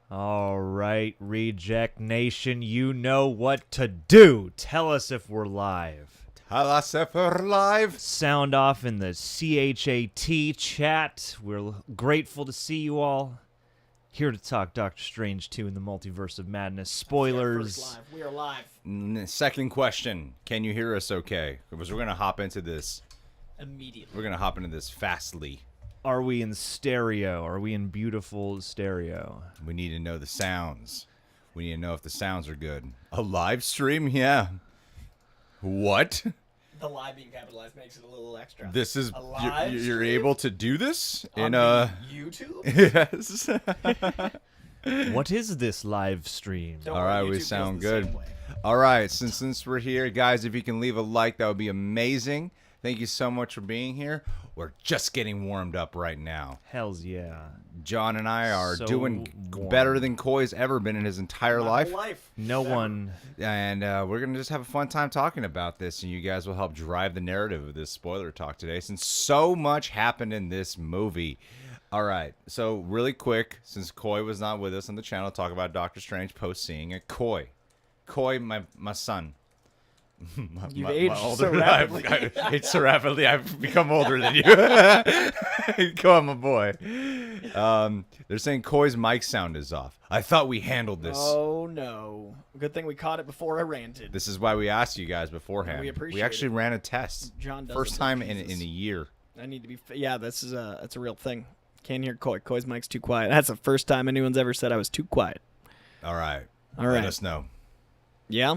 All right, Reject Nation, you know what to do. Tell us if we're live. Tell us if we're live. Sound off in the CHAT chat. We're grateful to see you all. Here to talk Doctor Strange 2 in the Multiverse of Madness. Spoilers. We are live. Second question. Can you hear us okay? Because we're going to hop into this. Immediately. We're going to hop into this fastly. Are we in stereo? Are we in beautiful stereo? We need to know the sounds. We need to know if the sounds are good. A live stream? Yeah. What? The live being capitalized makes it a little extra. This is Alive you're able to do this on in YouTube? Yes. What is this live stream? Don't All worry, right, we YouTube feels sound the good. same way. All right, since we're here, guys, if you can leave a like, that would be amazing. Thank you so much for being here. We're just getting warmed up right now. Hells yeah. John and I are So doing warm. better than Coy's ever been in his entire My life. whole life. No Ever. one... And we're going to just have a fun time talking about this, and you guys will help drive the narrative of this spoiler talk today, since so much happened in this movie. All right, so really quick, since Coy was not with us on the channel, talk about Doctor Strange post-seeing it. Coy, my son. You've aged older- so rapidly. I've aged so rapidly. I've become older than you. Come on, my boy. They're saying Coy's mic sound is off. I thought we handled this. Oh, no. Good thing we caught it before I ranted. This is why we asked you guys beforehand. We appreciate We actually it. ran a test. John does First it, time but in Jesus. a year. I need to be... Yeah, this is it's a real thing. Can't hear Coy. Coy's mic's too quiet. That's the first time anyone's ever said I was too quiet. All right. All Let right. us know. Yeah?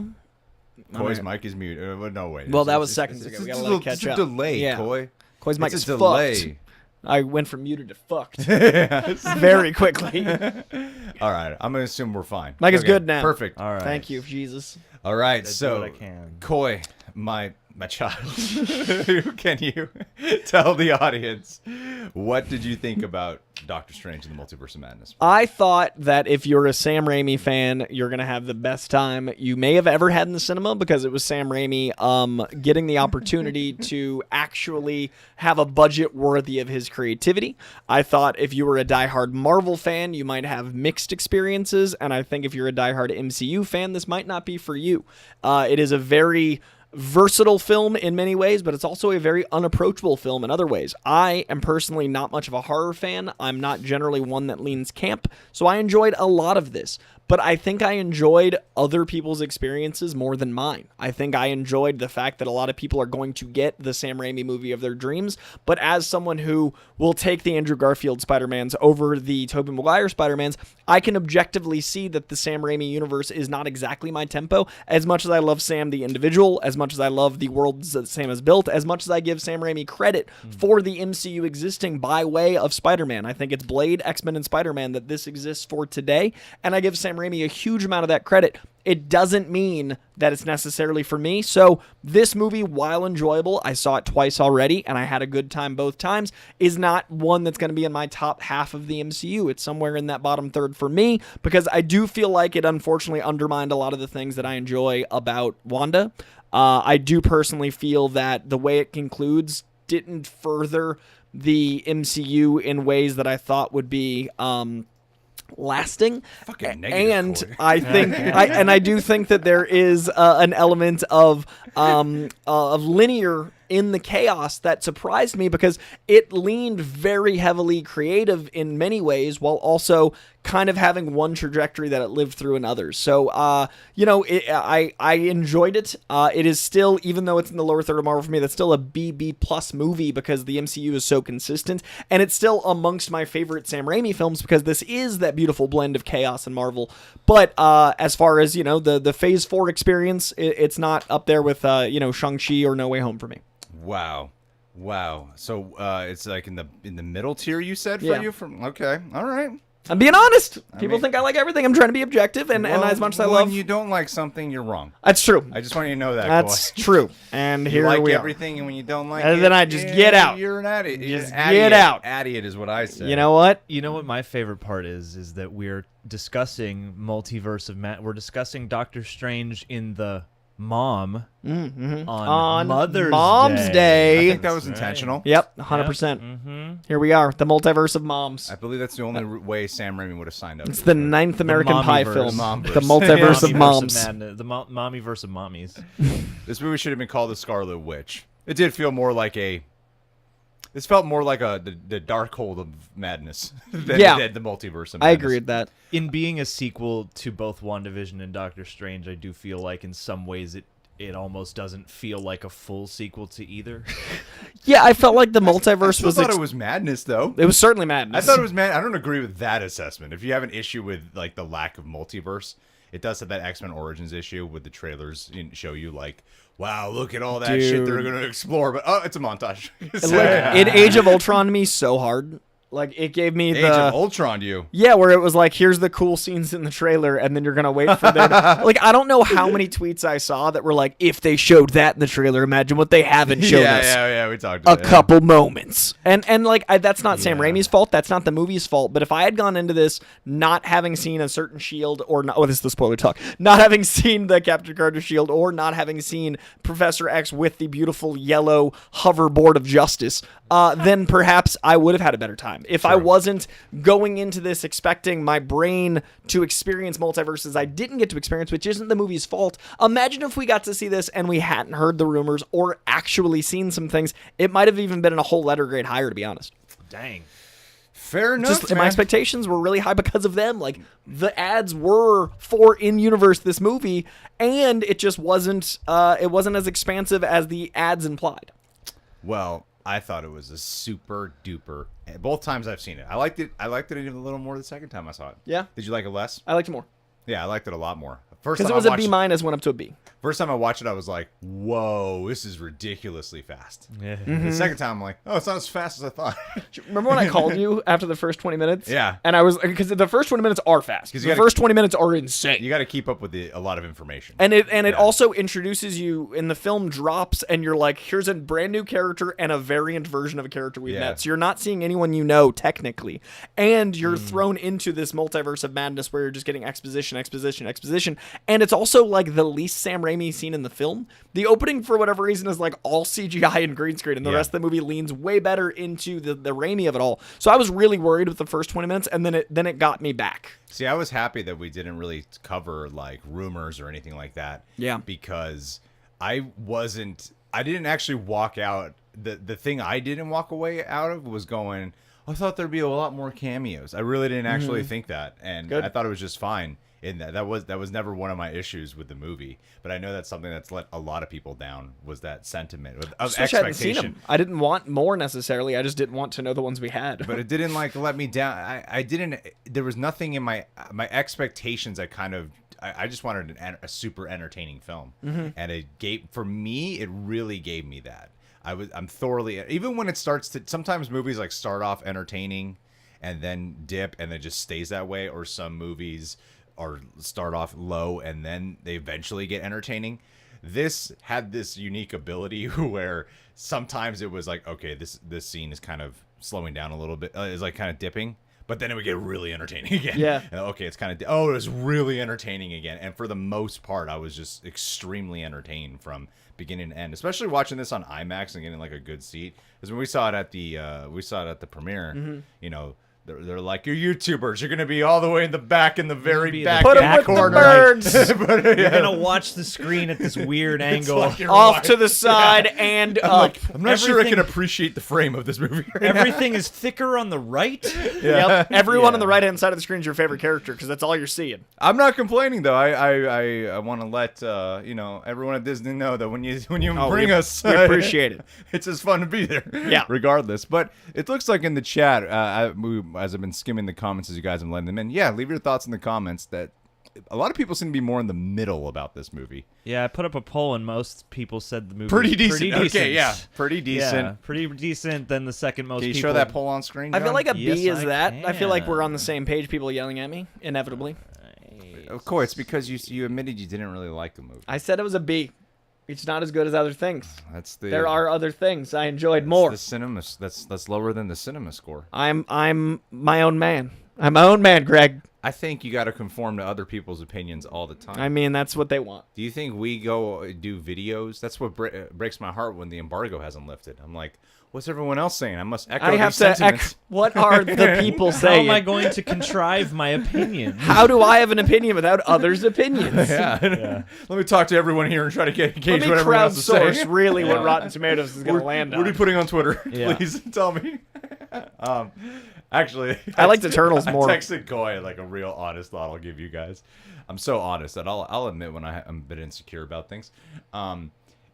Coy's All right. mic is muted. No, wait. Well, that It's- was it's- seconds it's ago. We a gotta little- let it catch it's a up. delay, Yeah. Coy. Coy's mic It's is a fucked. delay. I went from muted to fucked Yes. very quickly. All right. I'm going to assume we're fine. Mic is good now. Perfect. All right. Thank you, Jesus. All right. I do So, what I can. Coy, my child, can you tell the audience, what did you think about Doctor Strange in the Multiverse of Madness? I thought that if you're a Sam Raimi fan, you're going to have the best time you may have ever had in the cinema, because it was Sam Raimi getting the opportunity to actually have a budget worthy of his creativity. I thought if you were a diehard Marvel fan, you might have mixed experiences, and I think if you're a diehard MCU fan, this might not be for you. It is a very versatile film in many ways, but it's also a very unapproachable film in other ways. I am personally not much of a horror fan. I'm not generally one that leans camp, so I enjoyed a lot of this. But I think I enjoyed other people's experiences more than mine. I think I enjoyed the fact that a lot of people are going to get the Sam Raimi movie of their dreams, but as someone who will take the Andrew Garfield Spider-Mans over the Tobey Maguire Spider-Mans, I can objectively see that the Sam Raimi universe is not exactly my tempo. As much as I love Sam the individual, as much as I love the worlds that Sam has built, as much as I give Sam Raimi credit for the MCU existing by way of Spider-Man. I think it's Blade, X-Men, and Spider-Man that this exists for today, and I give Sam Raimi a huge amount of that credit. It doesn't mean that it's necessarily for me. So this movie, while enjoyable, I saw it twice already, and I had a good time both times, is not one that's going to be in my top half of the MCU. It's somewhere in that bottom third for me, because I do feel like it unfortunately undermined a lot of the things that I enjoy about Wanda. I do personally feel that the way it concludes didn't further the MCU in ways that I thought would be lasting. Fucking negative, And Coy. I think I do think that there is an element of linear in the chaos that surprised me, because it leaned very heavily creative in many ways while also kind of having one trajectory that it lived through in others. So, I enjoyed it. It is still, even though it's in the lower third of Marvel for me, that's still a B+ movie, because the MCU is so consistent, and it's still amongst my favorite Sam Raimi films, because this is that beautiful blend of chaos and Marvel. But as far as, the Phase 4 experience, it's not up there with, Shang-Chi or No Way Home for me. Wow. So it's like in the middle tier, you said, for Yeah. you? Okay. All right. I'm being honest. People mean- think I like everything. I'm trying to be objective, and Well, as much as I when love... you don't like something, you're wrong. That's true. I just want you to know that, That's Coy. true. And You here like we everything, and when you don't like And it, then I just get out. You're an idiot. Just You're an get idiot. out. Idiot is what I say. are. You know what? You know what my favorite part is that we're discussing Multiverse of Madness. We're discussing Doctor Strange in the mom on Mother's Mom's I Day. think that was intentional. Yep, 100%. Here we are, the multiverse of moms. I believe that's the only way Sam Raimi would have signed up. It's the 9th American Pie Mommyverse. film, Momverse. the multiverse of Mommyverse moms. Madness, the mommyverse of mommies. This movie should have been called The Scarlet Witch. It did feel more like a. This felt more like the Darkhold of Madness than Yeah. it did the Multiverse of Madness. I agree with that. In being a sequel to both WandaVision and Doctor Strange, I do feel like in some ways it almost doesn't feel like a full sequel to either. Yeah, I felt like the multiverse I was. thought it was madness, though. It was certainly madness. I thought it was mad. I don't agree with that assessment. If you have an issue with like the lack of multiverse, it does have that X-Men Origins issue with the trailers show you like, wow, look at all that shit they're going to explore. But it's a montage. Like, in Age of Ultron me so hard. Like, it gave me Age of Ultron, you. Yeah, where it was like, here's the cool scenes in the trailer, and then you're gonna wait for them. Like, I don't know how many tweets I saw that were like, if they showed that in the trailer, imagine what they haven't shown us. Yeah, we talked A about it. couple moments. And like, that's not Sam Raimi's fault. That's not the movie's fault. But if I had gone into this not having seen a certain shield, or not, this is the spoiler talk, not having seen the Captain Carter shield, or not having seen Professor X with the beautiful yellow hoverboard of justice, then perhaps I would have had a better time. If I wasn't going into this expecting my brain to experience multiverses I didn't get to experience, which isn't the movie's fault. Imagine if we got to see this and we hadn't heard the rumors or actually seen some things. It might have even been in a whole letter grade higher, to be honest. Dang. Fair enough, My expectations were really high because of them. Like, the ads were for in-universe this movie, and it just wasn't as expansive as the ads implied. Well, I thought it was a super duper. Both times I've seen it, I liked it. I liked it even a little more the second time I saw it. Yeah. Did you like it less? I liked it more. Yeah, I liked it a lot more. First Because time it was I a watched B minus, went up to a B. First time I watched it, I was like, "Whoa, this is ridiculously fast." Yeah. The second time, I'm like, "Oh, it's not as fast as I thought." Remember when I called you after the first 20 minutes? Yeah. And I was, because the first 20 minutes are fast. you The gotta- first 20 minutes are insane. You got to keep up with a lot of information. And it also introduces you, in the film drops, and you're like, here's a brand new character and a variant version of a character we've met. So you're not seeing anyone you know, technically. And you're thrown into this multiverse of madness where you're just getting exposition. And it's also like the least Sam Raimi scene in the film. The opening, for whatever reason, is like all CGI and green screen, and the rest of the movie leans way better into the Raimi of it all. So I was really worried with the first 20 minutes, and then it got me back. See, I was happy that we didn't really cover like rumors or anything like that. Yeah. Because I didn't actually walk out. The thing I didn't walk away out of was going, I thought there'd be a lot more cameos. I really didn't actually think that. And Good. I thought it was just fine. In that was never one of my issues with the movie. But I know that's something that's let a lot of people down, was that sentiment of I hadn't seen expectation. them. I didn't want more necessarily. I just didn't want to know the ones we had. But it didn't like let me down. I didn't. There was nothing in my expectations. I just wanted a super entertaining film, and it gave, for me, it really gave me that. I'm thoroughly, even when it starts to, sometimes movies like start off entertaining and then dip and then just stays that way, or some movies or start off low and then they eventually get entertaining. This had this unique ability where sometimes it was like, okay, this scene is kind of slowing down a little bit, is like kind of dipping, but then it would get really entertaining again. Yeah. And, okay, it's kind of, it was really entertaining again. And for the most part, I was just extremely entertained from beginning to end, especially watching this on IMAX and getting like a good seat. Because when we saw it at the premiere, you know, they're like, you're YouTubers. You're gonna be all the way in the back, in the very back Put 'em with the corner. birds. But, You're gonna watch the screen at this weird angle. like you're Off to the side and up. I'm not sure I can Everything- appreciate the frame of this movie. Right now. Everything is thicker on the right. Yep. Everyone Yeah. on the right-hand side of the screen is your favorite character because that's all you're seeing. I'm not complaining though. I want to let everyone at Disney know that when you bring us, we appreciate it. It's just fun to be there. Yeah. Regardless, but it looks like in the chat, as I've been skimming the comments as you guys have letting them in, leave your thoughts in the comments. That a lot of people seem to be more in the middle about this movie. Yeah, I put up a poll and most people said the movie Pretty was decent. Pretty decent. Okay, yeah, pretty decent. Yeah, pretty decent than the second most Can you people. show that poll on screen? I feel John? like a B Yes, is I that. I feel like we're on the can. same page, people yelling at me, inevitably. Of course, it's because you admitted you didn't really like the movie. I said it was a B. It's not as good as other things. That's the. There are other things I enjoyed more. The cinema. That's lower than the cinema score. I'm my own man. I'm my own man, Greg. I think you got to conform to other people's opinions all the time. I mean, that's what they want. Do you think we go do videos? That's what breaks my heart when the embargo hasn't lifted. I'm like, what's everyone else saying? I must echo these sentiments. What are the people How saying? am I going to contrive my opinion? How do I have an opinion without others' opinions? Yeah. Let me talk to everyone here and try to gauge Let me what everyone else is saying. crowdsource really what Rotten Tomatoes is going to land What are you on. putting on Twitter? Yeah. Please tell me. Actually, I like the turtles more. I texted Coy like a real honest thought I'll give you guys. I'm so honest that I'll admit when I'm a bit insecure about things.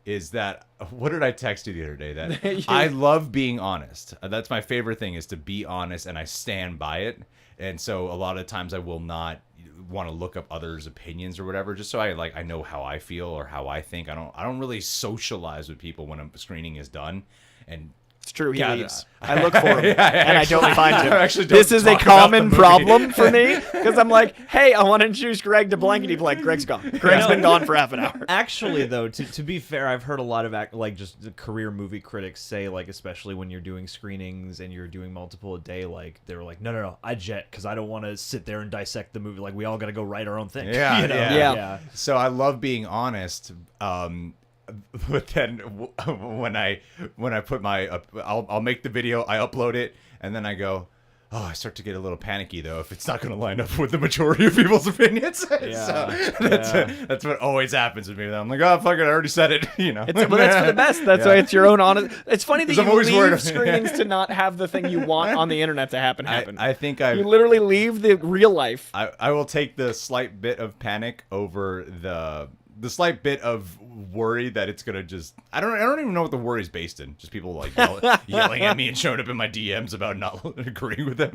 Is that what did I text you the other day? That I love being honest. That's my favorite thing, is to be honest, and I stand by it. And so a lot of times I will not want to look up others' opinions or whatever, just so I know how I feel or how I think. I don't really socialize with people when a screening is done. And It's true. He Yeah, leaves. I look for him, and I don't find him. I actually don't This is a talk about common the movie. problem for me because I'm like, hey, I want to introduce Greg to blankety blank. Greg's gone. Greg's been gone for half an hour. Actually, though, to be fair, I've heard a lot of just the career movie critics say, like, especially when you're doing screenings and you're doing multiple a day, like, they were like, no, I jet because I don't want to sit there and dissect the movie. Like, we all got to go write our own thing. Yeah, you know? yeah. So I love being honest. But then when I put my I'll make the video, I upload it, and then I go, oh, I start to get a little panicky though if it's not going to line up with the majority of people's opinions. So that's what always happens with me. I'm like, oh fuck it, I already said it. You know, But that's for the best. That's why it's your own honest. It's funny that 'Cause I'm you always worried leave of- screenings to not have the thing you want on the internet to happen. I think You literally leave the real life. I will take the slight bit of panic over the slight bit of worry that it's gonna just I don't even know what the worry is based in. Just people like yelling at me and showing up in my DMs about not agreeing with them.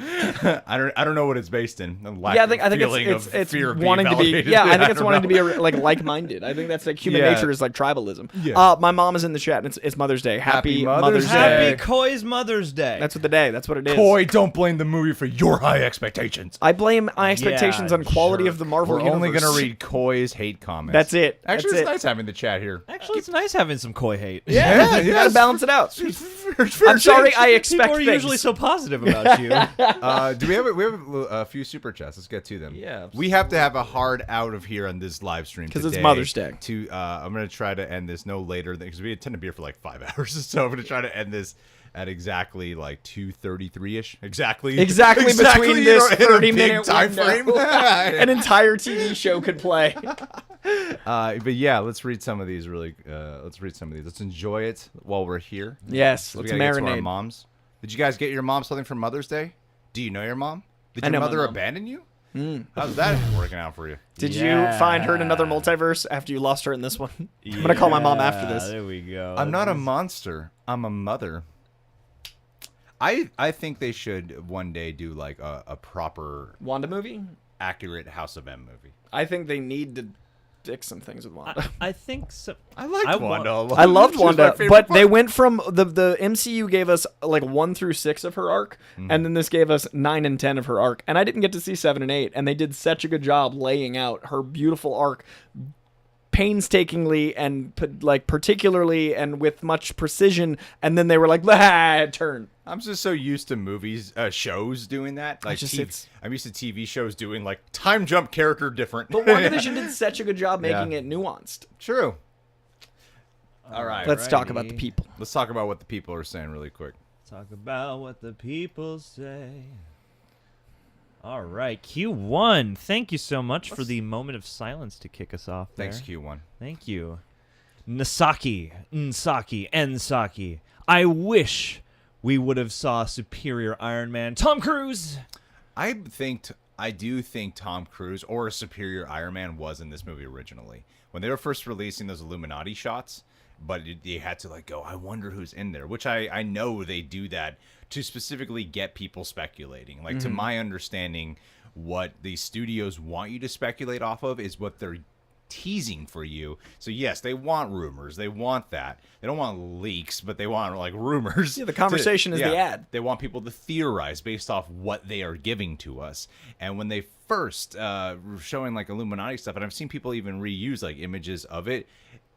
I don't know what it's based in. A lack Yeah, I think feeling it's of fear of wanting being to be. validated. Yeah, I think it's don't wanting to know. be like-minded. I think that's like human Yeah. nature is like tribalism. Yeah. My mom is in the chat, and it's Mother's Day. Happy Mother's Mother's Day. Day. Happy Coy's Mother's Day. That's what the day. That's what it is. Coy, don't blame the movie for your high expectations. I blame my expectations Yeah, on quality jerk. of the Marvel We're universe. only gonna read Coy's hate comments. That's it. Actually, That's it's it. nice having the chat here. Actually, it's nice having some Coy hate. Yeah, you gotta balance it out. I'm sorry, I expect People are things. usually so positive about you. Do we have a few super chats? Let's get to them. Yeah. We have to have a hard out of here on this live stream 'Cause it's today Mother's Day. To I'm gonna try to end this no later than because we tend to be here for like 5 hours, so I'm gonna try to end this at exactly like 2:33ish. Exactly between you this know, in a 30-minute big time window. frame. An entire TV show could play. But yeah, let's read some of these. Let's enjoy it while we're here. Yes, We let's gotta get to our marinate. moms. Did you guys get your mom something for Mother's Day? Do you know your mom? Did I your know my mother mom. abandon you? How's that working out for you? Did Yeah. you find her in another multiverse after you lost her in this one? I'm gonna call my mom after Yeah, this. There we go. I'm not a monster. I'm a mother. I think they should one day do like a proper, Wanda movie? accurate House of M movie. I think they need to fix some things with Wanda. I think so. I liked I Wanda a lot. I loved She was my Wanda, favorite but they part. went from the MCU gave us like 1 through 6 of her arc, and then this gave us 9 and 10 of her arc, and I didn't get to see 7 and 8, and they did such a good job laying out her beautiful arc painstakingly and like particularly and with much precision, and then they were like, turn. I'm just so used to movies, shows doing that. Like I'm used to TV shows doing like time jump character different. But WandaVision did such a good job making it nuanced. True. All right. Let's talk about the people. Let's talk about what the people are saying really quick. Talk about what the people say. All right, Q1. Thank you so much for the moment of silence to kick us off there. Thanks, Q1. Thank you. Nsaki. I wish we would have saw superior Iron Man. Tom Cruise. I do think Tom Cruise or a superior Iron Man was in this movie originally. When they were first releasing those Illuminati shots, but they had to like go, I wonder who's in there, which I know they do that to specifically get people speculating. Like, to my understanding, what the studios want you to speculate off of is what they're teasing for you. So yes, they want rumors. They want that. They don't want leaks, but they want like rumors. Yeah, the conversation is the ad. They want people to theorize based off what they are giving to us. And when they first were showing like Illuminati stuff, and I've seen people even reuse like images of it,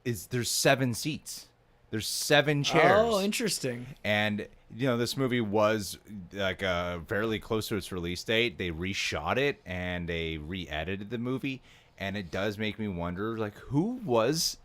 is there's 7 seats. There's 7 chairs. Oh, interesting. And this movie was like fairly close to its release date. They reshot it and they re-edited the movie, and it does make me wonder, like, who was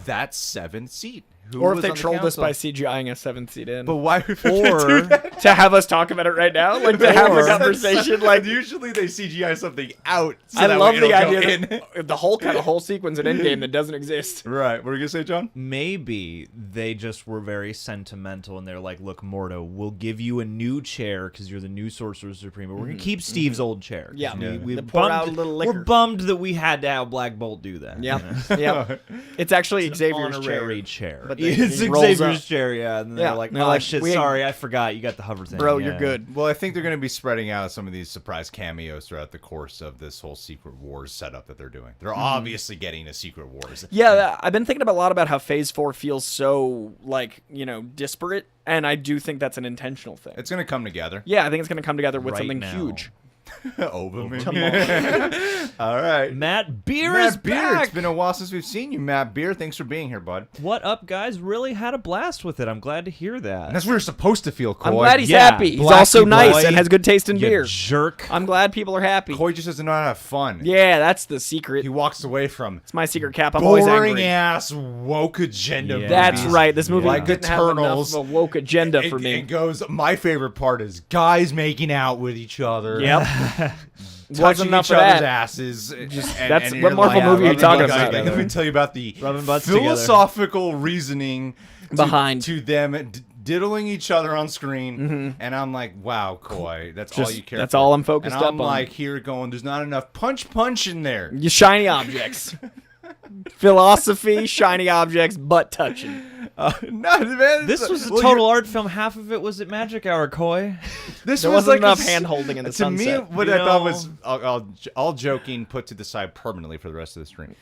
that 7th seat? Or if they trolled us by CGIing a 7th seat in. But why would they do or that? to have us talk about it right now, like to have a conversation. Like usually they CGI something out. So I that love way the it'll go idea that the whole sequence in Endgame that doesn't exist. Right. What were you gonna say, John? Maybe they just were very sentimental and they're like, look, Mordo, we'll give you a new chair because you're the new Sorcerer Supreme, but we're going to keep Steve's old chair. 'Cause Yeah. we They pour out a little liquor. We're bummed that we had to have Black Bolt do that. Yeah. You know? Yeah. It's actually Xavier's Honorary chair. chair. But it's he rolls Xavier's up. chair, yeah. And Yeah. they're like, They're oh, like, shit, we- sorry, I forgot. You got the hover thing. Bro, yeah. you're good. Well, I think they're going to be spreading out some of these surprise cameos throughout the course of this whole Secret Wars setup that they're doing. They're obviously getting a Secret Wars. Yeah, I've been thinking a lot about how Phase 4 feels so, like, disparate, and I do think that's an intentional thing. It's going to come together. Yeah, I think it's going to come together with Right something now. huge. Over me. All right. Matt Beer is Matt Beer, back. it's been a while since we've seen you, Matt Beer. Thanks for being here, bud. What up, guys? Really had a blast with it. I'm glad to hear that. And that's what we're supposed to feel, Coy. I'm glad he's Yeah, happy. He's Blackie also nice boy. and has good taste in You beer. jerk. I'm glad people are happy. Coy just doesn't know how to have fun. Yeah, that's the secret. He walks away from It's my secret cap. I'm always boring angry. ass woke agenda. Yeah. That's movies. right. This movie Like didn't have enough Eternals. of a woke agenda for It me. goes. My favorite part is guys making out with each other. Yep. Touching Wasn't enough each of other's that. asses. That's- you're what Marvel like, movie are you rubbing talking butts about? together. Let me tell you about the Rubbing butts philosophical reasoning Behind. to them diddling each other on screen, and I'm like, wow, Coy, that's all you care. That's for. all I'm focused and I'm up on. like here going, there's not enough punch in there. You shiny objects. Philosophy, shiny objects, butt touching. No, man, This was a well, total art film. Half of it was at Magic Hour, Coy. This There was wasn't like enough a hand holding in the to sunset. me, what You I thought know? was all joking put to the side permanently for the rest of the stream.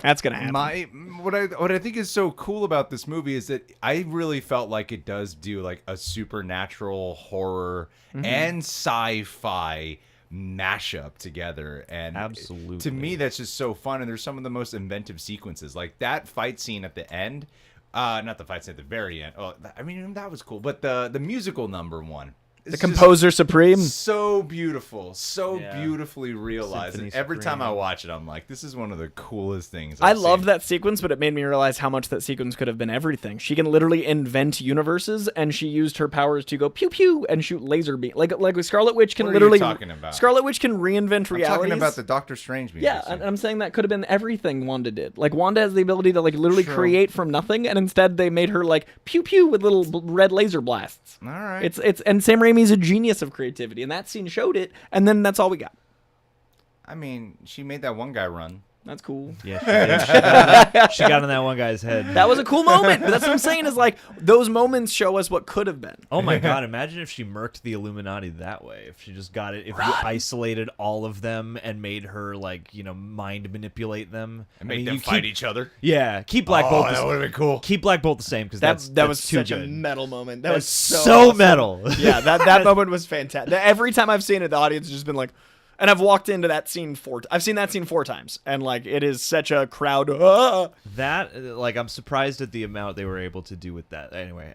That's gonna happen. What I think is so cool about this movie is that I really felt like it does do like a supernatural horror and sci-fi mashup together, and Absolutely. to me that's just so fun. And there's some of the most inventive sequences, like that fight scene at the end. Not the fight scene at the very end. Oh, I mean that was cool, but the musical number one. The Composer Supreme. So beautiful, so Yeah. beautifully realized. Symphony And every time I Supreme. watch it, I'm like, this is one of the coolest things. I I've loved seen. that sequence, but it made me realize how much that sequence could have been everything. She can literally invent universes, and she used her powers to go pew pew and shoot laser beam. Like Scarlet Witch can What are you literally. talking about? Scarlet Witch can reinvent I'm realities. talking about the Doctor Strange movie. Yeah, and I'm saying that could have been everything Wanda did. Like Wanda has the ability to like literally True. create from nothing, and instead they made her like pew pew with little red laser blasts. All right. It's and Sam Raimi's a genius of creativity, and that scene showed it. And then that's all we got. I mean, she made that one guy run. That's cool. Yeah, she did. She got in that one guy's head. That was a cool moment. But that's what I'm saying is like those moments show us what could have been. Oh my god, imagine if she murked the Illuminati that way. If she just got it, if you isolated all of them and made her like, mind manipulate them. And make them fight each other. Yeah, keep Black Bolt that would have been cool. keep Black Bolt the same because That that's was too such good. a metal moment. That That's was so awesome. metal. Yeah, that moment was fantastic. Every time I've seen it, the audience has just been like, and I've walked into that scene I've seen that scene 4 times, and like it is such a crowd. That I'm surprised at the amount they were able to do with that. Anyway,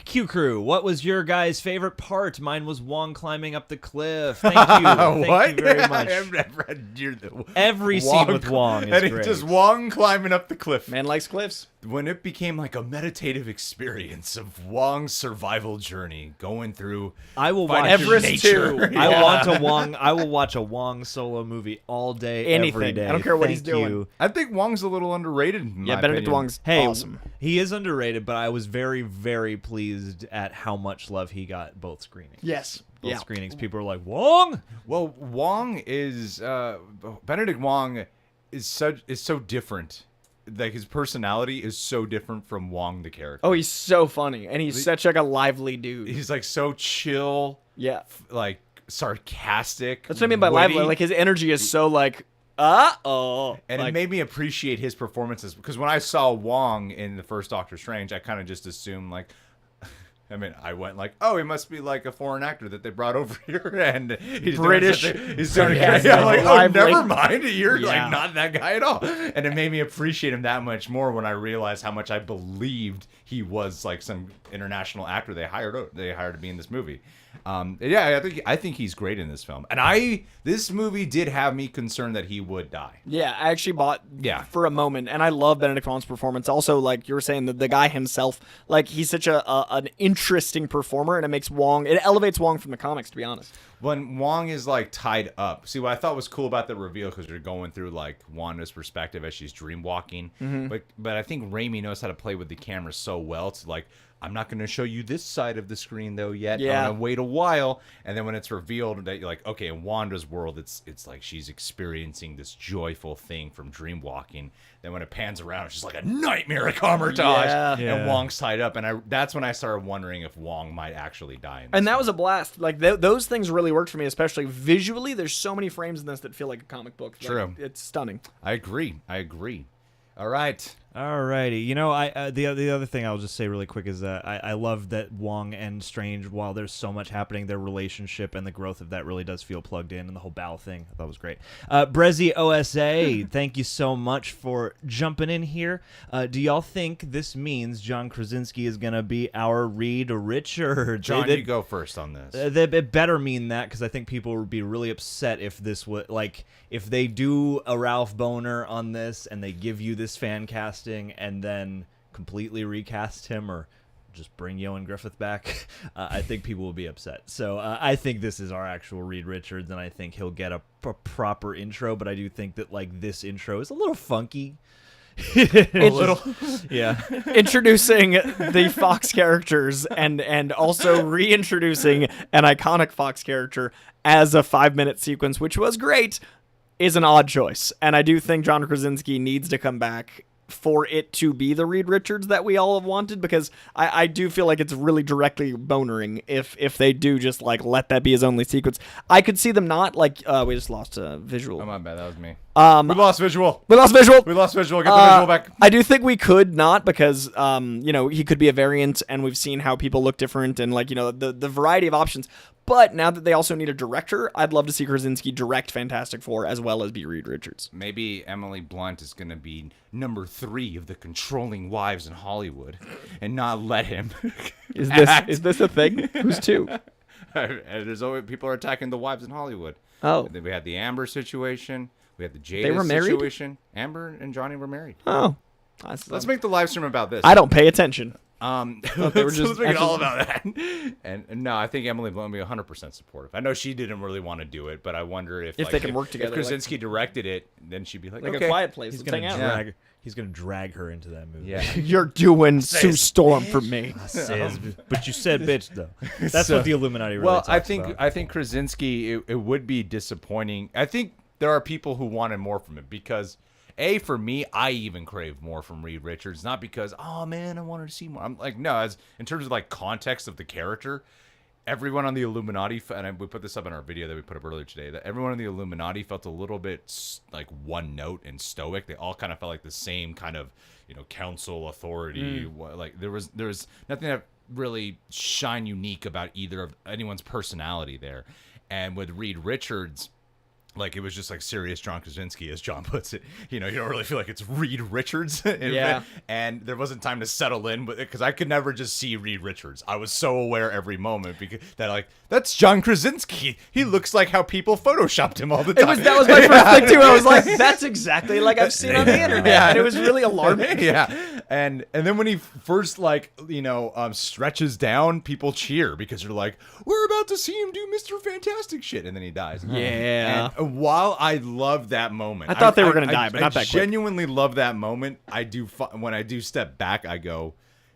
Q Crew, what was your guys' favorite part? Mine was Wong climbing up the cliff. Thank you, thank you very much. I've never had Every scene with Wong is and great. it's just Wong climbing up the cliff. Man likes cliffs. When it became like a meditative experience of Wong's survival journey, going through I will fighting watch through Everest nature. 2. I will watch a Wong solo movie all day, every Anything. day. I don't care what he's Thank doing. you. I think Wong's a little underrated. In Yeah, my Benedict opinion. Wong's Hey, awesome. he is underrated, but I was very, very pleased at how much love he got both screenings. Yes. Both Yeah. screenings. People were like, Wong? Well, Wong is Benedict Wong is so different. Like his personality is so different from Wong the character. Oh, he's so funny, and he's such like a lively dude. He's like so chill, Yeah. like sarcastic. That's what I mean by witty. lively. Like his energy is so like, and And it made me appreciate his performances because when I saw Wong in the first Doctor Strange, I kind of just assumed like I mean, I went like, oh, he must be like a foreign actor that they brought over here, and he's British. He's doing Yeah, I'm like, oh, lively. never mind. You're Yeah. like not that guy at all. And it made me appreciate him that much more when I realized how much I believed he was like some international actor they hired to be in this movie. Yeah, I think he's great in this film, and this movie did have me concerned that he would die. Yeah, I actually bought for a moment, and I love Benedict Cumberbatch's performance. Also, like you were saying, the guy himself, like he's such an interesting performer, and it elevates Wong from the comics, to be honest. When Wong is like tied up, see what I thought was cool about the reveal because you're going through like Wanda's perspective as she's dream walking, but I think Raimi knows how to play with the camera so well to like. I'm not going to show you this side of the screen though yet. Yeah. I'm going to wait a while, and then when it's revealed that you're like, okay, in Wanda's world, it's like she's experiencing this joyful thing from dream walking. Then when it pans around, it's just like a nightmare commertage, and Wong's tied up, and that's when I started wondering if Wong might actually die. And that was a blast. Like those things really worked for me, especially visually. There's so many frames in this that feel like a comic book. True, like, it's stunning. I agree. All right. Alrighty, you know, the other thing I'll just say really quick is that I love that Wong and Strange, while there's so much happening, their relationship and the growth of that really does feel plugged in, and the whole Bao thing I thought was great. Brezzy OSA, thank you so much for jumping in here. Do y'all think this means John Krasinski is gonna be our Reed Richards? John, you go first on this. It better mean that, because I think people would be really upset if this would if they do a Ralph Boner on this and they give you this fan casting and then completely recast him or just bring Ioan Gruffudd back, I think people will be upset. So I think this is our actual Reed Richards, and I think he'll get a proper intro, but I do think that like this intro is a little funky. A little. Yeah. Introducing the Fox characters and also reintroducing an iconic Fox character as a 5-minute sequence, which was great, is an odd choice. And I do think John Krasinski needs to come back for it to be the Reed Richards that we all have wanted, because I do feel like it's really directly bonering if they do just like let that be his only sequence. I could see them not like we just lost a visual. Oh, my bad, that was me. We lost visual. We lost visual. Get the visual back. I do think we could not, because he could be a variant, and we've seen how people look different, and like the variety of options. But now that they also need a director, I'd love to see Krasinski direct Fantastic Four as well as be Reed Richards. Maybe Emily Blunt is going to be number 3 of the controlling wives in Hollywood, and not let him. Is this a thing? Who's 2? There's always people are attacking the wives in Hollywood. Oh, Then we had the Amber situation. We had the They Jada were married? situation. Amber and Johnny were married. oh. Let's make the live stream about this. I don't pay attention. They were just let's make it all about that. And no, I think Emily Blunt will be 100% supportive. I know she didn't really want to do it, but I wonder if they can work together, If Krasinski directed it, then she'd be like Like okay. a Quiet Place. He's Let's gonna hang out. he's gonna drag her into that movie. Yeah. You're doing Sue Storm for me. But you said bitch though. That's what the Illuminati really Well, talks about. I think Krasinski it would be disappointing. I think there are people who wanted more from it because for me, I even crave more from Reed Richards, not because, oh man, I wanted to see more. I'm like, no, as in terms of like context of the character, everyone on the Illuminati, and we put this up in our video that we put up earlier today, that everyone on the Illuminati felt a little bit like one note and stoic. They all kind of felt like the same kind of, council authority. Like there was nothing that really shine unique about either of anyone's personality there. And with Reed Richards, like it was just like serious John Krasinski, as John puts it. You don't really feel like it's Reed Richards. Yeah. And there wasn't time to settle in, because I could never just see Reed Richards. I was so aware every moment that's John Krasinski. He looks like how people photoshopped him all the time. That was my first thing too. I was like, that's exactly like I've seen on the internet. Yeah. And it was really alarming. Yeah. And then when he first stretches down, people cheer because they're like, we're about to see him do Mr. Fantastic shit, and then he dies. Yeah. And while I love that moment, I thought they were going to die, but not that quick. I genuinely love that moment. When I do step back, I go,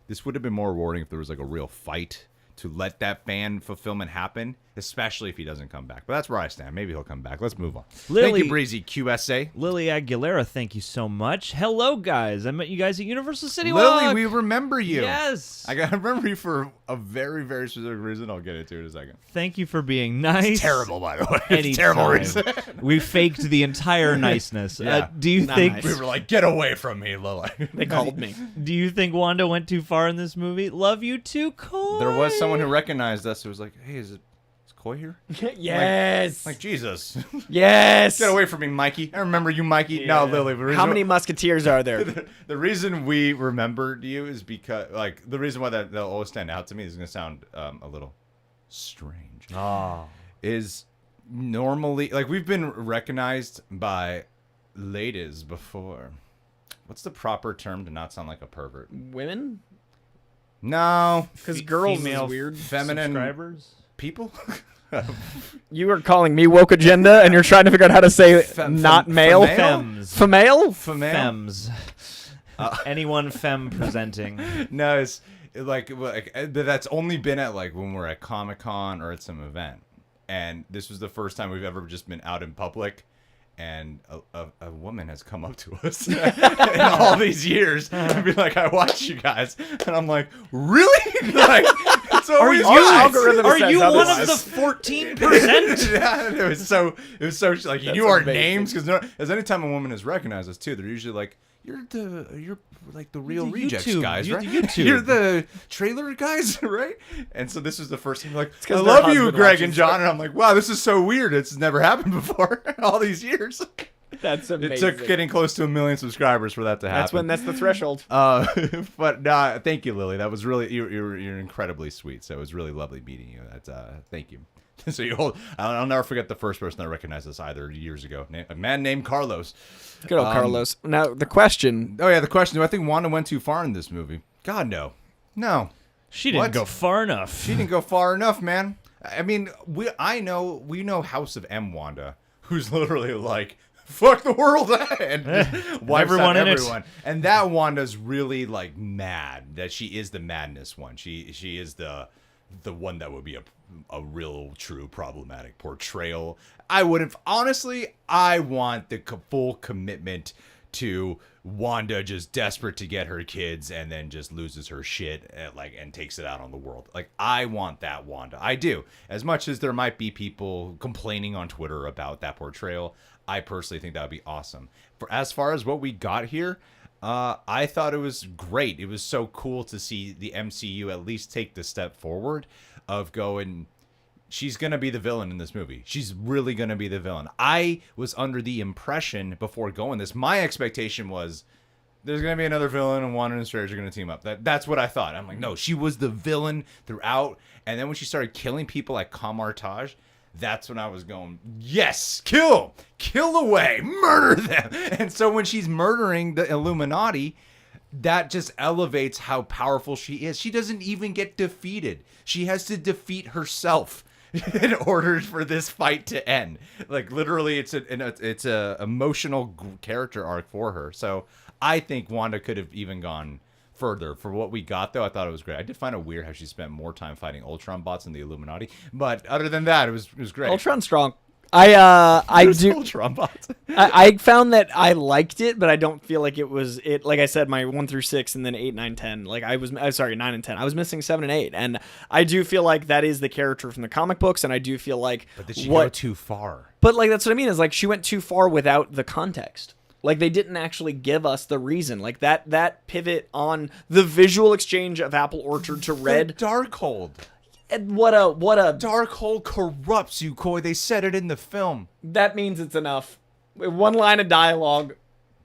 this would have been more rewarding if there was like a real fight to let that fan fulfillment happen. especially if he doesn't come back. But that's where I stand. Maybe he'll come back. Let's move on. Lily- Thank you, Breezy QSA. Lily Aguilera, thank you so much. Hello, guys. I met you guys at Universal City Lily, Walk. we remember you. Yes. I remember you for a very, very specific reason. I'll get into it in a second. Thank you for being nice. Terrible, by the way. Anytime. It's terrible reason. We faked the entire niceness. Yeah. Do you Not think nice. We were like, get away from me, Lily. They called me. Do you think Wanda went too far in this movie? Love you too, Coy. There was someone who recognized us who was like, hey, is Coy here? Yes. Like, Jesus. Yes. Get away from me, Mikey. I remember you, Mikey. No, Lily. the How reason- many Musketeers are there? The reason we remembered you is because, like, the reason why that'll always stand out to me is going to sound a little strange. Oh. Is normally, like, we've been recognized by ladies before. What's the proper term to not sound like a pervert? Women? No. Because girls female is weird. Feminine subscribers. people? You are calling me woke agenda, and you're trying to figure out how to say not male. Femmes. Female? Femmes. Anyone femme presenting. No, it's like that's only been at like when we're at Comic-Con or at some event. And this was the first time we've ever just been out in public. And a woman has come up to us in all these years and be like, I watch you guys. And I'm like, really? Like, it's always algorithm Are says you one of otherwise. the 14%? Yeah, it was so like you knew our amazing. names because anytime a woman has recognized us too, they're usually like, you're like the real the rejects YouTube- guys, you're right? the YouTube. You're the trailer guys, right? And so this was the first time like, I 'cause their love you, husband Greg and watches John, and I'm like, wow, this is so weird. It's never happened before all these years. That's amazing. It took getting close to 1 million subscribers for that to happen. That's the threshold. But no, thank you, Lily. That was really you're incredibly sweet. So it was really lovely meeting you. Thank you. So I'll never forget the first person that recognized us either years ago. A man named Carlos. Good old Carlos. Now, the question. Oh yeah, the question: do I think Wanda went too far in this movie? God, no, no. She didn't What? go far enough. She didn't go far enough, man. I mean, we know House of M Wanda, who's literally like, fuck the world and wipes everyone out in it. everyone. And that Wanda's really like mad that she is the madness one. She is the one that would be a real true problematic portrayal. I want the full commitment to Wanda just desperate to get her kids and then just loses her shit and takes it out on the world. Like, I want that Wanda. I do. As much as there might be people complaining on Twitter about that portrayal, I personally think that would be awesome. As far as what we got here, I thought it was great. It was so cool to see the MCU at least take the step forward of going, she's going to be the villain in this movie. She's really going to be the villain. I was under the impression before going this, my expectation was there's going to be another villain and Wanda and Strange are going to team up. That's what I thought. I'm like, no, she was the villain throughout. And then when she started killing people like Kamartaj, that's when I was going, yes, kill away, murder them. And so when she's murdering the Illuminati, that just elevates how powerful she is. She doesn't even get defeated. She has to defeat herself in order for this fight to end. Like, literally, it's a emotional character arc for her. So I think Wanda could have even gone further. For what we got, though, I thought it was great. I did find it weird how she spent more time fighting Ultron bots than the Illuminati. But other than that, it was great. Ultron's strong. I do. Ultron bots. I found that I liked it, but I don't feel like it was it. Like I said, my 1 through 6, and then 8, 9, 10. Like I was sorry, 9 and 10. I was missing 7 and 8, and I do feel like that is the character from the comic books, and I do feel like But did she go too far? But like that's what I mean is like she went too far without the context. Like they didn't actually give us the reason. Like that pivot on the visual exchange of Apple Orchard to Red. Darkhold. And what a Darkhold corrupts you, Coy. They said it in the film. that means it's enough. One line of dialogue.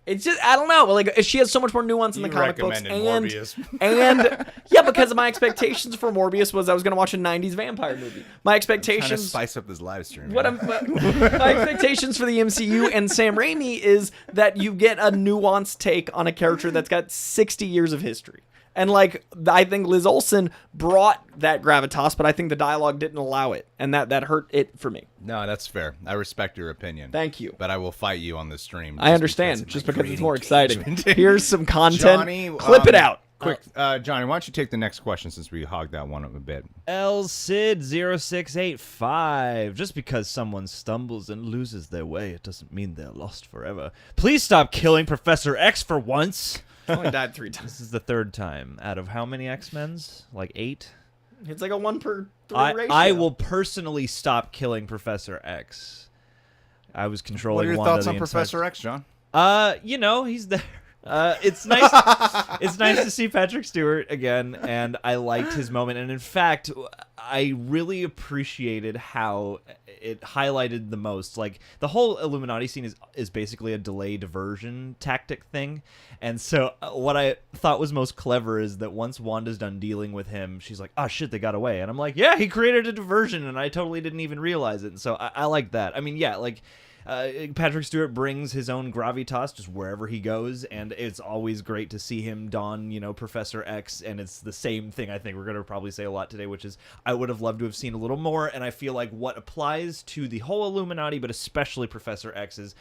It's just I don't know. Like she has so much more nuance in the comic books, recommended and Morbius. and yeah, because my expectations for Morbius was I was going to watch a '90s vampire movie. My Trying to expectations. spice up this live stream. My expectations for the MCU and Sam Raimi is that you get a nuanced take on a character that's got 60 years of history. And like I think Liz Olsen brought that gravitas, but I think the dialogue didn't allow it, and that hurt it for me. No, that's fair. I respect your opinion. Thank you. But I will fight you on the stream. I understand, just because it's more exciting. engagement. Here's some content. Johnny, Clip it out. Quick, Johnny, why don't you take the next question since we hogged that one up a bit? L Sid 0685. Just because someone stumbles and loses their way, it doesn't mean they're lost forever. Please stop killing Professor X for once. Only died 3 times. This is the 3rd time out of how many X-Men's? Like 8? It's like a 1/3 ratio. I will personally stop killing Professor X. I was controlling. What are your Wanda thoughts on the Professor X, John? He's there. It's nice. It's nice to see Patrick Stewart again, and I liked his moment. And in fact, I really appreciated how it highlighted the most. Like the whole Illuminati scene is basically a delay diversion tactic thing. And so what I thought was most clever is that once Wanda's done dealing with him, she's like, "Oh shit, they got away." And I'm like, "Yeah, he created a diversion, and I totally didn't even realize it." And so I like that. I mean, yeah, like. Patrick Stewart brings his own gravitas just wherever he goes, and it's always great to see him don, Professor X, and it's the same thing I think we're going to probably say a lot today, which is I would have loved to have seen a little more, and I feel like what applies to the whole Illuminati, but especially Professor X, is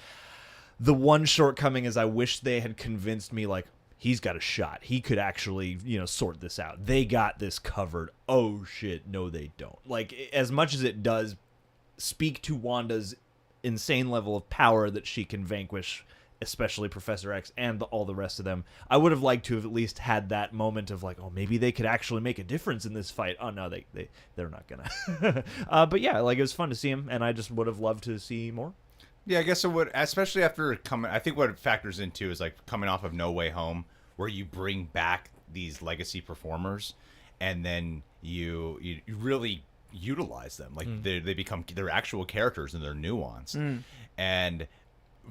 the one shortcoming is I wish they had convinced me, like, he's got a shot. He could actually, sort this out. They got this covered. Oh, shit, no, they don't. Like, as much as it does speak to Wanda's insane level of power that she can vanquish, especially Professor X and all the rest of them, I would have liked to have at least had that moment of like, oh, maybe they could actually make a difference in this fight. Oh no, they're not gonna. But yeah, like it was fun to see him, and I just would have loved to see more. Yeah, I guess it would, especially after coming. I think what it factors into is like coming off of No Way Home, where you bring back these legacy performers, and then you really utilize them, like they become their actual characters and they're nuanced. And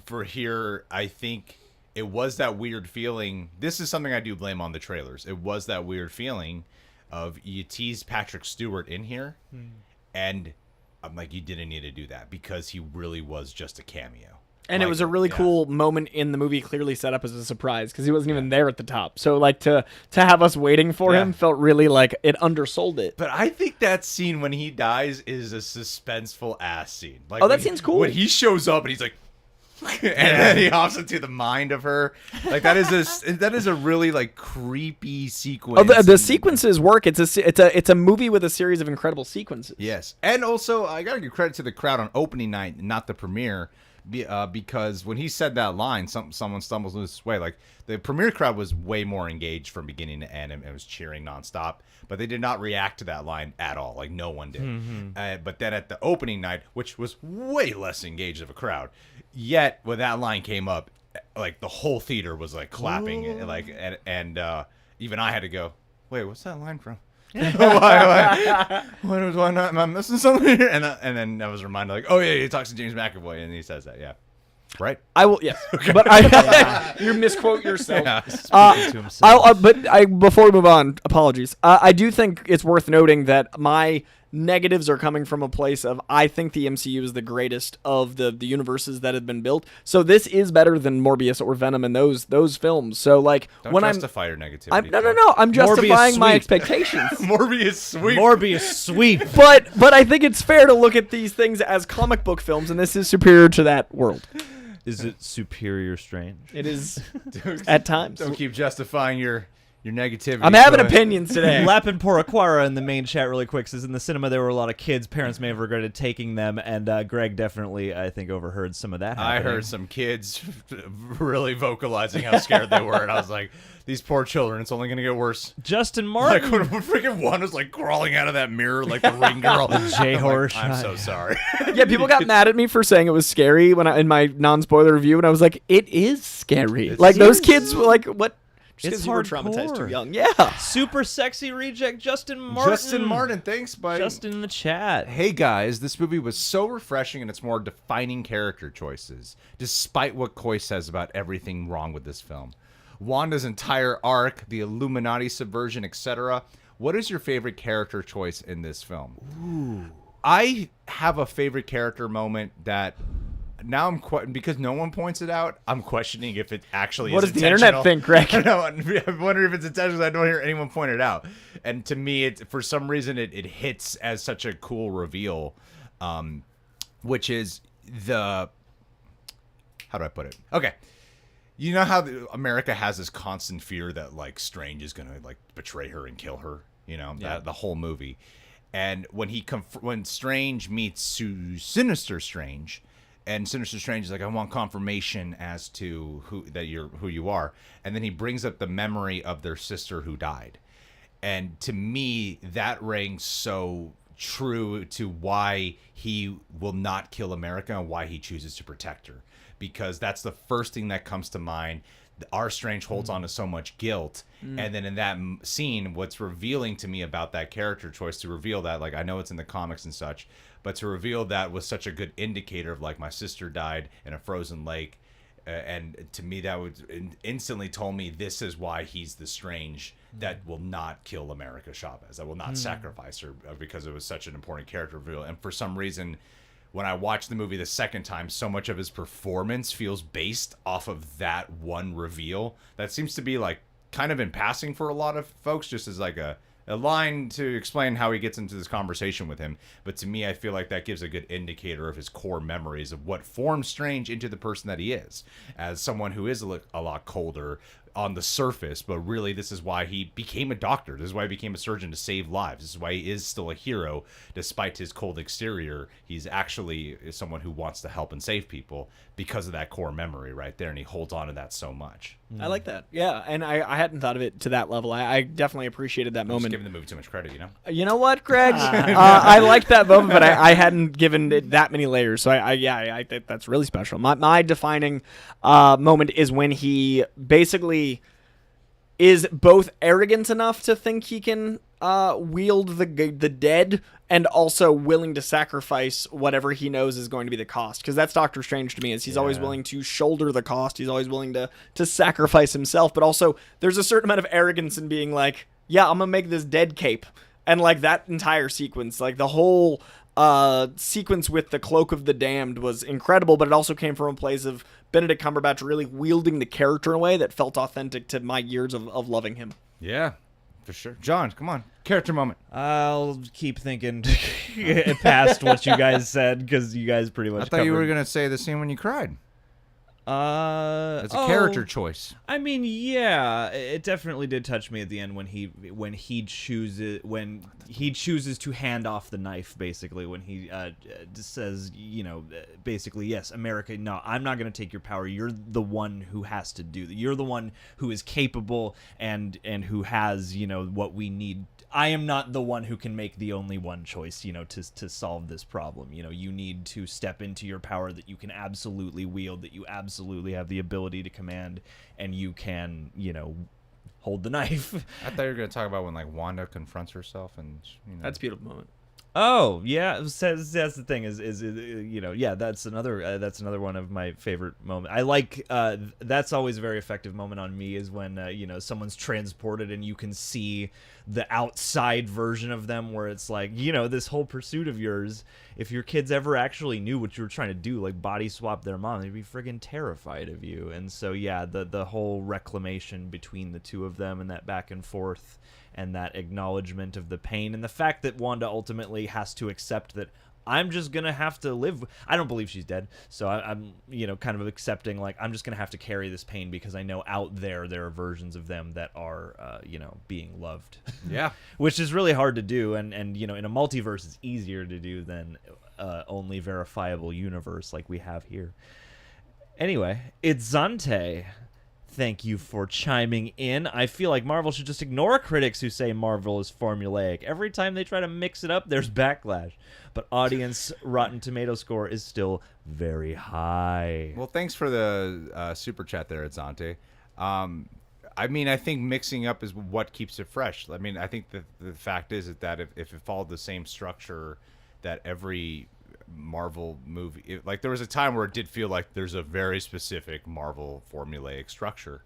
for here, I think it was that weird feeling. This is something I do blame on the trailers. It was that weird feeling of you tease Patrick Stewart in here, and I'm like, you didn't need to do that because he really was just a cameo. And it was a really cool moment in the movie, clearly set up as a surprise because he wasn't even there at the top. So like to have us waiting for him felt really like it undersold it. But I think that scene when he dies is a suspenseful ass scene. Like, that scene's cool. When he shows up and he's like, and then he hops into the mind of her. Like that is a really like creepy sequence. Oh, the sequences work. It's a movie with a series of incredible sequences. Yes, and also I gotta give credit to the crowd on opening night, not the premiere. Because when he said that line, someone stumbles in this way, like the premiere crowd was way more engaged from beginning to end and it was cheering nonstop, but they did not react to that line at all. Like no one did. But then at the opening night, which was way less engaged of a crowd, yet when that line came up, like the whole theater was like clapping, and even I had to go, wait, what's that line from? why not? Am I missing something here? And then I was reminded, like, oh yeah, he talks to James McAvoy and he says that, yeah, right. I will, yes, okay. But you misquote yourself. Yeah. Before we move on, apologies. I do think it's worth noting that my negatives are coming from a place of I think the MCU is the greatest of the universes that have been built. So this is better than Morbius or Venom in those films. So like don't when justify your negativity. No. I'm justifying my expectations. Morbius sweep. Morbius sweep. But I think it's fair to look at these things as comic book films, and this is superior to that world. Is it superior strange? It is at times. Don't keep justifying your negativity. I'm having opinions today. Lapin Poraquara in the main chat really quick says in the cinema there were a lot of kids. Parents may have regretted taking them, and Greg definitely, I think, overheard some of that happening. I heard some kids really vocalizing how scared they were, and I was like, these poor children, it's only going to get worse. Justin Martin. Like when freaking one was like crawling out of that mirror like the ring girl. J-horse. I'm so sorry. Yeah, people got mad at me for saying it was scary in my non-spoiler review, and I was like, it is scary. Those kids were like, what? It's hard. Traumatized too young. Yeah. Super sexy reject Justin Martin. Justin Martin, thanks, buddy. Justin in the chat. Hey guys, this movie was so refreshing in its more defining character choices, despite what Coy says about everything wrong with this film. Wanda's entire arc, the Illuminati subversion, etc. What is your favorite character choice in this film? Ooh. I have a favorite character moment that now because no one points it out, I'm questioning if it actually what is does the internet think, Greg? I'm wondering if it's intentional. I don't hear anyone point it out. And to me, for some reason, it hits as such a cool reveal, which is how do I put it? Okay. You know how America has this constant fear that like Strange is gonna like betray her and kill her. You know, that the whole movie. And when when Strange meets Sinister Strange, and Sinister Strange is like, I want confirmation as to who you are, and then he brings up the memory of their sister who died, and to me that rang so true to why he will not kill America and why he chooses to protect her, because that's the first thing that comes to mind. Our Strange holds on to so much guilt, and then in that scene, what's revealing to me about that character choice, to reveal that, like, I know it's in the comics and such, but to reveal that was such a good indicator of, like, my sister died in a frozen lake, and to me that would instantly told me this is why he's the Strange that will not kill America Chavez, that will not sacrifice her, because it was such an important character reveal. And for some reason, when I watched the movie the second time, so much of his performance feels based off of that one reveal. That seems to be like kind of in passing for a lot of folks, just as like a line to explain how he gets into this conversation with him. But to me, I feel like that gives a good indicator of his core memories of what forms Strange into the person that he is, as someone who is a lot colder on the surface, but really this is why he became a doctor. This is why he became a surgeon, to save lives. This is why he is still a hero despite his cold exterior. He's actually someone who wants to help and save people because of that core memory right there, and he holds on to that so much. I like that. Yeah, and I hadn't thought of it to that level. I definitely appreciated that I'm moment. just giving the movie too much credit, you know? You know what, Greg? I liked that moment, but I hadn't given it that many layers. So I think that's really special. My defining moment is when he basically is both arrogant enough to think he can wield the dead, and also willing to sacrifice whatever he knows is going to be the cost. Because that's Doctor Strange to me, is he's always willing to shoulder the cost. He's always willing to sacrifice himself. But also, there's a certain amount of arrogance in being like, yeah, I'm going to make this dead cape. And like that entire sequence, like the whole sequence with the Cloak of the Damned was incredible, but it also came from a place of Benedict Cumberbatch really wielding the character in a way that felt authentic to my years of loving him. Yeah, for sure. John, come on. Character moment. I'll keep thinking past what you guys said, because you guys pretty much I thought you were going to say the scene when you cried. It's a character choice. I mean, yeah, it definitely did touch me at the end when he chooses to hand off the knife. Basically, when he says, you know, basically, yes, America. No, I'm not going to take your power. You're the one who has to do that. You're the one who is capable and who has, you know, what we need. I am not the one who can make the only one choice, you know, to solve this problem. You know, you need to step into your power that you can absolutely wield, that you absolutely have the ability to command, and you can, you know, hold the knife. I thought you were going to talk about when, like, Wanda confronts herself and, you know. That's a beautiful moment. Oh yeah, that's the thing is you know, yeah, that's another one of my favorite moments. I like that's always a very effective moment on me, is when you know, someone's transported and you can see the outside version of them, where it's like, you know, this whole pursuit of yours, if your kids ever actually knew what you were trying to do, like body swap their mom, they'd be friggin' terrified of you. And so yeah, the whole reclamation between the two of them and that back and forth, and that acknowledgement of the pain, and the fact that Wanda ultimately has to accept that I'm just gonna have to live. I don't believe she's dead, so I'm you know, kind of accepting, like, I'm just gonna have to carry this pain because I know out there are versions of them that are you know, being loved. Yeah, which is really hard to do, and you know, in a multiverse it's easier to do than only verifiable universe like we have here. Anyway, it's Zante. Thank you for chiming in. I feel like Marvel should just ignore critics who say Marvel is formulaic. Every time they try to mix it up, there's backlash. But audience Rotten Tomato score is still very high. Well, thanks for the super chat there, Zante. I mean, I think mixing up is what keeps it fresh. I mean, I think the fact is that if it followed the same structure that every Marvel movie, like, there was a time where it did feel like there's a very specific Marvel formulaic structure,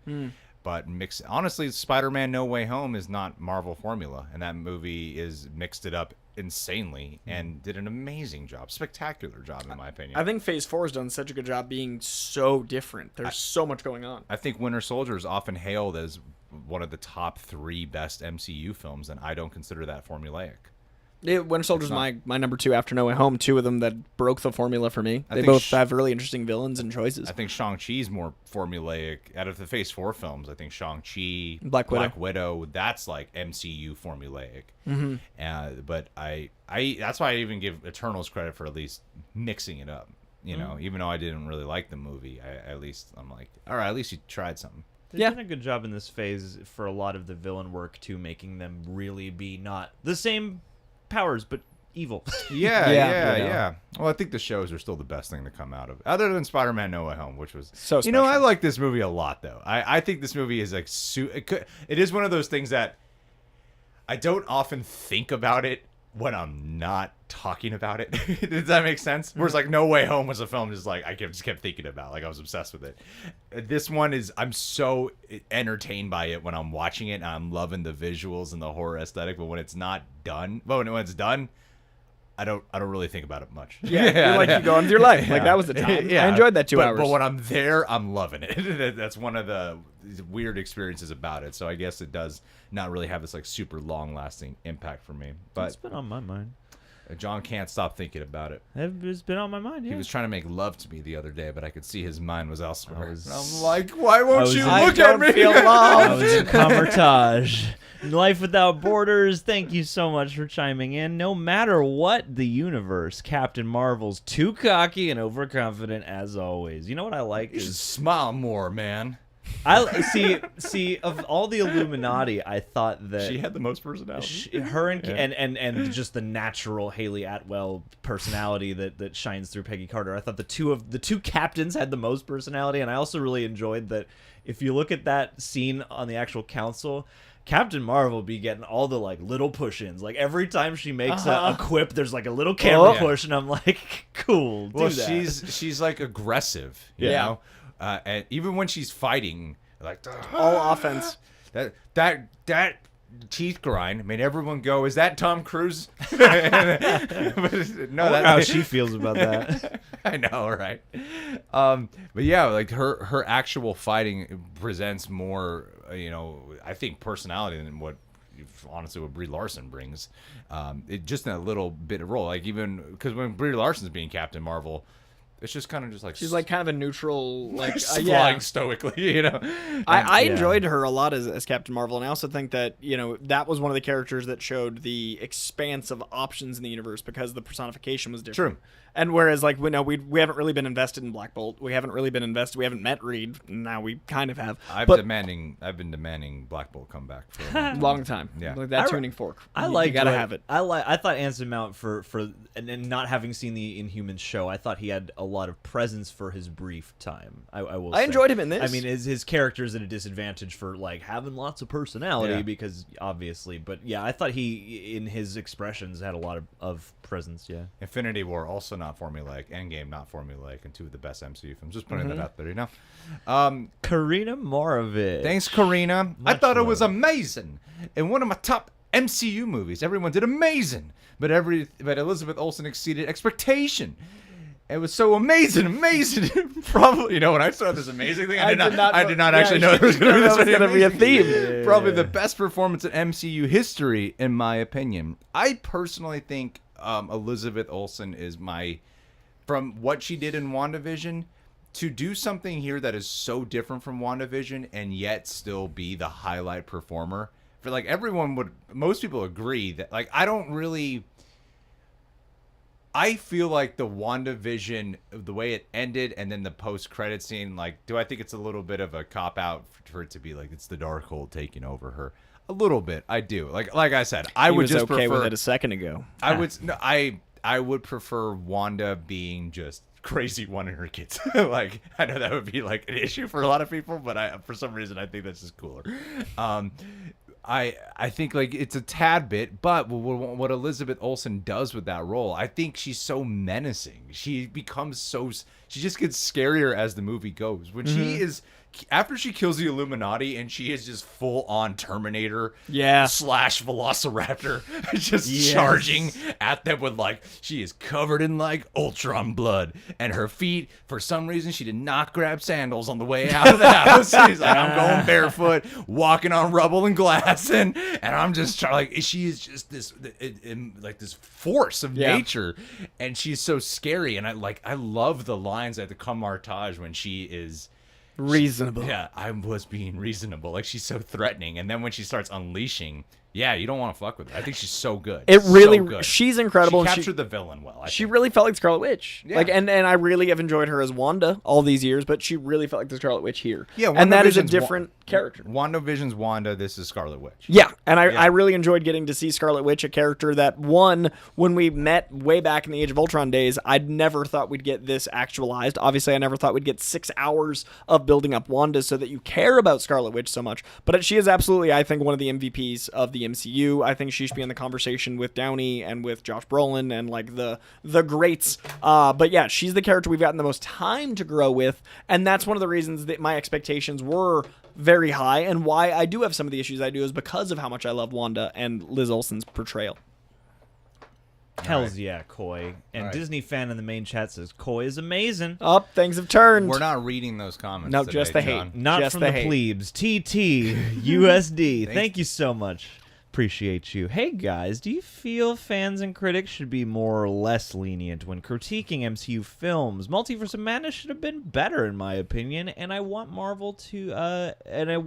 but honestly, Spider-Man No Way Home is not Marvel formula, and that movie is mixed it up insanely and did an amazing job, spectacular job in my opinion. I think Phase 4 has done such a good job being so different. There's so much going on. I think Winter Soldier is often hailed as one of the top 3 best MCU films, and I don't consider that formulaic. Winter Soldier's my number 2 after No Way Home. 2 of them that broke the formula for me. They think both have really interesting villains and choices. I think Shang-Chi's more formulaic. Out of the Phase 4 films, I think Shang-Chi, Black Widow, that's like MCU formulaic. Mm-hmm. But I that's why I even give Eternals credit for at least mixing it up. You know, even though I didn't really like the movie, I'm like, all right, at least you tried something. They've done a good job in this phase for a lot of the villain work too, making them really be not the same powers but evil. Yeah. Well, I think the shows are still the best thing to come out of, other than Spider-Man: No Way Home, which was so you know, special. I like this movie a lot though. I think this movie is like it is one of those things that I don't often think about it when I'm not talking about it. Does that make sense? Whereas like No Way Home was a film just like I just kept thinking about, like I was obsessed with it. This one is, I'm so entertained by it when I'm watching it, and I'm loving the visuals and the horror aesthetic, but when it's not done, when it's done, I don't really think about it much. Yeah, you go on with your life. Like, that was the time. I enjoyed that 2 hours. But when I'm there, I'm loving it. That's one of the weird experiences about it. So I guess it does not really have this like super long lasting impact for me. But It's been on my mind. John can't stop thinking about it. It's been on my mind. Yeah. He was trying to make love to me the other day, but I could see his mind was elsewhere. And I'm like, why won't you look at me? Feel I loved. was in Comertage. Life Without Borders, thank you so much for chiming in. No matter what the universe, Captain Marvel's too cocky and overconfident as always. You know what I like You should is smile more, man. I see of all the Illuminati, I thought that She had the most personality. her and just the natural Haley Atwell personality that shines through Peggy Carter. I thought the two captains had the most personality, and I also really enjoyed that. If you look at that scene on the actual council, Captain Marvel be getting all the like little push-ins. Like every time she makes a quip, there's like a little camera push, and I'm like, cool. Well, do that. she's like aggressive, you know, and even when she's fighting, like All offense. that teeth grind made everyone go, "Is that Tom Cruise?" No, how she feels about that. I know, right? But yeah, like her actual fighting presents more, I think personality than what Brie Larson brings. It just in a little bit of role, like even because when Brie Larson's being Captain Marvel, it's just kind of just like She's like kind of a neutral, like flying stoically, I enjoyed her a lot as Captain Marvel, and I also think that that was one of the characters that showed the expanse of options in the universe because the personification was different. True. And whereas like we haven't really been invested in Black Bolt, we haven't met Reed. Now we kind of have. I've been demanding Black Bolt come back for a long time. Yeah. Like that tuning fork. You gotta have it. I thought Anson Mount for and not having seen the Inhumans show, I thought he had a lot of presence for his brief time. I will. I say. enjoyed him in this. I mean, his character's at a disadvantage for like having lots of personality because obviously, but yeah, I thought he in his expressions had a lot of presence. Yeah. Infinity War also not formulaic, Endgame not formulaic, and 2 of the best MCU films. Just putting that out there, Karina Moravich. Thanks, Karina. I thought it was amazing. In one of my top MCU movies, everyone did amazing, but Elizabeth Olsen exceeded expectation. It was so amazing. Probably, when I saw this amazing thing, I did not actually know there was going to be a theme. Probably the best performance in MCU history, in my opinion. I personally think Elizabeth Olsen is from what she did in WandaVision, to do something here that is so different from WandaVision and yet still be the highlight performer. For like most people agree that like I feel like the WandaVision, the way it ended, and then the post-credit scene, like, do I think it's a little bit of a cop-out for it to be like it's the Darkhold taking over her? A little bit, I do. Like I said, I would just okay prefer, with it a second ago. I would prefer Wanda being just crazy wanting her kids. Like, I know that would be like an issue for a lot of people, but for some reason I think that's just cooler. I think like it's a tad bit, but what Elizabeth Olsen does with that role, I think she's so menacing. She just gets scarier as the movie goes. When she is after she kills the Illuminati and she is just full on Terminator Yeah. / Velociraptor just charging at them with like, she is covered in like Ultron blood, and her feet, for some reason, she did not grab sandals on the way out of the house. She's like, I'm going barefoot, walking on rubble and glass, and I'm just trying, like, she is just this like this force of nature, and she's so scary. And I love the lines at the Camartage when she is reasonable. I was being reasonable. Like, she's so threatening, and then when she starts unleashing, you don't want to fuck with her. I think she's so good. It really, so good. she's incredible. She and captured the villain well. She really felt like Scarlet Witch. Yeah. Like, and I really have enjoyed her as Wanda all these years, but she really felt like the Scarlet Witch here. Yeah, and that is a WandaVision's different character. WandaVision's Wanda. This is Scarlet Witch. Yeah, and I really enjoyed getting to see Scarlet Witch, a character that, when we met way back in the Age of Ultron days, I'd never thought we'd get this actualized. Obviously, I never thought we'd get 6 hours of building up Wanda so that you care about Scarlet Witch so much. But she is absolutely, I think, one of the MVPs of the MCU. I think she should be in the conversation with Downey and with Josh Brolin and like the greats. But yeah, she's the character we've gotten the most time to grow with, and that's one of the reasons that my expectations were very high, and why I do have some of the issues I do is because of how much I love Wanda and Liz Olsen's portrayal. Hells yeah, Coy. And Disney fan in the main chat says Coy is amazing. Things have turned. We're not reading those comments. No, today, just the John. hate. Not Just from the the hate. plebes. TT USD. Thank you so much. Appreciate you. Hey guys, do you feel fans and critics should be more or less lenient when critiquing MCU films? Multiverse of Madness should have been better, in my opinion, and I want Marvel to I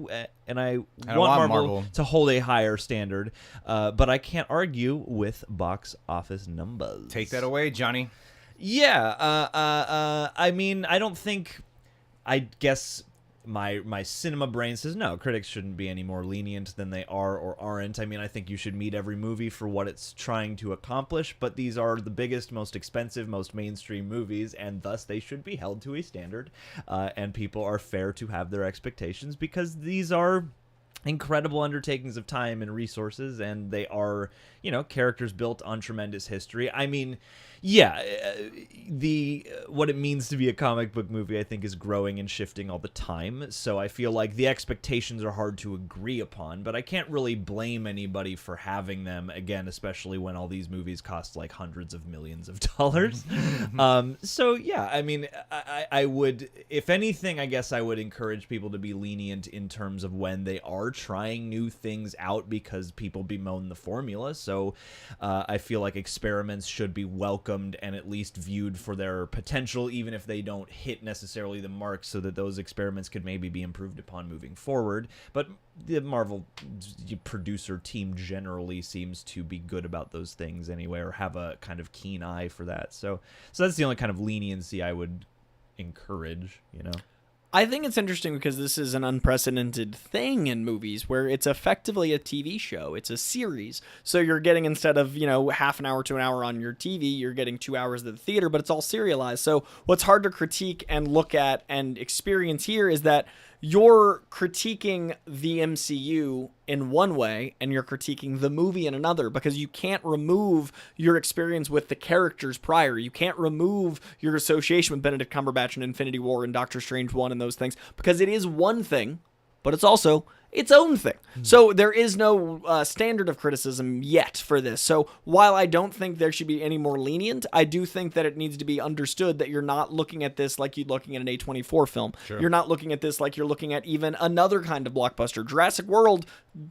want Marvel to hold a higher standard. But I can't argue with box office numbers. Take that away, Johnny. Yeah. I mean, I don't think. I guess. My cinema brain says no, critics shouldn't be any more lenient than they are or aren't. I mean, I think you should meet every movie for what it's trying to accomplish, but these are the biggest, most expensive, most mainstream movies, and thus they should be held to a standard, and people are fair to have their expectations, because these are incredible undertakings of time and resources, and they are, characters built on tremendous history. I mean, yeah, what it means to be a comic book movie, I think, is growing and shifting all the time. So I feel like the expectations are hard to agree upon, but I can't really blame anybody for having them, again, especially when all these movies cost like hundreds of millions of dollars. So yeah, I mean, I would, if anything, I guess I would encourage people to be lenient in terms of when they are trying new things out, because people bemoan the formula. So I feel like experiments should be welcomed and at least viewed for their potential, even if they don't hit necessarily the mark, so that those experiments could maybe be improved upon moving forward. But the Marvel producer team generally seems to be good about those things anyway, or have a kind of keen eye for that. So that's the only kind of leniency I would encourage, I think it's interesting because this is an unprecedented thing in movies, where it's effectively a TV show. It's a series. So you're getting, instead of, half an hour to an hour on your TV, you're getting 2 hours at the theater, but it's all serialized. So what's hard to critique and look at and experience here is that you're critiquing the MCU in one way and you're critiquing the movie in another, because you can't remove your experience with the characters prior. You can't remove your association with Benedict Cumberbatch and Infinity War and Doctor Strange 1 and those things, because it is one thing, but it's also its own thing. So there is no standard of criticism yet for this. So while I don't think there should be any more lenient, I do think that it needs to be understood that you're not looking at this like you're looking at an A24 film. Sure. You're not looking at this like you're looking at even another kind of blockbuster. Jurassic World,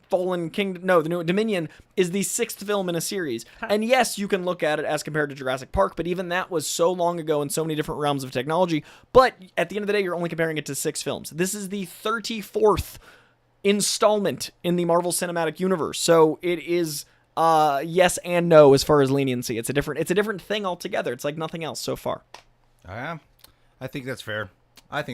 the New Dominion is the 6th film in a series. And yes, you can look at it as compared to Jurassic Park, but even that was so long ago in so many different realms of technology. But at the end of the day, you're only comparing it to 6 films. This is the 34th installment in the Marvel Cinematic Universe. So it is yes and no as far as leniency. It's a different thing altogether. It's like nothing else so far. I think that's fair. Let's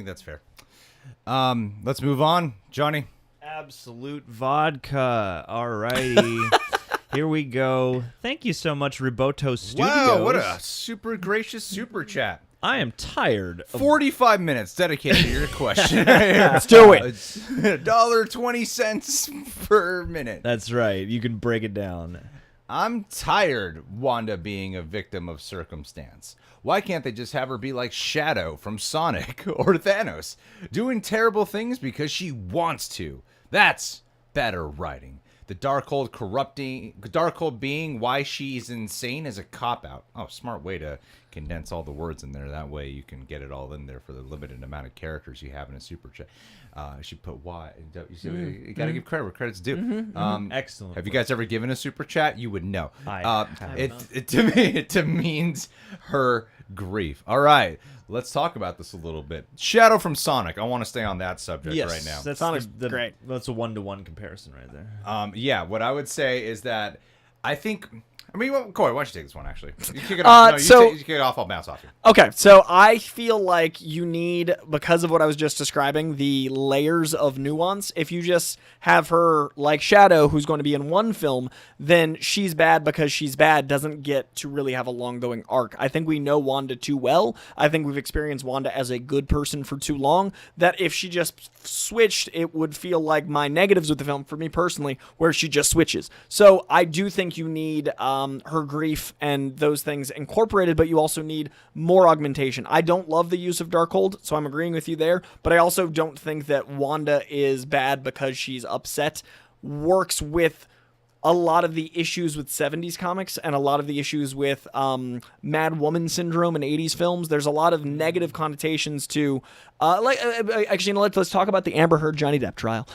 move on, Johnny. Absolute vodka. Alrighty. Here we go. Thank you so much, Riboto Studios. Wow, what a super gracious super chat. I am tired. 45 minutes dedicated to your question. Let's do it. $1.20 per minute. That's right. You can break it down. I'm tired Wanda being a victim of circumstance. Why can't they just have her be like Shadow from Sonic or Thanos, doing terrible things because she wants to? That's better writing. The Darkhold being why she's insane is a cop-out. Oh, smart way to condense all the words in there. That way you can get it all in there for the limited amount of characters you have in a super chat. She put why. You got to give credit where credit's due. Excellent. Have you guys ever given a super chat? You would know. To me, it means her grief. All right, let's talk about this a little bit. Shadow from Sonic. I want to stay on that subject right now. That's Sonic's great. That's a 1-to-1 comparison right there. Yeah, what I would say is that I think. I mean, Coy, why don't you take this one, actually? You kick it off. You kick it off, I'll bounce off you. Okay, so I feel like you need, because of what I was just describing, the layers of nuance. If you just have her like Shadow, who's going to be in one film, then she's bad because she's bad doesn't get to really have a long-going arc. I think we know Wanda too well. I think we've experienced Wanda as a good person for too long, that if she just switched, it would feel like my negatives with the film, for me personally, where she just switches. So I do think you need her grief and those things incorporated, but you also need more augmentation. I don't love the use of Darkhold, so I'm agreeing with you there, but I also don't think that Wanda is bad because she's upset. Works with a lot of the issues with 70s comics and a lot of the issues with Mad Woman syndrome in 80s films. There's a lot of negative connotations to let's talk about the Amber Heard Johnny Depp trial.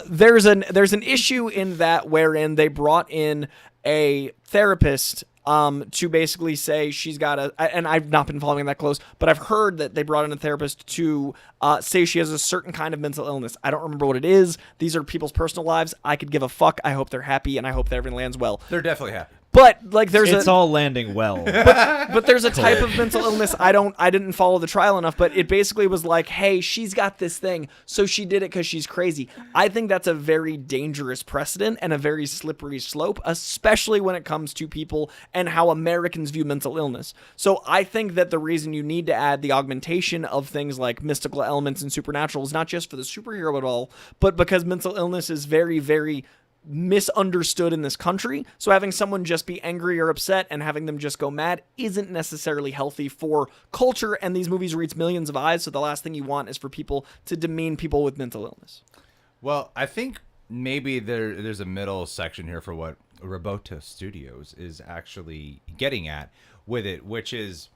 There's an issue in that wherein they brought in a therapist to basically say she's got and I've not been following that close, but I've heard that they brought in a therapist to say she has a certain kind of mental illness. I don't remember what it is. These are people's personal lives. I could give a fuck. I hope they're happy, and I hope that everything lands well. They're definitely happy. But like It's all landing well. but there's a type of mental illness I didn't follow the trial enough, but it basically was like, hey, she's got this thing, so she did it because she's crazy. I think that's a very dangerous precedent and a very slippery slope, especially when it comes to people and how Americans view mental illness. So I think that the reason you need to add the augmentation of things like mystical elements and supernatural is not just for the superhero at all, but because mental illness is very, very misunderstood in this country. So having someone just be angry or upset and having them just go mad isn't necessarily healthy for culture, and these movies reach millions of eyes, so the last thing you want is for people to demean people with mental illness. Well, I think maybe there's a middle section here for what Roboto Studios is actually getting at with it, which is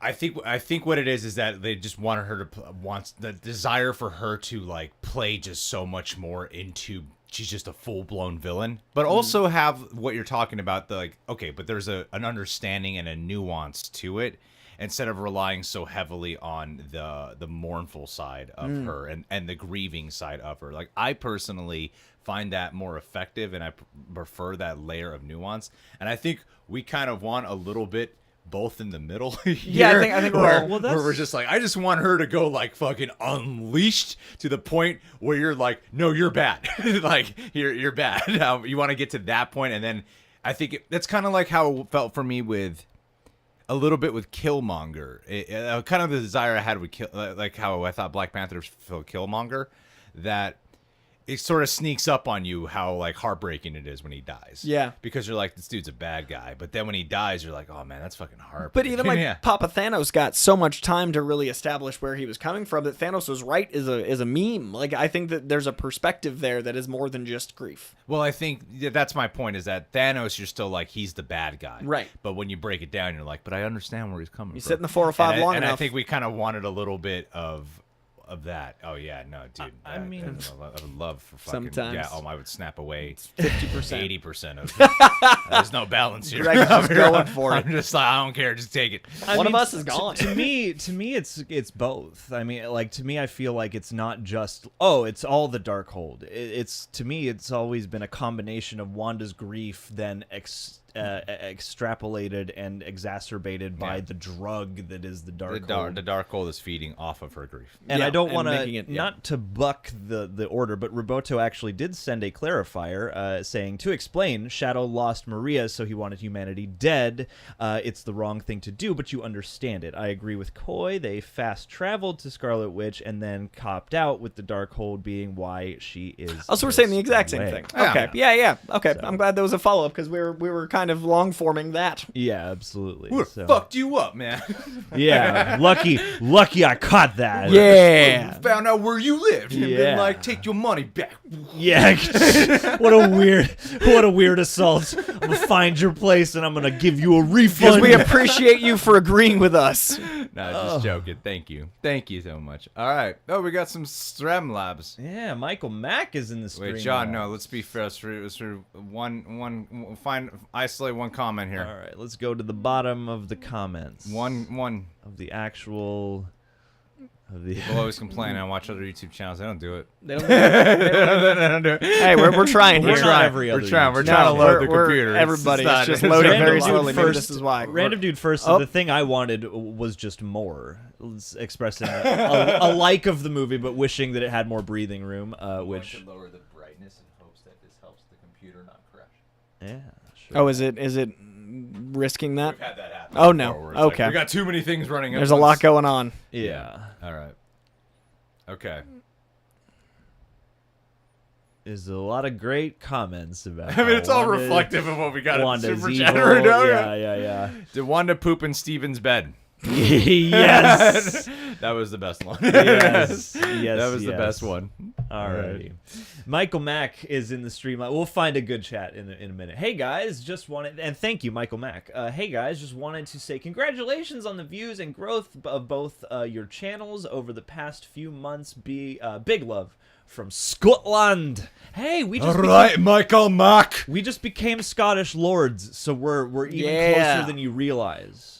I think what it is that they just wanted her to wants the desire for her to like play just so much more into she's just a full-blown villain, but also have what you're talking about, the like, okay, but there's an understanding and a nuance to it instead of relying so heavily on the mournful side of her and the grieving side of her. Like, I personally find that more effective, and I prefer that layer of nuance, and I think we kind of want a little bit both in the middle here, yeah, I think where we're just like, I just want her to go like fucking unleashed to the point where you're like, no, you're bad. Like, you're bad. You want to get to that point, and then I think that's kind of like how it felt for me with a little bit with Killmonger. Kind of the desire I had with like how I thought Black Panther felt Killmonger, that it sort of sneaks up on you how like heartbreaking it is when he dies. Yeah. Because you're like, this dude's a bad guy. But then when he dies, you're like, oh man, that's fucking heartbreaking. But even like yeah. Papa Thanos got so much time to really establish where he was coming from that Thanos was right is a meme. Like, I think that there's a perspective there that is more than just grief. Well, I think that's my point, is that Thanos, you're still like, he's the bad guy. Right. But when you break it down, you're like, but I understand where he's coming from. You sit in the 405 long and enough. I think we kind of wanted a little bit of that. Oh yeah, no, dude. I mean, I would love for fucking sometimes. yeah. I would snap away 50%, 80% of. There's no balance here. Greg's just going for it. I'm just like, I don't care. Just take it. One of us is gone. To me, it's both. I mean, like, to me, I feel like it's not just it's all the Darkhold. It's to me, it's always been a combination of Wanda's grief then extrapolated and exacerbated by the drug that is the Darkhold. The Darkhold is feeding off of her grief. And I don't want making to, it- not to buck the order, but Roboto actually did send a clarifier saying, to explain, Shadow lost Maria, so he wanted humanity dead. It's the wrong thing to do, but you understand it. I agree with Coy. They fast-traveled to Scarlet Witch and then copped out with the Darkhold being why she is Oh, so we're saying the this exact same way. thing. Yeah. Okay. Yeah. Okay. So- I'm glad there was a follow-up because we were kind of long-forming that. Yeah, absolutely. Who So- fucked you up, man? Yeah, lucky I caught that. Yeah. Found out where you lived and been Yeah. like, take your money back. Yeah. what a weird assault. I'm gonna find your place and I'm gonna give you a Because refund. we appreciate you for agreeing with us. No, just joking. Thank you so much. All right. Oh, we got some Streamlabs. Yeah, Michael Mack is in the stream. Wait, John, now. no, let's be fair. Let's isolate one comment here. All right, let's go to the bottom of the comments. One. of the actual of the People always complain. I watch other YouTube channels. They don't do it. They don't do it. Hey, we're trying We're here. not every other We're trying YouTube to load we're- the we're- computer. Everybody, it's just not- loading Random very dude slowly. Maybe first- this is why. Random dude first. Oh. The thing I wanted was just more. Expressing a like of the movie, but wishing that it had more breathing room. Which lower the brightness in hopes that this helps the computer not crash. yeah. Sure. Oh, is it risking that? We've had that happen. Oh, no. before, where it's like, Okay. we got too many things running. at There's a once. lot going on. Yeah. All right. Okay. There's a lot of great comments about. I mean, it's all Wanda- reflective of what we got in the Wanda's Super evil. Chat. Yeah. Did Wanda poop in Steven's bed? Yes. That was the best one. Yes. That was the best one. Alrighty. Michael Mack is in the stream. We'll find a good chat in a minute. Hey guys, just wanted, and thank you, Michael Mack. Hey guys, just wanted to say congratulations on the views and growth of both your channels over the past few months. Big love from Scotland. Hey, we just Michael Mack. we just became Scottish lords, so we're even Yeah. closer than you realize.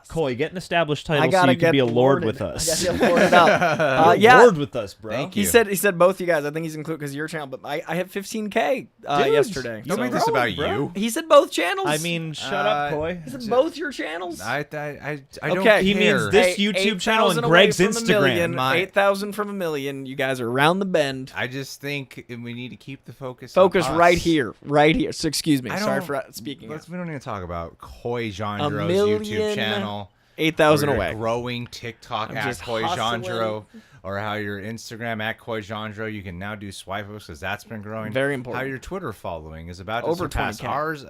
Coy, get an established title I so gotta you can get be a lord lorded. with us. I gotta get lorded up. You're a Yeah. lord with us, bro. Thank He you. said both you guys. I think he's included because your channel, but I hit 15K Dude, yesterday. Don't So- make this about you. He said both channels. I mean, shut up, Coy. he said both your channels. I don't Okay. He care. means this YouTube channel and Greg's Instagram. 8,000 from a million. You guys are around the bend. I just think we need to keep the focus. Focus on us. right here. So, excuse me. I Sorry don't- for speaking. We don't need to talk about Coy Jandreau's million- YouTube channel. 8,000 or your away. growing TikTok I'm at just Coy hustling. Jandreau, or how your Instagram at Coy Jandreau, you can now do swipe ups because that's been growing. Very important. How your Twitter following is about to Over surpass 20K. ours.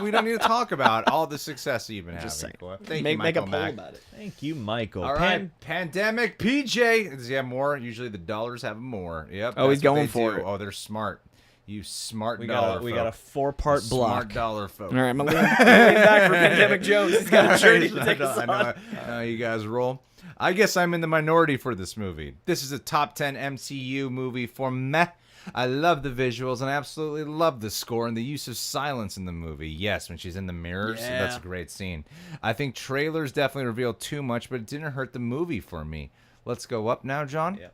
We don't need to talk about all the success that you've been Just having. saying. Coy. Thank you, Make a Michael poll Mack. about it. Thank you, Michael. All right, Pandemic PJ. Does he have more? Usually the dollars have more. Yep. Oh, he's that's what going they for do. it. Oh, they're smart. You smart We dollar got a folk. 4-part Smart block. dollar folk. All right, I'm going to lean back for Pandemic Jones. He's got a journey to take us I know on. how you guys roll. I guess I'm in the minority for this movie. This is a top 10 MCU movie for meh. I love the visuals and I absolutely love the score and the use of silence in the movie. Yes, when she's in the mirrors, that's a great scene. I think trailers definitely revealed too much, but it didn't hurt the movie for me. Let's go up now, John. Yeah.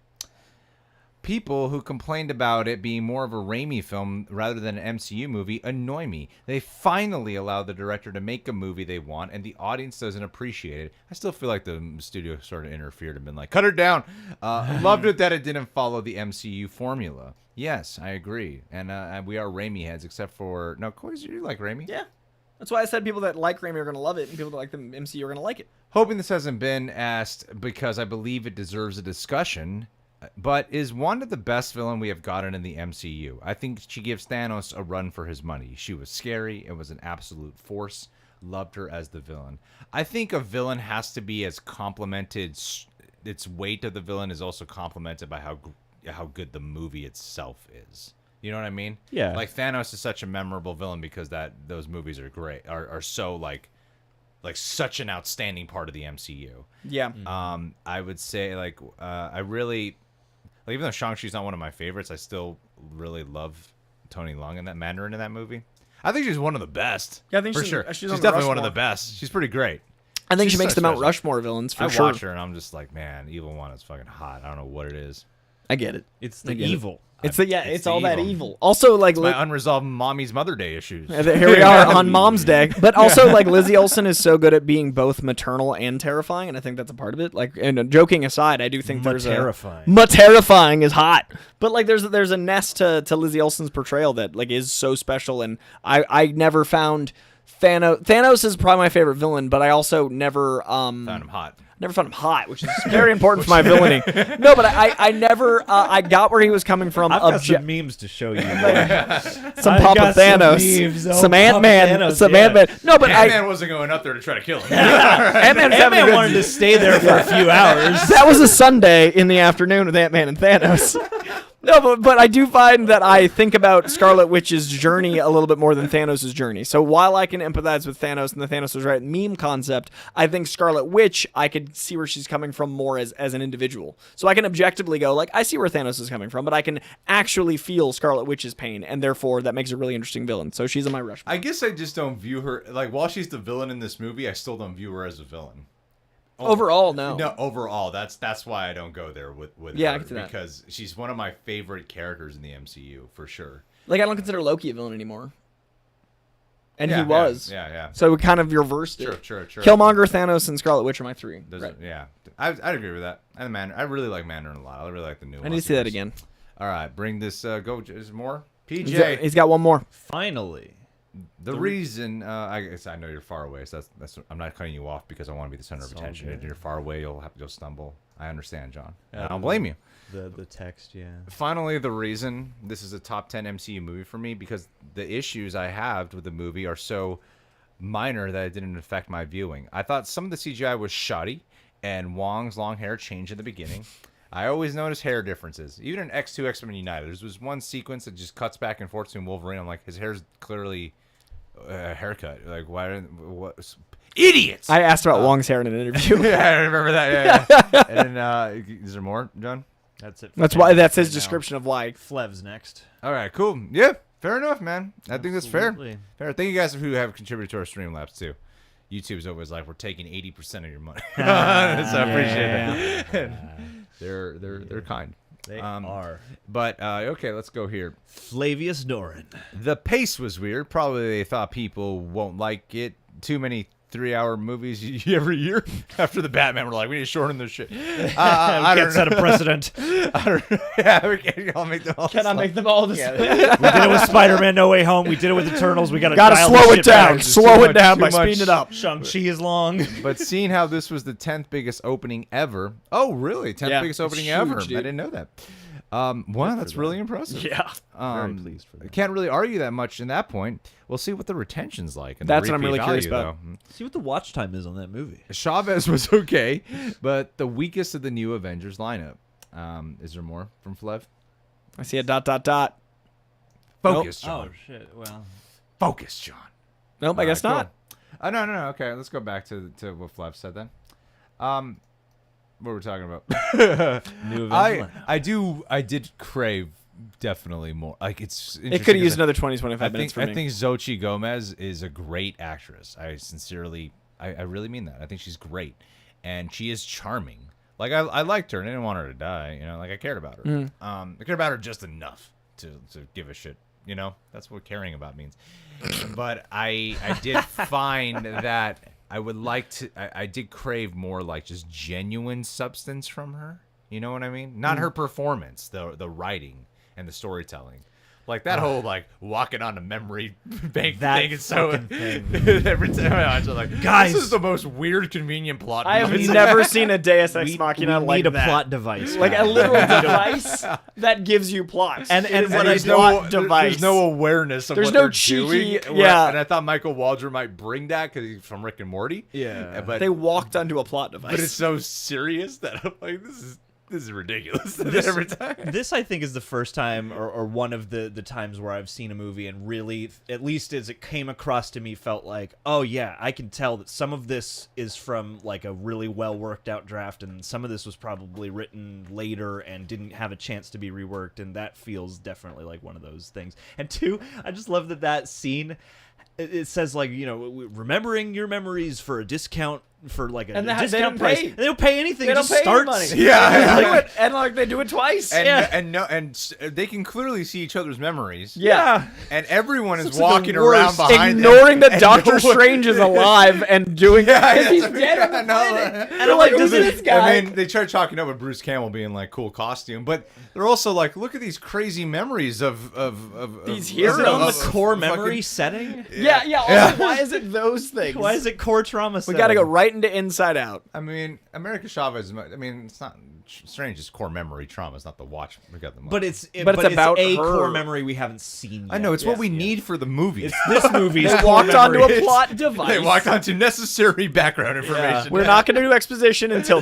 People who complained about it being more of a Raimi film rather than an MCU movie annoy me. They finally allowed the director to make a movie they want, and the audience doesn't appreciate it. I still feel like the studio sort of interfered and been like, cut it down. Loved it that it didn't follow the MCU formula. Yes, I agree. And we are Raimi heads, except for... No, Coy, you like Raimi? Yeah. That's why I said people that like Raimi are going to love it, and people that like the MCU are going to like it. Hoping this hasn't been asked because I believe it deserves a discussion. But is Wanda the best villain we have gotten in the MCU? I think she gives Thanos a run for his money. She was scary. It was an absolute force. Loved her as the villain. I think a villain has to be as complemented. Its weight of the villain is also complemented by how good the movie itself is. You know what I mean? Yeah. Like Thanos is such a memorable villain because those movies are great. Are so like such an outstanding part of the MCU. Yeah. I would say I really. Like, even though Shang-Chi's not one of my favorites, I still really love Tony Leung in that Mandarin in that movie. I think she's one of the best. Yeah, I think for she's- sure. she's She's on the definitely one of Rushmore. the best. She's pretty great. I think she she's makes so the Mount special. Rushmore villains for I sure. watch her and I'm just like, man, evil one is fucking hot. I don't know what it is. I get it. It's I the get it. evil. It's it's the all that evil. evil. Also, like My unresolved mommy's Mother Day issues. here we are on Mom's Day, but also like Lizzie Olsen is so good at being both maternal and terrifying, and I think that's a part of it. Like, and joking aside, I do think there's terrifying. Terrifying is hot, but like there's a nest to Lizzie Olsen's portrayal that like is so special, and I never found Thanos. Thanos is probably my favorite villain, but I also never Found him hot. Never found him hot, which is very important for my villainy. No, but I never I got where he was coming from. I've got some memes to show you. some I've Papa got some Thanos, memes. Oh, some Papa Ant-Man, Thanos, some yeah. Ant-Man. No, but Ant-Man wasn't going up there to try to kill him. Ant-Man wanted to stay there for a few hours. that was a Sunday in the afternoon with Ant-Man and Thanos. No, but I do find that I think about Scarlet Witch's journey a little bit more than Thanos' journey. So while I can empathize with Thanos and the Thanos was right meme concept, I think Scarlet Witch, I could see where she's coming from more as an individual. So I can objectively go, like, I see where Thanos is coming from, but I can actually feel Scarlet Witch's pain, and therefore that makes her a really interesting villain. So she's in my rush. I guess I just don't view her, like, while she's the villain in this movie, I still don't view her as a villain. Overall, no. No, overall, that's why I don't go there with Yeah, I her, can see that. because she's one of my favorite characters in the MCU for sure. Like, I don't consider Loki a villain anymore. And Yeah, he was. Yeah. So we kind of reversed it. Sure. Killmonger, Thanos, and Scarlet Witch are my three. Right. Yeah, I'd agree with that. And I really like Mandarin a lot. I really like the new. I need to see that again. All right, bring this. Go. Is there more? PJ. He's got one more. Finally. The reason I guess I know you're far away, so that's I'm not cutting you off because I want to be the center of It's all attention. good. If you're far away, you'll stumble. I understand, John. I don't blame you. The text, yeah. Finally, the reason this is a top 10 MCU movie for me, because the issues I have with the movie are so minor that it didn't affect my viewing. I thought some of the CGI was shoddy, and Wong's long hair changed in the beginning. I always notice hair differences. Even in X2 X-Men United, there was one sequence that just cuts back and forth between Wolverine. I'm like, his hair's clearly a haircut. Like, why didn't... What... Idiots! I asked about Wong's hair in an interview. Yeah, I remember that. Yeah. And then, is there more, John? That's it. That's why. That's his right now. description of why. Flev's next. All right, cool. Yeah, fair enough, man. I think that's fair. Absolutely. Fair. Thank you guys who have contributed to our Streamlabs too. YouTube's always like, we're taking 80% of your money. So I appreciate that. They're kind. They are. But okay, let's go here. Flavius Doran. The pace was weird. Probably they thought people won't like it. Too many 3-hour movies every year. After the Batman, we're like, we need to shorten this shit. I don't set a precedent. I don't know. Yeah, we can't all make them all. Can I make them all the same? We did it with Spider-Man No Way Home. We did it with Eternals. We gotta slow it down. It's Slow too it down by much- too much. speeding it up. Shang-Chi is long. But seeing how this was the 10th biggest opening ever. Oh, really? 10th Yeah, biggest it's opening huge, ever. dude. I didn't know that. Wow, that's really impressive. Yeah. Very pleased for I that. can't really argue that much in that point. We'll see what the retention's like. And That's the what I'm repeat really curious value, about. though. See what the watch time is on that movie. Chavez was okay, but the weakest of the new Avengers lineup. Is there more from Flev? I see a ... Focus, John. Oh shit! Well, Focus, John. Nope, I guess All right, not. cool. No. Okay, let's go back to what Flev said then. What were we talking about? new Avengers. I did crave definitely more. Like it's. It could have used another 20-25 minutes for I me. think Xochitl Gomez is a great actress. I really mean that. I think she's great, and she is charming. Like I liked her, and I didn't want her to die. You know, like I cared about her. I cared about her just enough to give a shit. You know, that's what caring about means. But I did find that I would like to. I did crave more like just genuine substance from her. You know what I mean? Not her performance, the writing and the storytelling. Like that whole like walking on a memory bank That thing is so fucking thing. every time I watch it, like Guys. this is the most weird convenient plot. I have device. never seen a Deus Ex we Machina need like a that. plot device. Like a guys. literal device that gives you plots. And It is what a I plot device. There's no awareness of There's what no they're cheeky- doing. yeah. And I thought Michael Waldron might bring that because he's from Rick and Morty. Yeah. But They walked onto a plot device. but it's so serious that I'm like, this is ridiculous. Every time. This, I think, is the first time or one of the times where I've seen a movie and really, at least as it came across to me, felt like, oh, yeah, I can tell that some of this is from, like, a really well-worked-out draft, and some of this was probably written later and didn't have a chance to be reworked, and that feels definitely like one of those things. And two, I just love that scene... It says, like, you know, remembering your memories for a discount for like a And they discount don't price. pay. They don't pay anything. They It don't just pay any starts. money. Yeah. They do it, and like they do it twice. And they can clearly see each other's memories. Yeah. And everyone is It's like walking the around worst. behind Ignoring them, that and Doctor no one- Strange is alive and doing Yeah, he's yeah, dead on the I know. planet. And They're I'm like, like, who's does it- this guy? And then they try chalking up with Bruce Campbell being like cool costume, but they're also like, look at these crazy memories of These Is heroes. it on the of core fucking- memory setting? yeah. Also, why is it those things? Why is it core trauma We setting? got to go right into Inside Out. I mean, America Chavez. I mean, it's not Strange's core memory trauma. It's not the watch. We got the. But it's But it's about a her. core memory we haven't seen yet. I know it's what we Yeah. need for the movie. It's this movie's They core walked onto memory. a plot device. They walked onto necessary background information. We're not going to do exposition until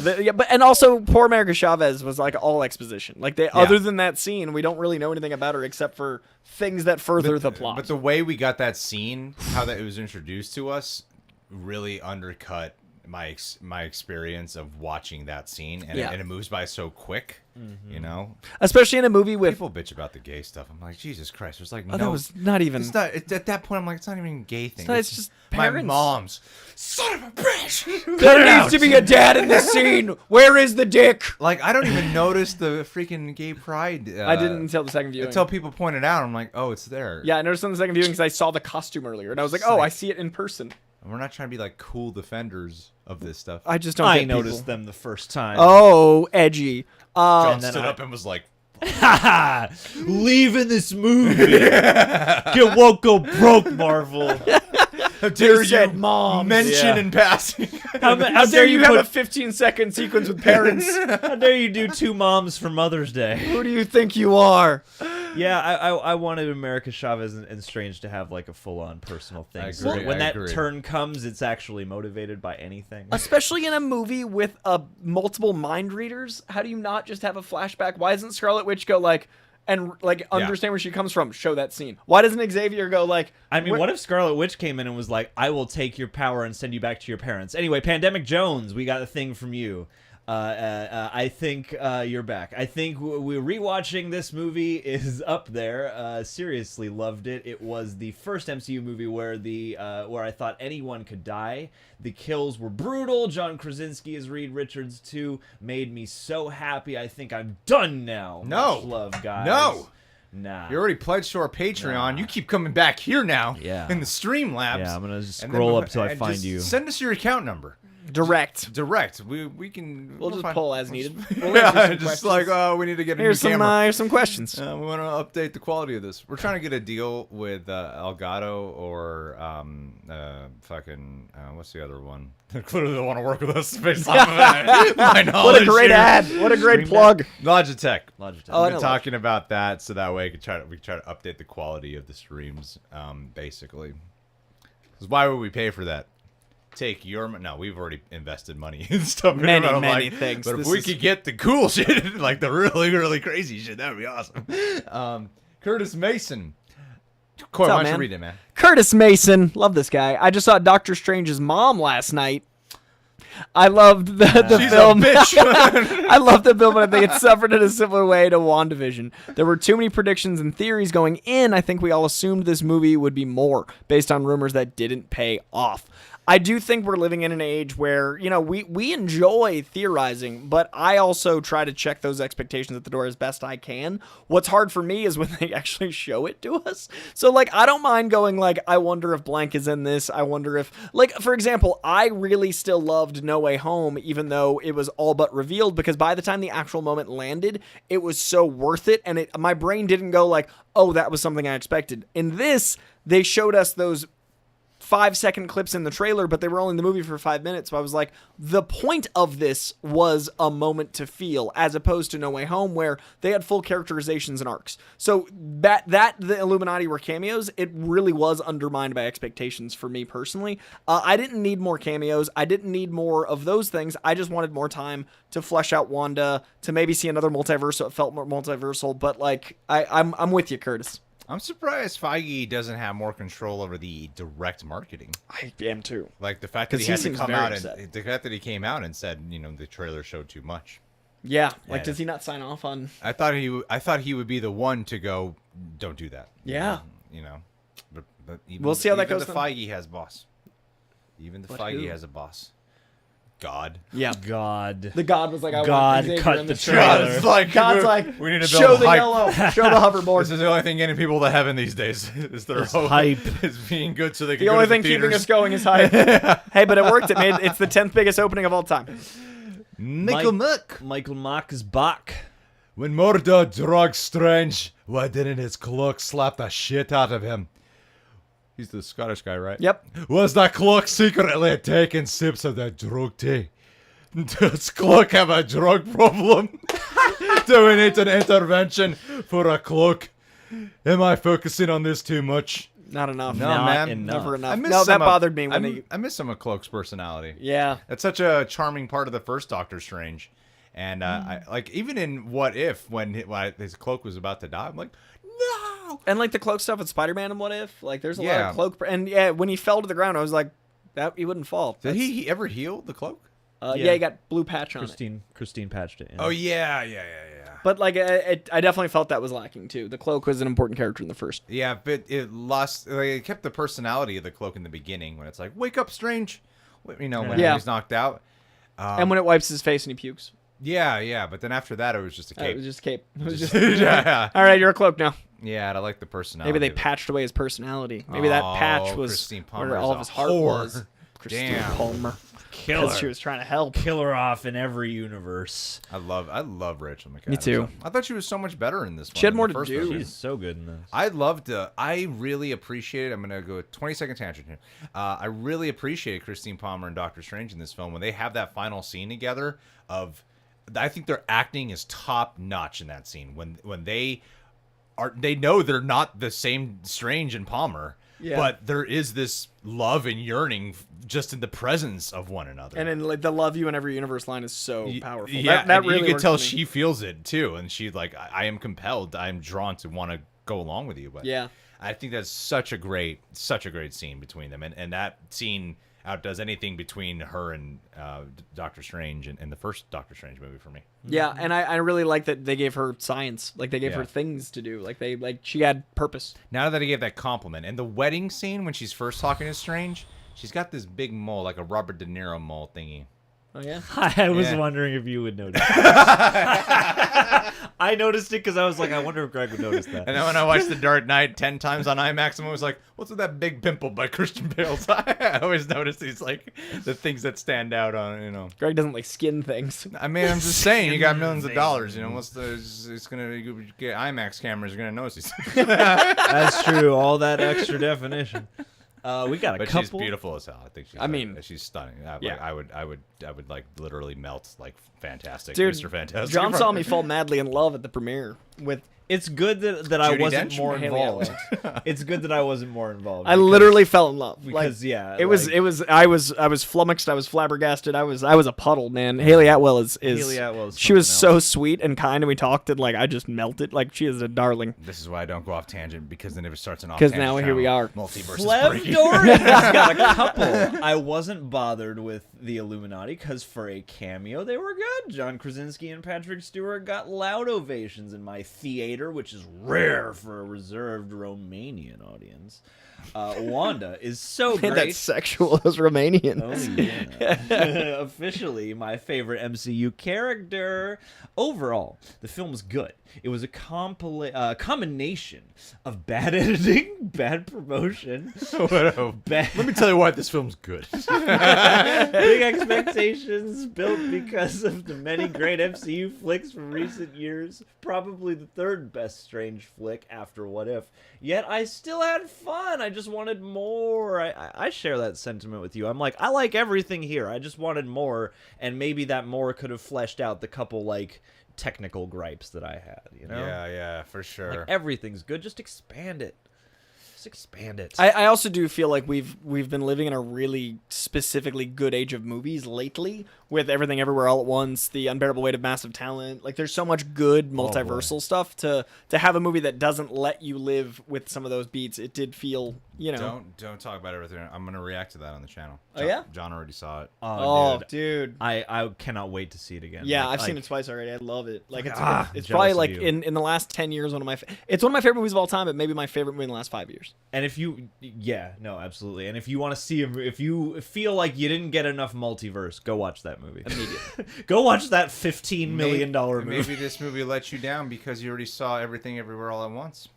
and also poor America Chavez was like all exposition. Like other than that scene, we don't really know anything about her except for things that further the plot. But the way we got that scene, how that it was introduced to us, really undercut my experience of watching that scene, and, Yeah. and it moves by so quick. You know, Especially in a movie with people bitch about the gay stuff. I'm like, Jesus Christ, there's like that was not even It's not at that point. I'm like, it's not even a gay thing. it's just my parents. mom's son of a bitch. there needs to be a dad in this scene. Where is the dick? Like, I don't even notice the freaking gay pride. I didn't until the second viewing. Until people pointed out. I'm like, oh, it's there. Yeah, I noticed on the second viewing because I saw the costume earlier, and I was like, oh, I see it in person. And we're not trying to be like cool defenders of this stuff. I just don't I get noticed people. them the first time. Oh, edgy. John then stood I- up and was like, Leaving this movie. Get woke, go broke, Marvel. how dare said you moms. mention Yeah. in passing. How How dare you have a 15-second sequence with parents? How dare you do two moms for Mother's Day? Who do you think you are? Yeah, I wanted America Chavez and Strange to have like a full-on personal thing. I So agree, when I that agree. turn comes, it's actually motivated by anything. Especially in a movie with multiple mind readers, how do you not just have a flashback? Why doesn't Scarlet Witch go like and like understand where she comes from? Show that scene. Why doesn't Xavier go like? I mean, what if Scarlet Witch came in and was like, "I will take your power and send you back to your parents." Anyway, Pandemic Jones, we got a thing from you. I think you're back. I think we're rewatching this movie is up there. Seriously loved it. It was the first MCU movie where where I thought anyone could die. The kills were brutal. John Krasinski as Reed Richards too made me so happy. I think I'm done now. No. Much love, guys. No. Nah. You already pledged to our Patreon. You keep coming back here now. Yeah. In the Streamlabs. Yeah, I'm gonna And scroll then- up till I and find just you. Send us your account number. Direct. Direct. We can. We'll just find- pull as needed. We'll Yeah, answer some just questions. like, oh, we need to get a Here's new camera. here's some questions. We want to update the quality of this. We're trying to get a deal with Elgato or what's the other one? They clearly don't want to work with us based off of my knowledge. What a great here. ad! What a great Stream plug! Logitech. Logitech. Oh, I We've know been talking about that, so that way we can try to update the quality of the streams, basically. Because why would we pay for that? Take your no, we've already invested money in stuff. Many, But I'm many like, things. But if This we is- could get the cool shit, like the really, really crazy shit, that would be awesome. Curtis Mason. Coy, up, why don't you man? read it, man? Curtis Mason, love this guy. I just saw Doctor Strange's mom last night. I loved the She's film. a bitch. I love the film, and I think it suffered in a similar way to WandaVision. There were too many predictions and theories going in. I think we all assumed this movie would be more, based on rumors that didn't pay off. I do think we're living in an age where, you know, we enjoy theorizing, but I also try to check those expectations at the door as best I can. What's hard for me is when they actually show it to us. So, like, I don't mind going, like, I wonder if blank is in this. I wonder if, like, for example, I really still loved No Way Home, even though it was all but revealed, because by the time the actual moment landed, it was so worth it, and my brain didn't go, like, oh, that was something I expected. In this, they showed us those 5-second clips in the trailer, but they were only in the movie for 5 minutes. So I was like, the point of this was a moment to feel, as opposed to No Way Home, where they had full characterizations and arcs. So that the Illuminati were cameos, it really was undermined by expectations for me personally. I didn't need more cameos. I didn't need more of those things. I just wanted more time to flesh out Wanda, to maybe see another multiverse so it felt more multiversal. But like, I'm with you, Curtis. I'm surprised Feige doesn't have more control over the direct marketing. I am too. Like the fact that 'Cause he he had to seems come very out upset. and the fact that he came out and said, you know, the trailer showed too much. Yeah, like Yeah. does he not sign off on? I thought he would be the one to go, don't do that. Yeah. You know. But even, We'll see how that even goes The then. Feige has boss. Even the But Feige who? has a boss. God. Yeah. God. The God was like, I God want Xavier cut in the the trailer. God's like, God's like, we need to show build the hype. yellow, show the hoverboard. This is the only thing getting people to heaven these days. Is their It's hope. hype. Is being good so they can The go only to the thing keeping theaters. us going is hype. Hey, but it worked. It's the 10th biggest opening of all time. Michael Mock is back. When Mordo drugged Strange, why didn't his cloak slap the shit out of him? He's the Scottish guy, right? Yep. Was the cloak secretly taking sips of that drug tea? Does cloak have a drug problem? Do we need an intervention for a cloak? Am I focusing on this too much? Not enough. No, Not man. enough. Never enough. I miss No, that some of- bothered me when he. I miss some of Cloak's personality. Yeah. That's such a charming part of the first Doctor Strange. And I like even in What If when his cloak was about to die, I'm like, no. And like the cloak stuff with Spider-Man and What If, like there's a lot Yeah. of cloak. And yeah, when he fell to the ground, I was like, that he wouldn't fall. Did he ever heal the cloak? Yeah, he got blue patch on it. Christine patched it. Yeah. Oh yeah. But like, I definitely felt that was lacking too. The cloak was an important character in the first. Yeah, but it lost. Like, it kept the personality of the cloak in the beginning when it's like, "Wake up, Strange," when Yeah. he's knocked out. And when it wipes his face and he pukes. Yeah. But then after that, it was just a It cape. was just cape. It was just, yeah. all right, you're a cloak now. Yeah, I like the personality. Maybe they of it. patched away his personality. Maybe that patch was Christine Palmer where is all a of his heart whore. was. Christine Damn. Palmer. Killer. Because she was trying to help. Kill her off in every universe. I love Rachel McAdams. Me too. I thought she was so much better in this one. She had than more the to first do. movie. She's so good in this. I really appreciated. I'm gonna go a 20-second tangent here. I really appreciated Christine Palmer and Doctor Strange in this film when they have that final scene together. I think their acting is top notch in that scene when they know they're not the same Strange and Palmer. Yeah. But there is this love and yearning just in the presence of one another. And then like the love you in every universe line is so powerful. Yeah, that and really you can works tell for me. she feels it too, and she's like, I am compelled, I'm drawn to want to go along with you. But Yeah. I think that's such a great scene between them, and that scene outdoes anything between her and Doctor Strange and the first Doctor Strange movie for me. Yeah, and I really like that they gave her science. Like they gave Yeah. her things to do. Like she had purpose. Now that I gave that compliment, and the wedding scene when she's first talking to Strange, she's got this big mole, like a Robert De Niro mole thingy. Oh yeah. I was Yeah. wondering if you would notice. I noticed it because I was like, I wonder if Greg would notice that. And then when I watched The Dark Knight 10 times on IMAX, I was like, what's with that big pimple by Christian Bale's eye? I always notice these, like, the things that stand out on, you know. Greg doesn't like skin things. I mean, I'm just saying, you got millions of dollars, you know, it's going to get IMAX cameras, you're going to notice these things. That's true. All that extra definition. We got a But couple. she's beautiful as hell. I think she's, I mean, she's stunning. yeah. I would like literally melt like fantastic, Dude, Mr. Fantastic. John saw me fall madly in love at the premiere with. It's good that I Judy wasn't Dench? more Haley involved. It's good that I wasn't more involved. I literally fell in love. because like, yeah, it was I was flummoxed. I was flabbergasted. I was a puddle, man. Haley Atwell is Haley Atwell is she was something so sweet and kind, and we talked and like I just melted. Like she is a darling. This is why I don't go off tangent, because then it starts an off 'Cause tangent now here we channel. are. Multiverse Flev is free. Doran's got a couple. I wasn't bothered with the Illuminati because for a cameo they were good. John Krasinski and Patrick Stewart got loud ovations in my theater, which is rare for a reserved Romanian audience. Wanda is so Man, great. that's sexual. Those Romanians. Oh yeah. Officially my favorite MCU character. Overall, the film was good. It was a combination of bad editing, bad promotion, bad Let me tell you why this film's good. big expectations built because of the many great MCU flicks from recent years. Probably the third best Strange flick after What If. Yet I still had fun. I just wanted more. I share that sentiment with you. I'm like, I like everything here. I just wanted more, and maybe that more could have fleshed out the couple like technical gripes that I had. You know? Yeah, for sure. Like everything's good. Just expand it. Just expand it. I also do feel like we've been living in a really specifically good age of movies lately, with Everything Everywhere All at Once, The Unbearable Weight of Massive Talent. Like there's so much good multiversal stuff to have a movie that doesn't let you live with some of those beats. It did feel you know. Don't talk about everything. I'm gonna react to that on the channel. Oh, yeah? John already saw it. Oh, dude. I cannot wait to see it again. Yeah, Like- I've seen like- it twice already. I love it. Like it's jealous probably of like you. in the last 10 years it's one of my favorite movies of all time, but maybe my favorite movie in the last 5 years. And if you, yeah, no, absolutely. And if you want to see, if you feel like you didn't get enough multiverse, go watch that movie Immediately. Go watch that $15 million movie. Maybe this movie let you down because you already saw Everything Everywhere All at Once.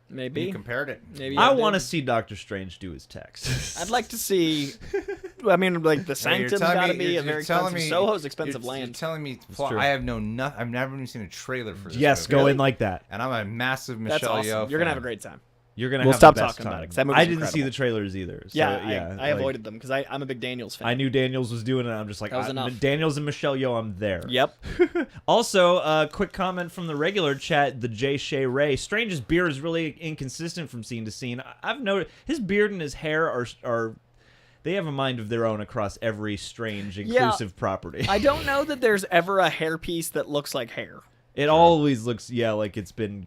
Maybe. You compared it. Maybe I did. want to see Doctor Strange do his text. I'd like to see. I mean, like the Hey, you're Sanctum's telling got to me- be you're- a very you're telling expensive. me- Soho's expensive You're land. telling me true. I have I've never even seen a trailer for this. Yes, movie. go in like that. And I'm a massive That's Michelle awesome. Yeoh You're gonna have a fan. great time. You're gonna We'll have stop the best talking about time. it, 'cause that movie's I didn't see incredible. the trailers either. So, Yeah, I like, avoided them because I'm a big Daniels fan. I knew Daniels was doing it. I'm just like, That was enough. Daniels and Michelle Yeoh, I'm there. Yep. Also, a quick comment from the regular chat, the J. Shea Ray. Strange's beard is really inconsistent from scene to scene. I've noticed his beard and his hair are they have a mind of their own across every Strange inclusive property. I don't know that there's ever a hairpiece that looks like hair. It always looks, like it's been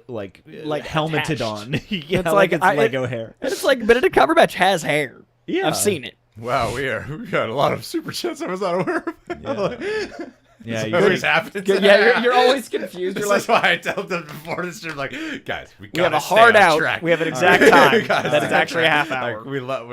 like helmeted attached. on. Yeah, It's like it's I- Lego hair. And it's like Benedict Cumberbatch has hair. Yeah. I've seen it. Wow, we got a lot of super chats I was not aware of. Yeah, This always happens. Yeah, you're always confused. This You're like, is why I tell them before this stream, like, guys, we we have gotta a stay hard on out. track. We have an exact time. Gotta That stay is on actually a track. half hour. Like,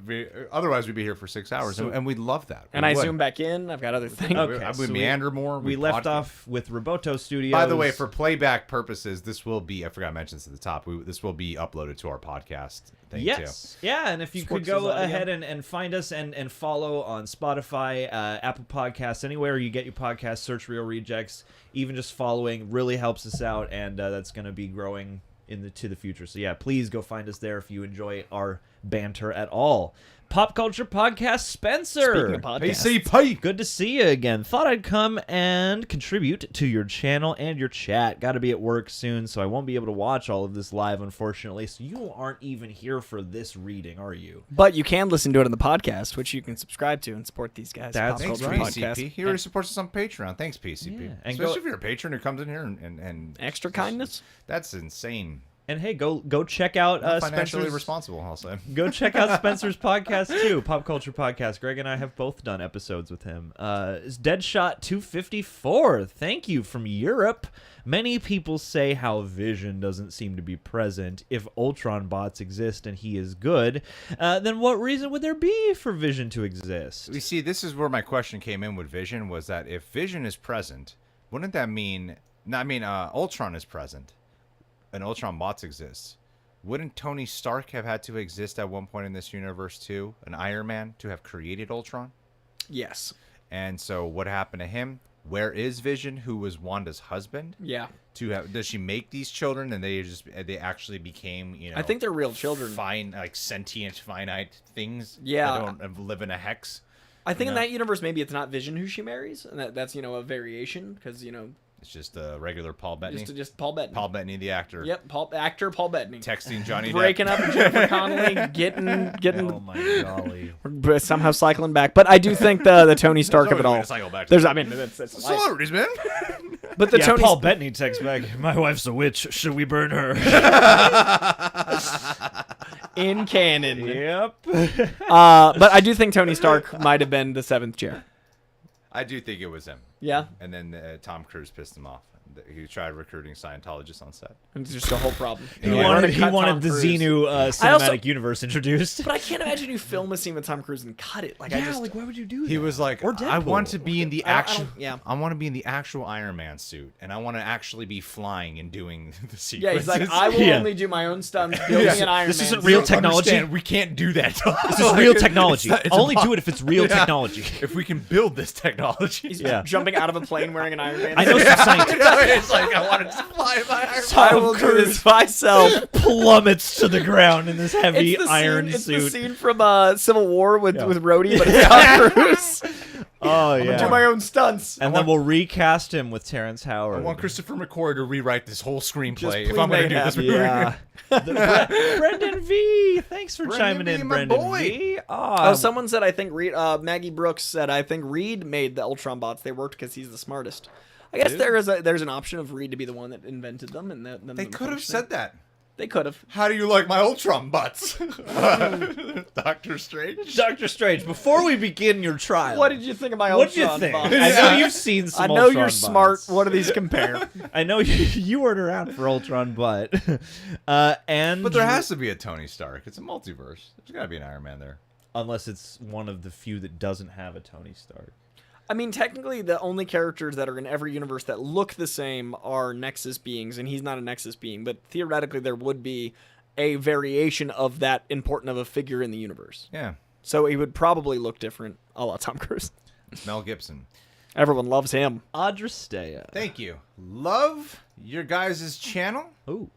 we otherwise we'd be here for 6 hours, and we'd love that. And We I would. zoom back in. I've got other things. Okay. I so would we- meander more. We we'd left podcast. off with Roboto Studios. By the way, for playback purposes, this will be, I forgot to mention this at the top, this will be uploaded to our podcast thing, yes, yeah, and if you could Sports go Design, ahead and find us and follow on Spotify, Apple Podcasts, anywhere you get your podcasts, search Real Rejects. Even just following really helps us out, and that's going to be growing to the future. So yeah, please go find us there if you enjoy our banter at all. Pop Culture Podcast Spencer. Speaking of podcasts. PCP. Good to see you again. Thought I'd come and contribute to your channel and your chat. Got to be at work soon, so I won't be able to watch all of this live, unfortunately. So you aren't even here for this reading, are you? But you can listen to it on the podcast, which you can subscribe to and support these guys. That's Pop Thanks, Culture right. Podcast. PCP. He already supports us on Patreon. Thanks, PCP. Yeah, and Especially go- if you're a patron who comes in here and Extra kindness. That's insane. And hey, go check out Not financially Spencer's. responsible, I'll say. Go check out Spencer's podcast too, Pop Culture Podcast. Greg and I have both done episodes with him. It's Deadshot 254. Thank you from Europe. Many people say how Vision doesn't seem to be present. If Ultron bots exist and he is good, then what reason would there be for Vision to exist? You see, this is where my question came in with Vision, was that if Vision is present, wouldn't that mean... No, I mean, Ultron is present, and Ultron bots exist. Wouldn't Tony Stark have had to exist at one point in this universe too, an Iron Man, to have created Ultron? Yes. And so what happened to him? Where is Vision, who was Wanda's husband? Yeah. Does she make these children, and they actually became, I think they're real children. sentient, finite things? Yeah. That don't live in a hex. I think in No. that universe, maybe it's not Vision who she marries, and that's a variation because It's just a regular Paul Bettany. just Paul Bettany. Paul Bettany, the actor. Yep, Actor Paul Bettany. Texting Johnny Breaking Depp. up with Jennifer Connelly, getting Oh my golly! somehow cycling back. But I do think the Tony Stark of it all. Cycle back. There's, I mean, that's life. Celebrities, man. But the Yeah, Tony Paul Bettany texts back. My wife's a witch. Should we burn her? in canon. Yep. But I do think Tony Stark might have been the seventh chair. I do think it was him. Yeah, And then Tom Cruise pissed him off. He tried recruiting Scientologists on set. it's just a whole problem. He Yeah. wanted, We're he gonna cut wanted Tom the Cruise. Xenu cinematic also- universe introduced. But I can't imagine you film a scene with Tom Cruise and cut it. Like I just. why would you do that? He was like, Or I want Deadpool. to be in the I don't- actual. yeah. I want to be in the actual Iron Man suit, and I want to actually be flying and doing the Yeah, sequences. he's like, I will Yeah. only do my own stunts building an Iron This Man. isn't suit." real You don't technology. understand, we can't do that. This is real technology. Only do it if it's real Yeah. technology. If we can build this technology. He's Yeah. jumping out of a plane wearing an Iron Man. I know suit. some scientists. It's like I wanted to fly my Iron I Man. will do this myself. plummets to the ground in this heavy It's the iron scene, it's suit. the scene from Civil War with Yeah. Rhodey, but it's Tom Cruise. Oh I'm gonna do my own stunts. And then we'll recast him with Terrence Howard. I want Christopher McCoy to rewrite this whole screenplay Just if please I'm going to make do it this. happen. Yeah. Brendan V. Thanks for Brendan chiming V, in, my Brendan boy. V. Oh, someone said I think Maggie Brooks said I think Reed made the Ultron bots. They worked because he's the smartest. I guess Dude. there's an option of Reed to be the one that invented them, and then They could have said that. They could have. How do you like my Ultron butts? Doctor Strange? Doctor Strange, before we begin your trial, What did you think of my what'd you Ultron think? box? I know you've seen some I know Ultron you're smart. butts. What do these compare? I know you weren't around for Ultron butt. And But there has to be a Tony Stark. It's a multiverse. There's got to be an Iron Man there. unless it's one of the few that doesn't have a Tony Stark. I mean, technically, the only characters that are in every universe that look the same are Nexus beings, and he's not a Nexus being. But theoretically, there would be a variation of that important of a figure in the universe. Yeah. So he would probably look different, a la Tom Cruise. It's Mel Gibson. Everyone loves him. Adrastea. Thank you. Love your guys' channel, Ooh.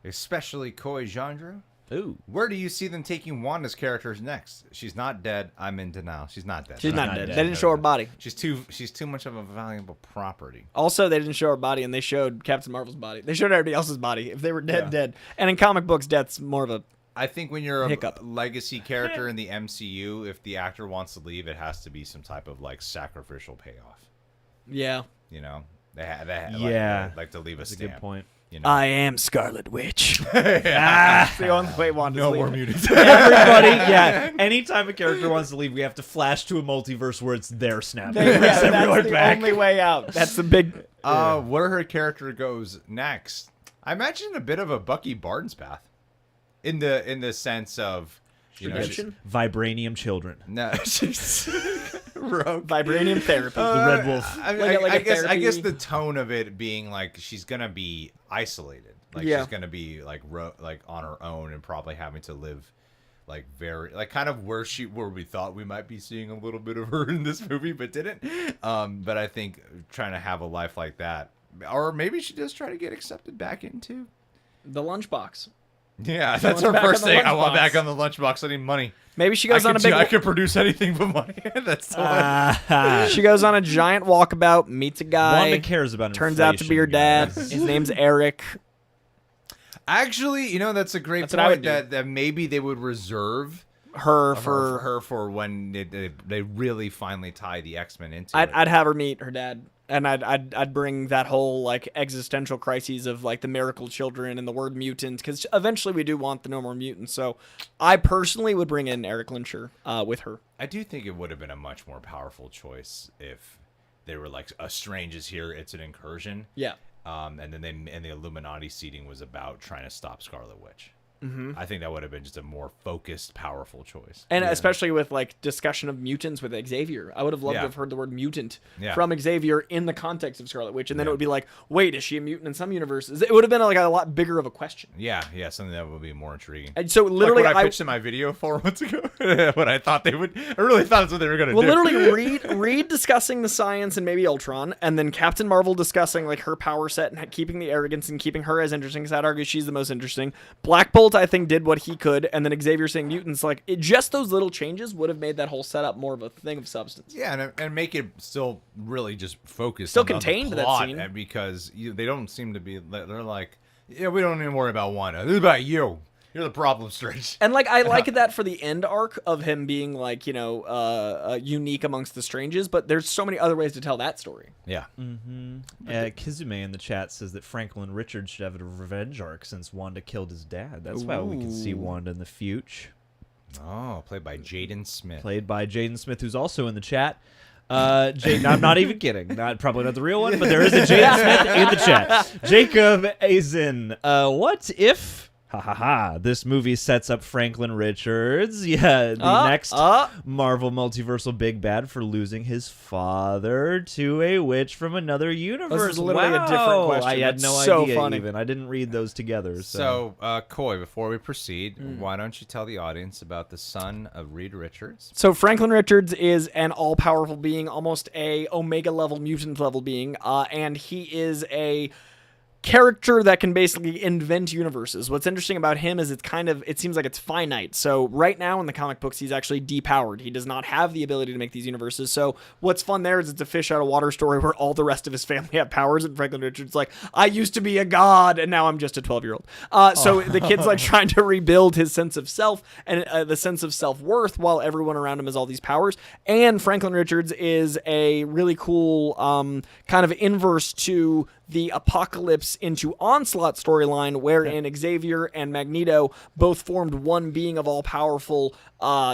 especially Coy Jandreau. Ooh. Where do you see them taking Wanda's characters next? She's not dead. I'm in denial. She's not dead. She's not not dead. dead. They didn't show her body. She's too much of a valuable property. Also, they didn't show her body, and they showed Captain Marvel's body. They showed everybody else's body. If they were dead, Yeah. dead. And in comic books, death's more of a... I think when you're a Hiccup. legacy character in the MCU, if the actor wants to leave, it has to be some type of like sacrificial payoff. Yeah. You know, they Yeah. like to leave That's a a stamp. good point. You know? I am Scarlet Witch. That's the only way Wanda's no leaving. more mutants. Everybody, yeah. Anytime a character wants to leave, we have to flash to a multiverse where it's their snap. Yeah, Brings everyone that's the back. only way out. That's the big... Where her character goes next, I imagine a bit of a Bucky Barnes path, in the sense of, you know, Redemption? Vibranium children. no, she's rogue. Vibranium therapy. The Red Wolf. Like a I guess therapy- the tone of it being like she's gonna be isolated, like Yeah. she's gonna be like like on her own and probably having to live like very like kind of where we thought we might be seeing a little bit of her in this movie, but didn't. But I think trying to have a life like that, or maybe she does try to get accepted back into. The lunchbox. Yeah, that's want her back first on the thing. I want lunchbox. back on the lunchbox. I need money. Maybe she goes on a big... I could produce anything but money. That's the one. She goes on a giant walkabout, meets a guy. Wanda cares about Turns out to be her inflation, dad. guys. His name's Eric. Actually, you know, that's a great That's what I would point. That maybe they would reserve Her for for... her for when they really finally tie the X-Men into it. I'd have her meet her dad. And I'd bring that whole like existential crises of like the miracle children and the word mutant, because eventually we do want the no more mutants. So I personally would bring in Eric Lyncher with her. I do think it would have been a much more powerful choice if they were like, a Strange is here, it's an incursion. Yeah. And then the Illuminati seeding was about trying to stop Scarlet Witch. Mm-hmm. I think that would have been just a more focused, powerful choice. And especially with like discussion of mutants with Xavier. I would have loved Yeah. to have heard the word mutant Yeah. from Xavier in the context of Scarlet Witch. And then Yeah. it would be like, wait, is she a mutant in some universes? It would have been like a lot bigger of a question. Yeah, something that would be more intriguing. And so literally, like what I pitched in my video 4 months ago. What I thought they would. I really thought that's what they were going to do. literally Reed discussing the science and maybe Ultron, and then Captain Marvel discussing like her power set and keeping the arrogance and keeping her as interesting, because I'd argue she's the most interesting. Black Bolt, I think, did what he could, and then Xavier saying mutants, like just those little changes would have made that whole setup more of a thing of substance. Yeah, and make it still really just focused Still on the contained, that plot, scene. and because they don't seem to be. They're like, yeah, we don't even worry about Wanda. This is about you. You're the problem, Strange. And like I like that for the end arc of him being like, you know, unique amongst the Stranges, but there's so many other ways to tell that story. Yeah. Kizume in the chat says that Franklin Richards should have a revenge arc since Wanda killed his dad. That's why we can see Wanda in the future. Oh, played by Jaden Smith. Played by Jaden Smith, who's also in the chat. I'm not even kidding. Probably not the real one, but there is a Jaden Smith in the chat. Jacob Azin. What if... this movie sets up Franklin Richards, the next Marvel multiversal big bad for losing his father to a witch from another universe. This is literally a different Wow. question. I had That's no so idea funny. even. I didn't read those together. So, Coy, before we proceed, why don't you tell the audience about the son of Reed Richards? So Franklin Richards is an all-powerful being, almost a Omega level, mutant level being, and he is a character that can basically invent universes. What's interesting about him is it seems like it's finite. So right now in the comic books, he's actually depowered. He does not have the ability to make these universes. So what's fun there is it's a fish out of water story where all the rest of his family have powers, and Franklin Richards like, I used to be a god and now I'm just a 12-year-old. So the kid's like trying to rebuild his sense of self and the sense of self-worth while everyone around him has all these powers. And Franklin Richards is a really cool kind of inverse to the Apocalypse into Onslaught storyline, wherein Xavier and Magneto both formed one being of all-powerful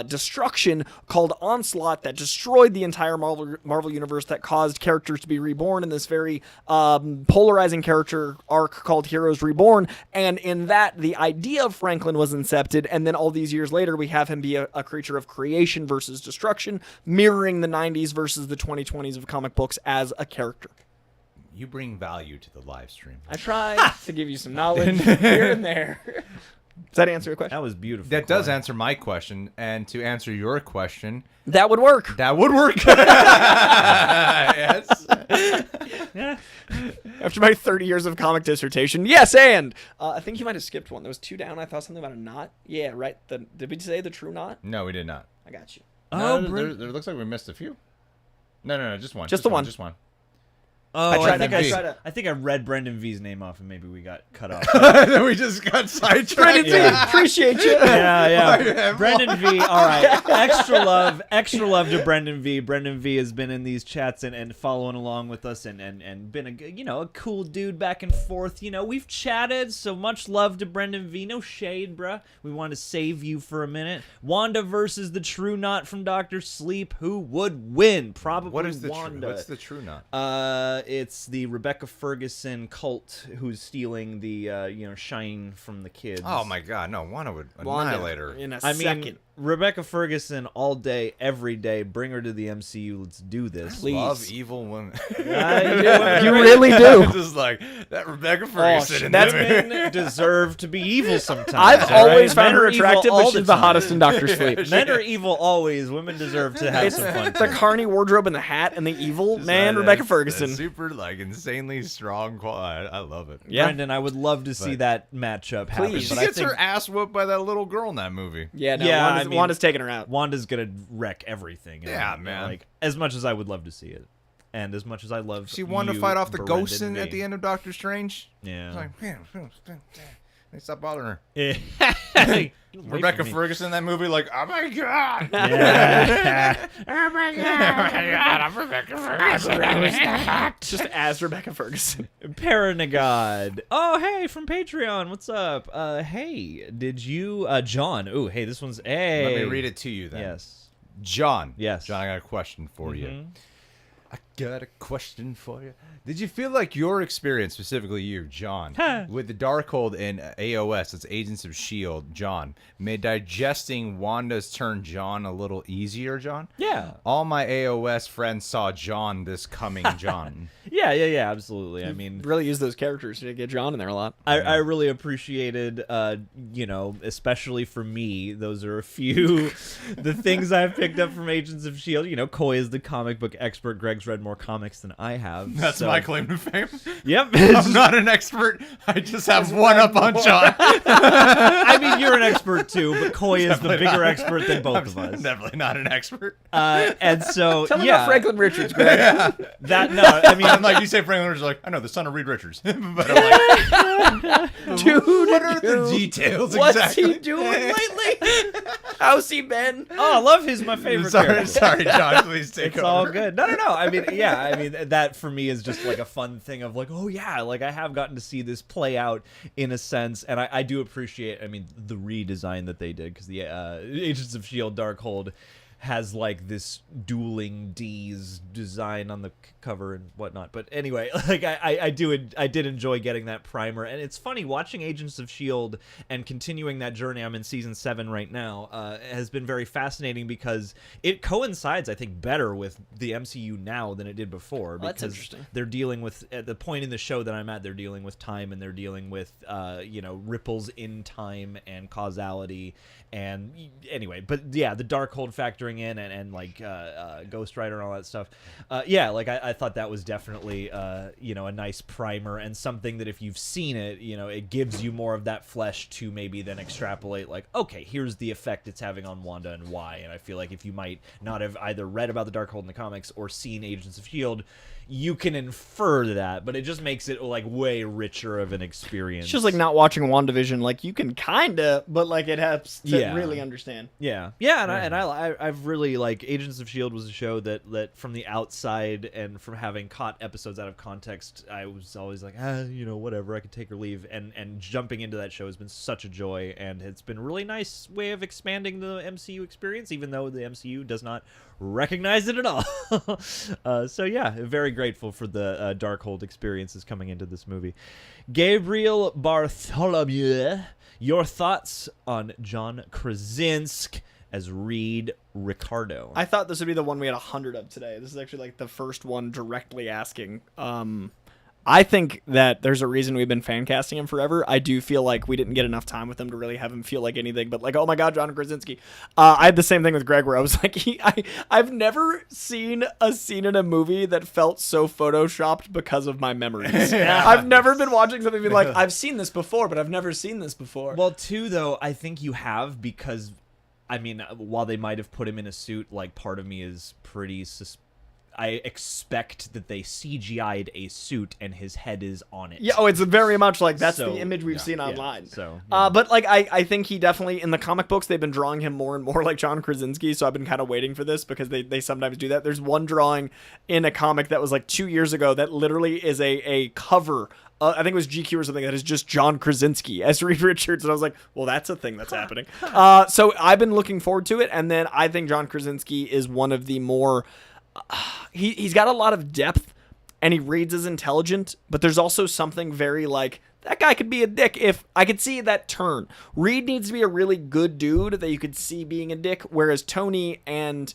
destruction called Onslaught that destroyed the entire Marvel universe, that caused characters to be reborn in this very polarizing character arc called Heroes Reborn. And in that, the idea of Franklin was incepted, and then all these years later, we have him be a creature of creation versus destruction, mirroring the 90s versus the 2020s of comic books as a character. You bring value to the live stream. I try to give you some knowledge here and there. Does that answer your question? That was beautiful. That does answer my question, and to answer your question, That would work. that would work. Yes. After my 30 years of comic dissertation, yes, and I think you might have skipped one. There was 2 down. I thought something about a knot. Yeah, right. Did we say the true knot? No, we did not. I got you. No, there looks like we missed a few. No, just one. Just the one. Just one. Oh, I think I read Brendan V's name off, and maybe we got cut off. Then we just got sidetracked. Brendan V, appreciate you. Yeah. Brendan V. All right. Extra love to Brendan V. Brendan V has been in these chats and following along with us and been a cool dude back and forth. We've chatted, so much love to Brendan V. No shade, bruh. We want to save you for a minute. Wanda versus the True Knot from Dr. Sleep. Who would win? Probably What is the Wanda. What's the True Knot? It's the Rebecca Ferguson cult who's stealing the shine from the kids. Oh my God! No, Wanda would annihilate her. In a I second. mean, Rebecca Ferguson all day, every day. Bring her to the MCU. Let's do this. Please. Love evil women. You really do. Just like that Rebecca Ferguson. that's Men deserve to be evil sometimes. I've all always right? found Men her are evil attractive, all but she's the time. hottest in Dr. Sleep. Men are evil always. Women deserve to have It's some fun. the Carney wardrobe and the hat and the evil man, That- Rebecca that's Ferguson. super insanely strong. I love it. Yeah. Brendan, I would love to see But- that matchup happen. Please. She But I gets think her ass whooped by that little girl in that movie. Yeah, no, Yeah, Wanda's, I mean- Wanda's taking her out. Wanda's gonna wreck everything. Yeah, man. Like, as much as I would love to see it, and as much as I love, She wanted to fight off the ghosts at the end of Doctor Strange. Yeah. It's like, man, they stop bothering her. Yeah. Rebecca Ferguson in that movie, like, oh my God. Yeah. Oh my God, I'm Rebecca Ferguson. Just as Rebecca Ferguson. Paranagod. Oh, hey, from Patreon. What's up? Hey, did you, John? Ooh, hey, this one's, hey. Let me read it to you then. Yes. John. Yes. John, I got a question for you. Mhm. I got a question for you. Did you feel like your experience, specifically you, John, with the Darkhold in AOS, that's Agents of S.H.I.E.L.D., John, made digesting Wanda's turn John a little easier, John? Yeah. All my AOS friends saw John this coming John. Yeah, absolutely. I mean, Really use those characters to get John in there a lot. I really appreciated, especially for me, those are a few the things I've picked up from Agents of S.H.I.E.L.D. Coy is the comic book expert. Greg's read more comics than I have. That's so- my claim to fame. Yep. I'm not an expert. I just have one up on John. I mean, you're an expert too, but Coy is the bigger expert than both of us. Definitely not an expert. And so, Tell me yeah. about Franklin Richards, Greg. That, no, I mean, I'm like, you say Franklin Richards, like, I know, the son of Reed Richards. But I'm like, Dude, what are the details what's exactly? he doing lately? How's he been? oh, I love his my favorite character. Sorry, John, please take It's over. all good. No. I mean, yeah. I mean, that for me is just like a fun thing of like, oh yeah, like I have gotten to see this play out in a sense, and I do appreciate. I mean, the redesign that they did because the Agents of S.H.I.E.L.D. Darkhold has like this dueling D's design on the cover and whatnot. But anyway, like I did enjoy getting that primer, and it's funny watching Agents of S.H.I.E.L.D. and continuing that journey. I'm in season 7 right now. Has been very fascinating because it coincides, I think, better with the MCU now than it did before. Well, that's because interesting. they're dealing with at the point in the show that I'm at. They're dealing with time, and they're dealing with ripples in time and causality. And anyway, but yeah, the Darkhold factoring in and like Ghost Rider and all that stuff. Like I thought that was definitely a nice primer and something that if you've seen it, it gives you more of that flesh to maybe then extrapolate like, okay, here's the effect it's having on Wanda and why. And I feel like if you might not have either read about the Darkhold in the comics or seen Agents of S.H.I.E.L.D., you can infer that, but it just makes it like way richer of an experience. It's just like not watching WandaVision. Like you can kinda, but like it helps to Yeah. really understand. Yeah, and I've I've really like Agents of S.H.I.E.L.D. was a show that from the outside and from having caught episodes out of context, I was always like, whatever, I could take or leave. And jumping into that show has been such a joy, and it's been a really nice way of expanding the MCU experience, even though the MCU does not recognize it at all. So yeah, very grateful for the Darkhold experiences coming into this movie. Gabriel Bartholomew, your thoughts on John Krasinski as Reed Ricardo? I thought this would be the one we had 100 of today. This is actually like the first one directly asking. I think that there's a reason we've been fan casting him forever. I do feel like we didn't get enough time with him to really have him feel like anything but like, oh my God, John Krasinski. I had the same thing with Greg where I was like, I've never seen a scene in a movie that felt so photoshopped because of my memories. Yeah. I've never been watching something and be like, I've seen this before, but I've never seen this before. Well, too, though, I think you have because, I mean, while they might have put him in a suit, like, part of me is pretty I expect that they CGI'd a suit and his head is on it. Yeah, it's very much like that's So, the image we've yeah, seen yeah. online. So, But like I think he definitely in the comic books they've been drawing him more and more like John Krasinski. So I've been kind of waiting for this because they sometimes do that. There's one drawing in a comic that was like 2 years ago that literally is a cover. I think it was GQ or something that is just John Krasinski as Reed Richards, and I was like, well, that's a thing that's happening. So I've been looking forward to it, and then I think John Krasinski is one of the more. He's got a lot of depth and he reads as intelligent, but there's also something very like that guy could be a dick if I could see that turn. Reed needs to be a really good dude that you could see being a dick, whereas Tony and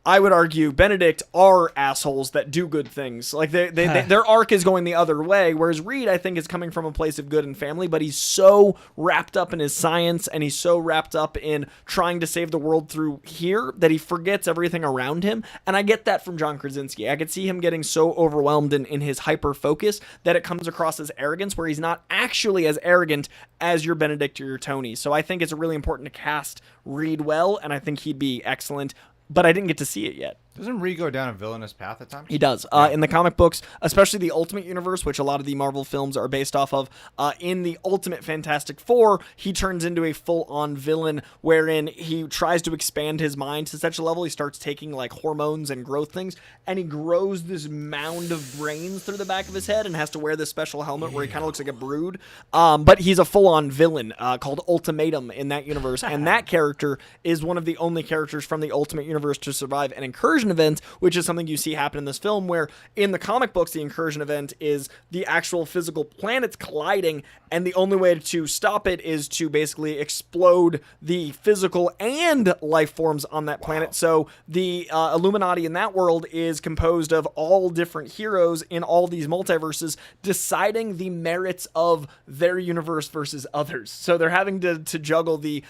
I would argue Benedict are assholes that do good things. Like their arc is going the other way, whereas Reed, I think, is coming from a place of good and family, but he's so wrapped up in his science and he's so wrapped up in trying to save the world through here that he forgets everything around him. And I get that from John Krasinski. I could see him getting so overwhelmed in his hyper focus that it comes across as arrogance, where he's not actually as arrogant as your Benedict or your Tony. So I think it's really important to cast Reed well, and I think he'd be excellent. But I didn't get to see it yet. Doesn't Reed go down a villainous path at times? He does. In the comic books, especially the Ultimate Universe, which a lot of the Marvel films are based off of, in the Ultimate Fantastic Four, he turns into a full-on villain wherein he tries to expand his mind to such a level he starts taking like hormones and growth things, and he grows this mound of brains through the back of his head and has to wear this special helmet where he kind of looks like a brood. But he's a full-on villain called Ultimatum in that universe, and that character is one of the only characters from the Ultimate Universe to survive an incursion event, which is something you see happen in this film, where in the comic books the incursion event is the actual physical planets colliding, and the only way to stop it is to basically explode the physical and life forms on that planet. So the Illuminati in that world is composed of all different heroes in all these multiverses deciding the merits of their universe versus others. So they're having to juggle the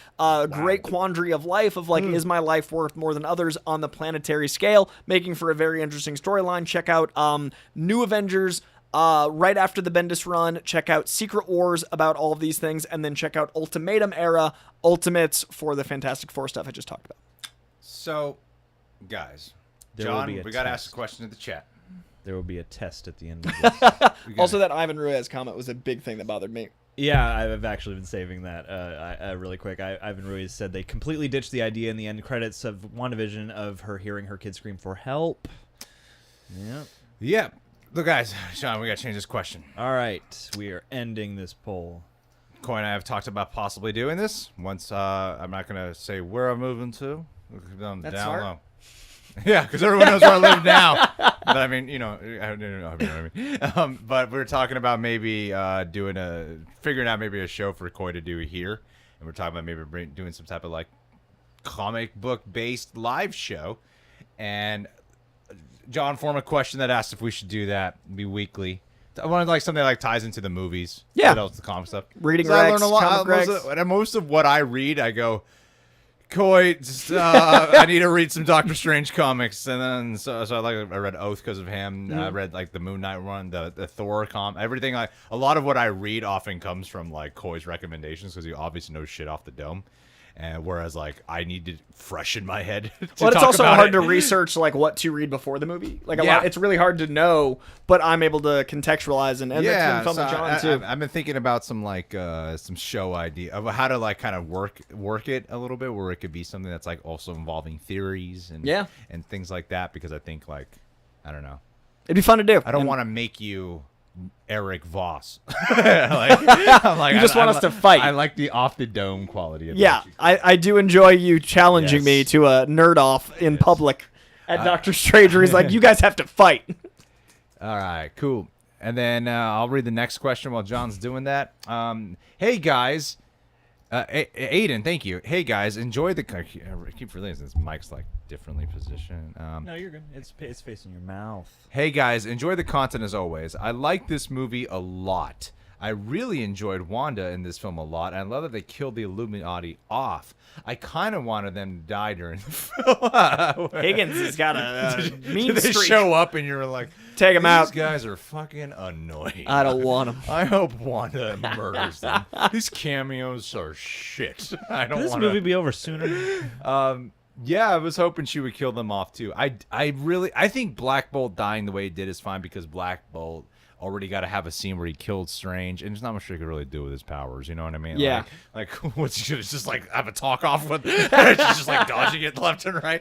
great quandary of life of like, is my life worth more than others on the planetary scale, making for a very interesting storyline. Check out New Avengers right after the Bendis run. Check out Secret Wars about all of these things, and then check out Ultimatum era Ultimates for the Fantastic Four stuff I just talked about. So, guys, There will John, be a we got to test. ask a question in the chat. There will be a test at the end of this. Also, that Ivan Ruiz comment was a big thing that bothered me. Yeah, I've actually been saving that really quick. Ivan Ruiz said they completely ditched the idea in the end credits of WandaVision of her hearing her kid scream for help. Yep. Yeah. Look, guys, Sean, we got to change this question. All right, we are ending this poll. Coy and I have talked about possibly doing this. Once, I'm not going to say where I'm moving to. Down smart. low. Yeah, because everyone knows where I live now. But I mean, you know, I don't know what I mean. But we were talking about maybe figuring out maybe a show for Coy to do here. And we're talking about maybe doing some type of like comic book based live show. And John formed a question that asked if we should do that, be weekly. I wanted like something that like ties into the movies. Yeah. What else, the comic stuff. Reading 'Cause I Rex, learn a lot. comic Rex. Most of what I read, I go, Coy, just, I need to read some Doctor Strange comics, and then so I read Oath because of him. I read like the Moon Knight one, the Thor everything. A lot of what I read often comes from like Coy's recommendations because he obviously knows shit off the dome. And whereas like I need to freshen my head. Well, it's also hard to research like what to read before the movie. Like it's really hard to know, but I'm able to contextualize and that's been fun with John too. I've been thinking about some like some show idea of how to like kind of work it a little bit, where it could be something that's like also involving theories and things like that. Because I think like I don't know, it'd be fun to do. I don't want to make you Eric Voss. I'm like, you just want us to fight. I like the off the dome quality of it. Yeah, I do enjoy you challenging me to a nerd off in public at Doctor Strange, where he's like, you guys have to fight. All right, cool. And then I'll read the next question while John's doing that. Hey guys, Aiden, thank you. Hey guys, enjoy the. I keep realizing this mic's like differently positioned. No, you're good. It's facing your mouth. Hey guys, enjoy the content as always. I like this movie a lot. I really enjoyed Wanda in this film a lot, and I love that they killed the Illuminati off. I kind of wanted them to die during the film. Higgins has got a mean they streak. show up and you're like, take him out. These guys are fucking annoying. I don't want them. I hope Wanda murders them. These cameos are shit. I don't want this movie be over sooner. Yeah, I was hoping she would kill them off too. I think Black Bolt dying the way he did is fine because Black Bolt already got to have a scene where he killed Strange, and there's not much he could really do with his powers. You know what I mean? Yeah. Like what's he gonna just like have a talk off with? She's just like dodging it left and right.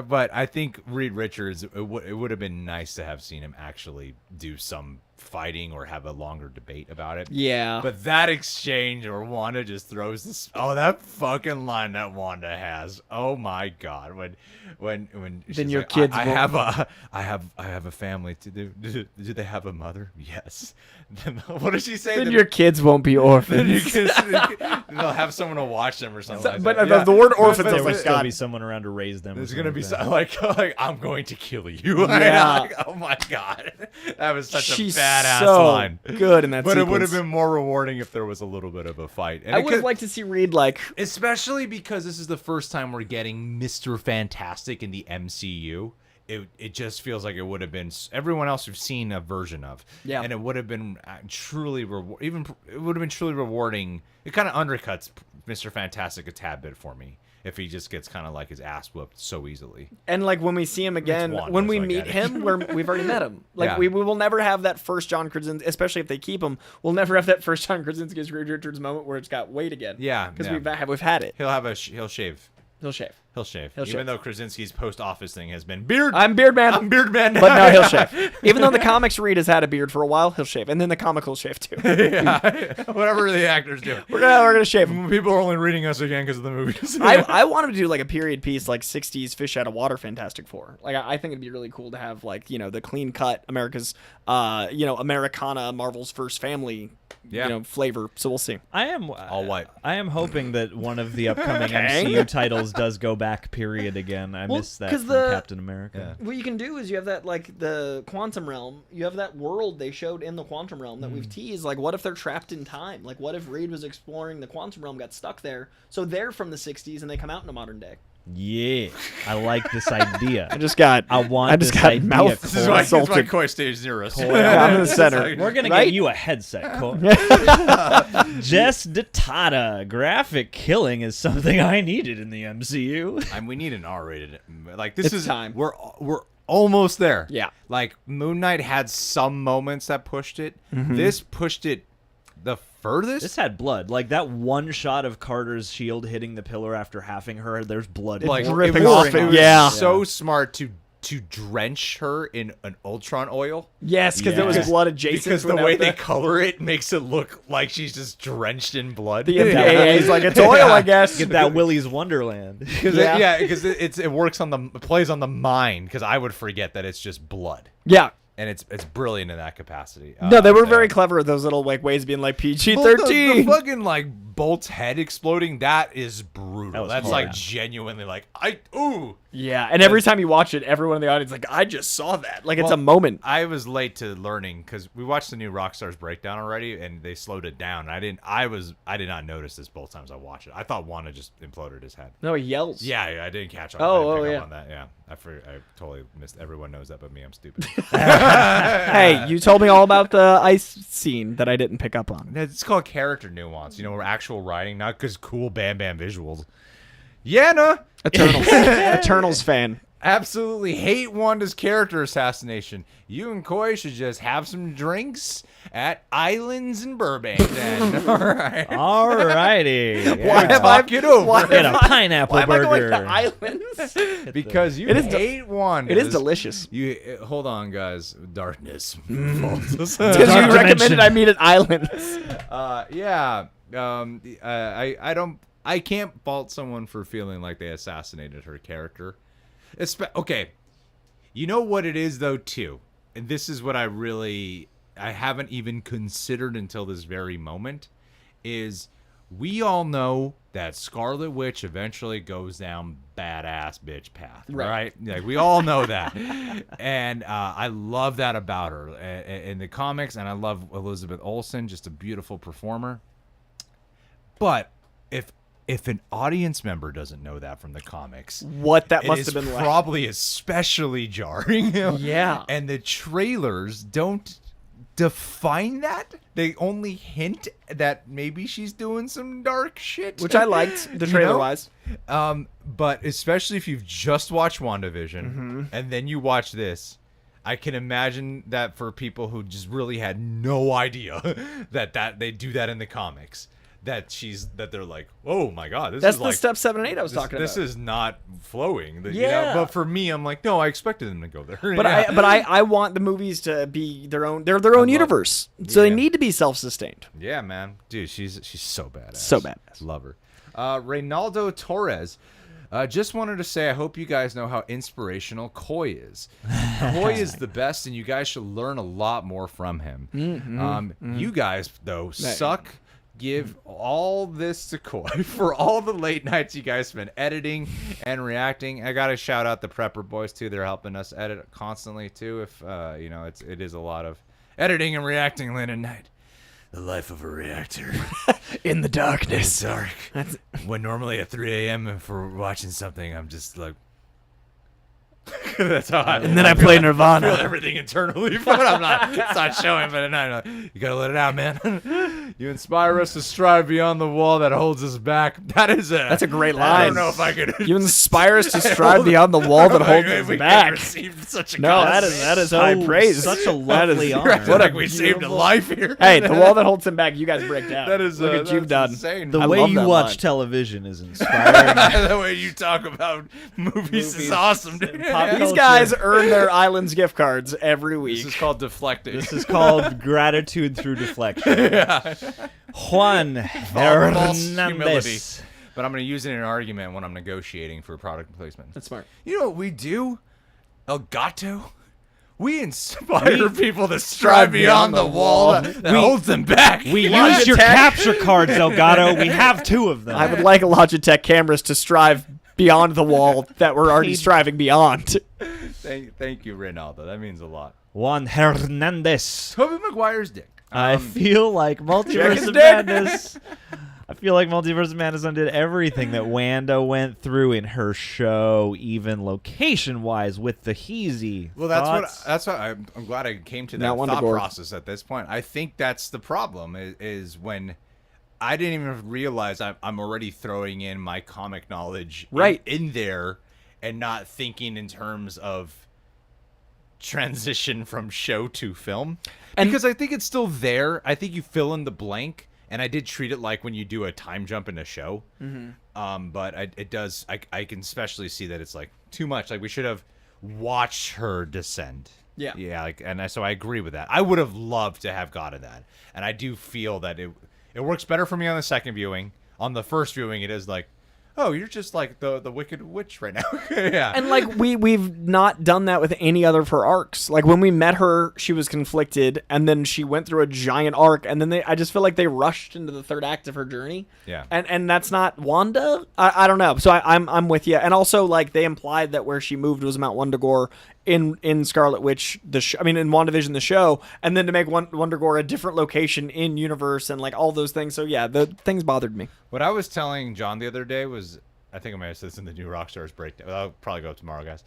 But I think Reed Richards. It would have been nice to have seen him actually do some fighting or have a longer debate about it. Yeah. But that exchange where Wanda just throws this that fucking line that Wanda has. Oh my god. When then your like, kids I have a family to do. Do they have a mother? Yes. What does she say? Then your kids won't be orphans. They'll have someone to watch them or something. But the word orphans There is will like still God. be someone around to raise them. There's gonna be like I'm going to kill you. Yeah. Like, oh my god, that was such She's a badass so line. good in that But sequence. it would have been more rewarding if there was a little bit of a fight. And I would have liked to see Reed like, especially because this is the first time we're getting Mr. Fantastic in the MCU. It just feels like it would have been everyone else we've seen a version of, and it would have been truly rewarding. It kind of undercuts Mr. Fantastic a tad bit for me if he just gets kind of like his ass whooped so easily. and like when we see him again, Wanda, when we so I meet get it. him, we've already met him. Like Yeah. we will never have that first John Krasinski, especially if they keep him. We'll never have that first John Krasinski as Reed Richards moment where it's got weight again. Yeah, because yeah. we've had it. He'll shave. He'll shave. He'll shave. He'll Even shave. though Krasinski's post-office thing has been beard. I'm Beard Man. I'm Beard Man. But no, he'll shave. Even though the comics Reed has had a beard for a while, he'll shave, and then the comic will shave too. Yeah. Whatever the actors do. We're gonna shave him. People are only reading us again because of the movies. I want him to do like a period piece, like '60s Fish Out of Water Fantastic Four. Like I think it'd be really cool to have like the clean cut America's Americana Marvel's first family flavor. So we'll see. I am all white. I am hoping that one of the upcoming Okay. MCU titles does go back period again. I missed that 'cause from the- Captain America. What you can do is you have that like the quantum realm. You have that world they showed in the quantum realm that we've teased. Like, what if they're trapped in time? Like, what if Reed was exploring the quantum realm, got stuck there, so they're from the '60s and they come out in the modern day. Yeah, I like this idea. I just got this got idea, mouth Coy. This is why assaulted. Coy stays near us. I'm in the center. We're gonna Right? get you a headset, Coy. Jess Datata. Graphic killing is something I needed in the MCU. And we need an R-rated. Like this It's is time. We're almost there. Yeah. Like Moon Knight had some moments that pushed it. Mm-hmm. This pushed it the furthest. This had blood. Like that one shot of Carter's shield hitting the pillar after halving her. There's blood. like dripping it was, off it. it was Yeah. so smart to drench her in an Ultron oil. Yes, because there was Yes. blood adjacent. Because to the it way out they there. color it makes it look like she's just drenched in blood. The MPAA's like, it's oil, I guess. Get that Willy's Wonderland. Because Yeah. because it works on it plays on the mind. Because I would forget that it's just blood, Yeah. and it's brilliant in that capacity. No, they were so- very clever with those little like ways of being like Well, PG-13. the fucking like Bolt's head exploding. That is brutal. That was That's hard. like genuinely like ooh. Yeah, and every time you watch it, everyone in the audience is like, I just saw that. Like, it's Well, a moment. I was late to learning because we watched the new Rockstar's breakdown already, and they slowed it down. I did not notice this both times I watched it. I thought Wanda just imploded his head. No, he yells. Yeah, I didn't catch on. Oh, I didn't pick yeah. up on that. Yeah, I totally missed. Everyone knows that, but me, I'm stupid. Hey, you told me all about the ice scene that I didn't pick up on. It's called character nuance. Where actual actual writing, not because cool Bam Bam visuals. Yana, Eternals fan. absolutely hate Wanda's character assassination. You and Coy should just have some drinks at Islands in Burbank then. All right. Alrighty. Why have I get over? Get a pineapple Why am I going burger. to Islands? Because you It is hate Wanda. It is delicious. You hold on, guys. Darkness. Because Dark you dimension. recommended I meet at Islands. Yeah. I can't fault someone for feeling like they assassinated her character. Okay. You know what it is though too, and this is what I haven't even considered until this very moment, is we all know that Scarlet Witch eventually goes down badass bitch path, right? Like we all know that, and I love that about her in the comics, and I love Elizabeth Olsen, just a beautiful performer. But if an audience member doesn't know that from the comics, What that it must is have been like. probably especially jarring. Yeah. And the trailers don't define that. They only hint that maybe she's doing some dark shit. Which I liked, the You know? trailer-wise. But especially if you've just watched WandaVision Mm-hmm. and then you watch this, I can imagine that for people who just really had no idea that they do that in the comics. That they're like, oh my god, this That's is the like step 7 and 8 I was talking about. this is not flowing. You know? Yeah. But for me, I'm like, no, I expected them to go there. But I want the movies to be their own. They're their own universe, so they Yeah. need to be self-sustained. Yeah, man, dude, she's so badass. So badass. Love her. Reynaldo Torres. Just wanted to say, I hope you guys know how inspirational Coy is. Coy is the best, and you guys should learn a lot more from him. You guys, though, suck. Give all this to Coy for all the late nights you guys spend editing and reacting. I gotta shout out the Prepper Boys too. They're helping us edit constantly too. If it is a lot of editing and reacting late at night. The life of a reactor. In the darkness. Dark. When normally at 3 a.m. if we're watching something, I'm just like. That's how I. And then I play feel Nirvana. everything internally, but I'm not. It's not showing. But I'm like, you gotta let it out, man. You inspire us to strive beyond the wall that holds us back. That's a great I line. don't know if I could. You inspire us to strive beyond the wall that holds us we back. received such a No, compliment. that is high praise. Such a That is- lovely I honor. feel like we saved a life here. Hey, the wall that holds him back. You guys break down. That is Look at you that's done. insane. The I way love you that watch line. television is inspiring. The way you talk about movies is awesome, dude. Pop These culture. guys earn their Islands gift cards every week. This is called deflecting. This is called gratitude through deflection. Juan False humility. Hernandez. But I'm going to use it in an argument when I'm negotiating for product placement. That's smart. You know what we do? Elgato? We inspire people to strive beyond the wall that holds them back. We use your capture cards, Elgato. We have 2 of them. I would like Logitech cameras to strive beyond the wall that we're already striving beyond. Thank you, Reynaldo. That means a lot. Juan Hernandez. Tobey Maguire's dick. I feel like Multiverse his of dick. Madness. I feel like Multiverse of Madness undid everything that Wanda went through in her show, even location-wise with the Heezy. Well, that's what I'm glad I came to that Not one to thought gore. process at this point. I think that's the problem is when I didn't even realize I'm already throwing in my comic knowledge in there and not thinking in terms of transition from show to film. And- Because I think it's still there. I think you fill in the blank, and I did treat it like when you do a time jump in a show. But it does. I can especially see that it's like too much. Like we should have watched her descend. Yeah. So I agree with that. I would have loved to have gotten that, and I do feel that it works better for me on the second viewing. On the first viewing, it is like, oh, you're just like the Wicked Witch right now. Yeah. And like we've not done that with any other of her arcs. Like when we met her, she was conflicted, and then she went through a giant arc, and then I just feel like they rushed into the third act of her journey. Yeah. And that's not Wanda. I don't know. So I'm with you. And also like they implied that where she moved was Mount Wundagore in Scarlet Witch in WandaVision the show, and then to make Wundagore a different location in universe and like all those things. So yeah, the things bothered me. What I was telling John the other day was, I think I may have said this in the new Rockstars breakdown. I'll probably go up tomorrow, guys.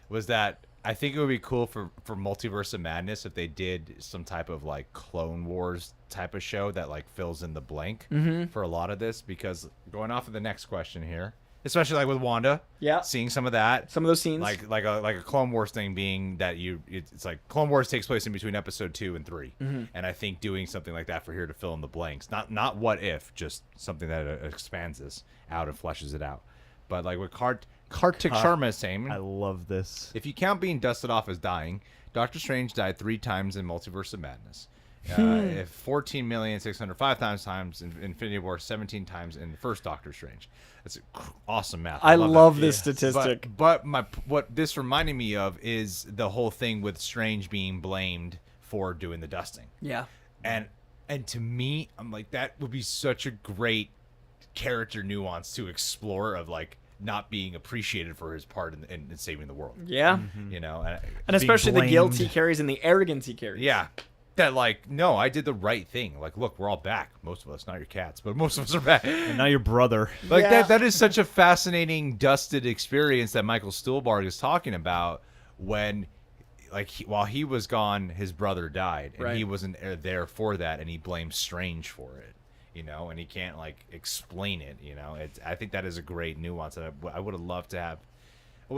Was that I think it would be cool for Multiverse of Madness if they did some type of like Clone Wars type of show that like fills in the blank for a lot of this, because going off of the next question here, especially like with Wanda, seeing some of that, some of those scenes, like a Clone Wars thing being that it's like Clone Wars takes place in between episode 2 and 3, and I think doing something like that for here to fill in the blanks, not what if, just something that expands this out and fleshes it out. But like what Kartik Sharma is saying, I love this. if you count being dusted off as dying, Doctor Strange died 3 times in Multiverse of Madness. If 14,605,000 times in Infinity War, 17 times in the first Doctor Strange. That's awesome math. I love that. this statistic. But what this reminded me of is the whole thing with Strange being blamed for doing the dusting. Yeah. And to me, I'm like, that would be such a great character nuance to explore, of like not being appreciated for his part in saving the world. Yeah. You know, And especially the guilt he blamed. carries and the arrogance he carries. yeah. That like, no, I did the right thing. Like, look, we're all back. Most of us, not your cats, but most of us are back. And now your brother. Like Yeah. that is such a fascinating dusted experience that Michael Stuhlbarg is talking about, when like while he was gone, his brother died, and he wasn't there for that, and he blames Strange for it, you know, and he can't like explain it, you know. I think that is a great nuance that I would have loved to have. That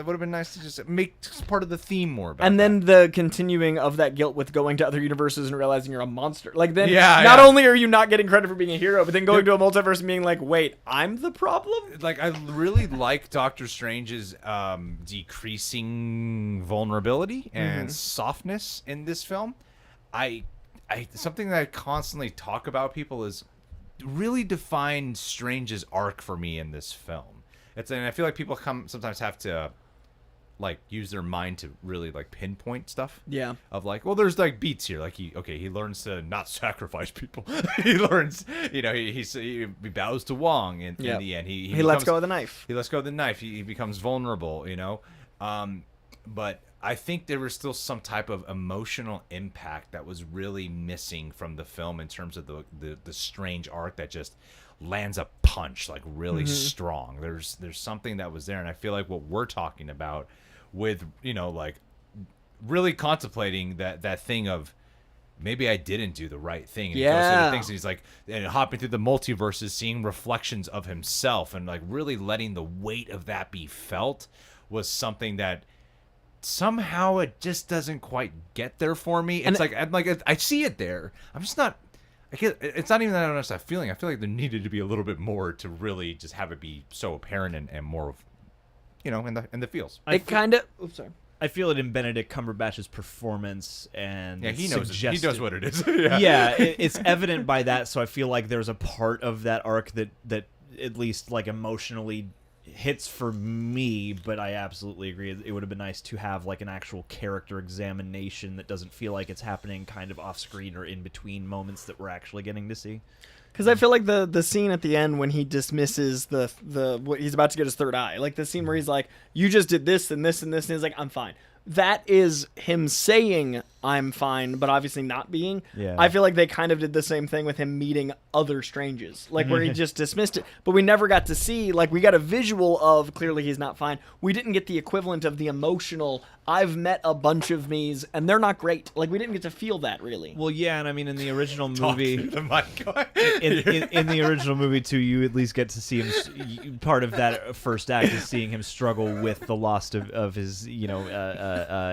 would have been nice to just make part of the theme more about. And then the continuing of that guilt with going to other universes and realizing you're a monster. Like then, Yeah, not yeah. only are you not getting credit for being a hero, but then going to a multiverse and being like, wait, I'm the problem? Like, I really like Doctor Strange's decreasing vulnerability and softness in this film. I something that I constantly talk about people is really define Strange's arc for me in this film. And I feel like people sometimes have to like use their mind to really like pinpoint stuff. Yeah. Of like, well, there's like beats here. Like he learns to not sacrifice people. He learns, you know, he bows to Wong in the end. He lets go of the knife. He lets go of the knife. He becomes vulnerable, you know. But I think there was still some type of emotional impact that was really missing from the film in terms of the Strange arc that just lands a punch like really strong. There's something that was there, and I feel like what we're talking about with, you know, like really contemplating that thing of maybe I didn't do the right thing. And he goes through the things, and he's like, and hopping through the multiverses, seeing reflections of himself, and like really letting the weight of that be felt was something that somehow it just doesn't quite get there for me. It's like I see it there. I'm just not. It's not even that I don't understand that feeling. I feel like there needed to be a little bit more to really just have it be so apparent and more of, you know, in the feels. It kind of. Oops, sorry. I feel it in Benedict Cumberbatch's performance, and Yeah, he knows it. He suggested- knows what it is. Yeah, it's evident by that. So I feel like there's a part of that arc that at least like emotionally hits for me. But I absolutely agree. It would have been nice to have like an actual character examination that doesn't feel like it's happening kind of off screen or in between moments that we're actually getting to see. Because I feel like the scene at the end when he dismisses the what he's about to get his third eye, like the scene where he's like, you just did this and this and this, and he's like, I'm fine. That is him saying I'm fine, but obviously not being. Yeah. I feel like they kind of did the same thing with him meeting other Stranges, like where he just dismissed it, but we never got to see, like we got a visual of clearly he's not fine. We didn't get the equivalent of the emotional, I've met a bunch of me's and they're not great. Like we didn't get to feel that really. Well, yeah, and I mean in the original Talk movie, through the mic. in the original movie too, you at least get to see him. Part of that first act is seeing him struggle with the loss of his, you know,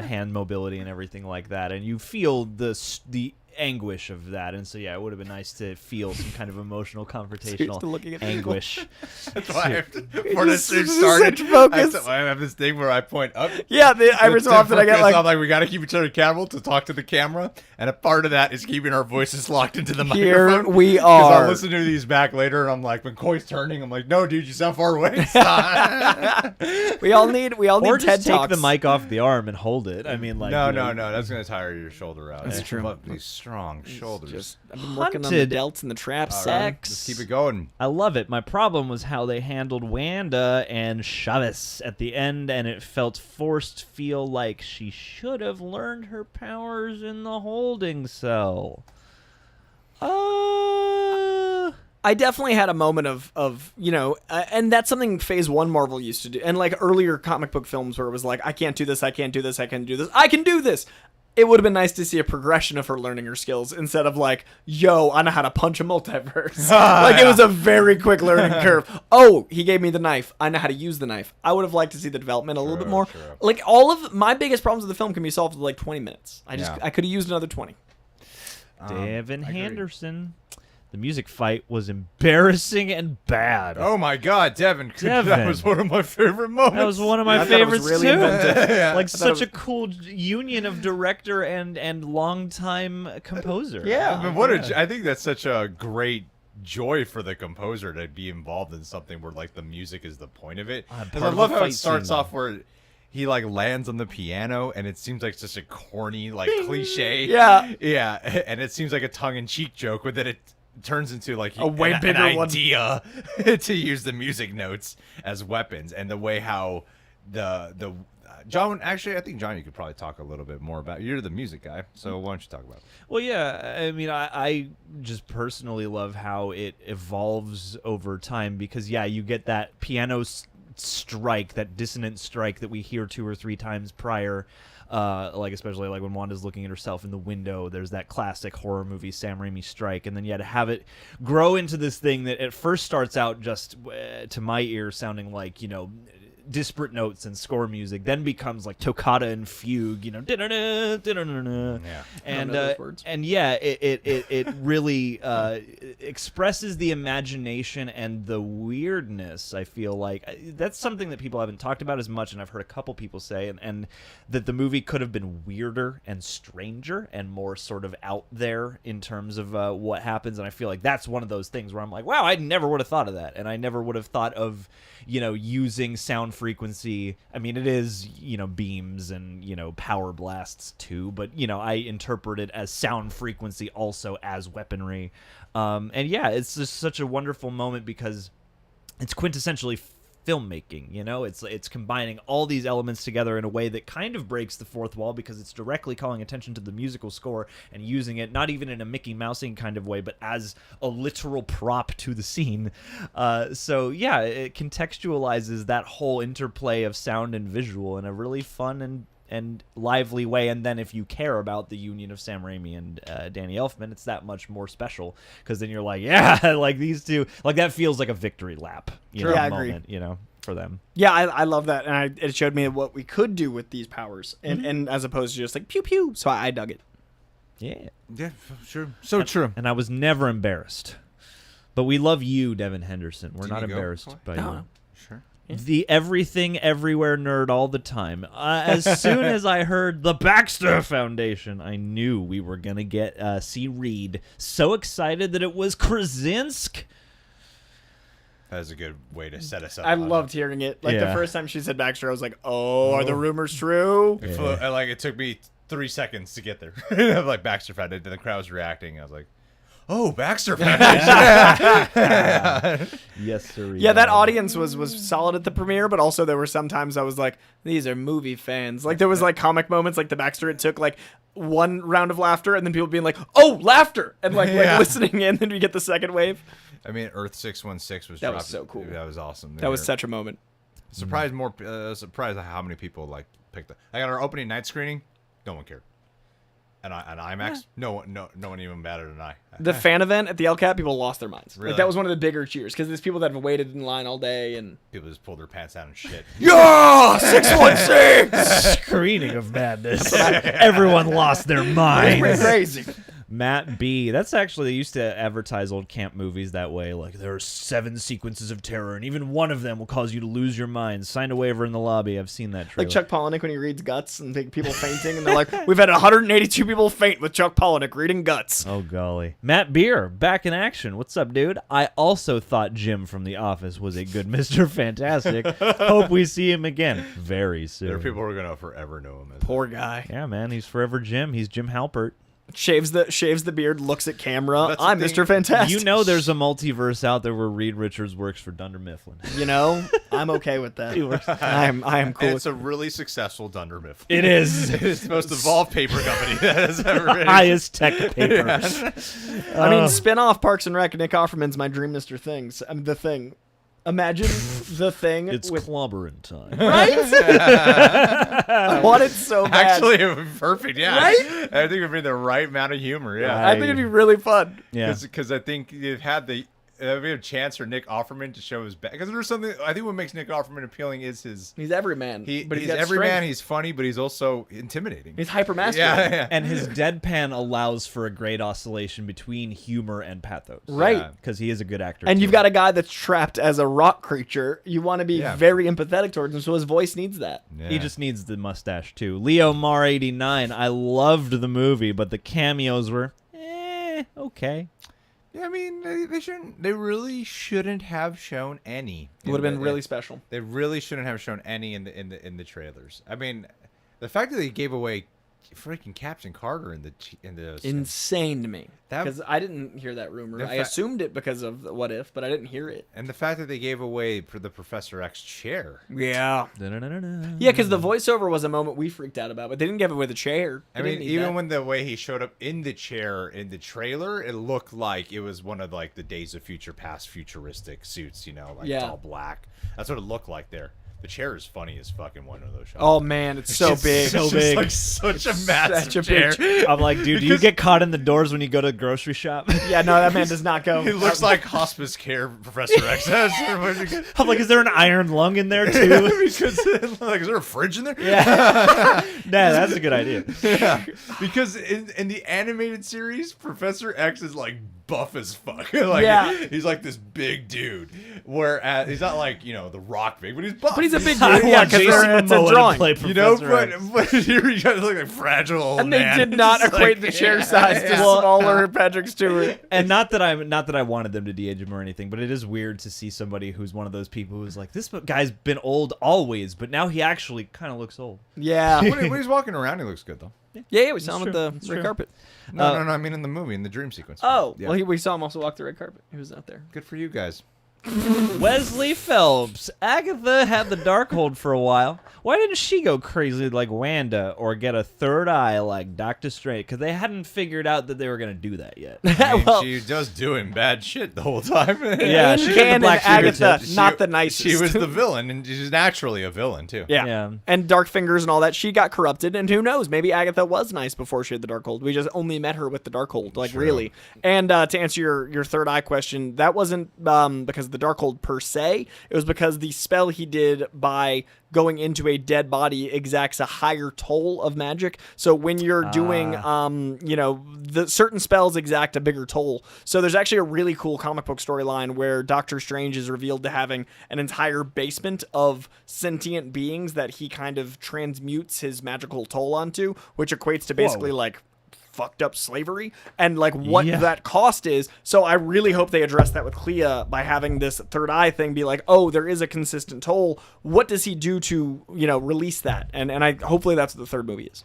hand mobility and everything like that, and you feel the anguish of that. And so yeah, it would have been nice to feel some kind of emotional confrontational looking at anguish. That's why I have to, before Just this thing started, such focus. I have this thing where I point up. Yeah, every so often I get like, I'm like, we got to keep each other accountable to talk to the camera, and a part of that is keeping our voices locked into the here microphone. we Because I'll are. listen to these back later, and I'm like, when Coy's turning, I'm like, no, dude, you sound far away. Stop. We all need Or TED just take Talks. the mic off the arm and hold it. I mean, like No, you know, that's gonna tire your shoulder out. That's true. But these strong shoulders. I've been working on the Hunted delts and the traps. All son. right, let's keep it going. I love it. My problem was how they handled Wanda and Chavez at the end, and it felt forced. Feel like she should have learned her powers in the holding cell. I I definitely had a moment of and that's something Phase 1 Marvel used to do. And like earlier comic book films where it was like, I can't do this, I can't do this, I can do this, I can do this. It would have been nice to see a progression of her learning her skills instead of like, yo, I know how to punch a multiverse. Like, it was a very quick learning curve. Oh, he gave me the knife. I know how to use the knife. I would have liked to see the development a little bit more. True. Like, all of my biggest problems with the film can be solved in like 20 minutes. I could have used another 20. Devin Henderson. The music fight was embarrassing and bad. Oh my God, Devin! That was one of my favorite moments. That was one of my I thought it was favorites really too. inventive. Yeah. Like such a cool union of director and longtime composer. Yeah. I mean, I think that's such a great joy for the composer to be involved in something where like the music is the point of it. part Because I of love the how fight it starts scene, off where he like lands on the piano and it seems like such a corny like cliche. Yeah. Yeah, and it seems like a tongue-in-cheek joke, but then it turns into like A way an bigger one. idea to use the music notes as weapons, and the way how the John, actually I think John, you could probably talk a little bit more about, you're the music guy, so why don't you talk about it? Well, yeah, I mean, I just personally love how it evolves over time because, yeah, you get that piano strike, that dissonant strike that we hear 2 or 3 times prior, like especially like when Wanda's looking at herself in the window. There's that classic horror movie Sam Raimi strike, and then you had to have it grow into this thing that at first starts out just to my ear sounding like, you know, disparate notes and score music, then becomes like toccata and fugue, you know, Yeah. and yeah, it really expresses the imagination and the weirdness. I feel like that's something that people haven't talked about as much, and I've heard a couple people say, and that the movie could have been weirder and stranger and more sort of out there in terms of what happens. And I feel like that's one of those things where I'm like, wow, I never would have thought of that, and I never would have thought of, you know, using sound frequency. I mean, it is, you know, beams and, you know, power blasts too, but, you know, I interpret it as sound frequency also as weaponry. And yeah, it's just such a wonderful moment because it's quintessentially filmmaking, you know, it's combining all these elements together in a way that kind of breaks the fourth wall because it's directly calling attention to the musical score and using it not even in a Mickey Mousing kind of way, but as a literal prop to the scene. So yeah, it contextualizes that whole interplay of sound and visual in a really fun and lively way. And then if you care about the union of Sam Raimi and Danny Elfman, it's that much more special because then you're like, yeah, like these two, like that feels like a victory lap, you know, Yeah, I agree. moment, you know, for them. Yeah, I love that, and it showed me what we could do with these powers, and as opposed to just like pew pew. So I dug it. Yeah. Yeah, sure. So true. And I was never embarrassed. But we love you, Devin Henderson. We're Did not you go? embarrassed by you. No. Sure. The everything everywhere nerd all the time. As soon as I heard the Baxter Foundation, I knew we were going to get see Reed. So excited that it was Krasinski. That was a good way to set us up. I loved hearing it. Like Yeah. the first time she said Baxter, I was like, "Oh, are the rumors true?" Like it took me 3 seconds to get there. Like Baxter Foundation, and the crowd was reacting. I was like, "Oh, Baxter Foundation!" Yes, sir. Yeah, that audience was solid at the premiere, but also there were some times I was like, "These are movie fans." Like there was like comic moments, like the Baxter. It took like one round of laughter, and then people being like, "Oh, laughter!" and like listening in. Then we get the second wave. I mean, Earth 616 was That dropped. was so cool. That was awesome. That was such a moment. surprised surprised at how many people like picked it. I got our opening night screening. No one cared. And IMAX, no one even batted an eye. The fan event at the LCAT, people lost their minds. Really? Like that was one of the bigger cheers because there's people that have waited in line all day and People just pulled their pants down and shit. yeah, 616. Screening of madness. Everyone lost their It's minds. crazy. Matt B. That's actually, they used to advertise old camp movies that way. Like, there are 7 sequences of terror, and even one of them will cause you to lose your mind. Sign a waiver in the lobby. I've seen that trailer. Like Chuck Palahniuk when he reads Guts and people fainting, and they're like, "We've had 182 people faint with Chuck Palahniuk reading Guts." Oh, golly. Matt Beer, back in action. What's up, dude? I also thought Jim from The Office was a good Mr. Fantastic. Hope we see him again very soon. There are people who are gonna forever know him as Poor guy. Yeah, man. He's forever Jim. He's Jim Halpert. shaves the beard, looks at camera. That's the I'm thing. Mr. Fantastic. You know there's a multiverse out there where Reed Richards works for Dunder Mifflin. You know, I'm okay with that. I am cool. And With it's a really successful Dunder Mifflin. It is. It's the most evolved paper company that has ever Highest tech paper. I mean, spin-off Parks and Rec. Nick Offerman's my dream Mr. Things. The Thing. Imagine the Thing. It's with clobbering time. right. I want it so bad. Actually, it would be perfect. Yeah, Right? I think it would be the right amount of humor. Yeah, I think it'd be really fun. Yeah. because I think you've had the. That'd be a chance for Nick Offerman to show his back. Because there's something I think what makes Nick Offerman appealing is his. He's every man. But he's got every strength. man. He's funny, but he's also intimidating. He's hyper masculine. yeah. And his deadpan allows for a great oscillation between humor and pathos. Right. Yeah. Because he is a good actor. And too. you've got a guy that's trapped as a rock creature. You want to be Yeah. very empathetic towards him, so his voice needs that. Yeah. He just needs the mustache too. Leo Mar 89. I loved the movie, but the cameos were okay. Yeah, I mean, they shouldn't. They really shouldn't have shown any. It would have been really special. They really shouldn't have shown any in the trailers. I mean, the fact that they gave away freaking Captain Carter in the Insane to me. That- Because I didn't hear that rumor. The I assumed it because of the What If, but I didn't hear it. and the fact that they gave away for the Professor X chair. Yeah. Da-da-da-da-da. Yeah, because the voiceover was a moment we freaked out about, but they didn't give it with a chair. I They mean, didn't need even that. when the way he showed up in the chair in the trailer, it looked like it was one of like the Days of Future Past futuristic suits. You know, like it's Yeah. all black. That's what it looked like there. The chair is funny as fucking one of those shots. Oh man, it's so big. so It's just, big. like such a massive Such a chair. big I'm like, dude, do you get caught in the doors when you go to the grocery shop? Yeah, no, that man does not go. He looks like hospice care Professor X. I'm like, is there an iron lung in there too? Because like, is there a fridge in there? Nah, that's a good idea. Yeah. Because in the animated series, Professor X is like buff as fuck. Like Yeah. he's like this big dude. Whereas he's not like, the Rock big, but he's buff. But he's a big I dude. Yeah, want because Jason it's a Momoa to drawing. play Professor X. but here you guys look like fragile old And they man. did not It's equate like- the chair size to yeah. smaller Patrick Stewart. And not that I wanted them to de-age him or anything, but it is weird to see somebody who's one of those people who's like, this guy's been old always, but now he actually kind of looks old. Yeah. When he's walking around, he looks good though. Yeah, we saw him at true. the That's red true. carpet. No, I mean in the movie, in the dream sequence. Oh, Yeah. well, we saw him also walk the red carpet. He was out there. Good for you guys. Wesley Phelps. Agatha had the Darkhold for a while. Why didn't she go crazy like Wanda or get a third eye like Doctor Strange? Because they hadn't figured out that they were going to do that yet. I mean, Well- she does doing bad shit the whole time. Yeah, In she got the canon, black Agatha, fingertips. not the nicest. She was the villain, and she's naturally a villain too. Yeah. Yeah. And Dark Fingers and all that. She got corrupted, and who knows? Maybe Agatha was nice before she had the Darkhold. We just only met her with the Darkhold, like True. really. And to answer your third eye question, that wasn't because of the Darkhold per se. It was because the spell he did by going into a dead body exacts a higher toll of magic. So when you're doing, the certain spells exact a bigger toll. So there's actually a really cool comic book storyline where Doctor Strange is revealed to having an entire basement of sentient beings that he kind of transmutes his magical toll onto, which equates to basically like fucked up slavery and like what Yeah. that cost is. So I really hope they address that with Clea by having this third eye thing be like, oh, there is a consistent toll. What does he do to, release that? And I hopefully that's what the third movie is.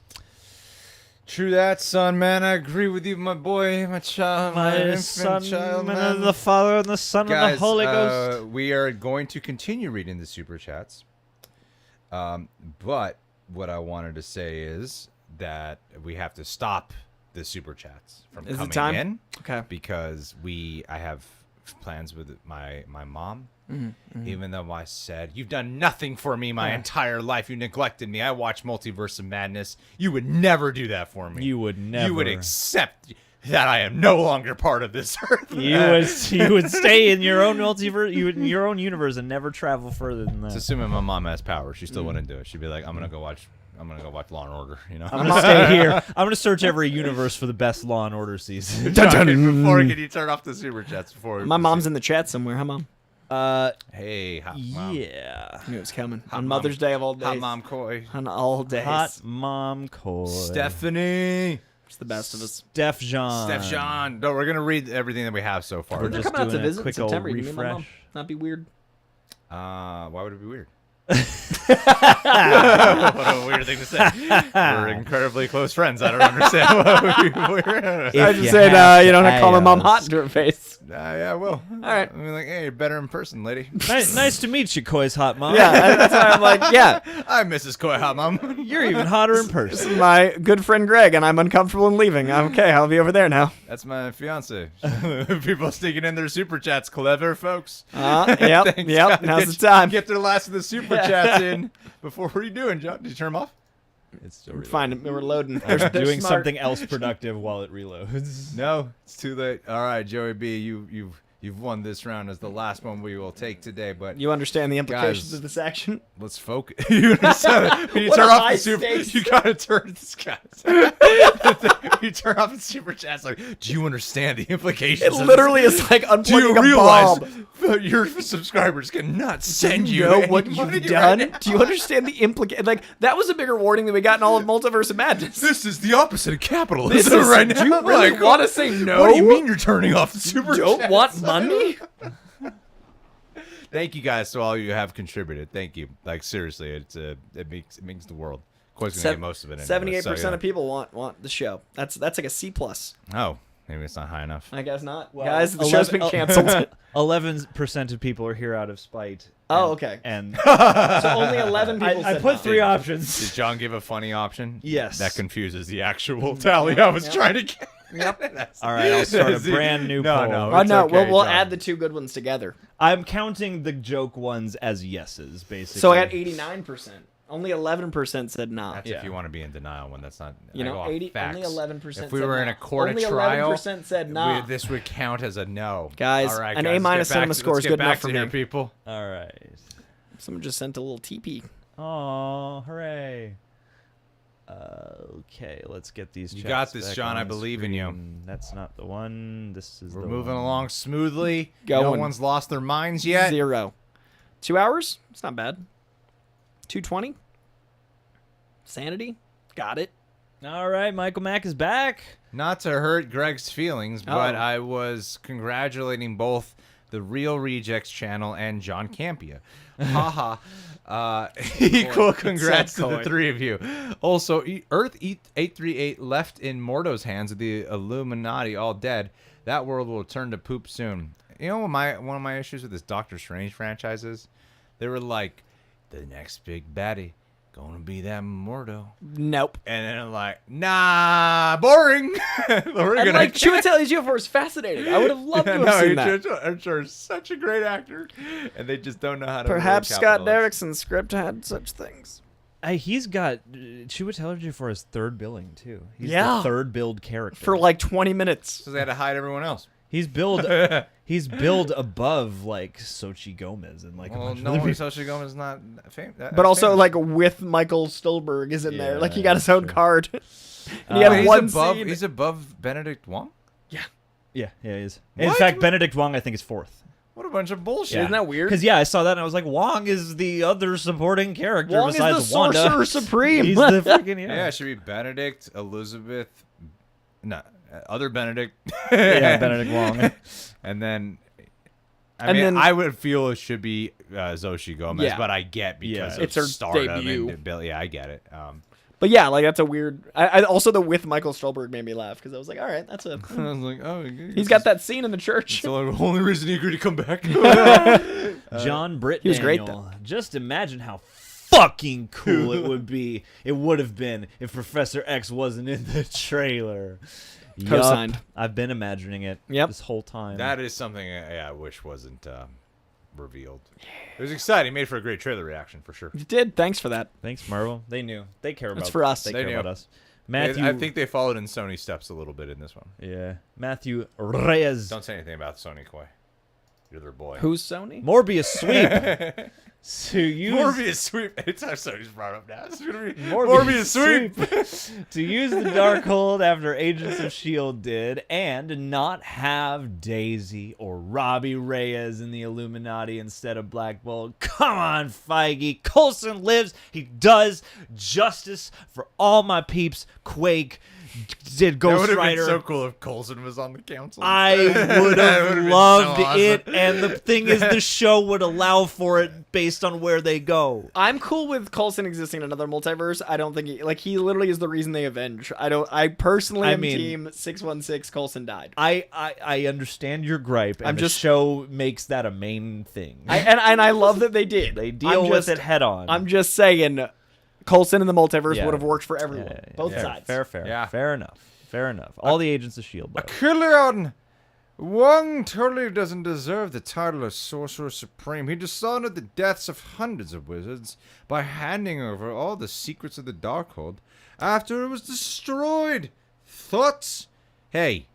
True that, son, man. I agree with you, my boy, my child, my My infant son, child, and man. the Father, and the Son, Guys, and the Holy Ghost. we are going to continue reading the super chats. But what I wanted to say is that we have to stop the super chats from Is it coming time? in Okay. because I have plans with my mom. Even though I said, you've done nothing for me my entire life. You neglected me. I watched Multiverse of Madness. You would never do that for me. You would never. You would accept that I am no longer part of this earth. You would stay in your own multiverse, in your own universe, and never travel further than It's that. assuming my mom has power. She still wouldn't do it. She'd be like, I'm gonna go watch Law and Order. I'm gonna stay here. I'm gonna search every universe for the best Law and Order season. Before can you turn off the super chats? Before My mom's in the chat somewhere. Hi, Mom. Hey, hot mom. yeah. I knew it was coming. Hot On mom. Mother's Day of all days. Hot mom Coy. On all days. Hot Mom Coy. Stephanie. It's the best of us. Steph Jean. Steph John. No, we're gonna read everything that we have so far. We're They're just coming out to doing a visit in quick old September. You meet my mom. refresh. Not be weird. Why would it be weird? What a weird thing to say. We're incredibly close friends. I don't understand what we're. I just said, you don't have to call my mom hot to her face. Yeah, I will. All right. I mean, like, hey, you're better in person, lady. Nice to meet you, Coy's hot mom. Yeah, that's why I'm like, yeah. I'm Mrs. Koi Hot Mom. You're even hotter in This person. is my good friend Greg, and I'm uncomfortable in leaving. Okay, I'll be over there now. That's my fiance. People sticking in their super chats, clever folks. Yep, Thanks, yep. gotta Now's get- the time. Get their last of the super chats in before. What are you doing, John? Did you turn them off? It's still reloading. Fine, we're loading. I'm They're doing smart. something else productive while it reloads. No, it's too late. All right, Joey B, you've won this round as the last one we will take today. But You understand the implications Guys. of this action? let's focus. You understand it. When you What turn a off high the super, stakes. you gotta turn this guys. You turn off the super chats. Like, do you understand the implications? It of literally this? is like Do you unplugging a realize bomb. that your subscribers cannot send Do you you know any what money you've right done? now? Do you understand the implication? Like, that was a bigger warning than we got in all of Multiverse of Madness. This is the opposite of capitalism This is- right now. do you really Like, want to say no? What do you mean you're turning off the super Don't chats? want money? Thank you guys to all you have contributed. Thank you. Like seriously, it makes the world. Coy's gonna get most of it. Anyway, 78% of people want the show. That's like a C plus. Oh, maybe it's not high enough. I guess not. Well, Guys, the show's been 11 canceled. 11% of people are here out of spite. Oh, and- okay. And So only 11 people I said put no. 3 options. Did John give a funny option? Yes. That confuses the actual tally I was trying to get. Yep. All right, I'll start a That's it. brand new No, poll. no. Oh, It's no, okay, we'll John. add the 2 good ones together. I'm counting the joke ones as yeses, basically. So I got 89%. Only 11% said nah. That's if you want to be in denial when that's not. You I know, go off 80, facts. only 11% If we said were in nah. a court only of trial, 11% said nah. this would count as a no. Guys, All right, an guys, A- let's get cinema back- score let's is get good back enough for to me. here, people. All right. Someone just sent a little TP. Oh, hooray. Okay, let's get these. You chats got this, back John. I on believe in you. screen. That's not the one. This is We're the moving one. along smoothly. No Going. one's lost their minds yet. 0. 2 hours? It's not bad. 220? Sanity? Got it. All right, Michael Mack is back. Not to hurt Greg's feelings, but Oh. I was congratulating both the Real Rejects channel and John Campia. Haha. Equal congrats to the Coy. 3 of you. Also, Earth 838 left in Mordo's hands of the Illuminati, all dead. That world will turn to poop soon. You know what one of my issues with this Doctor Strange franchise is? They were like, the next big baddie gonna be that Mordo. Nope. And then I'm like, nah, boring. We're And gonna like, Chiwetel Ejiofor is fascinating. I would have loved to have no, seen that. I'm sure he's such a great actor, and they just don't know how to. Perhaps really Scott capitalize. Derrickson's script had such things. He's got Chiwetel Ejiofor for his 3rd billing too. He's Yeah. the 3rd billed character For like 20 minutes. So they had to hide everyone else. He's billed. He's billed above like Xochitl Gomez and like a Well, bunch of no other one people. Xochitl Gomez is not famous. But also, like, with Michael Stolberg is in there. Like, he got his own true. card. And he had he's one above. scene. He's above Benedict Wong. Yeah, he is. In What? fact, Benedict Wong I think is 4th. What a bunch of bullshit. Isn't that weird? Because I saw that and I was like, Wong is the other supporting character Wong is the besides Wanda. Sorcerer Supreme. He's the freaking Yeah, it should be Benedict, Elizabeth, no, other Benedict. yeah, Benedict Wong. And then, I And mean, then- I would feel it should be Xochitl Gomez, Yeah. but I get because Yeah. of It's her stardom debut. and Bill. Yeah, I get it. But yeah, like, that's a weird... I also, the with Michael Stolberg made me laugh, because I was like, all right, that's a... I was like, oh, He's got that scene in the church. It's the only reason he agreed to come back. John Britt he was great, Daniel. Just imagine how fucking cool it would be. It would have been if Professor X wasn't in the trailer. Co-signed. Yup. I've been imagining it Yep. this whole time. That is something I wish wasn't revealed. It was exciting. Made for a great trailer reaction for sure. You did. Thanks for that. Thanks, Marvel. They knew. They care about. It's for us. They They care knew. about us. Matthew. I think they followed in Sony steps a little bit in this one. Yeah. Matthew Reyes. Don't say anything about Sony, Coy. You're their boy. Who's Sony? Morbius sweep. To use Morbius sweep. Anytime Sony's brought up now, it's gonna be Morbius sweep. to use the Darkhold after Agents of S.H.I.E.L.D. did and not have Daisy or Robbie Reyes in the Illuminati instead of Black Bolt. Come on, Feige. Coulson lives. He does justice for all my peeps. Quake. did That Ghost would have been Rider. so cool if Coulson was on the council. I would That have would've been so loved awesome. it, and the thing is, the show would allow for it based on where they go. I'm cool with Coulson existing in another multiverse. I don't think he literally is the reason they avenge. I personally am team 616 Coulson died. I understand your gripe, and the show makes that a main thing. And I love that they did. They deal with it head on. I'm just saying, Coulson in the multiverse would have worked for everyone, both sides. Fair. Yeah. Fair enough. All the agents of S.H.I.E.L.D. though. Killian! Wong totally doesn't deserve the title of Sorcerer Supreme. He dishonored the deaths of hundreds of wizards by handing over all the secrets of the Darkhold after it was destroyed. Thoughts? Hey.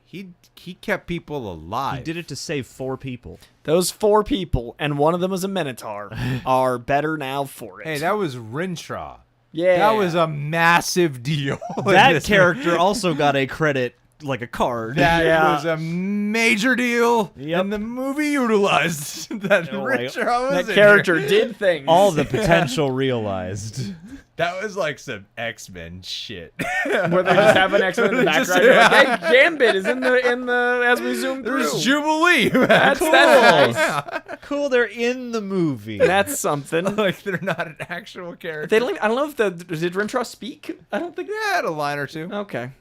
He kept people alive. He did it to save 4 people. Those 4 people, and one of them was a Minotaur, are better now for it. Hey, that was Rintra. Yeah. That was a massive deal. That character also got a credit, like a card. That was a major deal. Yep. And the movie utilized that Rintra was that character did things. All the potential realized. That was like some X-Men shit. Where they just have an X-Men in the background. Like, hey, Gambit is in the as we zoom through. There's Jubilee. That's nice. Cool, they're in the movie. That's something. Like they're not an actual character. They don't. I don't know if did Rintra speak? I don't think. Yeah, had a line or two. Okay.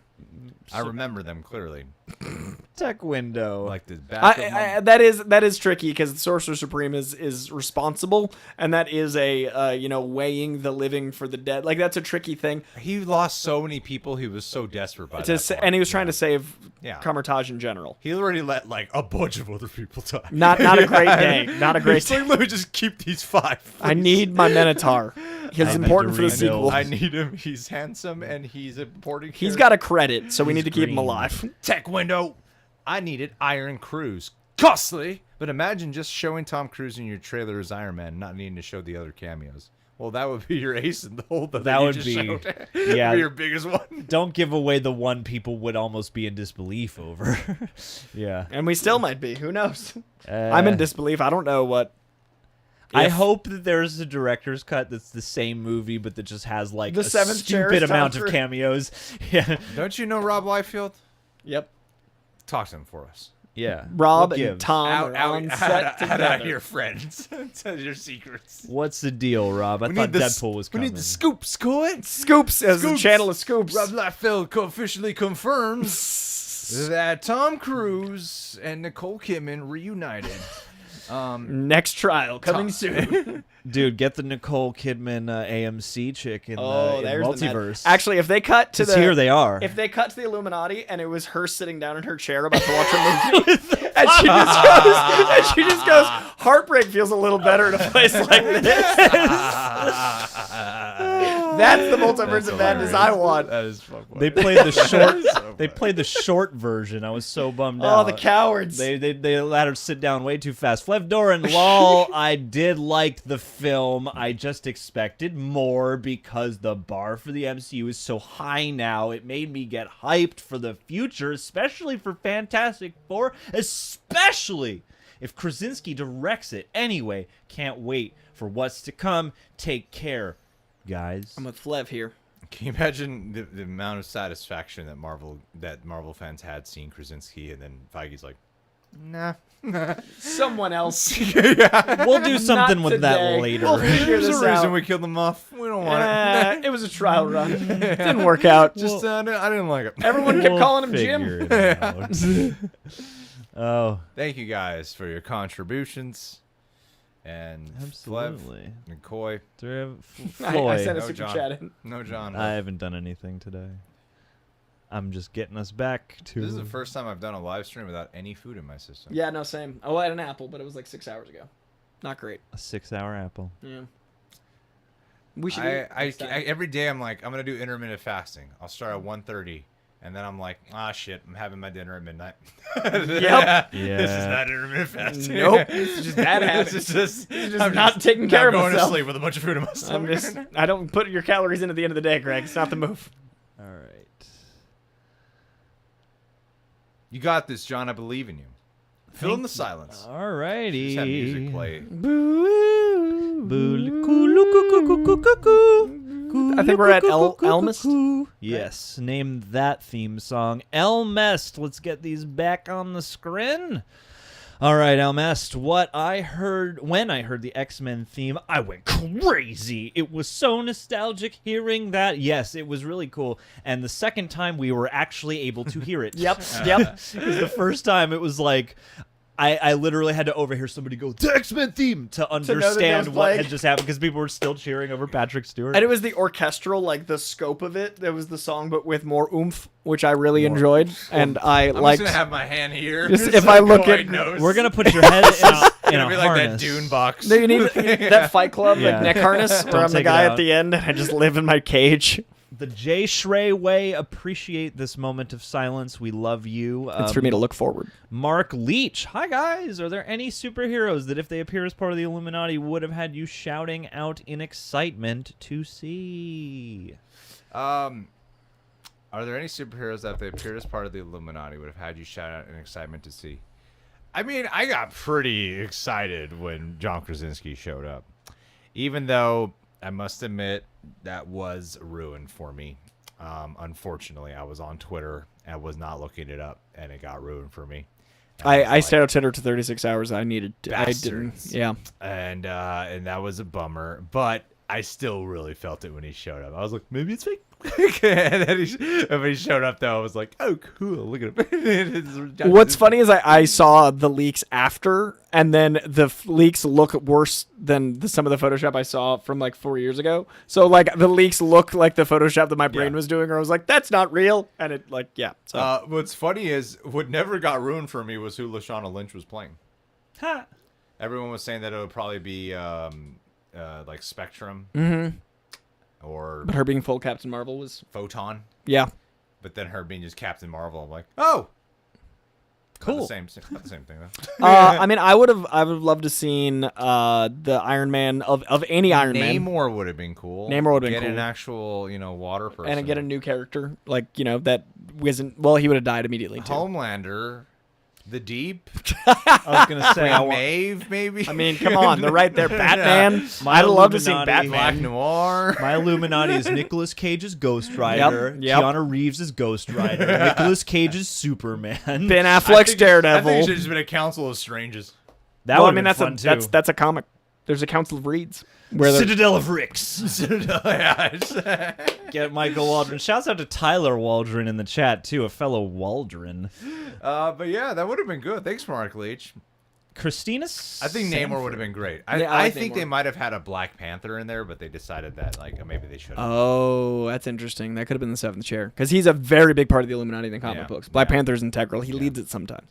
I remember them clearly. Tech window. Like the back of that is tricky because the Sorcerer Supreme is responsible, and that is a weighing the living for the dead. Like that's a tricky thing. He lost so many people. He was so desperate by that point. And he was trying to save Yeah. Comertage in general. He already let like a bunch of other people die. Not a great day. Not a great He's day. like, let me just keep these 5. I need my Minotaur. He's important for the rebuild. sequel. I need him. He's handsome and he's important. He's got a credit, so we need to keep him green. alive. tech window. I needed Iron Cruise. Costly. But imagine just showing Tom Cruise in your trailer as Iron Man, not needing to show the other cameos. Well, that would be your ace in the hole. That would be, yeah, your biggest one. Don't give away the one people would almost be in disbelief over. Yeah. And we still might be. Who knows? I'm in disbelief. I don't know what. I hope that there's a director's cut that's the same movie, but that just has like The a seventh chair is stupid Tom amount of Cruise. cameos. Yeah. Don't you know Rob Liefeld? Yep. Talk to him for us. Yeah. Rob What and gives? Tom are on set out together. your friends. Tell your secrets. What's the deal, Rob? I thought Deadpool was coming. We need the scoops, Coy. Scoops as a Scoops. channel of scoops. Rob Liefeld officially confirms that Tom Cruise and Nicole Kidman reunited. Next trial coming soon. Dude, get the Nicole Kidman AMC chick in the there's the multiverse. Actually, if they cut to here they are. If they cut to the Illuminati and it was her sitting down in her chair about to watch a movie, and she just goes, heartbreak feels a little better in a place like this. That's the multiverse of madness I want. That is fucking They played the short. They played the short version. I was so bummed out. Oh, the cowards. They let her sit down way too fast. Flev Doran, lol. I did like the film. I just expected more because the bar for the MCU is so high now. It made me get hyped for the future, especially for Fantastic Four, especially if Krasinski directs it. Anyway, can't wait for what's to come. Take care, guys. I'm with Flev here. Can you imagine the amount of satisfaction that Marvel fans had seeing Krasinski, and then Feige's like, nah. Someone else. We'll do something with that today. later. We'll figure There's this a reason out. we killed them off. We don't want it. It was a trial run. Didn't work out. Just I didn't like it. Everyone kept We'll calling him figure Jim. it out. Oh, Thank you guys for your contributions. And absolutely. Flev and Coy. I sent a No, super John. chat in. No, John. I haven't done anything today. I'm just getting us back to. This is the first time I've done a live stream without any food in my system. Yeah, no, same. Oh, I had an apple, but it was like 6 hours ago. Not great. a 6-hour apple. Yeah. We should. Every day I'm like, I'm going to do intermittent fasting. I'll start at 1:30. And then I'm like, shit, I'm having my dinner at midnight. Yep. This is not intermittent fasting. Nope. This is just bad habits. This is just, I'm not taking care of going myself. to sleep with a bunch of food in my stomach. I don't put your calories in at the end of the day, Greg. It's not the move. All right. You got this, John. I believe in you. Fill in the silence. All righty. Just have music play. Boo. Boo. Coo. I think we're at Elmist. Yes, name that theme song. Elmest. Let's get these back on the screen. All right, Elmest, when I heard the X-Men theme, I went crazy. It was so nostalgic hearing that. Yes, it was really cool. And the second time we were actually able to hear it. Yep. Because the first time it was like, I literally had to overhear somebody go, the X-Men theme, to understand what had just happened, because people were still cheering over Patrick Stewart. And it was the orchestral, like the scope of it. That was the song, but with more oomph, which I really enjoyed. And I'm just gonna have my hand here. Just if I look at, we're gonna put your head in a be harness. like that Dune box. No, you need that Fight Club like neck harness, where I'm the take guy it at the end and I just live in my cage. The Jay Shrey way, appreciate this moment of silence. We love you. It's for me to look forward. Mark Leach. Hi, guys. Are there any superheroes that, if they appear as part of the Illuminati, would have had you shouting out in excitement to see? Are there any superheroes that, if they appeared as part of the Illuminati, would have had you shout out in excitement to see? I mean, I got pretty excited when John Krasinski showed up. Even though, I must admit, that was ruined for me. Unfortunately, I was on Twitter and was not looking it up, and it got ruined for me. I stayed on Twitter to 36 hours. I needed to. Bastards. I didn't. Yeah. And that was a bummer, but I still really felt it when he showed up. I was like, maybe it's fake. And then when he showed up, though, I was like, oh, cool. Look at him. What's funny is I saw the leaks after, and then the leaks look worse than some of the Photoshop I saw from like 4 years ago. So like the leaks look like the Photoshop that my brain was doing, or I was like, that's not real. And it like, yeah. So. What's funny is what never got ruined for me was who Lashana Lynch was playing. Ha! Everyone was saying that it would probably be like Spectrum. Mm-hmm. But her being full Captain Marvel was Photon. Yeah. But then her being just Captain Marvel, I'm like, oh, cool. Not the same thing though. I mean, I would have loved to seen the Iron Man of any Iron Man. Namor would have been cool. Namor would have been cool. Get an actual, water person. And get a new character, like, that wasn't, well, he would have died immediately too. Homelander. The Deep. I was gonna say Maeve, maybe. I mean, come on, they're right there. Batman. My I'd love to see Illuminati. Batman. Black Noir. My Illuminati is Nicolas Cage's Ghost Rider. Yep. Keanu Reeves is Ghost Rider. Nicolas Cage is Superman. Ben Affleck's Daredevil. I think it should have just been a Council of Strangers. That would have been fun too. That's a comic. There's a Council of Reeds. Where Citadel of Ricks. Yeah. Get Michael Waldron. Shouts out to Tyler Waldron in the chat too, a fellow Waldron. But yeah, that would have been good. Thanks, Mark Leach. Christina I think Namor would have been great. I think they might have had a Black Panther in there, but they decided that maybe they shouldn't. Oh, that's interesting. That could have been the seventh chair, because he's a very big part of the Illuminati in the comic books. Black Panther's integral. He leads it sometimes,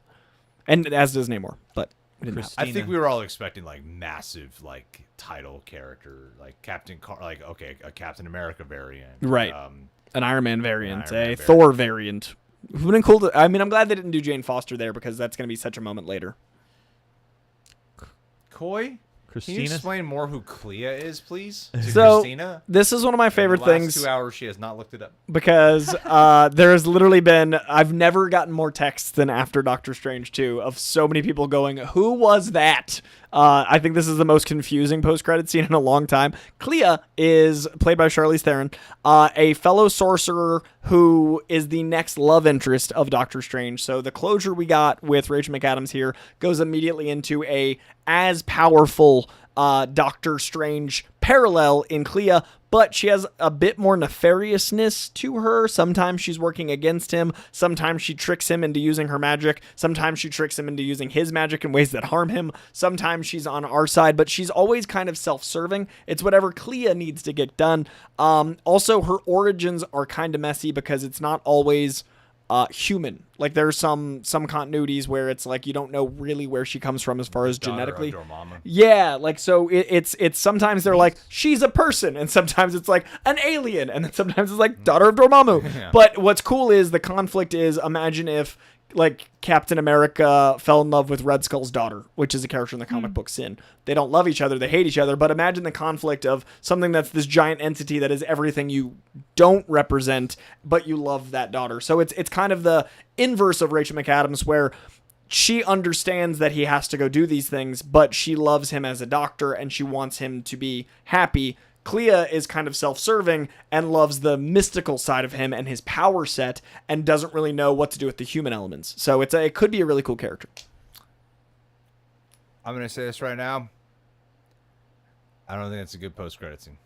and as does Namor. But we didn't have. I think we were all expecting massive title character, like a Captain America variant, right? An Iron Man variant, variant. Thor variant. It would have been cool. I mean, I'm glad they didn't do Jane Foster there, because that's going to be such a moment later. Can Christina? you explain more who Clea is, please? So Christina? this is one of my favorite In the last things. 2 hours, she has not looked it up. Because there has literally been, I've never gotten more texts than after Doctor Strange 2 of so many people going, who was that? I think this is the most confusing post-credit scene in a long time. Clea is played by Charlize Theron, a fellow sorcerer who is the next love interest of Doctor Strange. So the closure we got with Rachel McAdams here goes immediately into a as powerful Doctor Strange parallel in Clea, but she has a bit more nefariousness to her. Sometimes she's working against him. Sometimes she tricks him into using her magic. Sometimes she tricks him into using his magic in ways that harm him. Sometimes she's on our side, but she's always kind of self-serving. It's whatever Clea needs to get done. Also, her origins are kind of messy, because it's not always human. Like, there's some continuities where it's like you don't know really where she comes from as far as genetically. Yeah, like, so it's sometimes they're like she's a person, and sometimes it's like an alien, and then sometimes it's like daughter of Dormammu. Yeah. But what's cool is the conflict is, imagine if Captain America fell in love with Red Skull's daughter, which is a character in the comic book Sin. They don't love each other, they hate each other, but imagine the conflict of something that's this giant entity that is everything you don't represent, but you love that daughter. So it's kind of the inverse of Rachel McAdams, where she understands that he has to go do these things, but she loves him as a doctor and she wants him to be happy. Clea is kind of self-serving and loves the mystical side of him and his power set and doesn't really know what to do with the human elements. So it could be a really cool character. I'm going to say this right now. I don't think it's a good post-credit scene.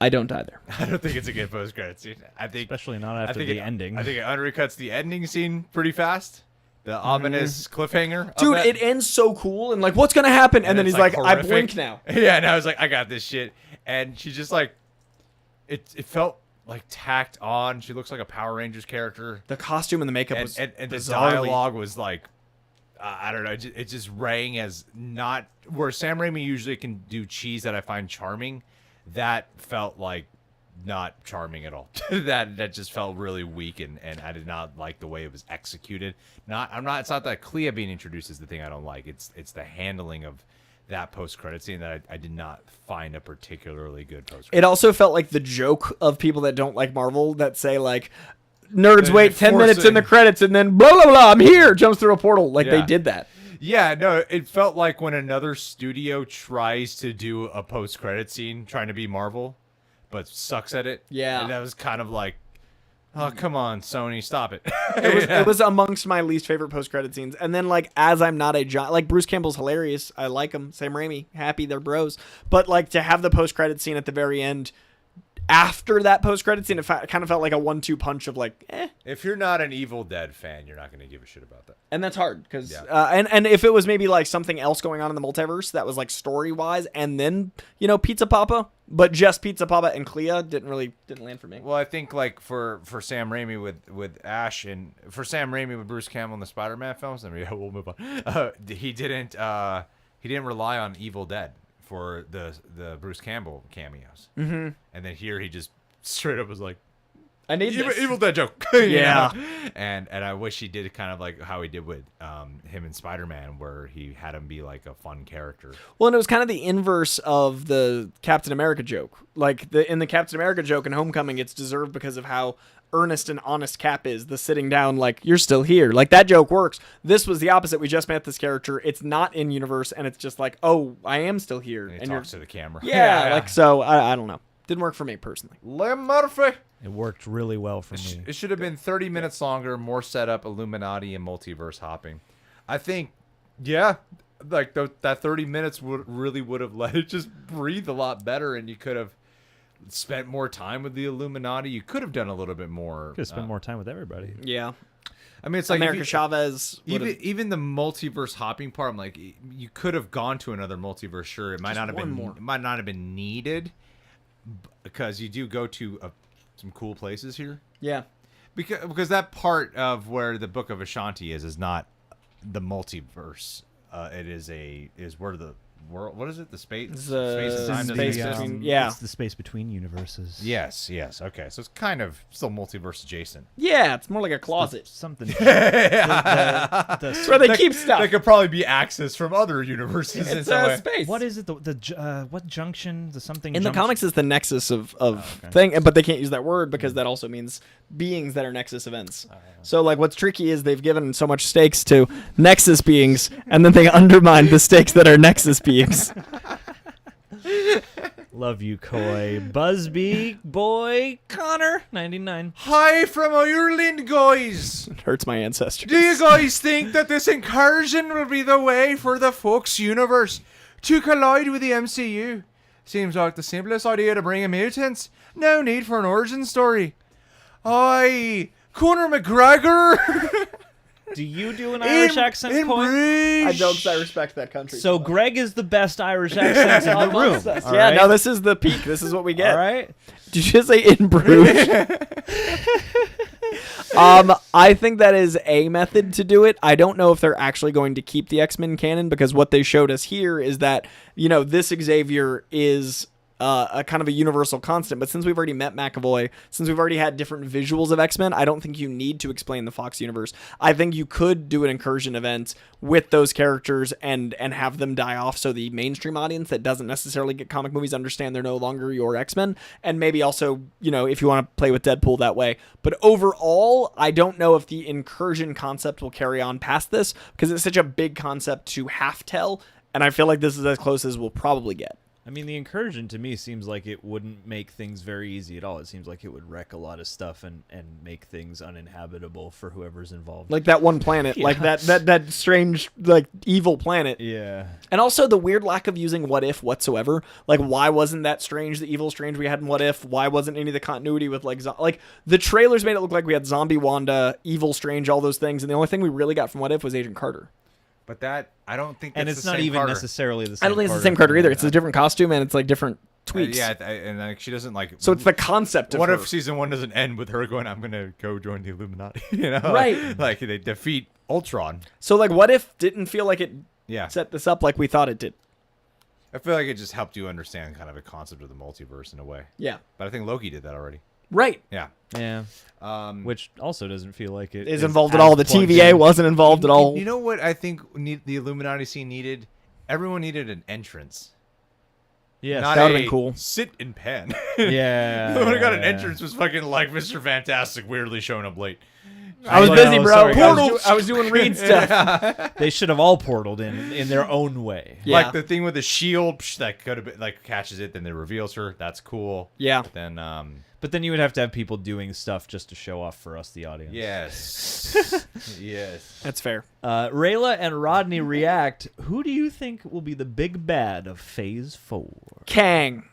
I don't either. I don't think it's a good post-credit scene. I think, Especially not after the ending. I think it undercuts the ending scene pretty fast. The ominous cliffhanger. Dude, it ends so cool and like, what's going to happen? And then he's like, I blink now. Yeah, and I was like, I got this shit. And she just like, it felt like tacked on. She looks like a Power Rangers character. The costume and the makeup was and the bizarrely- dialogue was like, I don't know. It just rang as not where Sam Raimi usually can do cheese that I find charming. That felt like not charming at all. that just felt really weak, and I did not like the way it was executed. It's not that Clea being introduced is the thing I don't like. It's the handling of that post-credit scene that I did not find a particularly good post-credit. It also felt like the joke of people that don't like Marvel that say like, nerds wait 10 minutes in the credits and then blah, blah, blah, I'm here, jumps through a portal. Like they did that. Yeah, no, it felt like when another studio tries to do a post-credit scene trying to be Marvel, but sucks at it. Yeah. And that was kind of like, oh, come on, Sony, stop it. It was amongst my least favorite post-credit scenes. And then, like, as I'm not a giant... Like, Bruce Campbell's hilarious. I like him. Sam Raimi. Happy they're bros. But, like, to have the post-credit scene at the very end... After that post-credit scene, it kind of felt like a 1-2 punch of, like, eh. If you're not an Evil Dead fan, you're not going to give a shit about that. And that's hard. Because and if it was maybe, like, something else going on in the multiverse that was, like, story-wise, and then, you know, Pizza Papa... But just Pizza Papa and Clea didn't land for me. Well, I think like for Sam Raimi with Ash and for Sam Raimi with Bruce Campbell in the Spider-Man films, I mean, we'll move on. He didn't rely on Evil Dead for the Bruce Campbell cameos. Mm-hmm. And then here he just straight up was like, I need this. Evil Dead joke. Yeah. And I wish he did kind of like how he did with him in Spider-Man, where he had him be like a fun character. Well, and it was kind of the inverse of the Captain America joke. Like in the Captain America joke in Homecoming, it's deserved because of how earnest and honest Cap is. The sitting down, like, you're still here. Like, that joke works. This was the opposite. We just met this character. It's not in universe, and it's just like, oh, I am still here. And he talks to the camera. Yeah, like, so, I don't know. Didn't work for me personally. Lim Murphy. It worked really well for me. It should have been 30 minutes longer, more setup, Illuminati and multiverse hopping. I think, yeah, like that 30 minutes would have let it just breathe a lot better, and you could have spent more time with the Illuminati. You could have done a little bit more. Could have spent more time with everybody. Yeah. I mean, it's like America Chavez. Even the multiverse hopping part, I'm like, you could have gone to another multiverse. Sure, it might not have been needed, because you do go to some cool places here. Yeah. Because that part of where the Book of Ashanti is not the multiverse. It is where the world. What is it? The space. Space and time doesn't exist? It's the space between universes. Yes. Okay. So it's kind of still multiverse adjacent. Yeah, it's more like a closet. Something. It's where they keep stuff. That could probably be access from other universes. It's space. What is it? What junction? The something. In the junction? comics, it's the nexus of thing, but they can't use that word because that also means beings that are nexus events. So, like, what's tricky is they've given so much stakes to nexus beings, and then they undermine the stakes that are nexus beings. Love you, Coy. Busby, boy, Connor, 99. Hi from Ireland, guys. It hurts my ancestors. Do you guys think that this incursion will be the way for the Fox universe to collide with the MCU? Seems like the simplest idea to bring in mutants. No need for an origin story. Aye, Conor McGregor. Do you do an Irish accent, Coy? I don't, 'cause I respect that country. So Greg is the best Irish accent in the room. Yeah, All right? no, this is the peak. This is what we get. All right. Did you just say in Bruges? I think that is a method to do it. I don't know if they're actually going to keep the X-Men canon, because what they showed us here is that, you know, this Xavier is a kind of a universal constant. But since we've already met McAvoy, since we've already had different visuals of X-Men, I don't think you need to explain the Fox universe. I think you could do an incursion event with those characters and have them die off, so the mainstream audience that doesn't necessarily get comic movies understand they're no longer your X-Men, and maybe also, you know, if you want to play with Deadpool that way. But overall, I don't know if the incursion concept will carry on past this, because it's such a big concept to half tell, and I feel like this is as close as we'll probably get. I mean, the incursion to me seems like it wouldn't make things very easy at all. It seems like it would wreck a lot of stuff and make things uninhabitable for whoever's involved. Like that one planet, like that strange, like evil planet. Yeah. And also the weird lack of using What If whatsoever. Like, why wasn't that Strange, the evil Strange we had in What If? Why wasn't any of the continuity with like the trailers made it look like we had zombie Wanda, evil Strange, all those things, and the only thing we really got from What If was Agent Carter. But that, I don't think that's And it's the not same even Carter. necessarily the same I don't think it's the same Carter either. It's a different costume and it's like different tweaks. And like, she doesn't like. So it's the concept of What her. if season 1 doesn't end with her going, "I'm gonna go join the Illuminati"? You know, Right. Like they defeat Ultron. So like, What If didn't feel like it Yeah. set this up like we thought it did. I feel like it just helped you understand kind of the concept of the multiverse in a way. Yeah. But I think Loki did that already. Right. Yeah. Yeah. Which also doesn't feel like it Is involved at all. The TVA wasn't involved at all. You know what I think the Illuminati scene needed? Everyone needed an entrance. Yes. Not that would've a been cool. sit in pen. Yeah. The one who got an yeah. entrance was fucking like Mr. Fantastic weirdly showing up late. I was I busy, know, bro. sorry, guys. I was doing Reed stuff. They should have all portaled in their own way. Yeah. Like the thing with the shield that could have been like catches it, then it reveals her. That's cool. Yeah. Then But then you would have to have people doing stuff just to show off for us, the audience. yes. Yes. That's fair. Rayla and Rodney react. Who do you think will be the big bad of Phase 4? Kang.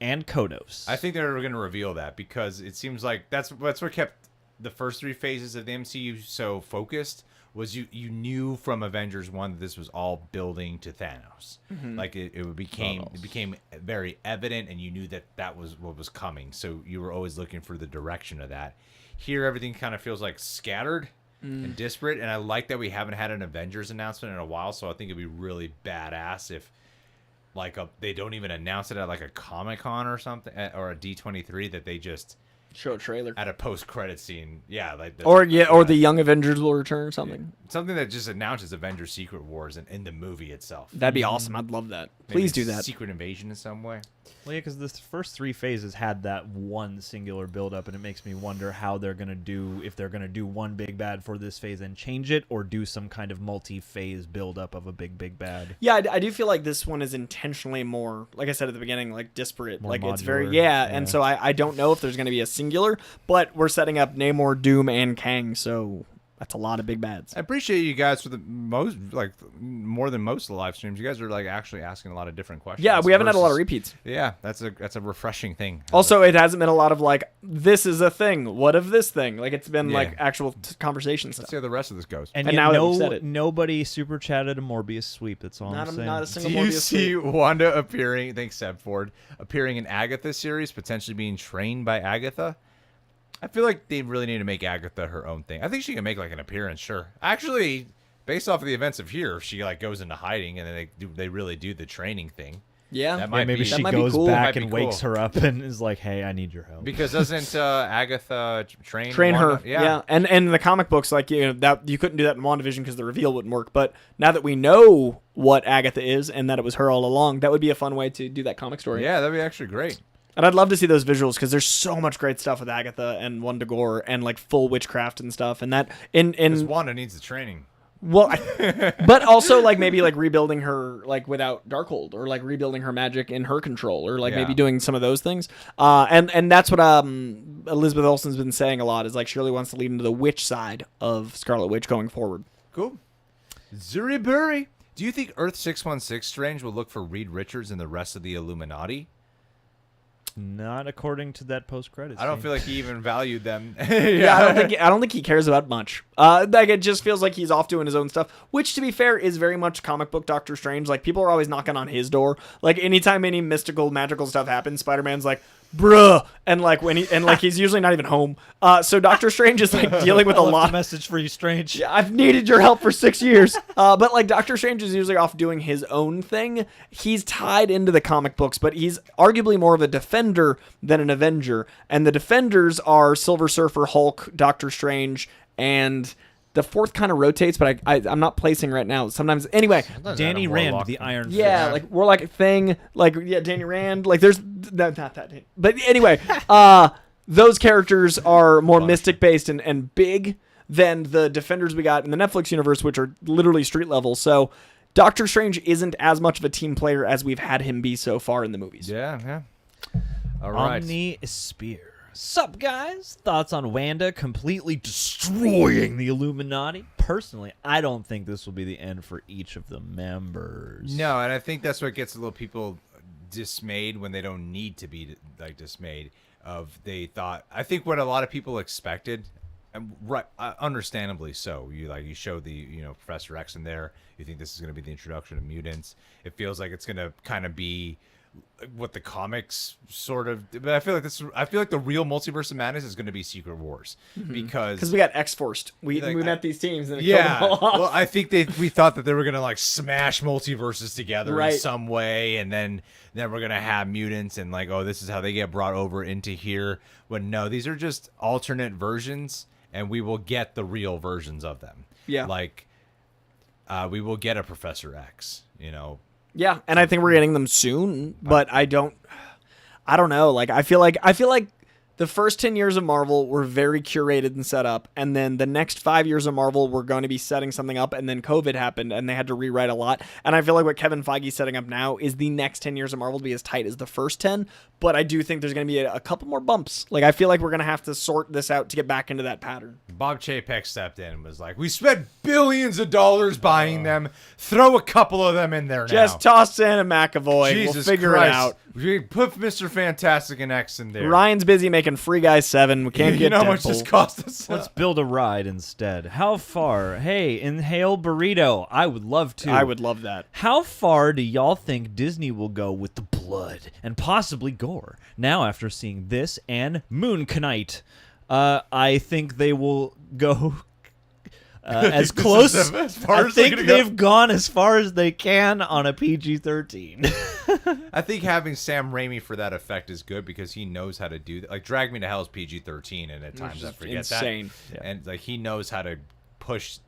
And Kodos. I think they're going to reveal that because it seems like that's what kept the first 3 phases of the MCU so focused. Was you knew from Avengers 1 that this was all building to Thanos. Like it became very evident, and you knew that was what was coming. So you were always looking for the direction of that. Here, everything kind of feels like scattered and disparate, and I like that we haven't had an Avengers announcement in a while. So I think it'd be really badass if like they don't even announce it at like a Comic-Con or something or a D23, that they just Show a trailer. at a post-credit scene, like Or the Young Avengers will return or something. something that just announces Avengers Secret Wars in the movie itself. That'd be awesome. I'd love that. Maybe Please do that. Secret Invasion in some way. Well, yeah, because the first 3 phases had that one singular build-up, and it makes me wonder how they're going to do, if they're going to do one big bad for this phase and change it, or do some kind of multi-phase build-up of a big bad. Yeah, I do feel like this one is intentionally more, like I said at the beginning, like disparate. More like it's modular, very, yeah. and so I don't know if there's going to be a singular, but we're setting up Namor, Doom, and Kang, so that's a lot of big bads. I appreciate you guys for the most, like more than most of the live streams. You guys are like actually asking a lot of different questions. Yeah, we haven't had a lot of versus- repeats. Yeah, that's a refreshing thing. Also, it hasn't been a lot of like, this is a thing. What of this thing? Like it's been Yeah. like actual conversation Let's stuff. see how the rest of this goes. And And yet now that we've said it. nobody super chatted a Morbius sweep. That's all Not I'm a- saying. not a Do single you Morbius see suit. Wanda appearing? Thanks, Seb Ford. Appearing in Agatha series, potentially being trained by Agatha. I feel like they really need to make Agatha her own thing. I think she can make like an appearance, sure. Actually, based off of the events of here, she like goes into hiding and then they really do the training thing. Yeah, That Yeah, might maybe be- she that might be goes cool. back Might be and wakes cool. her up and is like, "Hey, I need your help." Because doesn't Agatha train her. Wanda? Yeah. And in the comic books, like that you couldn't do that in WandaVision because the reveal wouldn't work. But now that we know what Agatha is and that it was her all along, that would be a fun way to do that comic story. Yeah, that'd be actually great. And I'd love to see those visuals because there's so much great stuff with Agatha and Wanda Gore and like full witchcraft and stuff. And that Because in Wanda needs the training. well, but also like maybe like rebuilding her like without Darkhold or like rebuilding her magic in her control or like maybe Yeah. doing some of those things. And that's what Elizabeth Olsen's been saying a lot is like she really wants to lead into the witch side of Scarlet Witch going forward. Cool. Zuri Burry. Do you think Earth 616 Strange will look for Reed Richards and the rest of the Illuminati? Not according to that post-credits. I don't scene. feel like he even valued them. Yeah, I don't think he cares about much. Like it just feels like he's off doing his own stuff, which to be fair is very much comic book Doctor Strange. Like people are always knocking on his door. Like anytime any mystical, magical stuff happens, Spider-Man's like, bruh, and like he's usually not even home. So Doctor Strange is like dealing with I a left lot. a message for you, Strange. Yeah, I've needed your help for 6 years. But like Doctor Strange is usually off doing his own thing. He's tied into the comic books, but he's arguably more of a defender than an Avenger. And the defenders are Silver Surfer, Hulk, Doctor Strange, and the fourth kind of rotates, but I'm not placing right now. Sometimes, anyway. Danny Adam Rand, Warlock. the Iron Yeah, Fist. like Warlock Thing, like Danny Rand, like there's not that. But anyway, those characters are more mystic based and big than the defenders we got in the Netflix universe, which are literally street level. So Doctor Strange isn't as much of a team player as we've had him be so far in the movies. Yeah. All right. Omni Spear. Sup, guys? Thoughts on Wanda completely destroying the Illuminati? Personally, I don't think this will be the end for each of the members. No, and I think that's what gets a little people dismayed when they don't need to be like dismayed. I think what a lot of people expected, and right, understandably so. You show the Professor X in there. You think this is going to be the introduction of mutants. It feels like it's going to kind of be what the comics sort of. But I feel like the real Multiverse of Madness is going to be Secret Wars because we got X-Forced. We met these teams and yeah. killed them all off. Well, I think we thought that they were going to like smash multiverses together Right. in some way, and then we're going to have mutants and like, oh, this is how they get brought over into here. But no, these are just alternate versions, and we will get the real versions of them. Yeah. Like, we will get a Professor X. Yeah, and I think we're getting them soon, but I don't know. Like I feel like the first 10 years of Marvel were very curated and set up, and then the next 5 years of Marvel were going to be setting something up, and then COVID happened, and they had to rewrite a lot. And I feel like what Kevin Feige's setting up now is the next 10 years of Marvel to be as tight as the first 10, but I do think there's going to be a couple more bumps. Like I feel like we're going to have to sort this out to get back into that pattern. Bob Chapek stepped in and was like, we spent billions of dollars buying them. Throw a couple of them in there now. Just toss in a McAvoy. Jesus We'll figure Christ. it out. We put Mr. Fantastic and X in there. Ryan's busy making Free Guy 7. We can't You get know how much Deadpool. this cost us? Let's build a ride instead. How far? Hey, inhale burrito. I would love to. I would love that. How far do y'all think Disney will go with the blood and possibly gore? Now, after seeing this and Moon Knight, I think they will go as close. as far I as they're think gonna go? they've gone as far as they can on a PG-13. I think having Sam Raimi for that effect is good because he knows how to do that. Like, Drag Me to Hell is PG-13, and at times I forget insane. that. And like he knows how to push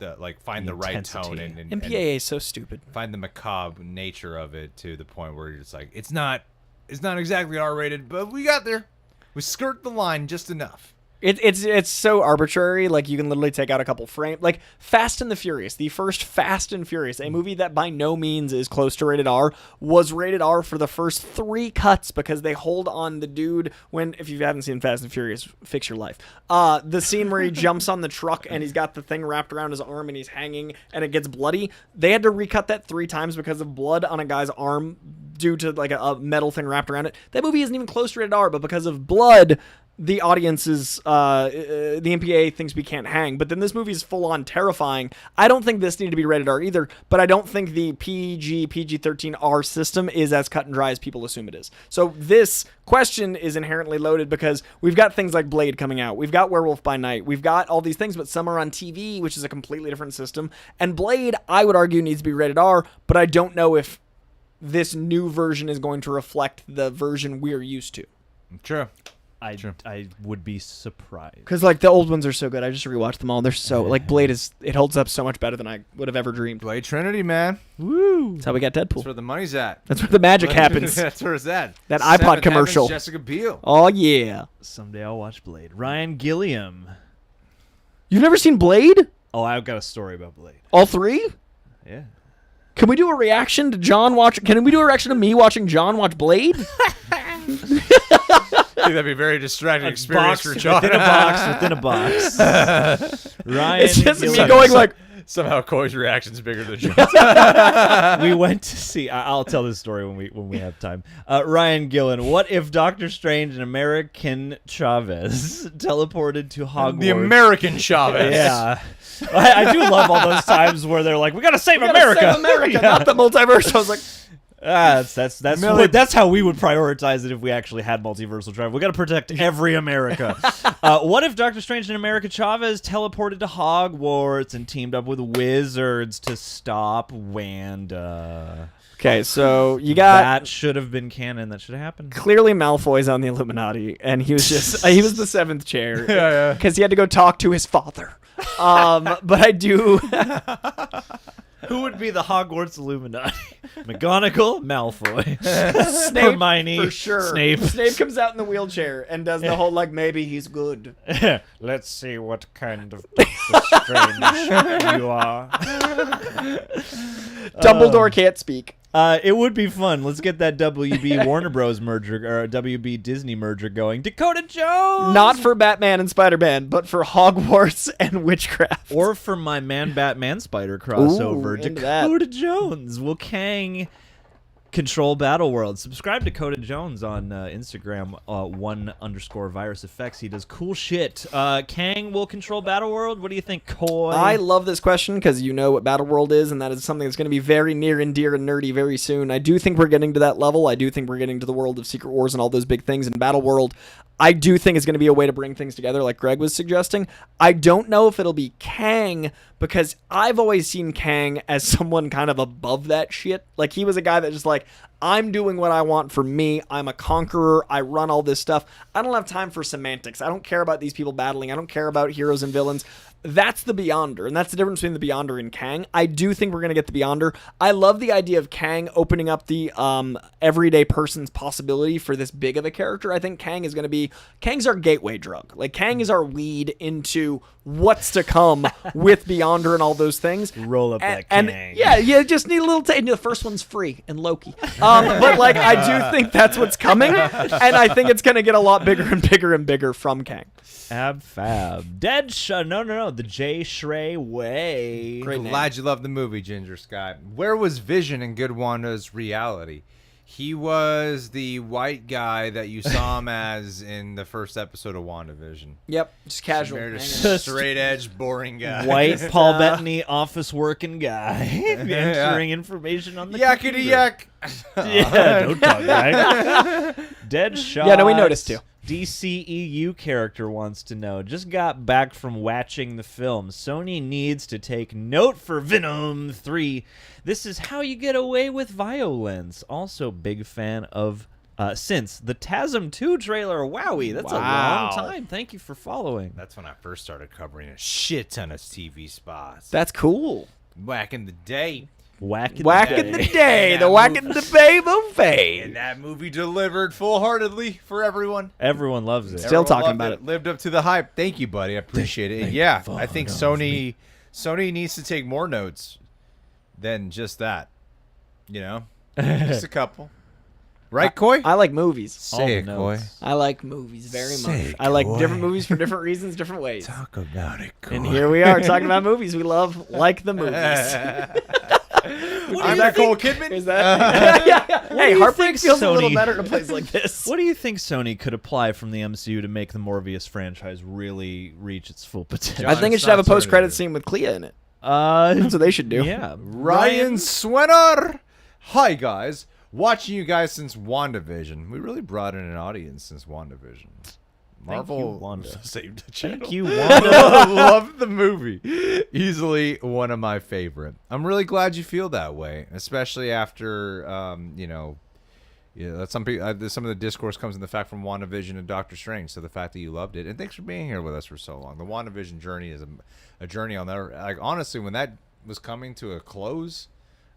find the right tone and MPAA is so stupid. find the macabre nature of it to the point where you're just like, it's not exactly R-rated, but we got there. We skirt the line just enough. It's so arbitrary. Like you can literally take out a couple frames. Like Fast and the Furious, the first Fast and Furious, a movie that by no means is close to rated R, was rated R for the first 3 cuts because they hold on the dude when, if you haven't seen Fast and Furious, fix your life. The scene where he jumps on the truck and he's got the thing wrapped around his arm and he's hanging and it gets bloody. They had to recut that 3 times because of blood on a guy's arm due to like a metal thing wrapped around it. That movie isn't even close to rated R, but because of blood, the audiences, the MPAA thinks we can't hang. But then this movie is full on terrifying. I don't think this needed to be rated R either, but I don't think the PG-13 R system is as cut and dry as people assume it is. So this question is inherently loaded because we've got things like Blade coming out. We've got Werewolf by Night. We've got all these things, but some are on TV, which is a completely different system. And Blade, I would argue, needs to be rated R, but I don't know if this new version is going to reflect the version we're used to. True. I would be surprised. Because, like, the old ones are so good. I just rewatched them all. They're so, like, Blade it holds up so much better than I would have ever dreamed. Blade Trinity, man. Woo! That's how we got That's Deadpool. where the money's at. That's where the magic happens. That's where it's at. That iPod Seventh commercial. Heavens, Jessica Biel. Oh, yeah. Someday I'll watch Blade. Ryan Gilliam. You've never seen Blade? Oh, I've got a story about Blade. All 3? Yeah. Can we do a reaction to John watch? Can we do a reaction to me watching John watch Blade? I think that'd be a very distracting experience for John. Within a box. Ryan It's just me Gilliam. going like, Somehow Coy's reaction's bigger than John's. We went to see. I'll tell this story when we have time. Ryan Gillen. What if Doctor Strange and American Chavez teleported to Hogwarts? The American Chavez. Yeah. I do love all those times where they're like, "We gotta save America." Save America, Yeah. not the multiverse. I was like, That's how we would prioritize it if we actually had multiversal travel. We got to protect every America. What if Doctor Strange and America Chavez teleported to Hogwarts and teamed up with wizards to stop Wanda? okay, so you got That should have been canon. That should have happened. clearly Malfoy's on the Illuminati, and he was just he was the 7th chair. Yeah. Because he had to go talk to his father. But I do. Who would be the Hogwarts Illuminati? McGonagall, Malfoy, Snape, Hermione, for sure. Snape. Snape comes out in the wheelchair and does the whole like maybe he's good. Let's see what kind of Doctor Strange you are. Dumbledore can't speak. It would be fun. Let's get that WB Warner Bros. Merger or WB Disney merger going. Dakota Jones! Not for Batman and Spider-Man, but for Hogwarts and witchcraft. Or for my Man-Batman Spider crossover. Ooh, into Dakota Jones. Will Kang control Battleworld? Subscribe to Dakota Jones on Instagram, _viruseffects. He does cool shit. Kang will control Battleworld. What do you think, Coy? I love this question because you know what Battleworld is, and that is something that's going to be very near and dear and nerdy very soon. I do think we're getting to that level. I do think we're getting to the world of Secret Wars and all those big things. And Battleworld, I do think is going to be a way to bring things together, like Greg was suggesting. I don't know if it'll be Kang, because I've always seen Kang as someone kind of above that shit. Like, he was a guy that just like, I'm doing what I want for me. I'm a conqueror. I run all this stuff. I don't have time for semantics. I don't care about these people battling. I don't care about heroes and villains. That's the Beyonder, and that's the difference between the Beyonder and Kang. I do think we're going to get the Beyonder. I love the idea of Kang opening up the everyday person's possibility for this big of a character. I think Kang is going to be... Kang's our gateway drug. Like, Kang is our weed into what's to come with Beyonder and all those things. Roll up that Kang. Yeah, you just need a little... The first one's free in Loki. But, like, I do think that's what's coming, and I think it's going to get a lot bigger and bigger and bigger from Kang. Fab. No. The Jay Shrey way. Great name. Glad you love the movie, Ginger Scott. Where was Vision in Good Wanda's reality? He was the white guy that you saw him as in the first episode of WandaVision. Yep, just casual. Married a straight edge, boring guy. White Paul Bettany office working guy. Entering information on the Yakety yak. Yeah, don't talk back. Deadshot. Yeah, no, we noticed too. DCEU character wants to know. Just got back from watching the film. Sony needs to take note for Venom 3. This is how you get away with violence. Also, big fan of since the TASM 2 trailer. Wowie, that's a long time. Thank you for following. That's when I first started covering a shit ton of TV spots. That's cool. Back in the day. Whack in the day, the whack in the babe of fame. And that movie delivered full-heartedly for everyone. Everyone loves it. Still Everyone talking loved about it. Lived up to the hype. Thank you, buddy. I appreciate it. Yeah, I think Sony needs to take more notes than just that. You know, just a couple. Right, Coy? I like movies. Say it, Coy. I like movies very Say much. it, I like Coy. different movies for different reasons, different ways. Talk about it, Coy. And here we are talking about movies we love, like the movies. I'm Nicole Kidman. Is that? Yeah. do Hey, you Heartbreak think feels a little Sony- better in a place like this. What do you think Sony could apply from the MCU to make the Morbius franchise really reach its full potential? I think it should have a post-credit scene with Clea in it. That's what they should do. Yeah. Ryan Swenner. Hi, guys. Watching you guys since WandaVision. We really brought in an audience since WandaVision. Marvel you, Wanda. saved the channel. Thank you, Wanda. Love the movie. Easily one of my favorite. I'm really glad you feel that way, especially after, some people, some of the discourse comes in the fact from WandaVision and Doctor Strange. So the fact that you loved it, and thanks for being here with us for so long. The WandaVision journey is a journey I'll never. Like, honestly, when that was coming to a close,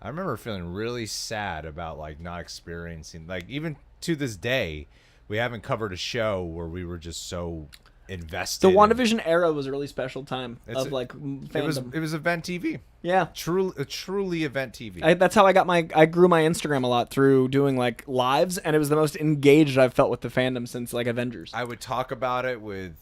I remember feeling really sad about like not experiencing, like, even to this day, we haven't covered a show where we were just so invested. The WandaVision era was a really special time It's of a- like fandom. It was event TV. Yeah. Truly event TV. That's how I grew my Instagram a lot through doing like lives, and it was the most engaged I've felt with the fandom since like Avengers. I would talk about it with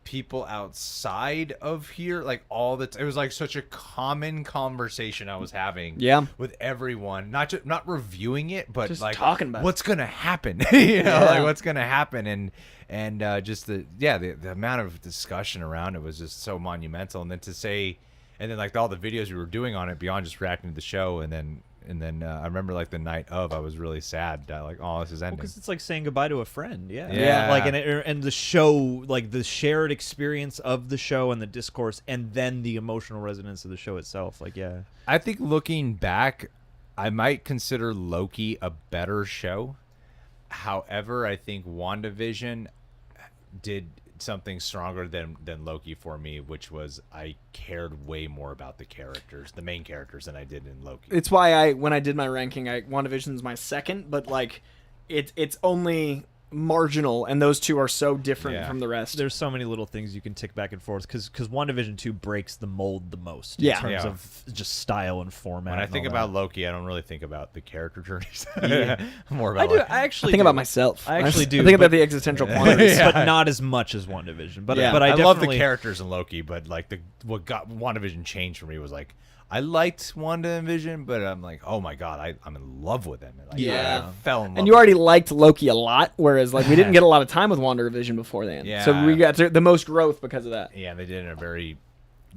people outside of here, like all the it was like such a common conversation I was having with everyone, not reviewing it, but just like talking about what's gonna happen. Like what's gonna happen, and just the amount of discussion around it was just so monumental. And then and then like all the videos we were doing on it beyond just reacting to the show, and then I remember like the night of, I was really sad that like, oh, this is ending. Because it's like saying goodbye to a friend. Yeah. Like, and the show, like the shared experience of the show and the discourse, and then the emotional resonance of the show itself. Like, yeah. I think looking back, I might consider Loki a better show. However, I think WandaVision did something stronger than Loki for me, which was I cared way more about the main characters, than I did in Loki. It's why when I did my ranking, WandaVision's my second, but like it's only marginal, and those two are so different from the rest. There's so many little things you can tick back and forth because WandaVision 2 breaks the mold the most Yeah. in terms of just style and format. When I and think all about that. Loki, I don't really think about the character journeys. Yeah. More about I do. Loki. I actually I think do. about myself. I actually do. I think about but- the existential quantities. but not as much as WandaVision. But Yeah. but I I love the definitely characters in Loki, but like what got WandaVision changed for me was like I liked Wanda and Vision, but I'm like, oh my god, I'm in love with them. Like, Yeah. I fell in love. And you already liked Loki a lot, whereas like we didn't get a lot of time with WandaVision before then. Yeah. So we got the most growth because of that. Yeah, they did it in a very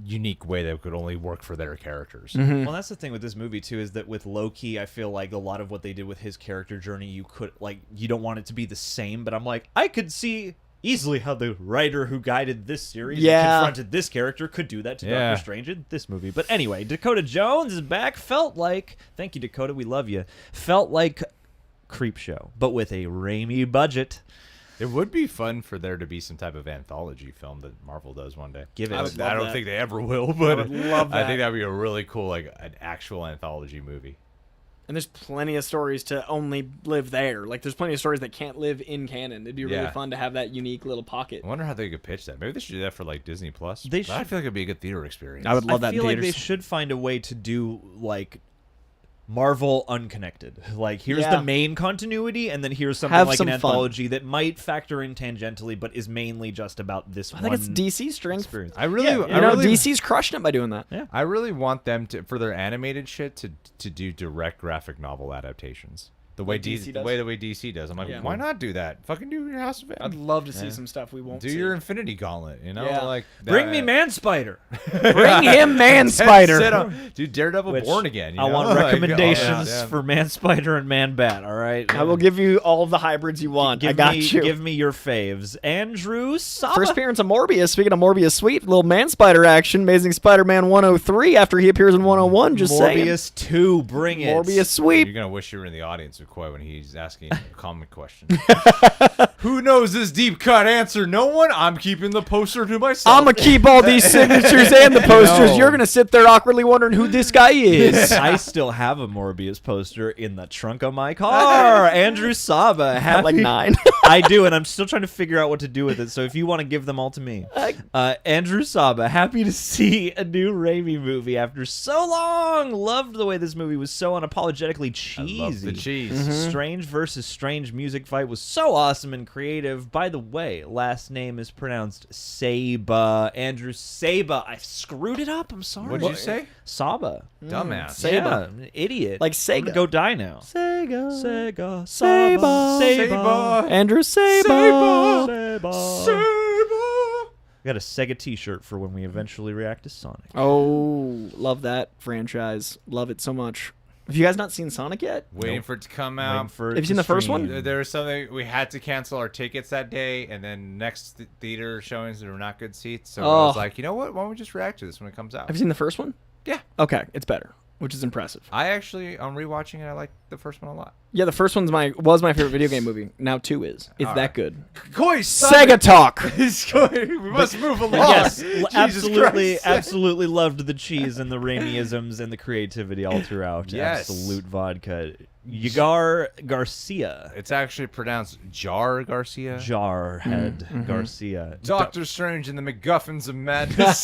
unique way that could only work for their characters. Well, that's the thing with this movie too, is that with Loki, I feel like a lot of what they did with his character journey, you don't want it to be the same, but I'm like, I could see easily how the writer who guided this series and confronted this character could do that to Yeah. Doctor Strange in this movie. But anyway, Dakota Jones is back. Felt like, thank you, Dakota, we love you. Felt like Creepshow, but with a Raimi budget. It would be fun for there to be some type of anthology film that Marvel does one day. Give it. I would love I don't that. think they ever will, but would love I that. think that'd be a really cool, like an actual anthology movie. And there's plenty of stories to only live there. Like there's plenty of stories that can't live in canon. It'd be really Yeah. fun to have that unique little pocket. I wonder how they could pitch that. Maybe they should do that for like Disney Plus. They I feel like it'd be a good theater experience. I would love I that in feel like they theaters. should find a way to do like Marvel unconnected. Like here's Yeah. the main continuity, and then here's something Have like some an fun. anthology that might factor in tangentially, but is mainly just about this I one think it's DC's strength. experience. I really, Yeah, I You know, really, DC's crushing it by doing that. Yeah. I really want them to for their animated shit to do direct graphic novel adaptations. The way Like DC DC, does? the way DC does. I'm like, Yeah. why not do that? Fucking do your House of I'd M. love to see some stuff we won't Do see. your Infinity Gauntlet. You know, Yeah. like Bring me that- Man Spider. Bring him Man Spider. Sit on- do Daredevil Which Born Again. You I know? want Like, oh, recommendations yeah. for Man Spider and Man Bat. All right, I will give you all of the hybrids you want. I got you. Give me your faves. Andrew Saba. First appearance of Morbius. Speaking of Morbius Sweet, little Man Spider action. Amazing Spider-Man 103 after he appears in 101. Just saying. Morbius 2. Bring it. Morbius Sweep. You're gonna wish you were in the audience with Coy when he's asking a comic question. Who knows this deep cut answer? No one. I'm keeping the poster to myself. I'm going to keep all these signatures and the posters. No. You're going to sit there awkwardly wondering who this guy is. I still have a Morbius poster in the trunk of my car. Andrew Saba. At Happy like 9. I do, and I'm still trying to figure out what to do with it. So if you want to give them all to me, Andrew Saba, happy to see a new Raimi movie after so long. Loved the way this movie was so unapologetically cheesy. I love the cheese. Strange versus Strange music fight was so awesome and creative. By the way, last name is pronounced Saba. Andrew Saba. I screwed it up. I'm sorry. What'd you say? Saba. Dumbass. Saba. Yeah, I'm an idiot. Like I'm gonna Sega. go die now. Sega. Sega. Saba. Saba. Andrew Saba. I got a Sega T-shirt for when we eventually react to Sonic. Oh, love that franchise. Love it so much. Have you guys not seen Sonic yet? Waiting Nope. for it to come Waiting out. for it Have you to seen the first one? stream. There was something we had to cancel our tickets that day, and then next theater showings there were not good seats. So I was Oh. like, you know what? Why don't we just react to this when it comes out? Have you seen the first one? Yeah. Okay, it's better, which is impressive. I actually, on rewatching it, I like the first one a lot. Yeah, the first one's was my favorite video game movie. Now 2 is. It's All that right. good. Coy, Sega talk. we must move along. Yes, Jesus absolutely, Christ. absolutely loved the cheese and the Raimiisms and the creativity all throughout. Yes. Absolute vodka. Yagar Garcia. It's actually pronounced Jar Garcia. Jarhead Garcia. Doctor Strange and the MacGuffins of Madness.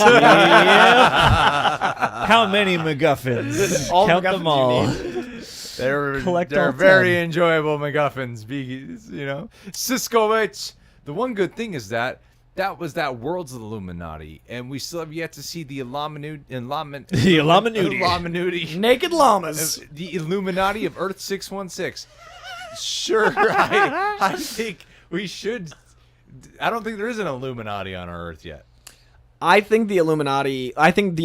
How many MacGuffins? All Count MacGuffins them you all. Collect they're all very 10. enjoyable MacGuffins. You know, Siskowitz. The one good thing is that was that Worlds of the Illuminati, and we still have yet to see the The Illuminati. Illuminati. Naked llamas. The Illuminati of Earth 616. Sure, I think we should. I don't think there is an Illuminati on our Earth yet. I think the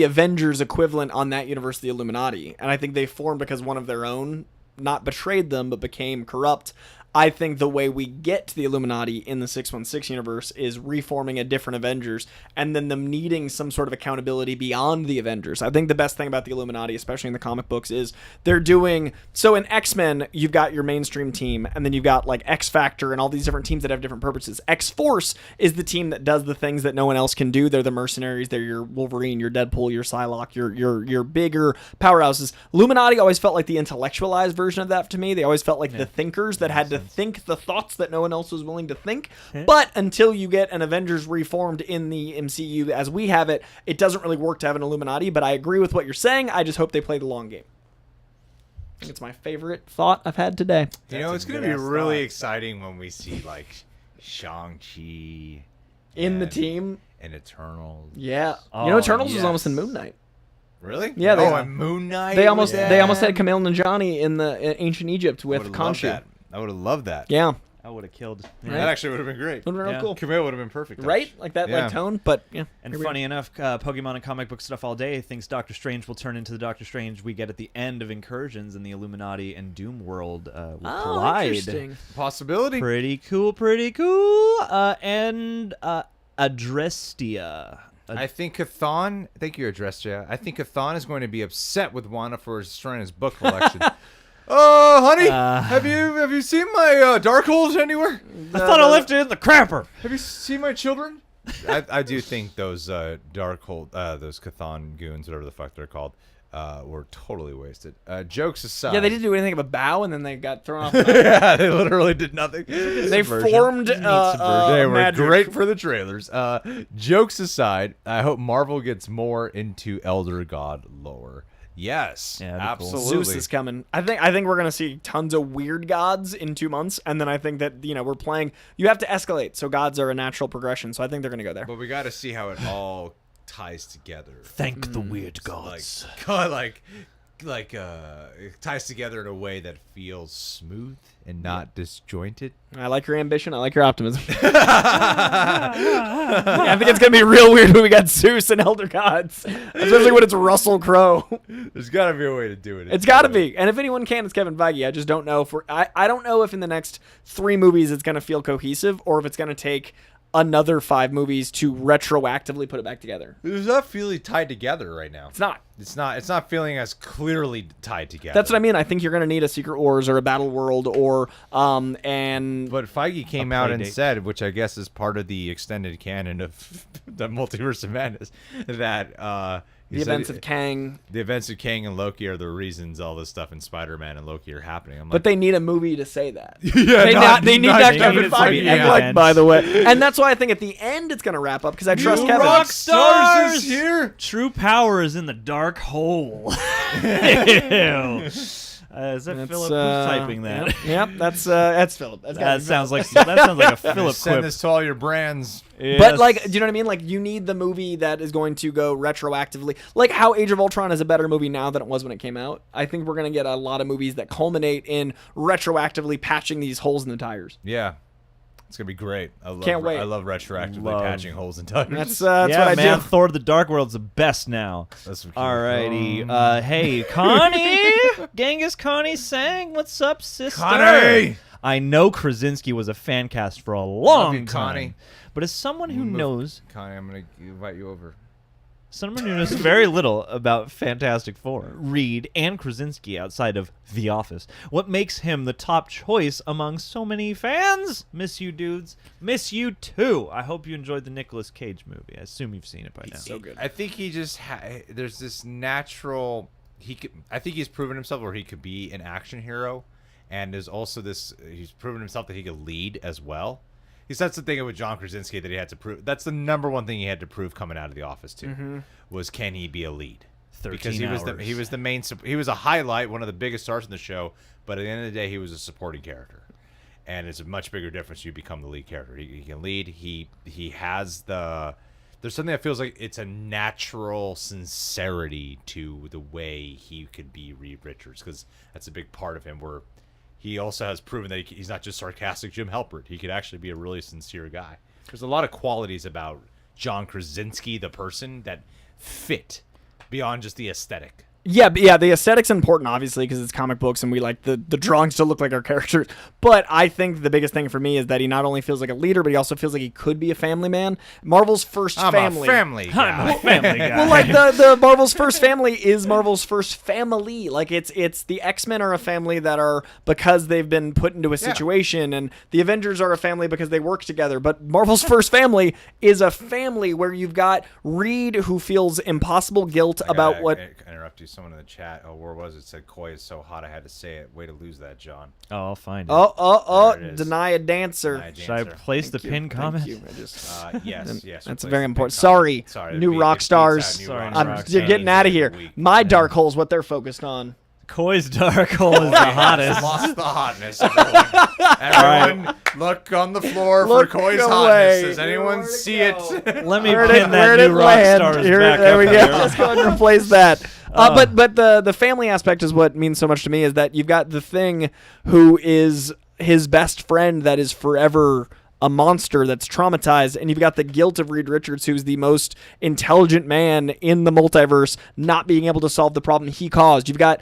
Avengers equivalent on that universe, the Illuminati, and I think they formed because one of their own not betrayed them but became corrupt. I think the way we get to the Illuminati in the 616 universe is reforming a different Avengers and then them needing some sort of accountability beyond the Avengers. I think the best thing about the Illuminati, especially in the comic books, is they're doing... So in X-Men, you've got your mainstream team, and then you've got like X-Factor and all these different teams that have different purposes. X-Force is the team that does the things that no one else can do. They're the mercenaries. They're your Wolverine, your Deadpool, your Psylocke, your bigger powerhouses. Illuminati always felt like the intellectualized version of that to me. They always felt like the thinkers that had to think the thoughts that no one else was willing to think. But until you get an Avengers reformed in the MCU as we have it, it doesn't really work to have an Illuminati. But I agree with what you're saying. I just hope they play the long game. I think it's my favorite thought I've had today. You know, it's going to be really exciting when we see, like, Shang-Chi In the team. and Eternals. Yeah. Oh, you know, Eternals was yes. almost in Moon Knight. Really? Yeah, and Moon Knight. They almost had Camille Nanjiani in the ancient Egypt with Khonshu. I would have loved that. Yeah. I would have killed. Right. That actually would have been great. Would have been real Yeah. cool. Camille would have been perfect. Right? Like that Yeah. like tone, but yeah. And here we are. funny enough, Pokemon and comic book stuff all day thinks Doctor Strange will turn into the Doctor Strange we get at the end of Incursions in the Illuminati and Doom world will Oh, collide. interesting. Possibility. Pretty cool, pretty cool. And Adrestia. I think Chthon. Thank you, Adrestia. I think Chthon is going to be upset with Wanda for destroying his book collection. Honey, have you seen my Darkhold anywhere? I thought I left it in the crapper. Have you seen my children? I do think those Darkhold, those Chthon goons, whatever the fuck they're called, were totally wasted. Jokes aside. Yeah, they didn't do anything but bow, and then they got thrown off. Yeah, they literally did nothing. They Subversion. formed Neat subversion. They were magic. great for the trailers. Jokes aside, I hope Marvel gets more into Elder God lore. Yes, Yeah, that'd be cool. absolutely. Zeus is coming. I think we're gonna see tons of weird gods in 2 months, and then I think that we're playing. You have to escalate, so gods are a natural progression. So I think they're gonna go there. But we got to see how it all ties together. Thank the weird Like, gods. it ties together in a way that feels smooth and not disjointed. I like your ambition. I like your optimism. I think it's gonna be real weird when we got Zeus and Elder Gods, especially when it's Russell Crowe. There's got to be a way to do it. It's got to be, and if anyone can, it's Kevin Feige. I just don't know if I don't know if in the next 3 movies it's gonna feel cohesive, or if it's gonna take another 5 movies to retroactively put it back together. It's not feeling tied together right now. It's not. It's not feeling as clearly tied together. That's what I mean. I think you're going to need a Secret Wars or a Battle World or and But Feige came A out play and date. said, which I guess is part of the extended canon of the Multiverse of Madness, that he the said events of Kang. the events of Kang and Loki are the reasons all this stuff in Spider-Man and Loki are happening. I'm But like, they need a movie to say that. yeah, They need not- that they Kevin need it for the Feige plug, evidence. by the way. And that's why I think at the end it's going to wrap up, because I trust Kevin. rock Stars is stars! here. True power is in the dark hole. Ew. Is that That's, Philip? Who's typing that? Yep, that's Philip. That's gotta That be sounds like a Philip Send quip. this to all your brands. But like, do you know what I mean? Like, you need the movie that is going to go retroactively. Like how Age of Ultron is a better movie now than it was when it came out. I think we're going to get a lot of movies that culminate in retroactively patching these holes in the tires. Yeah. It's going to be great. Can't wait. I love retroactively Love. patching holes in tires. That's yeah, what I man, do. Thor: The Dark World's the best now. That's what Alrighty, hey, Connie, Genghis Connie sang, "What's up, sister?" Connie! I know Krasinski was a fan cast for a long you, time, Connie. but as someone who knows, Connie, I'm going to invite you over. someone who knows very little about Fantastic Four, Reed, and Krasinski outside of The Office, what makes him the top choice among so many fans? Miss you, dudes. Miss you too. I hope you enjoyed the Nicolas Cage movie. I assume you've seen it by now. So good. I think he just there's this natural I think he's proven himself where he could be an action hero, and there's also he's proven himself that he could lead as well. That's the thing with John Krasinski that he had to prove. That's the number one thing he had to prove coming out of The Office too, was can he be a lead? 13 Because he was the main. He was a highlight, one of the biggest stars in the show. But at the end of the day, he was a supporting character, and it's a much bigger difference. You become the lead character. He can lead. He has the. There's something that feels like it's a natural sincerity to the way he could be Reed Richards, because that's a big part of him. Where he also has proven that he's not just sarcastic Jim Halpert. He could actually be a really sincere guy. There's a lot of qualities about John Krasinski, the person, that fit beyond just the aesthetic. Yeah, but yeah, the aesthetic's important, obviously, because it's comic books and we like the drawings to look like our characters. But I think the biggest thing for me is that he not only feels like a leader, but he also feels like he could be a family man. Marvel's first family. I'm a family guy. I'm a family guy. Well, like the Marvel's first family is Marvel's first family. Like it's the X-Men are a family that are because they've been put into a situation, and the Avengers are a family because they work together. But Marvel's first family is a family where you've got Reed, who feels impossible guilt about what. Interrupt you. someone in the chat. Oh, where was it? Said Coy is so hot I had to say it. Way to lose that, John. Oh, I'll find it. Oh! There it is. Deny a dancer. Deny a Should I dancer. place the pin comment? Thank you. I just, Yes. that's replace very the important. pin comment. Sorry, Sorry, new it rock beats stars. out new Sorry, rock new I'm, rock stars you're stars. getting out of here. Week. My Darkhold's what they're focused on. Coy's Darkhold is the hottest. Lost the hotness. Everyone look on the floor Look for Coy's away. hotness. Does anyone Where'd it see go? it? Let me Where'd pin that where'd new it rock land? stars Here, back there up we go. there. Let's go and replace that. But the family aspect is what means so much to me. Is that you've got the Thing, who is his best friend that is forever a monster that's traumatized, and you've got the guilt of Reed Richards, who's the most intelligent man in the multiverse, not being able to solve the problem he caused. You've got,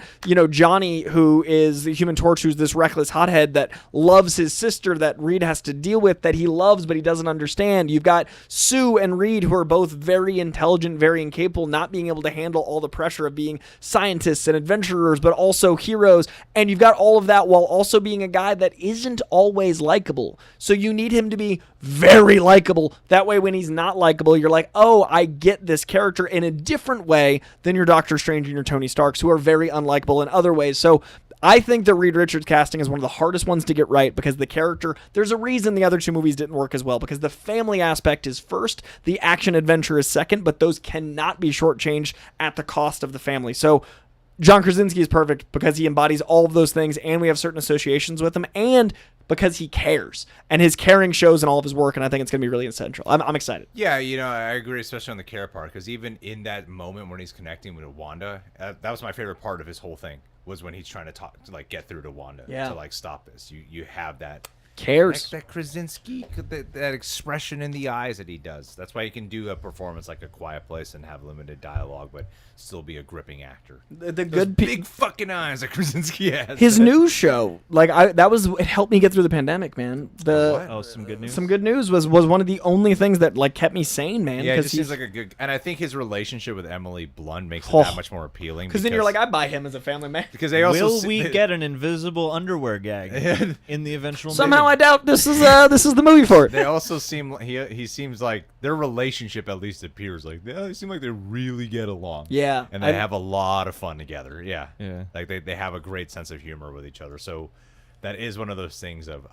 Johnny, who is the Human Torch, who's this reckless hothead that loves his sister that Reed has to deal with, that he loves but he doesn't understand. You've got Sue and Reed, who are both very intelligent, very incapable, not being able to handle all the pressure of being scientists and adventurers, but also heroes. And you've got all of that while also being a guy that isn't always likable. So you need him to be very likable. That way, when he's not likable, you're like, oh, I get this character in a different way than your Doctor Strange and your Tony Starks, who are very unlikable in other ways. So I think the Reed Richards casting is one of the hardest ones to get right, because the character, there's a reason the other two movies didn't work as well, because the family aspect is first, the action adventure is second, but those cannot be shortchanged at the cost of the family. So John Krasinski is perfect because he embodies all of those things, and we have certain associations with him, and because he cares, and his caring shows in all of his work, and I think it's going to be really essential. I'm excited. Yeah, I agree, especially on the care part, because even in that moment when he's connecting with Wanda, that was my favorite part of his whole thing, was when he's trying to talk, to get through to Wanda, to stop this. You have that Cares. that Krasinski, that expression in the eyes that he does. That's why he can do a performance like A Quiet Place and have limited dialogue, but still be a gripping actor. The good Big fucking eyes that Krasinski has. His news show, it helped me get through the pandemic, man. Some good news. Some good news was one of the only things that kept me sane, man. Yeah, it just seems like a good, and I think his relationship with Emily Blunt makes it Oh. that much more appealing. Because then you're like, I buy him as a family man. because they also Will we get an invisible underwear gag in the eventual Somehow movie? I doubt this is the movie for it. They also seem he seems like their relationship at least appears like they seem like they really get along. Yeah, and they have a lot of fun together. Yeah, Yeah. Like they have a great sense of humor with each other. So that is one of those things of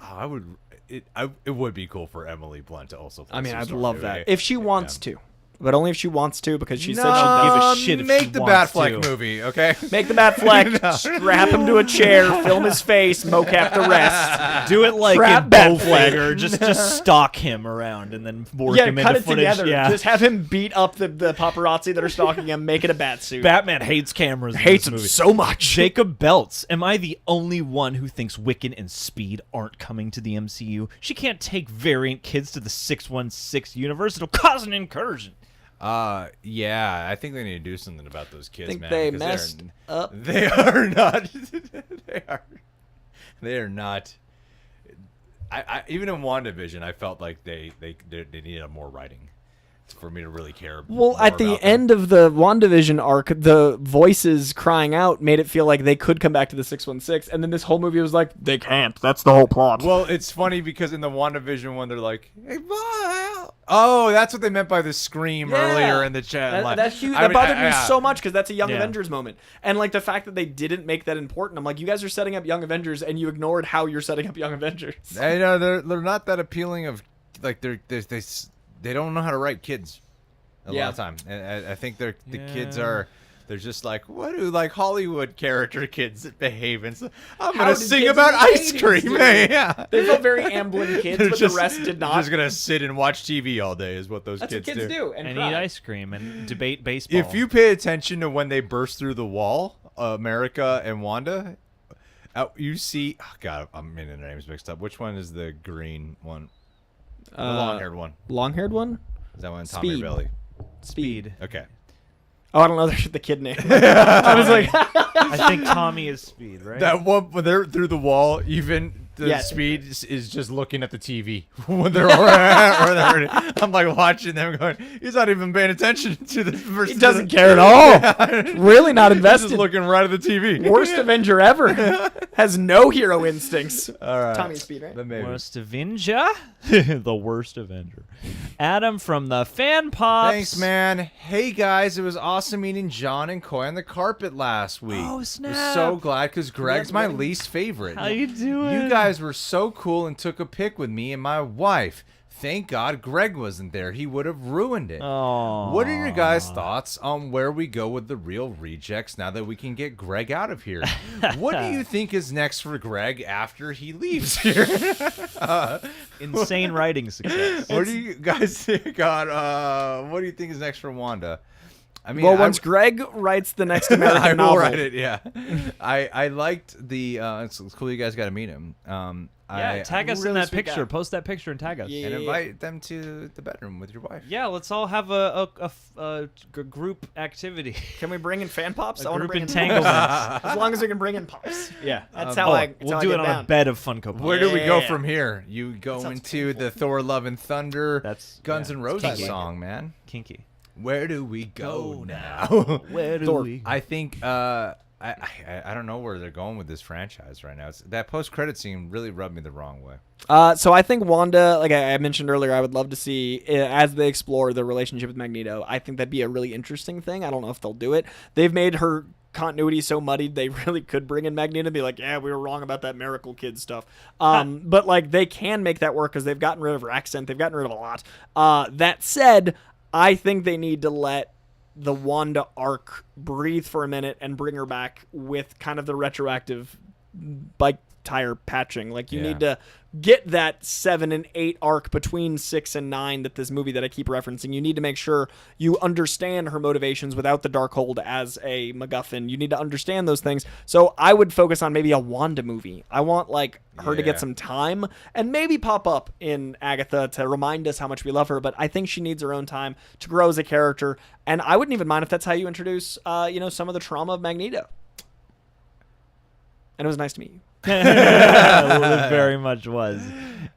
it would be cool for Emily Blunt to also play I mean, Sue I'd Storm, love too. that if she wants to. But only if she wants to, because she said she'll give a shit if she Make the wants Batfleck to. movie, okay? make the Batfleck, strap him to a chair, film his face, mocap the rest. Do it like Trap in Batfleck. Bowfighter. Just stalk him around and then work him cut into it footage. together. Yeah. Just have him beat up the paparazzi that are stalking him, make it a bat suit. Batman hates cameras. In Hates this him movie. so much. Jacob Belts. Am I the only one who thinks Wiccan and Speed aren't coming to the MCU? She can't take variant kids to the 616 universe. It'll cause an incursion. Yeah, I think they need to do something about those kids, think man. they because messed up. They are not. They are not. I even in WandaVision, I felt like they needed more writing for me to really care. Well, more at the about them. end of the WandaVision arc, the voices crying out made it feel like they could come back to the 616, and then this whole movie was like, they can't. That's the whole plot. Well, it's funny because in the WandaVision one, they're like, "Hey, bye." Oh, that's what they meant by the scream earlier in the chat. That's huge. That bothered me so much because that's a Young Avengers moment, and the fact that they didn't make that important. I'm like, you guys are setting up Young Avengers, and you ignored how you're setting up Young Avengers. I know they're not that appealing. Of they don't know how to write kids a lot of time, and I think the kids are. They're just like, what do Hollywood character kids that behave? And so, I'm gonna did sing kids about in the ice 80s cream. do? Yeah, They felt very Amblin kids, They're but just- the rest did not. They're just gonna sit and watch TV all day. Is what those That's kids, what kids do, and And cry. eat ice cream and debate baseball. If you pay attention to when they burst through the wall, America and Wanda, you see. Oh God, I'm getting their names mixed up. Which one is the green one? The long-haired one. Long-haired one? Is that one Tommy Speed. Belly? Speed. Okay. Oh, I don't know the kid name. I was like, I think Tommy is Speed, right? That one when they're through the wall, even the speed is just looking at the TV when they're I'm like watching them going, he's not even paying attention to the person. He doesn't care at all. Really not He's invested. just looking right at the TV. Worst Avenger ever. Has no hero instincts. All right. Tommy Speed, right? But maybe. Worst Avenger? The worst Avenger. Adam from the Fan Pops. Thanks, man. Hey, guys. It was awesome meeting John and Coy on the carpet last week. Oh, I'm snap. so glad because Greg's my least favorite. How you doing? You guys were so cool and took a pic with me and my wife. Thank God Greg wasn't there. He would have ruined it. Oh. What are your guys' thoughts on where we go with the real rejects now that we can get Greg out of here? What do you think is next for Greg after he leaves here? Insane writing success. What do you guys think on, what do you think is next for Wanda? I mean, Well, once Greg writes the next American I will novel, write it, yeah. I liked the, it's cool you guys got to meet him. Yeah, tag us in really that sweet picture. guy. Post that picture and tag us. Yeah. and invite them to the bedroom with your wife. Yeah, let's all have a group activity. can we bring in fan pops? A I want to group bring in entanglement. as long as we can bring in pops. Yeah, That's how I. That's we'll how do I it get on down. a bed of Funko Pops. Where do we go Yeah. from here? You go sounds into the Thor Love and Thunder That's Guns N' Roses kinky. song, man. Kinky. Where do we go now? Where do Thor. we? I think I don't know where they're going with this franchise right now. That post-credit scene really rubbed me the wrong way. So I think Wanda, like I mentioned earlier, I would love to see as they explore the relationship with Magneto. I think that'd be a really interesting thing. I don't know if they'll do it. They've made her continuity so muddied they really could bring in Magneto and be like, yeah, we were wrong about that Miracle Kid stuff. But like they can make that work because they've gotten rid of her accent. They've gotten rid of a lot. That said, I think they need to let the Wanda arc breathe for a minute and bring her back with kind of the retroactive bike tire patching. Like you need to get that 7 and 8 arc between 6 and 9 that this movie that I keep referencing. You need to make sure you understand her motivations without the Darkhold as a MacGuffin. You need to understand those things. So I would focus on maybe a Wanda movie. I want like her to get some time and maybe pop up in Agatha to remind us how much we love her. But I think she needs her own time to grow as a character. And I wouldn't even mind if that's how you introduce, some of the trauma of Magneto. And it was nice to meet you. It very much was.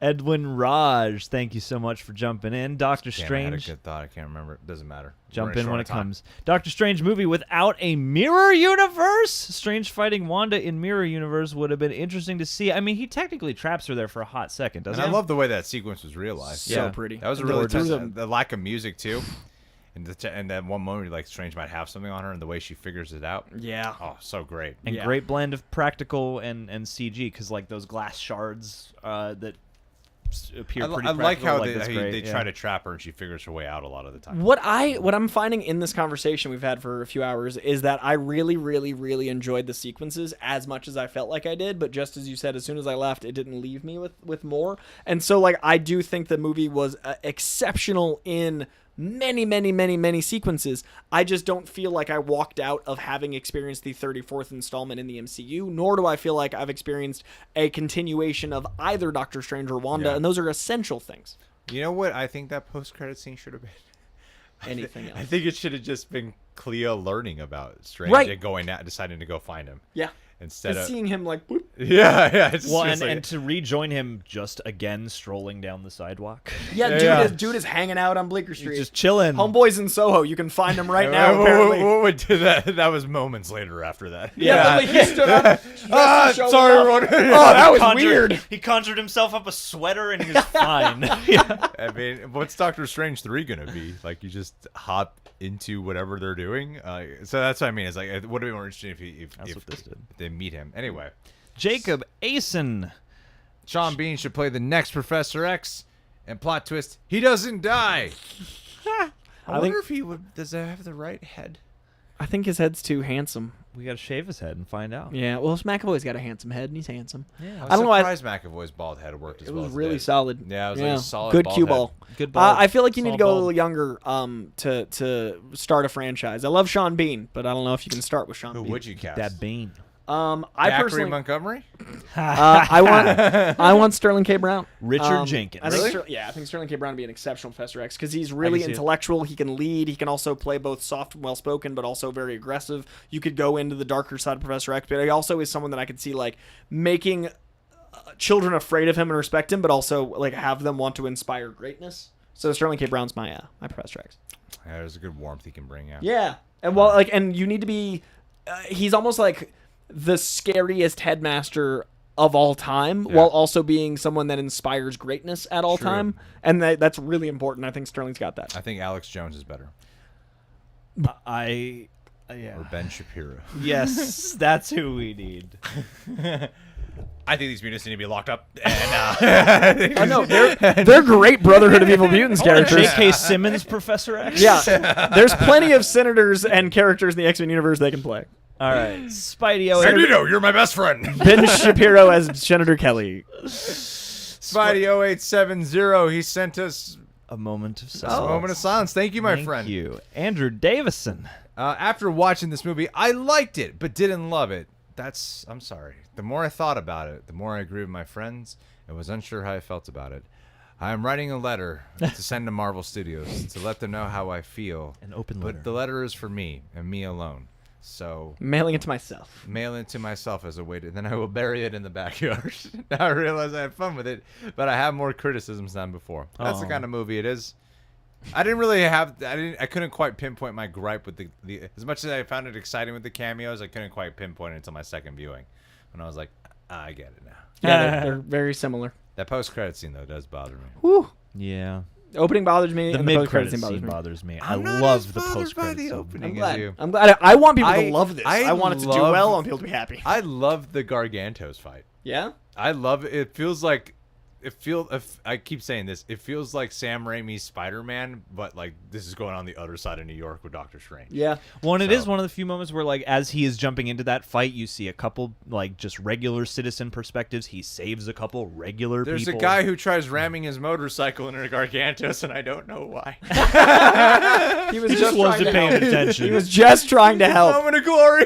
Edwin Raj, thank you so much for jumping in. Doctor Damn, I had Strange. a good thought. I can't remember. It doesn't matter. Jump We're in short when of it time. comes. Doctor Strange movie without a mirror universe? Strange fighting Wanda in mirror universe would have been interesting to see. I mean, he technically traps her there for a hot second, doesn't And he? I love the way that sequence was realized. So Yeah. pretty. That was a And really through touch. The lack of music too, and that one moment like Strange might have something on her, and the way she figures it out. Yeah. Oh, so great. And Yeah. great blend of practical and CG, because like those glass shards that appear pretty I like practical, how that's they great, try to trap her and she figures her way out a lot of the time. What I'm finding in this conversation we've had for a few hours is that I really, really, really enjoyed the sequences as much as I felt like I did, but just as you said, as soon as I left, it didn't leave me with more. And so like I do think the movie was exceptional in many, many, many, many sequences. I just don't feel like I walked out of having experienced the 34th installment in the MCU, nor do I feel like I've experienced a continuation of either Doctor Strange or Wanda, Yeah. and those are essential things. You know what? I think that post-credit scene should have been Anything else. I think it should have just been Clea learning about Strange Right. and going out, deciding to go find him Yeah. instead of Seeing him like, boop. yeah. It's Well, just and, like- and to rejoin him just again strolling down the sidewalk. Yeah, Yeah. dude is hanging out on Bleecker Street. Just chilling. Homeboys in Soho. You can find him right now, apparently. What would do that? That was moments later after that. Yeah, but he stood up. Sorry, everyone. Oh, that was Conjured- weird. He conjured himself up a sweater and he was fine. Yeah. I mean, what's Doctor Strange 3 gonna be? Like, you just hop into whatever they're doing. So that's what I mean. It's like, it would have been more interesting if what this did. they meet him. Anyway, Jacob Asen. Sean Bean should play the next Professor X. And plot twist: he doesn't die. I wonder think- if he would. Does that have the right head? I think his head's too handsome. We got to shave his head and find out. Yeah, well, McAvoy's got a handsome head, and he's handsome. Yeah. I don't know why- Surprised McAvoy's bald head worked as It well. was as really did. solid. Yeah, it was like a solid good bald cue head. ball. Good ball. I feel like you need to go a Solid little ball. younger to start a franchise. I love Sean Bean, but I don't know if you can start with Sean Who Bean. would you cast? That Bane. I Zachary personally, Montgomery. I want Sterling K. Brown. Richard Jenkins. I think Really? I think Sterling K. Brown would be an exceptional Professor X because he's really see it. intellectual. He can lead. He can also play both soft and well-spoken, but also very aggressive. You could go into the darker side of Professor X, but he also is someone that I could see like making children afraid of him and respect him, but also like have them want to inspire greatness. So Sterling K. Brown's my Professor X. Yeah, there's a good warmth he can bring out. Yeah, and and you need to be. He's almost like the scariest headmaster of all time, while also being someone that inspires greatness at all time, and that's really important. I think Sterling's got that. I think Alex Jones is better. Yeah. Or Ben Shapiro. Yes, that's who we need. I think these mutants need to be locked up. And, I know they're great Brotherhood of Evil Mutants characters. J.K. Simmons, Professor X. Yeah, there's plenty of senators and characters in the X-Men universe they can play. All right, Spidey. Magneto, you're my best friend. Ben Shapiro as Senator Kelly. Spidey 0870, he sent us a moment of a silence. moment of silence. Thank you, my friend. Thank you, Andrew Davison. After watching this movie, I liked it, but didn't love it. I'm sorry. The more I thought about it, the more I agreed with my friends and was unsure how I felt about it. I am writing a letter to send to Marvel Studios to let them know how I feel. An open letter. But the letter is for me and me alone. So Mailing it to myself. mail it to myself as a way to, then I will bury it in the backyard. Now I realize I had fun with it, but I have more criticisms than before. That's the kind of movie it is. I couldn't quite pinpoint my gripe with the as much as I found it exciting with the cameos, I couldn't quite pinpoint it until my second viewing. When I was like, I get it now. Yeah, they're very similar. That post-credit scene, though, does bother me. Whew. Yeah. Opening bothers me. The and mid-credit scene scene bothers me. bothers me. I I'm not love as the bothered by post-credit the scene. opening. I'm glad. I want people to love this. I I want it to do love- well. I want people to be happy. I love the Gargantos fight. Yeah? I love it. It feels like I keep saying this. It feels like Sam Raimi's Spider-Man, but like this is going on the other side of New York with Doctor Strange. Yeah. Well, and it is one of the few moments where, like, as he is jumping into that fight, you see a couple, like, just regular citizen perspectives. He saves a couple regular There's people. a guy who tries ramming his motorcycle into a Gargantos, and I don't know why. He was He just wasn't paying help. attention. He was just trying to help. Moment of glory.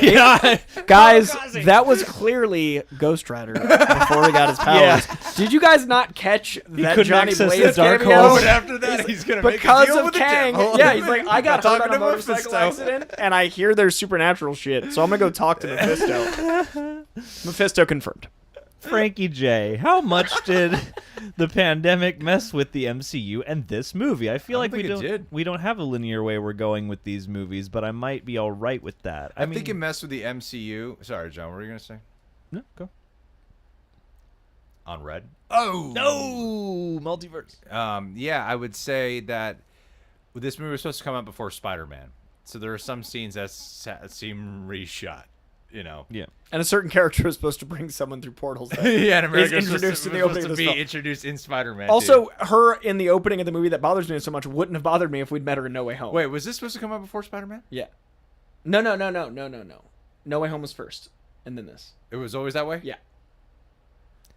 Yeah. Guys, Kamikaze. that was clearly Ghost Rider before he got his powers. Did you guys not catch that couldn't Johnny access Blaze the Darkhold. cameo? And after that, he's gonna make a Because deal of with Kang. the devil. Yeah, he's like, I got hurt talking on a to motorcycle Mephisto. accident, and I hear there's supernatural shit, so I'm gonna go talk to Mephisto. Mephisto confirmed. Frankie J, how much did the pandemic mess with the MCU and this movie? I feel I like don't think it did. we don't have a linear way we're going with these movies, but I might be all right with that. I think it messed with the MCU. Sorry, John, what were you gonna say? No, go. On Red? Oh No, multiverse. Yeah, I would say that this movie was supposed to come out before Spider-Man, so there are some scenes that seem reshot. You know. Yeah. And a certain character is supposed to bring someone through portals. That Yeah, and America is introduced in the opening of this be film. introduced in Spider-Man. Also, her in the opening of the movie that bothers me so much wouldn't have bothered me if we'd met her in No Way Home. Wait, was this supposed to come out before Spider-Man? Yeah. No. No Way Home was first, and then this. It was always that way. Yeah.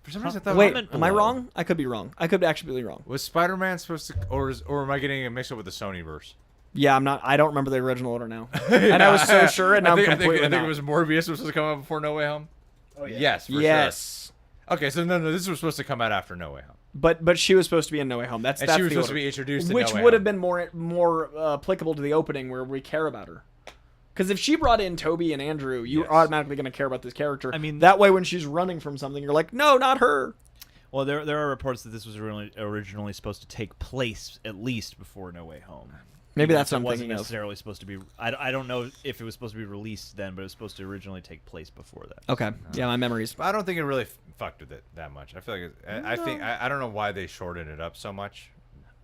For some reason, I thought. Wait, comment am I below. wrong? I could be wrong. I could actually be wrong. Was Spider-Man supposed to, or am I getting it mixed up with the Sonyverse? Yeah, I'm not. I don't remember the original order now. And I was so sure, and now I'm completely I think not. it was Morbius was supposed to come out before No Way Home. Oh yeah. Yes. For Yes. Sure. Okay, so no, this was supposed to come out after No Way Home, But she was supposed to be in No Way Home. That's and that's she was the supposed to order. be introduced, Which in No Way would Home. have been more applicable to the opening where we care about her. Because if she brought in Toby and Andrew, you're Yes. automatically going to care about this character. I mean- that way when she's running from something, you're like, no, not her. Well, there are reports that this was originally supposed to take place at least before No Way Home. Maybe Even that's if what I'm it wasn't thinking of. necessarily supposed to be. I don't know if it was supposed to be released then, but it was supposed to originally take place before that. Okay. Yeah, my memories. But I don't think it really fucked with it that much. I feel like I don't know why they shortened it up so much.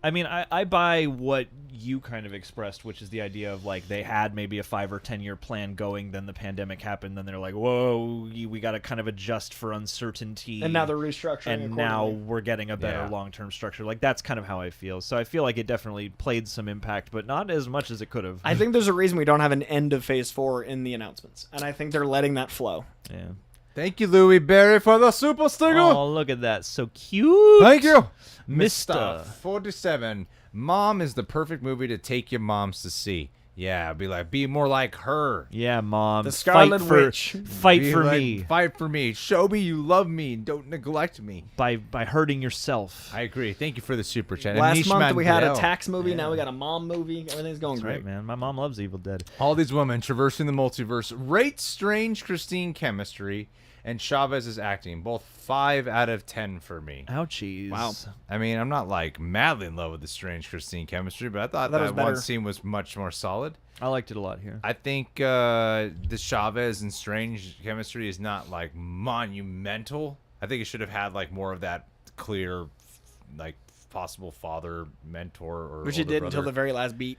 I mean, I buy what you kind of expressed, which is the idea of like they had maybe a 5 or 10 year plan going, then the pandemic happened, then they're like, whoa, we got to kind of adjust for uncertainty. And now they're restructuring and now accordingly. we're getting a better Yeah. long-term structure. Like that's kind of how I feel. So I feel like it definitely played some impact, but not as much as it could have. I think there's a reason we don't have an end of Phase 4 in the announcements. And I think they're letting that flow. Yeah. Thank you, Louis Berry, for the super sticker. Oh, look at that. So cute. Thank you, Mr. 47. Mom is the perfect movie to take your moms to see. Yeah, be more like her. Yeah, Mom. The Scarlet Witch. Fight Be for like- me Fight for me. Show me you love me. Don't neglect me. by hurting yourself. I agree. Thank you for the super chat. Last Anish month we had a Mandel. tax movie. Yeah. Now we got a mom movie. Everything's going That's great. right, man. My mom loves Evil Dead. All these women traversing the multiverse rate strange Christine chemistry and Chavez's acting, both 5 out of 10 for me. Ouchies. Wow. I mean, I'm not like madly in love with the Strange Christine chemistry, but I thought it was that one better. scene was much more solid. I liked it a lot here. I think the Chavez and Strange chemistry is not like monumental. I think it should have had like more of that clear, like possible father, mentor, or Which it older did brother. until the very last beat.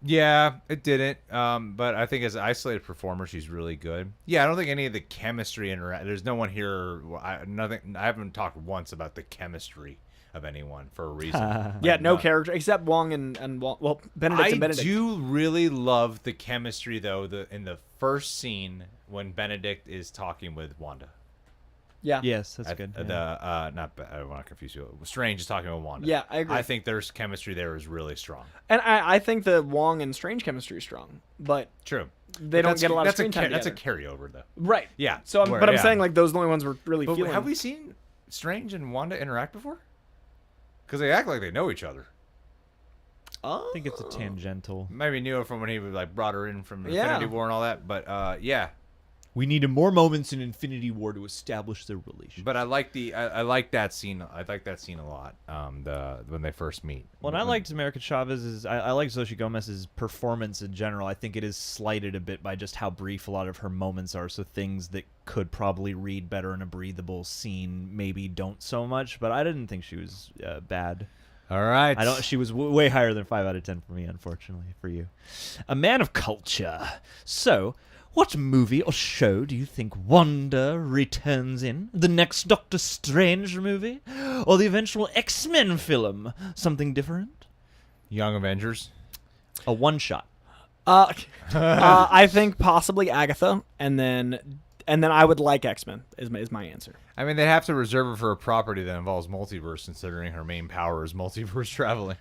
Yeah, it didn't. But I think as an isolated performer, she's really good. Yeah, I don't think any of the chemistry there's no one here. Nothing. I haven't talked once about the chemistry of anyone for a reason. Yeah, Like, no character except Wong and Wong. Well, Benedict and Benedict. I do really love the chemistry though. In the first scene when Benedict is talking with Wanda. Yeah. Yes, that's good. I don't want to confuse you. Strange is talking with Wanda. Yeah, I agree. I think there's chemistry there is really strong. And I think the Wong and Strange chemistry is strong, but True. they don't get a lot of screen time That's a together. carryover though. Right. Yeah. So, Where- but I'm yeah. saying like those are the only ones we're really But feeling. have we seen Strange and Wanda interact before? Because they act like they know each other. Oh. I think it's a tangential. Maybe knew her from when he like brought her in from Yeah. Infinity War and all that. But yeah. We needed more moments in Infinity War to establish their relationship. But I like I like that scene. I like that scene a lot. When they first meet. Well, and I liked America Chavez's. I like Xochitl Gomez's performance in general. I think it is slighted a bit by just how brief a lot of her moments are. So things that could probably read better in a breathable scene maybe don't so much. But I didn't think she was bad. All right. I don't. She was way higher than 5 out of 10 for me, unfortunately for you. A man of culture. So, what movie or show do you think Wanda returns in? The next Doctor Strange movie, or the eventual X-Men film? Something different? Young Avengers. A one-shot. I think possibly Agatha, and then I would like X-Men is my answer. I mean, they have to reserve her for a property that involves multiverse, considering her main power is multiverse traveling.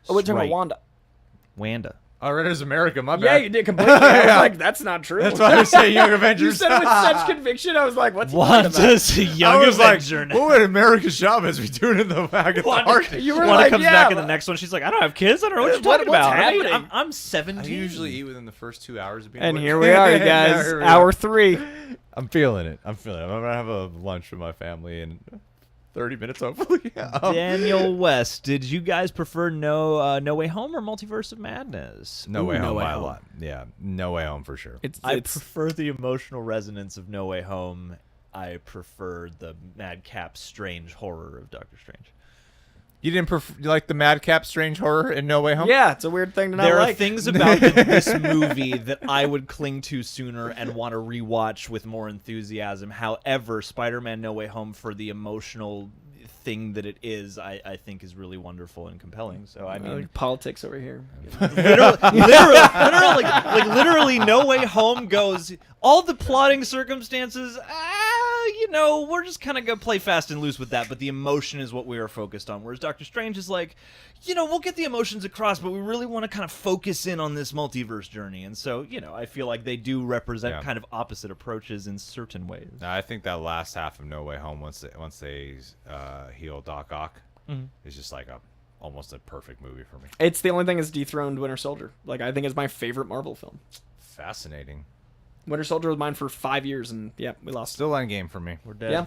Oh, we're talking Right. about Wanda. Wanda. I read it as America. My bad. Yeah, you did completely. I was like, that's not true. That's why I say Young Avengers. You said it with such conviction. I was like, what's he talking about? Wanda's a young I was like, Avenger now. what would America Chavez be doing in the back of the Arctic? You were Wanda like, comes yeah, back in the but- next one. She's like, I don't have kids. I don't know what you're What- talking what's about. happening? I'm 17. I usually eat within the first 2 hours of being And awake. here we are, you Yeah, guys. here we are. Hour 3. I'm feeling it. I'm gonna have a lunch with my family in 30 minutes, hopefully. Daniel West, did you guys prefer No Way Home or Multiverse of Madness? No Way No Home Way by a Home. lot. Yeah, No Way Home for sure. I It's prefer the emotional resonance of No Way Home. I prefer the madcap strange horror of Doctor Strange. You didn't you like the madcap strange horror in No Way Home? yeah, it's a weird thing to not There are like. things about this movie that I would cling to sooner and want to rewatch with more enthusiasm. However, Spider-Man No Way Home, for the emotional thing that it is, I think is really wonderful and compelling. So I mean, Politics over here. literally, No Way Home goes all the plotting circumstances. We're just kind of gonna play fast and loose with that, but the emotion is what we are focused on. Whereas Doctor Strange is like, we'll get the emotions across, but we really want to kind of focus in on this multiverse journey. And so, I feel like they do represent kind of opposite approaches in certain ways. I think that last half of No Way Home, once they heal Doc Ock, is just like almost a perfect movie for me. It's the only thing that's dethroned Winter Soldier. Like, I think it's my favorite Marvel film. Fascinating. Winter Soldier was mine for 5 years, and yeah, we lost. Still Endgame for me. We're dead. Yeah.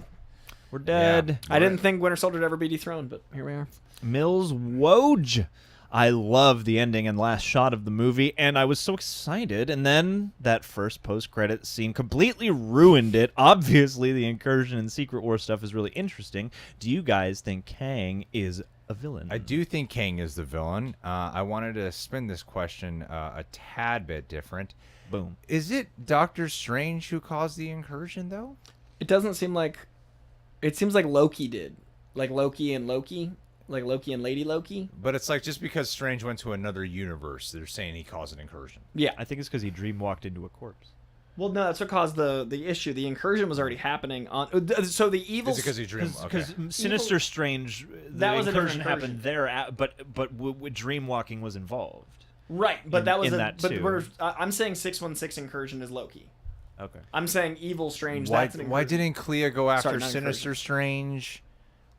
We're dead. I didn't think Winter Soldier would ever be dethroned, but here we are. Mills Woj. I love the ending and last shot of the movie, and I was so excited, and then that first post-credit scene completely ruined it. Obviously, the incursion and Secret War stuff is really interesting. Do you guys think Kang is a villain? I do think Kang is the villain. I wanted to spin this question a tad bit different. Boom. Is it Doctor Strange who caused the incursion, though? It doesn't seem like... It seems like Loki did. Like Loki and Lady Loki. But it's like just because Strange went to another universe, they're saying he caused an incursion. Yeah. I think it's because he dream walked into a corpse. Well, no, that's what caused the issue. The incursion was already happening on... So the evil... Is it because he dreamed? Because Okay. Sinister Strange, the That was a different incursion happened there, but dream walking was involved. Right, but that was in that but too. I'm saying 616 incursion is Loki. Okay. I'm saying evil Strange. Why, That's an why incursion. didn't Clea go after Sorry, not Sinister incursion. Strange?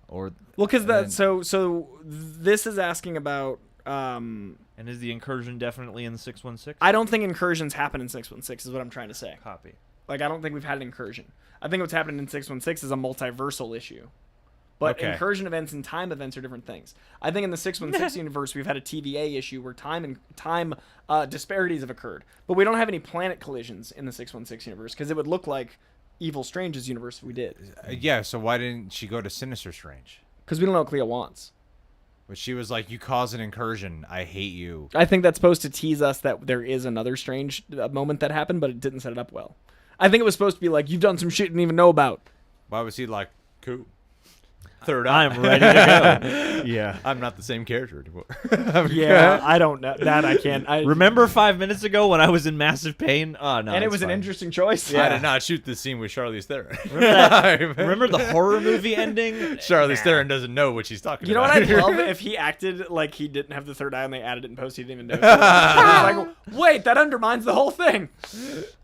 Or Well, because and that then- so this is asking about. And is the incursion definitely in 616? I don't think incursions happen in 616. Is what I'm trying to say. Copy. Like, I don't think we've had an incursion. I think what's happened in 616 is a multiversal issue. But incursion events and time events are different things. I think in the 616 universe, we've had a TVA issue where time disparities have occurred. But we don't have any planet collisions in the 616 universe because it would look like Evil Strange's universe if we did. Yeah, so why didn't she go to Sinister Strange? Because we don't know what Clea wants. But she was like, you caused an incursion. I hate you. I think that's supposed to tease us that there is another Strange moment that happened, but it didn't set it up well. I think it was supposed to be like, you've done some shit you didn't even know about. Why was he like, cool? Third eye. I'm ready to go. Yeah. I'm not the same character anymore. Yeah, I don't know. That I can't. Remember 5 minutes ago when I was in massive pain? Oh, no. And it was fine. an interesting choice. I did not shoot the scene with Charlize Theron. Remember the horror movie ending? Charlize Theron doesn't know what she's talking You know about. what I'd love if he acted like he didn't have the third eye and they added it in post. He didn't even know. Like, wait, that undermines the whole thing.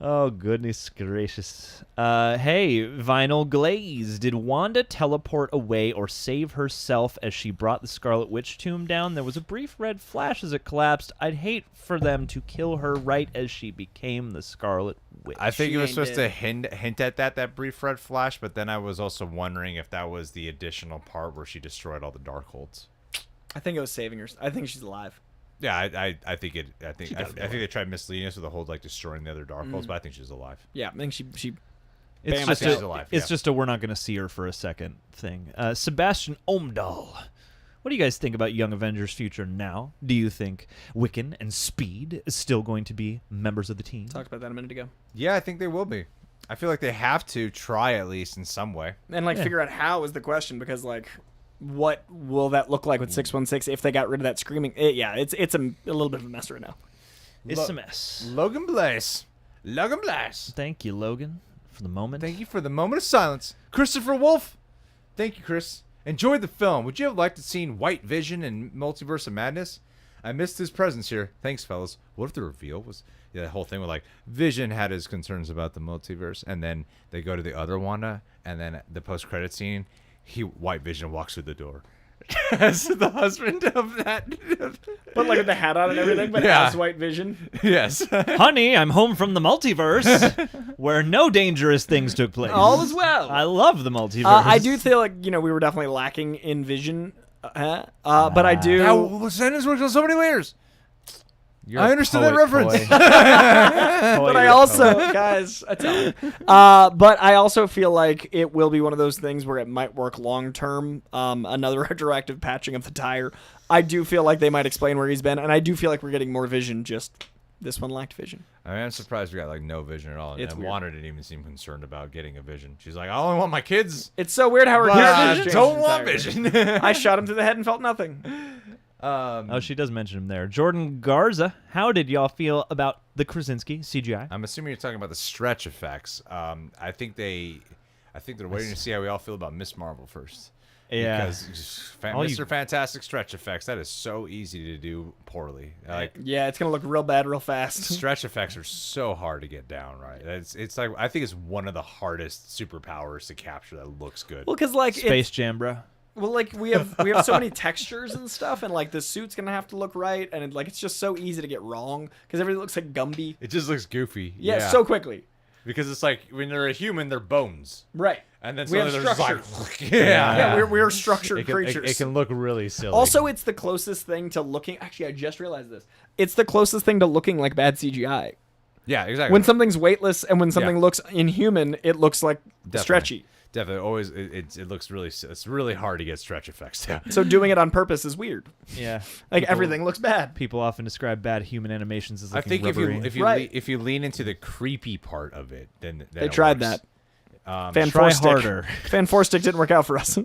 Oh, goodness gracious. Hey, Vinyl Glaze. Did Wanda teleport away or save herself as she brought the Scarlet Witch tomb down? There was a brief red flash as it collapsed. I'd hate for them to kill her right as she became the Scarlet Witch. I think She it was ain't supposed to dead. hint at that brief red flash, but then I was also wondering if that was the additional part where she destroyed all the Darkholds. I think it was saving her. I think she's alive. Yeah, I think it. I think gotta be they tried misleading us with the whole like destroying the other Darkholds, but I think she's alive. Yeah, I think she It's Bam, just I think she's alive, it's yeah. just a we're not going to see her for a second thing. Sebastian Omdahl. What do you guys think about Young Avengers' future now? Do you think Wiccan and Speed is still going to be members of the team? talked about that a minute ago. Yeah, I think they will be. I feel like they have to try at least in some way. And like figure out how is the question because like what will that look like with 616 if they got rid of that screaming? It's a little bit of a mess right now. It's a mess. Logan Blaze. Logan Blaze. Thank you, Logan, for the moment. Thank you for the moment of silence. Christopher Wolf. Thank you, Chris. Enjoyed the film. Would you have liked to seen White Vision in Multiverse of Madness? I missed his presence here. Thanks, fellas. What if the reveal was the whole thing with like Vision had his concerns about the multiverse, and then they go to the other Wanda, and then the post-credit scene, White Vision walks through the door as the husband of that. But like with the hat on and everything, but Yeah. as White Vision. Yes. Honey, I'm home from the multiverse where no dangerous things took place. All is well. I love the multiverse. I do feel like we were definitely lacking in Vision, but I do. Now, sentence works on so many layers. You're I a understood that poet, reference. Coy. But I also, guys, I tell you. But I also feel like it will be one of those things where it might work long term. Another retroactive patching of the tire. I do feel like they might explain where he's been, and I do feel like we're getting more Vision. Just this one lacked Vision. I mean, I'm surprised we got like no Vision at all. It's And weird. Wanda didn't even seem concerned about getting a Vision. She's like, I only want my kids. It's so weird how her But character I has changed don't want entirely. Vision. I shot him through the head and felt nothing. Oh, she does mention him there. Jordan Garza, how did y'all feel about the Krasinski CGI? I'm assuming you're talking about the stretch effects. I think they're waiting to see how we all feel about Miss Marvel first. Yeah. Because Mr. Fantastic stretch effects, that is so easy to do poorly. Like Yeah, it's gonna look real bad real fast. stretch effects are so hard to get down right. It's like I think it's one of the hardest superpowers to capture that looks good. Well, because like Space Jam, bro. Well, like we have so many textures and stuff, and like the suit's gonna have to look right, and it's just so easy to get wrong because everything looks like Gumby. It just looks goofy. Yeah, so quickly. Because it's like when they're a human, they're bones. Right. And then We have suddenly they're just structure. like, yeah. Yeah, we're structured creatures. It can look really silly. Also, it's the closest thing to looking. Actually, I just realized this. It's the closest thing to looking like bad CGI. Yeah, exactly. When something's weightless and when something Yeah. looks inhuman, it looks like stretchy. Definitely. Always, it looks really. It's really hard to get stretch effects down. So doing it on purpose is weird. yeah. Like everything looks bad. People often describe bad human animations as I looking think rubbery. if you lean into the creepy part of it, then They tried works. that. Fan try Four Stick. harder. Fan Four Stick didn't work out for us.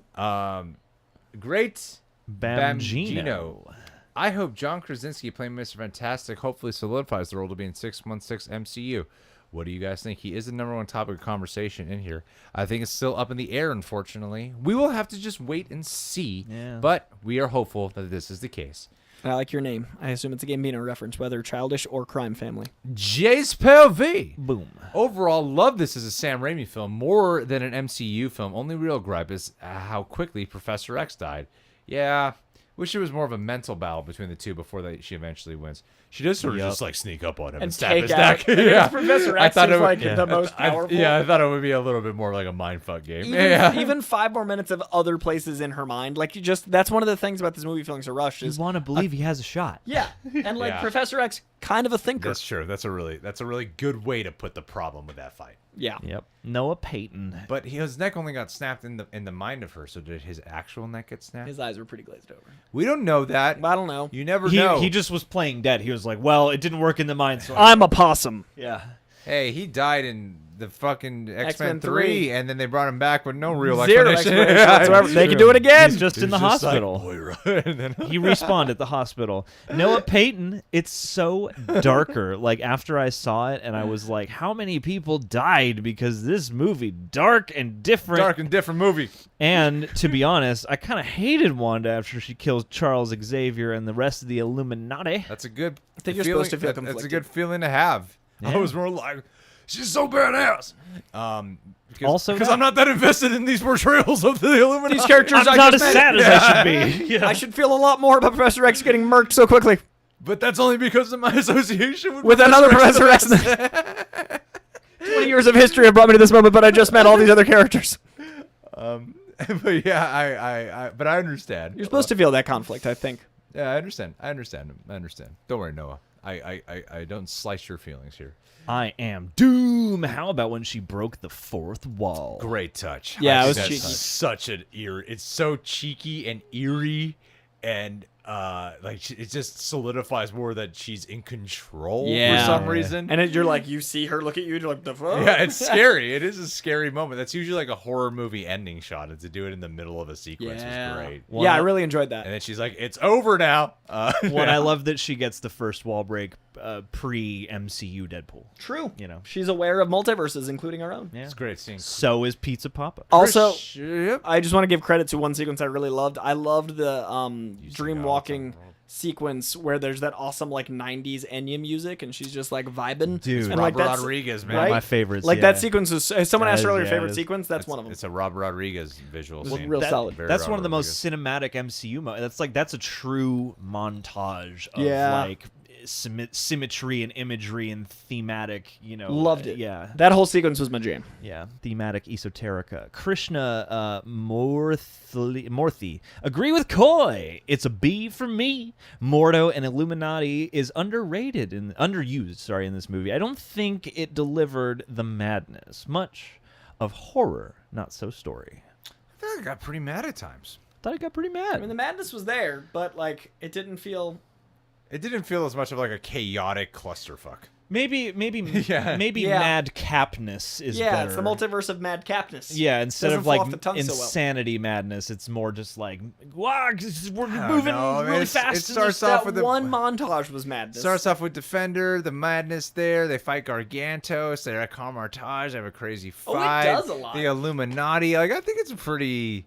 Great Bamgino. I hope John Krasinski playing Mr. Fantastic hopefully solidifies the role to be in 616 MCU. What do you guys think? He is the number one topic of conversation in here. I think it's still up in the air, unfortunately. We will have to just wait and see. Yeah. But we are hopeful that this is the case. I like your name. I assume it's a Gambino reference, whether childish or crime family. Jace V. Boom. Overall, love this as a Sam Raimi film more than an MCU film. Only real gripe is how quickly Professor X died. Yeah, Wish it was more of a mental battle between the two before she eventually wins. She does sort of just like sneak up on him and stab his neck. Yeah. Professor X is like the most powerful. I thought it would be a little bit more like a mindfuck game. Even 5 more minutes of other places in her mind. Like that's one of the things about this movie feeling so rushed You is want to believe he has a shot. yeah. And like Yeah. Professor X, kind of a thinker. That's true. That's a really good way to put the problem with that fight. Yeah. Yep. Noah Payton. But his neck only got snapped in the mind of her. So did his actual neck get snapped? His eyes were pretty glazed over. We don't know that. I don't know. You never know. He just was playing dead. He was like, well, it didn't work in the mind. So I'm a possum. yeah. Hey, he died in the fucking X-Men X-Men 3, 3, and then they brought him back with no real Zero explanation. explanation whatsoever. They can do it again. He's just in the Just like, hospital. "Moira." And then- He respawned at the hospital. Noah Payton, it's so darker. Like, after I saw it, and I was like, how many people died because this movie, dark and different. Dark and different movie. And to be honest, I kind of hated Wanda after she kills Charles Xavier and the rest of the Illuminati. That's a good. I think you're feeling. supposed to feel That's a conflicted. good feeling to have. I Yeah. was more like, she's so badass. Also because that- I'm not that invested in these portrayals of the Illuminati. These characters I'm I not just as met. sad as I should be. Yeah. I should feel a lot more about Professor X getting murked so quickly But that's only because of my association with another Professor X. 20 years of history have brought me to this moment, but I just met all these other characters. But yeah, but I understand. You're supposed to feel that conflict, I think. Yeah, I understand. Don't worry, Noah. I don't slice your feelings here. I am Doom. How about when she broke the fourth wall? Great touch. Yeah, I it was think cheeky. that's such an eerie. It's so cheeky and eerie, and it just solidifies more that she's in control Yeah. for some reason. And you're like, you see her look at you, and you're like, the fuck? yeah, it's scary. It is a scary moment. That's usually like a horror movie ending shot, and to do it in the middle of a sequence was great. Yeah, I really enjoyed that. And then she's like, "It's over now." When I love that she gets the first wall break pre-MCU Deadpool. True. You know. She's aware of multiverses, including our own. Yeah. It's great seeing. So is Pizza Papa. Also, Yep. I just want to give credit to one sequence I really loved. I loved the dream all the walking time. sequence where there's that awesome like 90s Enya music and she's just like vibing. Dude. and, Robert like, that's, Rodriguez, man. One right? of my favorites. Like yeah. that sequence is. Someone asked That is- earlier yeah, favorite it is. sequence. That's one of them. It's a Robert Rodriguez visual scene. real solid. Very That's one Robert of the most Rodriguez. cinematic MCU moments. That's a true montage of Yeah. like symmetry and imagery and thematic. You know, Loved it. Yeah, That whole sequence was my jam. yeah, thematic esoterica. Krishna Morthy. Agree with Coy. It's a B for me. Mordo and Illuminati is underrated and underused. In this movie, I don't think it delivered the madness. Much of horror, not so story. I feel like I got pretty mad at times. Thought it got pretty mad. I mean, the madness was there, but like it didn't feel. It didn't feel as much of like a chaotic clusterfuck. Maybe Yeah. Yeah. mad capness is Yeah, better. it's the multiverse of madcapness. Yeah, instead Doesn't of flow like off the tongue so well. insanity madness, it's more just like, wow, we're don't moving know. I mean, really it fast. in starts this- off That with the one montage was madness. Starts off with Defender, the madness there. They fight Gargantos. They're at Carmartage. They have a crazy Oh, it fight. does a lot. The Illuminati. Like, I think it's a pretty.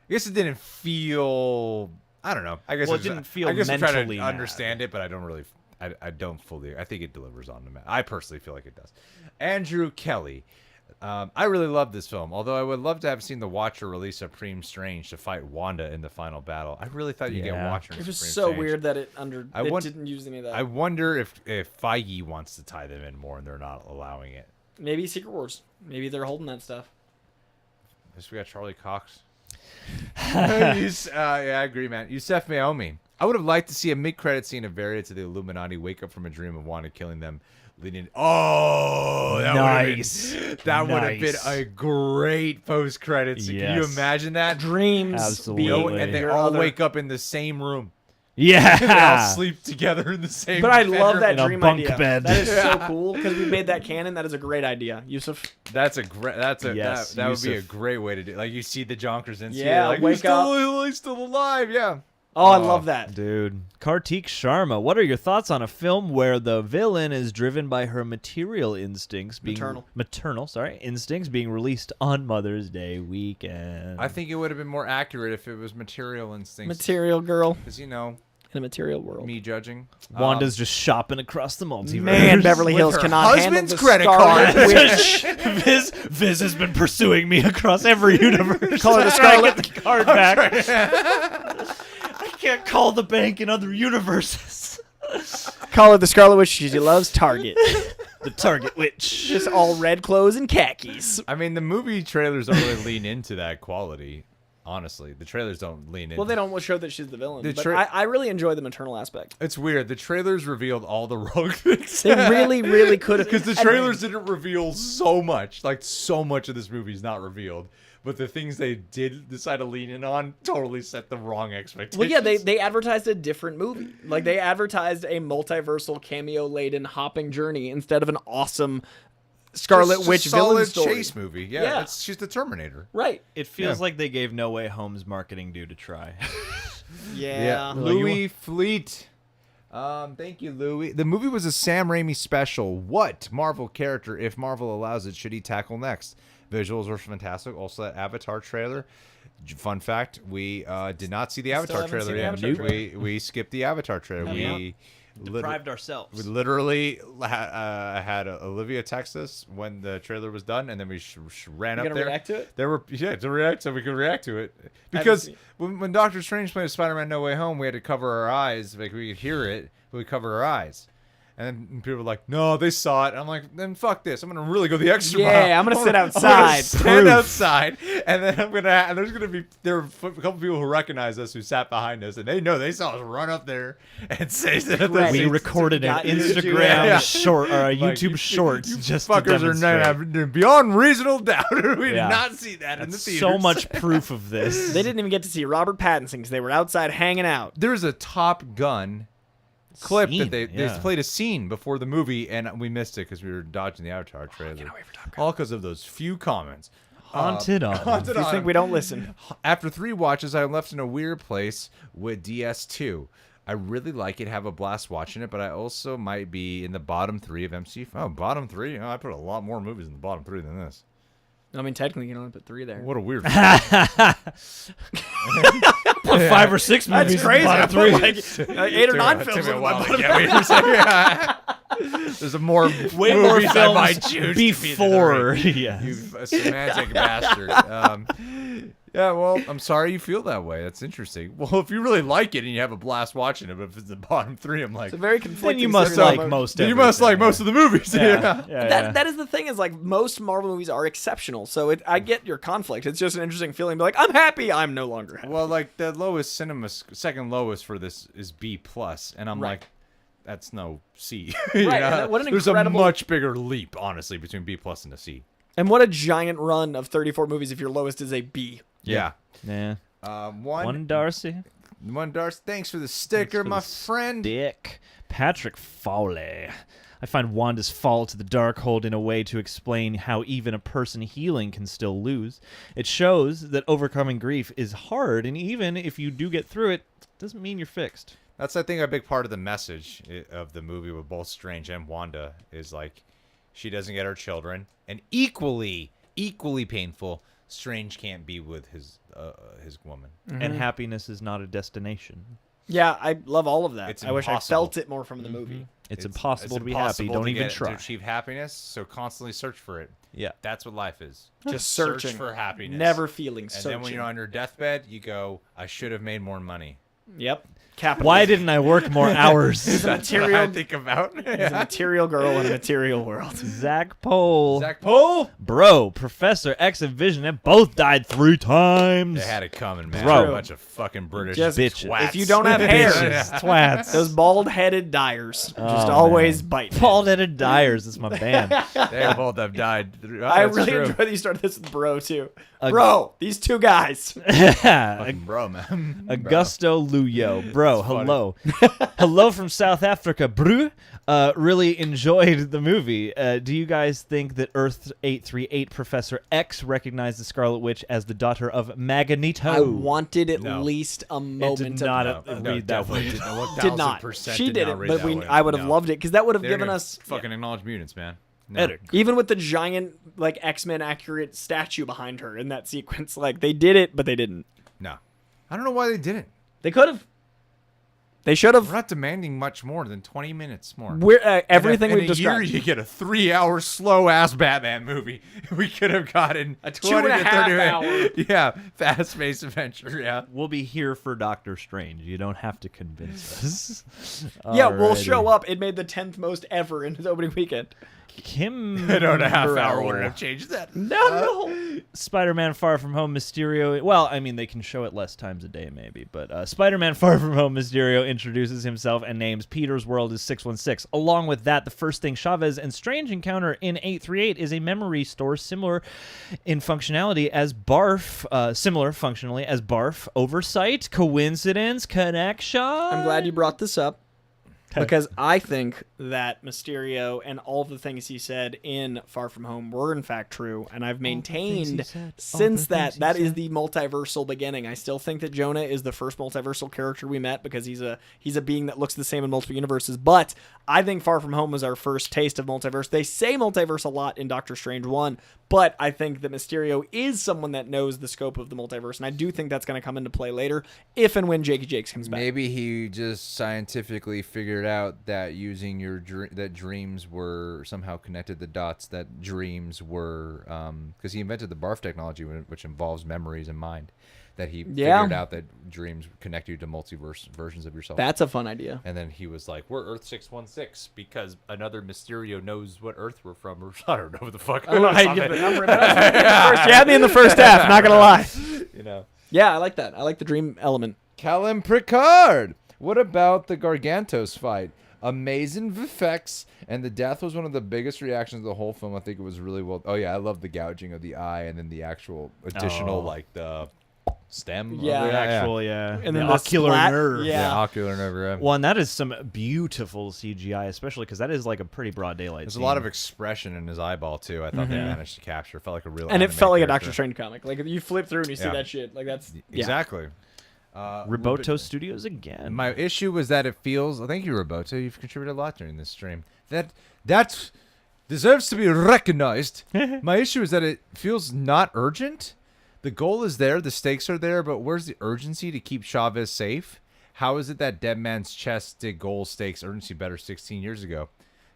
I guess it didn't feel. I don't know. I guess Well, it it's- didn't feel I guess I'm trying mentally to mad. understand it, but I don't really. I don't fully. I think it delivers on the map. I personally feel like it does. Andrew Kelly. I really love this film, although I would love to have seen the Watcher release Supreme Strange to fight Wanda in the final battle. I really thought you'd get Yeah. Watcher and It was Supreme so Strange. weird that it want- didn't use any of that. I wonder if Feige wants to tie them in more and they're not allowing it. Maybe Secret Wars. Maybe they're holding that stuff. Guess we got Charlie Cox. Yeah, I agree, man. Yusef Mayomi. I would have liked to see a mid-credit scene of Varia to the Illuminati wake up from a dream of Wanda killing them, leading. Oh, that Nice. would have been, that would have been Nice. a great post-credit scene. Can you Yes. imagine that? Dreams. Absolutely. being And they your all other- wake up in the same room. Yeah. They all sleep together in the same. But I love bedroom. that In a dream bunk idea. bed. That is so cool because we made that canon. That is a great idea, Yusuf. That's a great. Yes, that would be a Yusuf. great way to do. Like you see the Jonkers in. Yeah, like, wake he's still alive. Yeah. Oh, I love that. Dude, Kartik Sharma, what are your thoughts on a film where the villain is driven by her material instincts being maternal instincts being released on Mother's Day weekend? I think it would have been more accurate if it was material instincts. Material girl Because in a material world. me judging. Wanda's just shopping across the multiverse. Man, Beverly With Hills her cannot handle husband's the credit Scarlet card. Witch. Viz has been pursuing me across every universe. Call her the Trying to Scarlet- get the card back. can't call the bank in other universes. Call her the Scarlet Witch. She loves Target. The Target Witch. Just all red clothes and khakis. I mean, the movie trailers don't really lean into that quality. Honestly, the trailers don't lean in. Well, they don't show that she's the villain. The But I really enjoy the maternal aspect. It's weird. The trailers revealed all the wrong things. They really, really could have. Because the trailers didn't reveal so much. Like, so much of this movie is not revealed. But the things they did decide to lean in on totally set the wrong expectations. Well, yeah, they advertised a different movie. Like, they advertised a multiversal, cameo-laden, hopping journey instead of an awesome Scarlet Just a Witch villain solid story. chase movie. Yeah. Yeah, she's the Terminator. Right. It feels like they gave No Way Home's marketing due to try. Yeah. Louis Fleet. Thank you, Louis. The movie was a Sam Raimi special. What Marvel character, if Marvel allows it, should he tackle next? Visuals were fantastic. Also, that Avatar trailer. Fun fact: we did not see the Avatar haven't trailer seen the yet. Avatar trailer. We skipped the Avatar trailer. Yeah. Deprived ourselves. We literally had Olivia text us when the trailer was done, and then we ran You up gonna there. react to it? There were to react, so we could react to it. Because seen- when Doctor Strange played Spider-Man: No Way Home, we had to cover our eyes, like we could hear it, but we covered our eyes. And then people were like, "No, they saw it." And I'm like, "Then fuck this! I'm gonna really go the extra mile. Yeah, I'm gonna sit I'm outside. gonna stand outside, and then and there's gonna be there are a couple people who recognize us who sat behind us, and they know they saw us run up there and say that Right. We It's- recorded an got you to do Instagram that. Yeah. short or a Like, YouTube Shorts you just to fuckers demonstrate. are beyond reasonable doubt. We Yeah. did not see that in the That's theaters. so much proof of this. They didn't even get to see Robert Pattinson because they were outside hanging out. There's a Top Gun clip Scene, that they yeah. played a scene before the movie, and we missed it because we were dodging the Avatar trailer. All because of those few comments. Haunted on. Haunted You on. think we don't listen? After 3 watches, I'm left in a weird place with DS2. I really like it, have a blast watching it, but I also might be in the bottom 3 of MCU. Oh, bottom 3? Oh, I put a lot more movies in the bottom 3 than this. I mean, technically, you can only put 3 there. What a weird. Put 5 or 6 movies. That's crazy. I in the put bottom like 8 or 9 films. Took me a in while my to bottom. get what you were saying. There's a more Way more movies I films might choose before. To be Yes. you semantic bastard. Yeah, well, I'm sorry you feel that way. That's interesting. Well, if you really like it and you have a blast watching it, but if it's the bottom 3, I'm like, It's a very conflicting. Then you must series of like emotions. most. you must like most of the movies. Yeah. Yeah. That is the thing, is like most Marvel movies are exceptional, so I get your conflict. It's just an interesting feeling. Be like, I'm happy, I'm no longer happy. Well, like the lowest second lowest for this is B+, and I'm Right. like, that's no C. Right, and what an There's incredible- a much bigger leap, honestly, between B+ and a C. And what a giant run of 34 movies if your lowest is a B. Yeah. Yeah. One Darcy. Darcy. Thanks for the sticker, for my the friend. Dick. Patrick Fowley. I find Wanda's fall to the Darkhold in a way to explain how even a person healing can still lose. It shows that overcoming grief is hard, and even if you do get through it, doesn't mean you're fixed. That's, I think, a big part of the message of the movie with both Strange and Wanda is like, she doesn't get her children, and equally painful, Strange can't be with his woman. And happiness is not a destination. Yeah, I love all of that. It's I wish I impossible. felt it more from the movie. It's impossible to be happy. impossible Don't to even get- try. to achieve happiness. So constantly search for it. Yeah. That's what life is. Just Search searching for happiness. Never feeling And searching. then when you're on your deathbed, you go, I should have made more money. Yep. Capitalism. Why didn't I work more hours? He's a That's what I material, think about. he's a material girl in a material world. Zach Pohl. Zach Pohl? Bro, Professor X and Vision have both died 3 times. They had it coming, man. Bro. A bunch of fucking British Just bitches. twats. If you don't have hair, Bitches, twats. those bald-headed dyers just Oh, always man. bite. Bald-headed Dyers is my band. They both have died. Oh, I that's really true. enjoy that you started this with bro too. Bro, these two guys. Fucking bro, man. Augusto Luyo. Bro, That's funny. hello. Hello from South Africa, bro. Really enjoyed the movie. Do you guys think that Earth 838 Professor X recognized the Scarlet Witch as the daughter of Magneto? I wanted at No. least a It moment did of not read that definitely way. didn't. 1000% did not. She did did not it, read but that we. way. I would have No. loved it because that would have They're given gonna us fucking acknowledge mutants, man. No. Eric. even with the giant like X-Men accurate statue behind her in that sequence. Like they did it, but they didn't. No. I don't know why they didn't. They could have. They should We're have. not demanding much more than 20 minutes more. Everything in we've a described. year, you get a 3-hour slow-ass Batman movie. We could have gotten a 20 to 30 2.5 minute, yeah, fast-paced adventure. Yeah. We'll be here for Doctor Strange. You don't have to convince us. Yeah, we'll Alrighty. show up. It made the 10th most ever in its opening weekend. Kim. I don't know half hour wouldn't have changed that. No. Spider-Man Far From Home Mysterio. Well, I mean, they can show it less times a day, maybe. But Spider-Man Far From Home Mysterio introduces himself and names Peter's world as 616. Along with that, the first thing Chavez and Strange encounter in 838 is a memory store similar in functionality as BARF. Similar functionally as BARF. Oversight? Coincidence? Connection? I'm glad you brought this up. Because I think that Mysterio and all the things he said in Far From Home were in fact true, and I've maintained since that is the multiversal beginning. I still think that Jonah is the first multiversal character we met because he's a being that looks the same in multiple universes, but I think Far From Home was our first taste of multiverse. They say multiverse a lot in Doctor Strange 1, but I think that Mysterio is someone that knows the scope of the multiverse, and I do think that's going to come into play later if and when Jakey Jakes comes back. Maybe he just scientifically figured out that using that dreams were somehow connected the dots, that dreams were because he invented the BARF technology, which involves memories and mind, that he figured out that dreams connect you to multiverse versions of yourself. That's a fun idea. And then he was like, we're Earth 616 because another Mysterio knows what Earth we're from. Or I don't know what the fuck. I don't know how you get the number. But you had me in the first half, not going to lie. You know. Yeah, I like that. I like the dream element. Callum Picard. What about the Gargantos fight? Amazing effects, and the death was one of the biggest reactions of the whole film. I think it was really well. Oh yeah, I love the gouging of the eye, and then the actual additional like the stem. Yeah. of it. The actual, yeah. And the then the ocular splat, nerve. yeah. Ocular nerve. Yeah. Well, and that is some beautiful CGI, especially because that is like a pretty broad daylight. There's scene. a lot of expression in his eyeball too. I thought they managed to capture. It felt like a real. And it anime felt like a character. Doctor Strange comic. Like, if you flip through and you see Yeah. that shit, like, that's... Yeah. Exactly. Roboto Studios again. My issue was that it feels. Thank you, Roboto. You've contributed a lot during this stream. That deserves to be recognized. My issue is that it feels not urgent. The goal is there, the stakes are there, but where's the urgency to keep Chavez safe? How is it that Dead Man's Chest did goal stakes urgency better 16 years ago?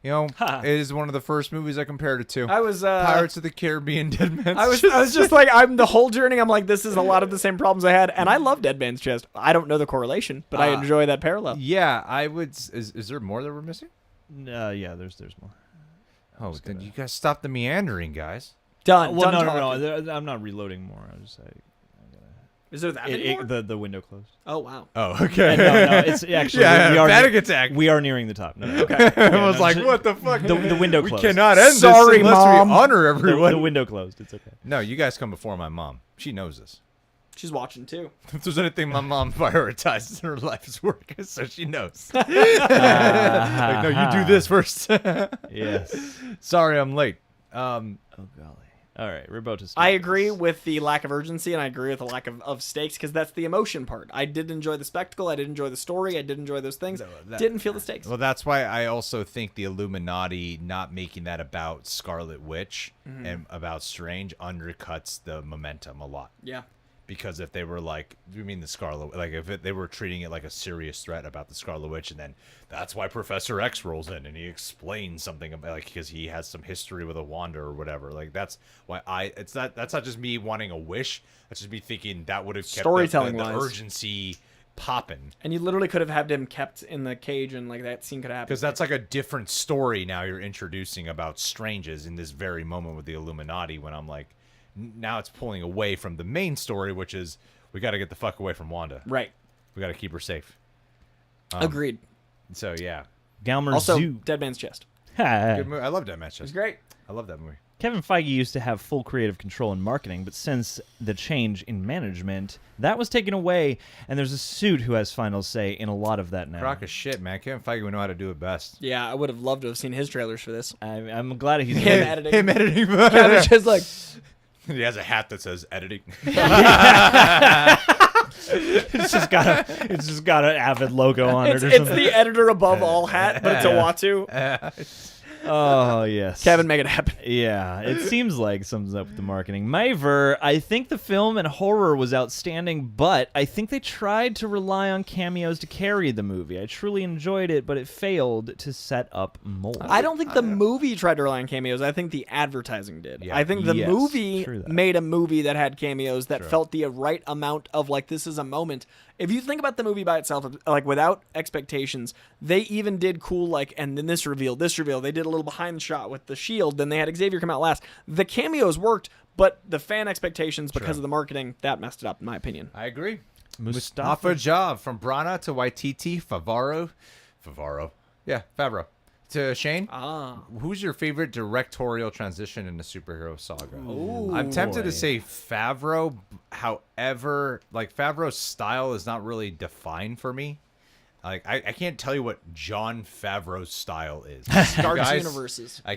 You know, it is one of the first movies I compared it to. I was... Pirates of the Caribbean, Dead Man's I was just like, the whole journey, I'm like, this is a lot of the same problems I had, and I love Dead Man's Chest. I don't know the correlation, but I enjoy that parallel. Yeah, I would... Is there more that we're missing? Yeah, there's more. Oh, then you guys stop the meandering, guys. Done. Well, done no, talking. I'm not reloading more. I was just like, Is there that many more? the window closed. Oh, wow. Oh, okay. No, it's actually Yeah, we are panic attack. We are nearing the top. No. Okay. I was like, what the fuck? The window We closed. cannot end Sorry, this unless Mom. we honor The everyone. window closed. It's okay. No, you guys come before my mom. She knows this. She's watching, too. If there's anything my mom prioritizes in her life is work, so she knows. Like, no, you do this first. Yes. Sorry, I'm late. Oh golly. All right, Roboto. I agree with the lack of urgency, and I agree with the lack of stakes, because that's the emotion part. I did enjoy the spectacle. I did enjoy the story. I did enjoy those things. Didn't feel the stakes. Well, that's why I also think the Illuminati not making that about Scarlet Witch and about Strange undercuts the momentum a lot. Yeah. Because if they were like, you mean the Scarlet, like if they were treating it like a serious threat about the Scarlet Witch, and then that's why Professor X rolls in and he explains something about, like, because he has some history with a Wanda or whatever. Like that's why that's not just me wanting a wish. That's just me thinking that would have kept the urgency popping. And you literally could have had him kept in the cage, and like that scene could happen. Because that's like a different story now you're introducing about Stranges in this very moment with the Illuminati, when I'm like, now it's pulling away from the main story, which is we got to get the fuck away from Wanda. Right. We got to keep her safe. Agreed. So, yeah. Galmer Also, Zoo. Dead Man's Chest. Good movie. I love that match. It was great. I love that movie. Kevin Feige used to have full creative control in marketing, but since the change in management, that was taken away, and there's a suit who has final say in a lot of that now. Crock of shit, man. Kevin Feige would know how to do it best. Yeah, I would have loved to have seen his trailers for this. I'm glad he's Him editing. Him editing. Kevin's just like, He has a hat that says editing. it's just got an Avid logo on it or it's something. the editor above all hat, but it's a Watu. Oh, yes. Kevin, make it happen. Yeah, it seems like sums up the marketing. Myver, I think the film and horror was outstanding, but I think they tried to rely on cameos to carry the movie. I truly enjoyed it, but it failed to set up more. I don't think the movie tried to rely on cameos. I think the advertising did. Yeah. I think the Yes, movie true that. made a movie that had cameos that felt the right amount of like, this is a moment. If you think about the movie by itself, like without expectations, they even did cool, like, and then this reveal. They did a little behind the shot with the shield. Then they had Xavier come out last. The cameos worked, but the fan expectations, because of the marketing, that messed it up, in my opinion. I agree. Mustafa Mustafa Job, from Brana to Waititi, Favreau, to Shane. Who's your favorite directorial transition in the superhero saga? I'm tempted to say Favreau. However, like, Favreau's style is not really defined for me. Like, I can't tell you what Jon Favreau's style is. Starks Guys, universes. I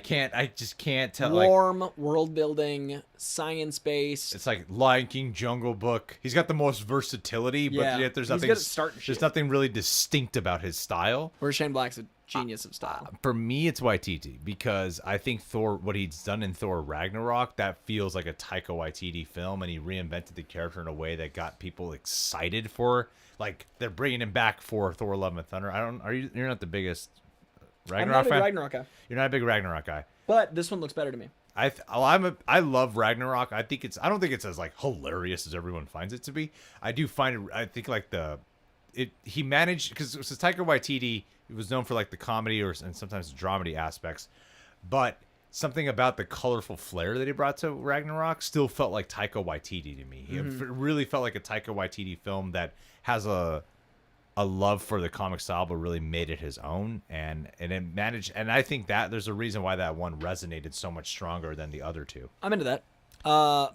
just can't tell. Like, Warm, world building, science-based. it's like Lion King, Jungle Book. He's got the most versatility, but Yeah. yet there's He's nothing. good at starting shit. There's nothing really distinct about his style. Where Shane Black's a genius of style. For me, it's Waititi, because I think Thor, what he's done in Thor Ragnarok, that feels like a Taika Waititi film, and he reinvented the character in a way that got people excited for. Like, they're bringing him back for Thor: Love and Thunder. You're not the biggest Ragnarok I'm not a big fan? Ragnarok guy. You're not a big Ragnarok guy. But this one looks better to me. I love Ragnarok. I don't think it's as like hilarious as everyone finds it to be. I do find it. I think like he managed, because Taika Waititi, he was known for like the comedy and sometimes the dramedy aspects, but something about the colorful flair that he brought to Ragnarok still felt like Taika Waititi to me. It really felt like a Taika Waititi film that has a love for the comic style, but really made it his own, and it managed. And I think that there's a reason why that one resonated so much stronger than the other two. I'm into that.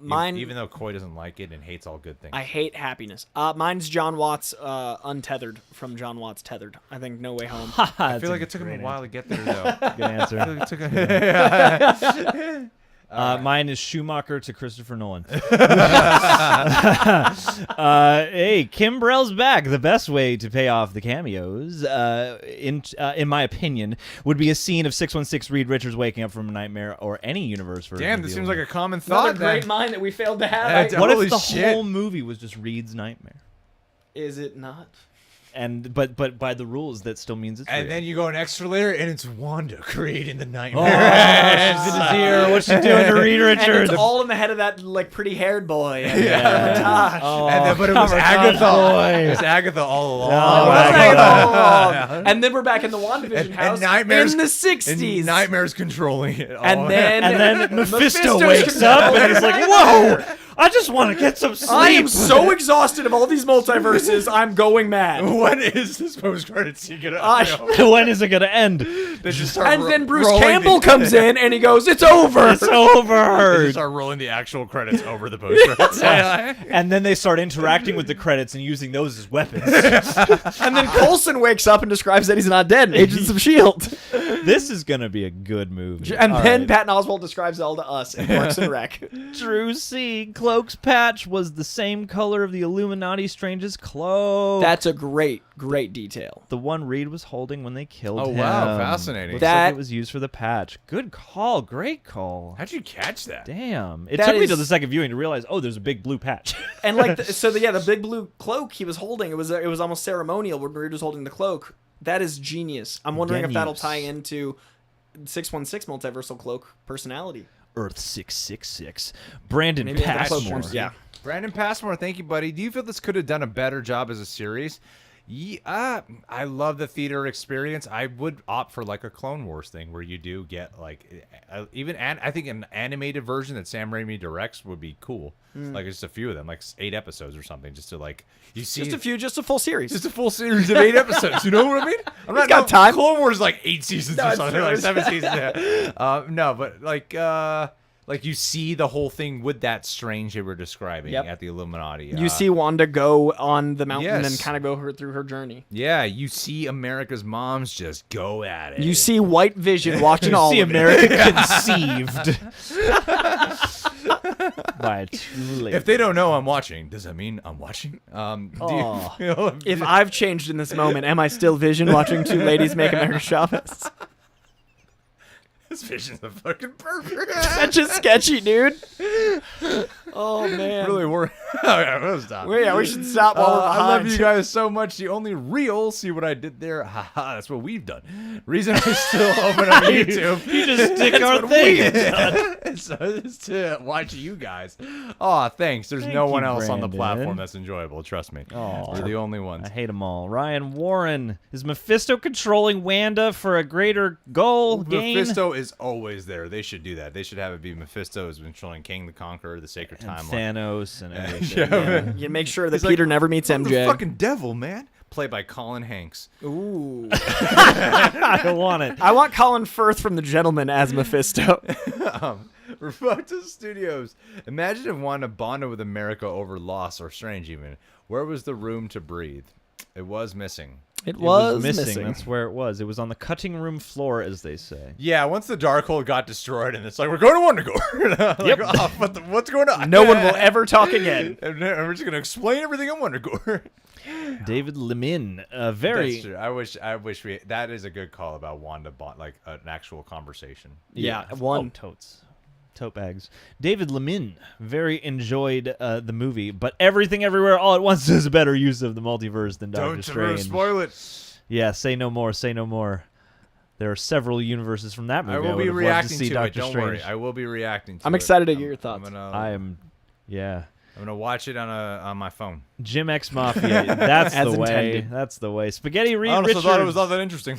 Mine, even though Coy doesn't like it and hates all good things. I hate happiness. Mine's John Watts, Untethered from John Watts Tethered. I think No Way Home. I feel like it took him a while to get there, though. Good answer. I feel like it took Mine is Schumacher to Christopher Nolan. Hey, Kim Brell's back. The best way to pay off the cameos, in my opinion, would be a scene of 616 Reed Richards waking up from a nightmare, or any universe version. Damn, of this the seems old- like a common Another thought. great Then. mind that we failed to have. Yeah, What Holy if the shit. whole movie was just Reed's nightmare? Is it not? And but by the rules, that still means it's And real. then you go an extra layer, and it's Wanda creating the Oh, nightmare. she's in his ear. What's she doing to Reed And Richards? it's all in the head of that like pretty haired boy. Yeah. Oh, And then, but it was Cumberbatch Agatha. It was Agatha all along. Oh, What's my that all? And then we're back in the WandaVision house and nightmares in the 60s. And Nightmare's controlling it. And then, And then Mephisto Mephisto's wakes up and he's like, "Whoa! I just want to get some sleep." I am so exhausted of all these multiverses, I'm going mad. when is this post-credit scene gonna? When is it gonna end? They just start And then Bruce rolling Campbell comes in and he goes, "It's over." It's over. They just start rolling the actual credits over the post-credits. And then they start interacting with the credits and using those as weapons. And then Coulson wakes up and describes that he's not dead in Agents of S.H.I.E.L.D. This is gonna be a good movie. And All then right. Patton Oswalt describes it all to us in Parks and Rec. Drew C. Cloak's patch was the same color of the Illuminati Strange's cloak. That's a great detail. the one Reed was holding when they killed Oh, him. wow, fascinating. Looks That- like it was used for the patch. Good call. Great call. How'd you catch that? Damn. It That took me is- to the second viewing to realize, oh, there's a big blue patch. And like, the big blue cloak he was holding, it was almost ceremonial where Reed was holding the cloak. That is genius. I'm wondering if that'll Genius. tie into 616 multiversal cloak personality. Earth 666. Brandon Maybe that's Passmore. close ones, yeah. Brandon Passmore, thank you, buddy. Do you feel this could have done a better job as a series? Yeah, I love the theater experience. I would opt for like a Clone Wars thing where you do get like I think an animated version that Sam Raimi directs would be cool. Like just a few of them, like 8 episodes or something, just to like you see Just a full series. just a full series of 8 episodes. You know what I mean? I'm He's got time. Clone Wars is like 8 seasons No, or it's something, true. like 7 seasons. Yeah. No, but like you see the whole thing with that Strange they were describing Yep. at the Illuminati. You see Wanda go on the mountain Yes. and kind of go through her journey. Yeah, you see America's moms just go at it. You see White Vision watching all See of it. America conceived by a true lady. If they don't know I'm watching, does that mean I'm watching? Do Aw. you feel If I've changed in this moment, am I still Vision watching two ladies make America Chavez? This Vision's a fucking pervert. That's just sketchy, dude. Oh man. Really worried. Okay, we'll stop. Well, yeah, we should stop while we're I behind. love you guys so much. The only real, see what I did there? Haha, that's what we've done. Reason I still open up YouTube. You just stick our thing. It's to watch you guys. Oh, thanks. There's no Thank one you, else on the Brandon. platform that's enjoyable. Trust me. Aw. We're the only ones. I hate them all. Ryan Warren, is Mephisto controlling Wanda for a greater goal? Gain? Mephisto is always there. They should do that. They should have it be Mephisto has been controlling King the Conqueror, the Sacred And Timeline. Thanos and everything. Yeah, Yeah. man. You make sure that He's like, Peter never meets I'm the MJ. fucking devil, man. Played by Colin Hanks. Ooh. I want it. I want Colin Firth from The Gentleman as Mephisto. Remoto Studios. Imagine if Wanda bonded with America over loss or Strange even. Where was the room to breathe? It was missing. It Was missing. That's where it was. It was on the cutting room floor, as they say. Yeah, once the Darkhold got destroyed, and it's like, we're going to WandaGore. Yep. What's going on? No one will ever talk again. And we're just going to explain everything on WandaGore. David Lemin, That's very true. I wish we. That is a good call about Wanda, like an actual conversation. Yeah, one. Oh, tote bags. David Lemin very enjoyed the movie, but Everything Everywhere All at Once is a better use of the multiverse than Doctor Don't Strange. spoil it. Yeah, say no more. Say no more. There are several universes from that movie. I will would be have loved reacting see to Doctor it. Don't Strange. worry. I will be reacting to it. I'm excited to hear your thoughts. I'm gonna watch it on my phone. Jim X Mafia. That's As the way. intended. That's the way. Spaghetti Reed I honestly Richards. thought it was not that interesting.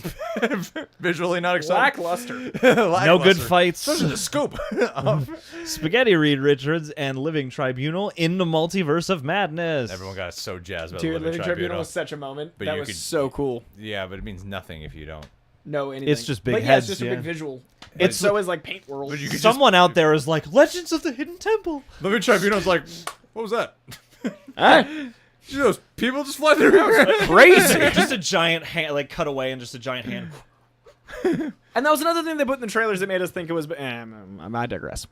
Visually not exciting. Lackluster. No good fights. Such a scoop. Spaghetti Reed Richards and Living Tribunal in the Multiverse of Madness. Everyone got so jazzed about Dude, the Living Tribunal was such a moment. But that you was could- so cool. Yeah, but it means nothing if you don't. No, anything. It's just big but heads, Yeah, it's just yeah. a big visual. It's It's so is like Paint World. But you could Someone out there is like, Legends of the Hidden Temple. Living Tribunal's like, what was that? Ah, You know, those people just fly through. crazy. Just a giant hand, like cut away and just a giant hand. And that was another thing they put in the trailers that made us think it was. I digress.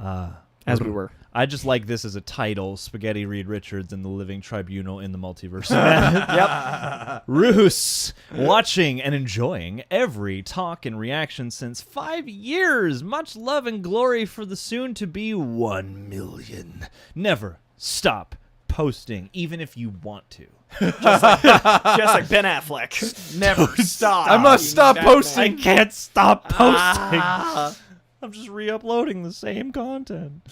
As we were. I just like this as a title: Spaghetti Reed Richards and the Living Tribunal in the Multiverse. of Madness. Yep. Roos, watching and enjoying every talk and reaction since 5 years. Much love and glory for the soon-to-be 1 million. Never stop posting, even if you want to. Just like Ben Affleck. Never stop. I must stop Batman. posting. I can't stop posting. I'm just re-uploading the same content.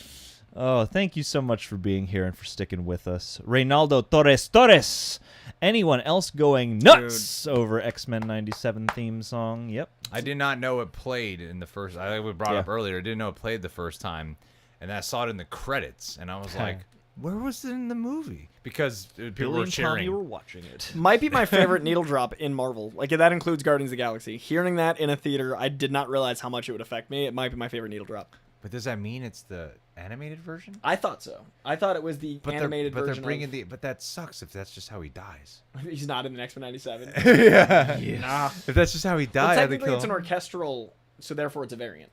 Oh, thank you so much for being here and for sticking with us. Reynaldo Torres. Anyone else going nuts over X-Men 97 theme song? Yep. I did not know it played in the first. I brought up earlier. I didn't know it played the first time, and I saw it in the credits, and I was like, "Where was it in the movie?" Because people Billy were and Tommy cheering. were watching it. Might be my favorite needle drop in Marvel. Like, that includes Guardians of the Galaxy. Hearing that in a theater, I did not realize how much it would affect me. It might be my favorite needle drop. But does that mean it's the animated version? I thought so. I thought it was the animated But version. they're bringing the. But that sucks if that's just how he dies. He's not in the X-Men 97. Yeah. Nah. If that's just how he Well, died, they technically, kill it's an him. orchestral, so therefore it's a variant.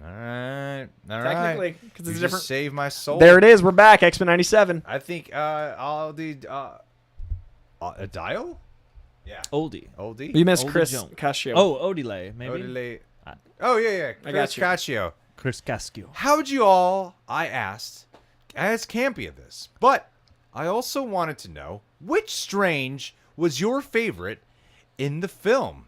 All right. Technically, because You it's just different. save my soul. There it is. We're back. X-Men 97. I think I'll do a dial. Yeah. Oldie. Oldie. You missed Oldie Chris Jones. Cascio. Oh, Odile, maybe. Odile. Oh yeah. I Chris got you. Cascio. Chris Cascio. How'd you all? I asked Campy of this, but I also wanted to know which Strange was your favorite in the film.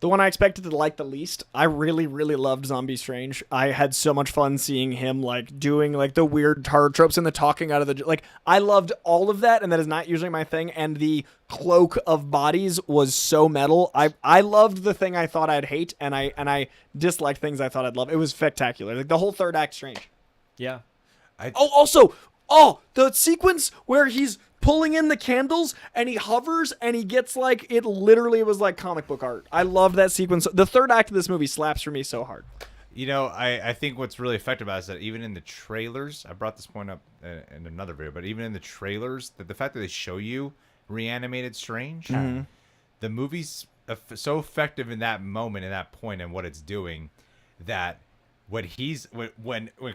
The one I expected to like the least. I really, really loved Zombie Strange. I had so much fun seeing him like doing like the weird horror tropes and the talking out of the like. I loved all of that, and that is not usually my thing. And the cloak of bodies was so metal. I loved the thing I thought I'd hate, and I disliked things I thought I'd love. It was spectacular. Like the whole third act, Strange. Yeah. Oh, also, the sequence where he's pulling in the candles and he hovers and he gets like, it literally was like comic book art. I loved that sequence. The third act of this movie slaps for me so hard. You know, I think what's really effective about it is that even in the trailers, I brought this point up in another video, but even in the trailers, that the fact that they show you reanimated Strange, the movie's so effective in that moment, in that point, and what it's doing, that when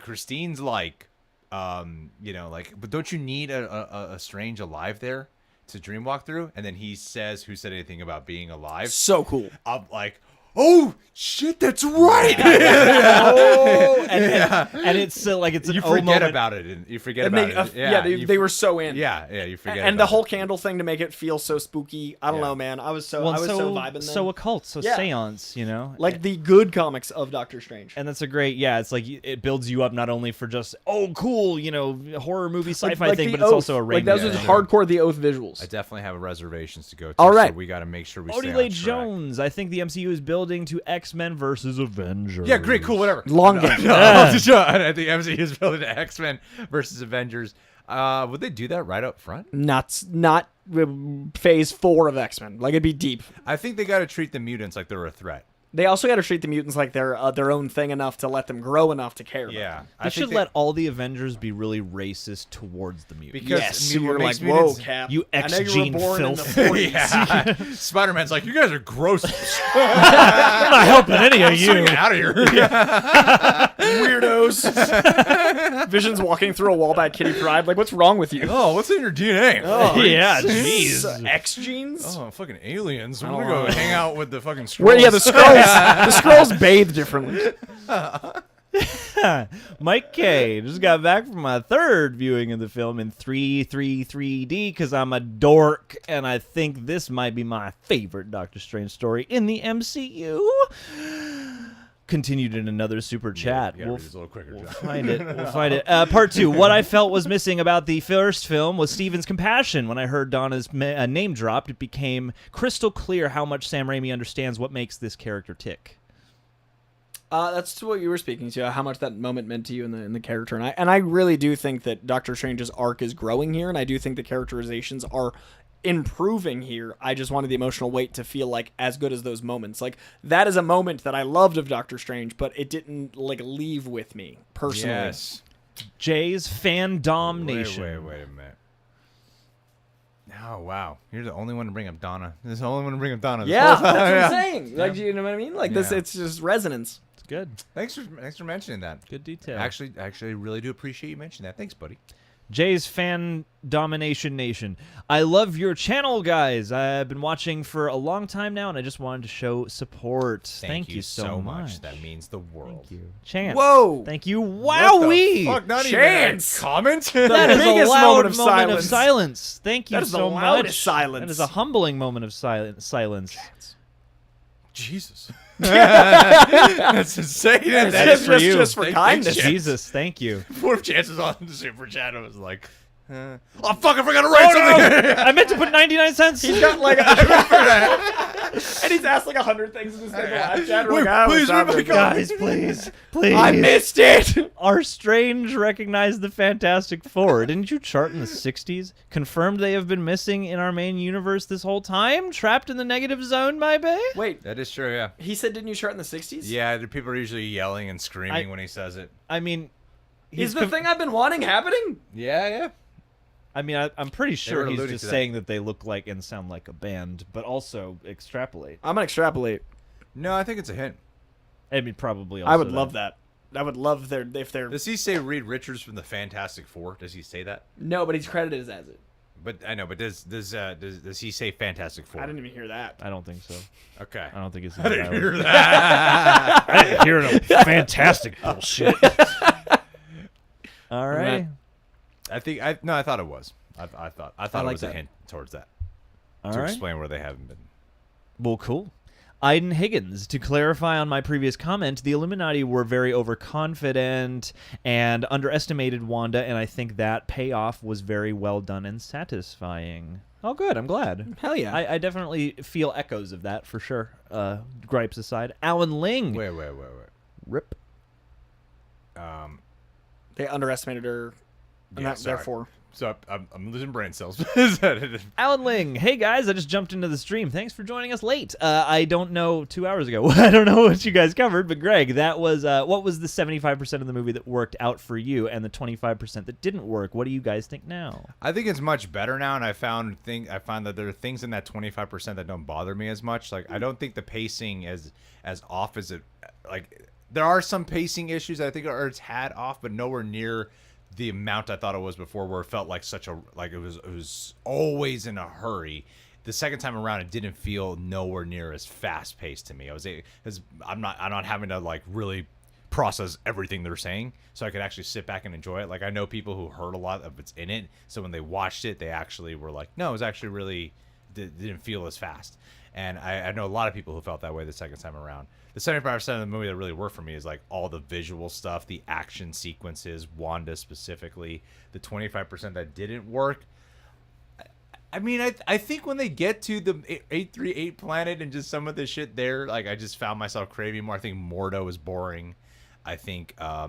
Christine's like, like, but don't you need a Strange alive there to dreamwalk through? And then he says, "Who said anything about being alive?" So cool. I'm like, oh shit, that's right. And it's like it's an You oh forget moment. about it. And you forget And about it. yeah, you they were so in. Yeah, you forget. And about the whole it. candle thing to make it feel so spooky. I don't Yeah. know, man. I was so Well, vibing then. so occult, so Yeah. seance, you know, like the good comics of Doctor Strange. and that's a great, yeah. It's like it builds you up not only for just cool, you know, horror movie sci-fi thing, the but it's Oath. also a like Raimi. those was yeah. hardcore The Oath visuals. I definitely have reservations to go to. All right. So we got to make sure we Odie stay Lee on track. Jones. I think the MCU is building to X-Men versus Avengers. Yeah, great, cool, whatever. Long game. No, I think MCU is building to X-Men versus Avengers. Would they do that right up front? Not phase 4 of X-Men. Like it'd be deep. I think they got to treat the mutants like they're a threat. They also got to treat the mutants like they're their own thing enough to let them grow enough to care. Yeah, About them. They should let all the Avengers be really racist towards the mutants. Because Yes, what you're like, makes whoa, mutants- Cap. You I know you X-gene were born in the filth. 40s. Yeah, Spider-Man's like, you guys are gross. I'm not helping any of you. Get out of here. Weirdos. Vision's walking through a wall by Kitty Pryde. Like, what's wrong with you? Oh, what's in your DNA? Oh, Yeah, jeez. X genes? Oh, fucking aliens. We're don't gonna go know. hang out with the fucking Skrulls. Where, yeah, the scrolls bathe differently. Mike K just got back from my third viewing of the film in 333D because I'm a dork and I think this might be my favorite Doctor Strange story in the MCU. Continued in another super chat. You gotta read this a little quicker, We'll John. find it. We'll find it. Part 2. What I felt was missing about the first film was Steven's compassion. When I heard Donna's name dropped, it became crystal clear how much Sam Raimi understands what makes this character tick. That's what you were speaking to, how much that moment meant to you in the character. And I really do think that Doctor Strange's arc is growing here, and I do think the characterizations are improving here. I just wanted the emotional weight to feel like as good as those moments. Like, that is a moment that I loved of Doctor Strange, but it didn't, like, leave with me, personally. Yes. Jay's Fandom Nation. Wait a minute. Oh, wow. You're the only one to bring up Donna. This is the only one to bring up Donna. This Yeah, whole that's time. what Yeah. I'm saying. Like, you know what I mean? Like, this, Yeah. it's just resonance. It's good. Thanks for mentioning that. Good detail. Actually, I really do appreciate you mentioning that. Thanks, buddy. Jay's Fan Domination Nation. I love your channel, guys. I've been watching for a long time now, and I just wanted to show support. Thank you so much. That means the world. Thank you. Chance. Whoa. Thank you. What the Wowee. fuck? Not Chance. even a comment? That is a biggest loud moment moment of of silence. silence. Thank you That is the so loudest much. silence. That is a humbling moment of silence. Jesus. That's insane. That is is for you. just for kindness. Jesus, thank you. Poor Chances on the super chat. I was like, oh, fuck, I forgot to write something. I meant to put 99 cents. He's got like and he's asked like 100 things in this thing. Live chat. We're Wait, like, ah, please what's happening? read my Guys, please. I missed it. Are Strange recognized the Fantastic Four? Didn't you chart in the 60s? Confirmed they have been missing in our main universe this whole time? Trapped in the negative zone, my bae? Wait, That is true, yeah. he said didn't you start in the 60s? Yeah, the people are usually yelling and screaming I- when he says it. I mean, Is the thing I've been wanting happening? Yeah. I mean, I'm pretty sure were he's alluding just to that. saying that they look like and sound like a band, but also extrapolate. I'm gonna extrapolate. No, I think it's a hint. I mean, probably also I would love that. I would love if they're Does he say Reed Richards from the Fantastic Four? Does he say that? no, but he's credited as it. But I know, but does he say Fantastic Four? I didn't even hear that. I don't think so. Okay. I don't think it's. I didn't hear that. I didn't hear no fantastic bullshit. All right. I thought it was. I thought I it like was a that. hint towards that All to right. explain where they haven't been. Well, cool. Iden Higgins, to clarify on my previous comment, the Illuminati were very overconfident and underestimated Wanda, and I think that payoff was very well done and satisfying. Oh, good. I'm glad. Hell yeah. I definitely feel echoes of that for sure. Gripes aside. Alan Ling. Wait. Rip. They underestimated her. And Yeah, that, sorry. therefore. So I'm losing brain cells. Alan Ling, hey guys, I just jumped into the stream. Thanks for joining us late. I don't know, 2 hours ago. I don't know what you guys covered, but Greg, that was what was the 75% of the movie that worked out for you, and the 25% that didn't work? What do you guys think now? I think it's much better now, and I found that there are things in that 25% that don't bother me as much. Like I don't think the pacing as off as it. Like there are some pacing issues that I think are a tad off, but nowhere near the amount I thought it was before, where it felt like it was always in a hurry. the second time around, it didn't feel nowhere near as fast paced to me. I'm not having to like really process everything they're saying, so I could actually sit back and enjoy it. Like, I know people who heard a lot of what's in it, so when they watched it, they actually were like, no, it was actually really didn't feel as fast. And I know a lot of people who felt that way the second time around. The 75% of the movie that really worked for me is like all the visual stuff, the action sequences, Wanda specifically. The 25% that didn't work, I mean, I think when they get to the 838 planet and just some of the shit there, like, I just found myself craving more. I think Mordo is boring. I think I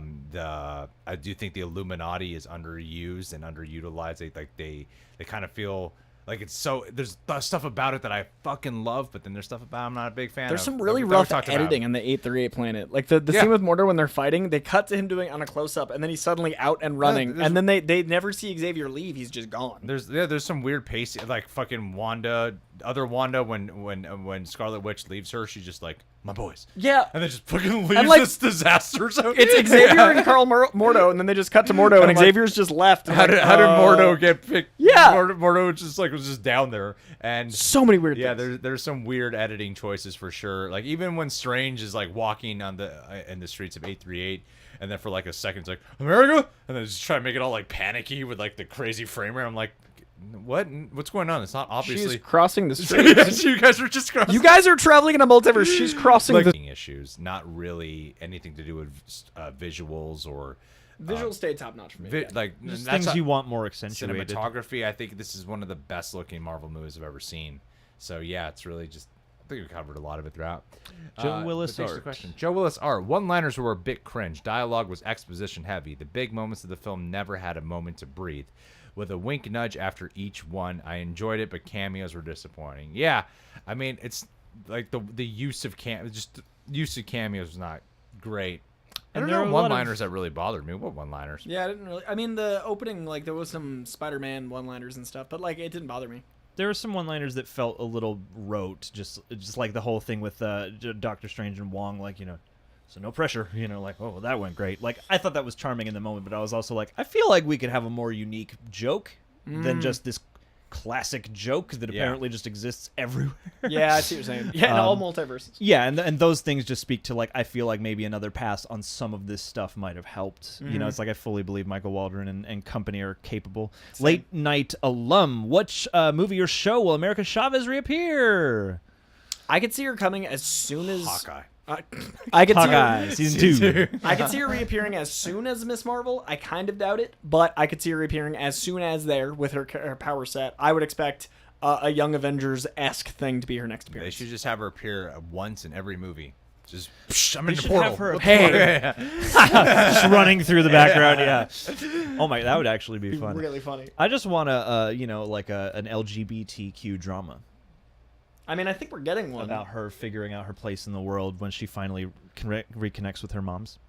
do think the Illuminati is underused and underutilized. They kind of feel like it's so, there's stuff about it that I fucking love, but then there's stuff about I'm not a big fan There's of. some really that we rough talked editing about. in the 838 planet. Like the scene with Mordo when they're fighting, they cut to him doing it on a close up, and then he's suddenly out and running, and then they never see Xavier leave. He's just gone. There's some weird pacing, like fucking Wanda, when Scarlet Witch leaves her, she's just like, my boys. Yeah. And then just fucking leaves like, this disaster zone. It's Xavier and Carl Mordo, and then they just cut to Mordo, and like, Xavier's just left. How did Mordo get picked? Yeah. Mordo was just down there, and so many weird there's things. some weird editing choices for sure. Like, even when Strange is like walking on in the streets of 838, and then for like a second it's like, America, and then just try to make it all like panicky with like the crazy frame rate. I'm like, what's going on? It's not obviously. She's crossing the street. Yes, you guys are just crossing. You guys are traveling in a multiverse. She's crossing like, the issues, not really anything to do with visuals or visual stay top notch for me. like Just that's things you want more accentuated. cinematography. I think this is one of the best looking Marvel movies I've ever seen. So yeah, it's really just. I think we covered a lot of it throughout. Joe Willis but thanks for the art. question. Joe Willis art. One-liners were a bit cringe. Dialogue was exposition heavy. The big moments of the film never had a moment to breathe. With a wink nudge after each one, I enjoyed it, but cameos were disappointing. Yeah, I mean, it's like the use of cameos was not great. I don't there are know a lot one-liners that really bothered me. What one-liners? Yeah, I didn't really. I mean, the opening, like, there was some Spider-Man one-liners and stuff, but like, it didn't bother me. There were some one-liners that felt a little rote, just like the whole thing with Doctor Strange and Wong, like, so no pressure, like, oh, well, that went great. Like, I thought that was charming in the moment, but I was also like, I feel like we could have a more unique joke than just this classic joke that apparently just exists everywhere. Yeah, I see what you're saying. Yeah, in all multiverses. Yeah, and those things just speak to, like, I feel like maybe another pass on some of this stuff might have helped. It's like I fully believe Michael Waldron and company are capable. Same. Late night alum, what movie or show will America Chavez reappear? I could see her coming as soon as Hawkeye. I could see Hawkeye, her, season 2. I could see her reappearing as soon as Miss Marvel. I kind of doubt it, but I could see her reappearing as soon as there with her power set. I would expect a Young Avengers-esque thing to be her next They appearance. should just have her appear once in every movie. Just I'm They in the should portal. have her Hey. just running through the background. Yeah. Oh my, that would actually be fun. Really funny. I just want an LGBTQ drama I mean, I think we're getting one. about her figuring out her place in the world when she finally reconnects with her moms.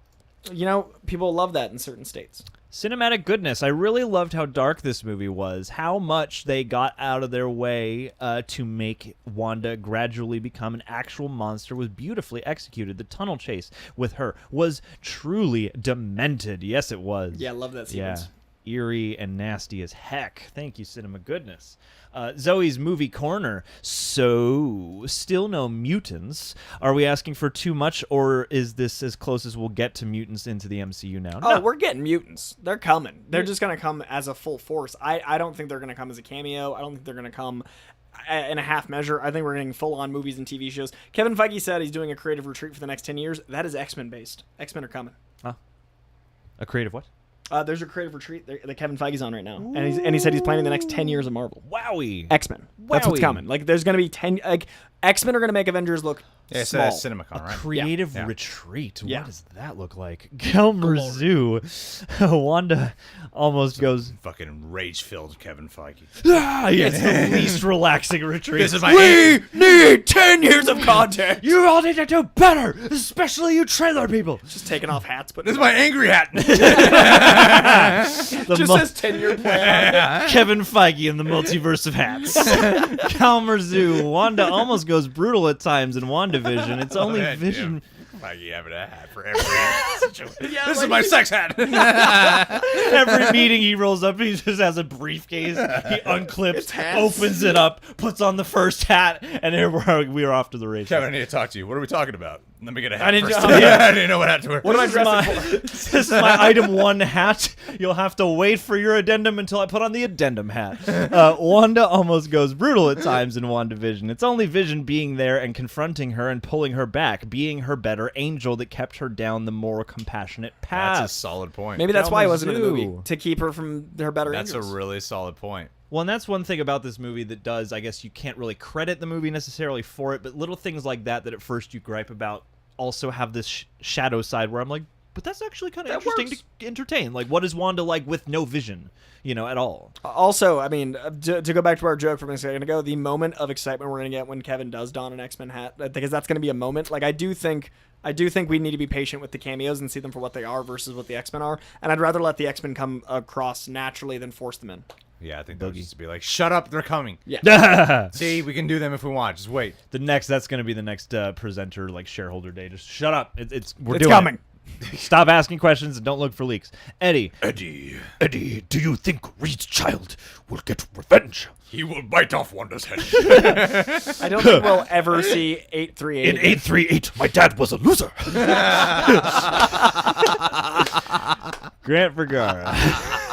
People love that in certain states. Cinematic goodness. I really loved how dark this movie was, how much they got out of their way to make Wanda gradually become an actual monster was beautifully executed. The tunnel chase with her was truly demented. Yes, it was. Yeah, I love that sequence. Yeah. Eerie and nasty as heck. Thank you, Cinema Goodness. Zoe's Movie Corner. So, still no mutants. Are we asking for too much, or is this as close as we'll get to mutants into the MCU now? Oh, No. we're getting mutants. They're coming. They're just going to come as a full force. I don't think they're going to come as a cameo. I don't think they're going to come in a half measure. I think we're getting full-on movies and TV shows. Kevin Feige said he's doing a creative retreat for the next 10 years. That is X-Men based. X-Men are coming. A creative what? There's a creative retreat that Kevin Feige's on right now, and he said he's planning the next 10 years of Marvel. Wowie. X-Men. That's what's Wowie. coming. Like, there's going to be 10. Like, X-Men are going to make Avengers look Yeah, so small. that's CinemaCon, right? Creative Yeah. retreat. Yeah. What does that look like? Gelmer Zoo. Wanda almost goes, Fucking rage-filled Kevin Feige. ah, yeah, it's the least relaxing retreat. This is my need 10 years of content. You all need to do better, especially you trailer people. Just taking off hats, but This is my angry hat. The just says 10-year plan. Kevin Feige in the multiverse of hats. Calmer Zoo. Wanda almost goes goes brutal at times in WandaVision. It's only Man, Vision. Like you having a hat for every situation. This is my sex hat. Every meeting he rolls up, he just has a briefcase. He unclips, opens it up, puts on the first hat, and here we're off to the races. Kevin, I need to talk to you. What are we talking about? Let me get a hat I need first. to- I didn't know what hat to wear. What am I dressing for? This is my item 1 hat. You'll have to wait for your addendum until I put on the addendum hat. Wanda almost goes brutal at times in WandaVision. It's only Vision being there and confronting her and pulling her back, being her better angel that kept her down the more compassionate path. That's a solid point. Maybe that's why it wasn't in the Kalamazoo. movie, to keep her from her better That's angels. a really solid point. Well, and that's one thing about this movie that does, I guess you can't really credit the movie necessarily for it, but little things like that at first you gripe about also have this shadow side where I'm like, but that's actually kind of That interesting works. to entertain. Like, what is Wanda like with no vision, at all? Also, I mean, to go back to our joke from a second ago, the moment of excitement we're going to get when Kevin does don an X-Men hat, because that's going to be a moment. Like, I do think we need to be patient with the cameos and see them for what they are versus what the X-Men are, and I'd rather let the X-Men come across naturally than force them in. Yeah, I think that would just be like, shut up, they're coming. Yeah. See, we can do them if we want. Just wait. That's going to be the next presenter, like, shareholder day. Just shut up. We're It's doing coming. It. Stop asking questions and don't look for leaks. Eddie, Eddie, do you think Reed's child will get revenge? He will bite off Wanda's head. I don't think we'll ever see 838. In 838, my dad was a loser. Grant Vergara.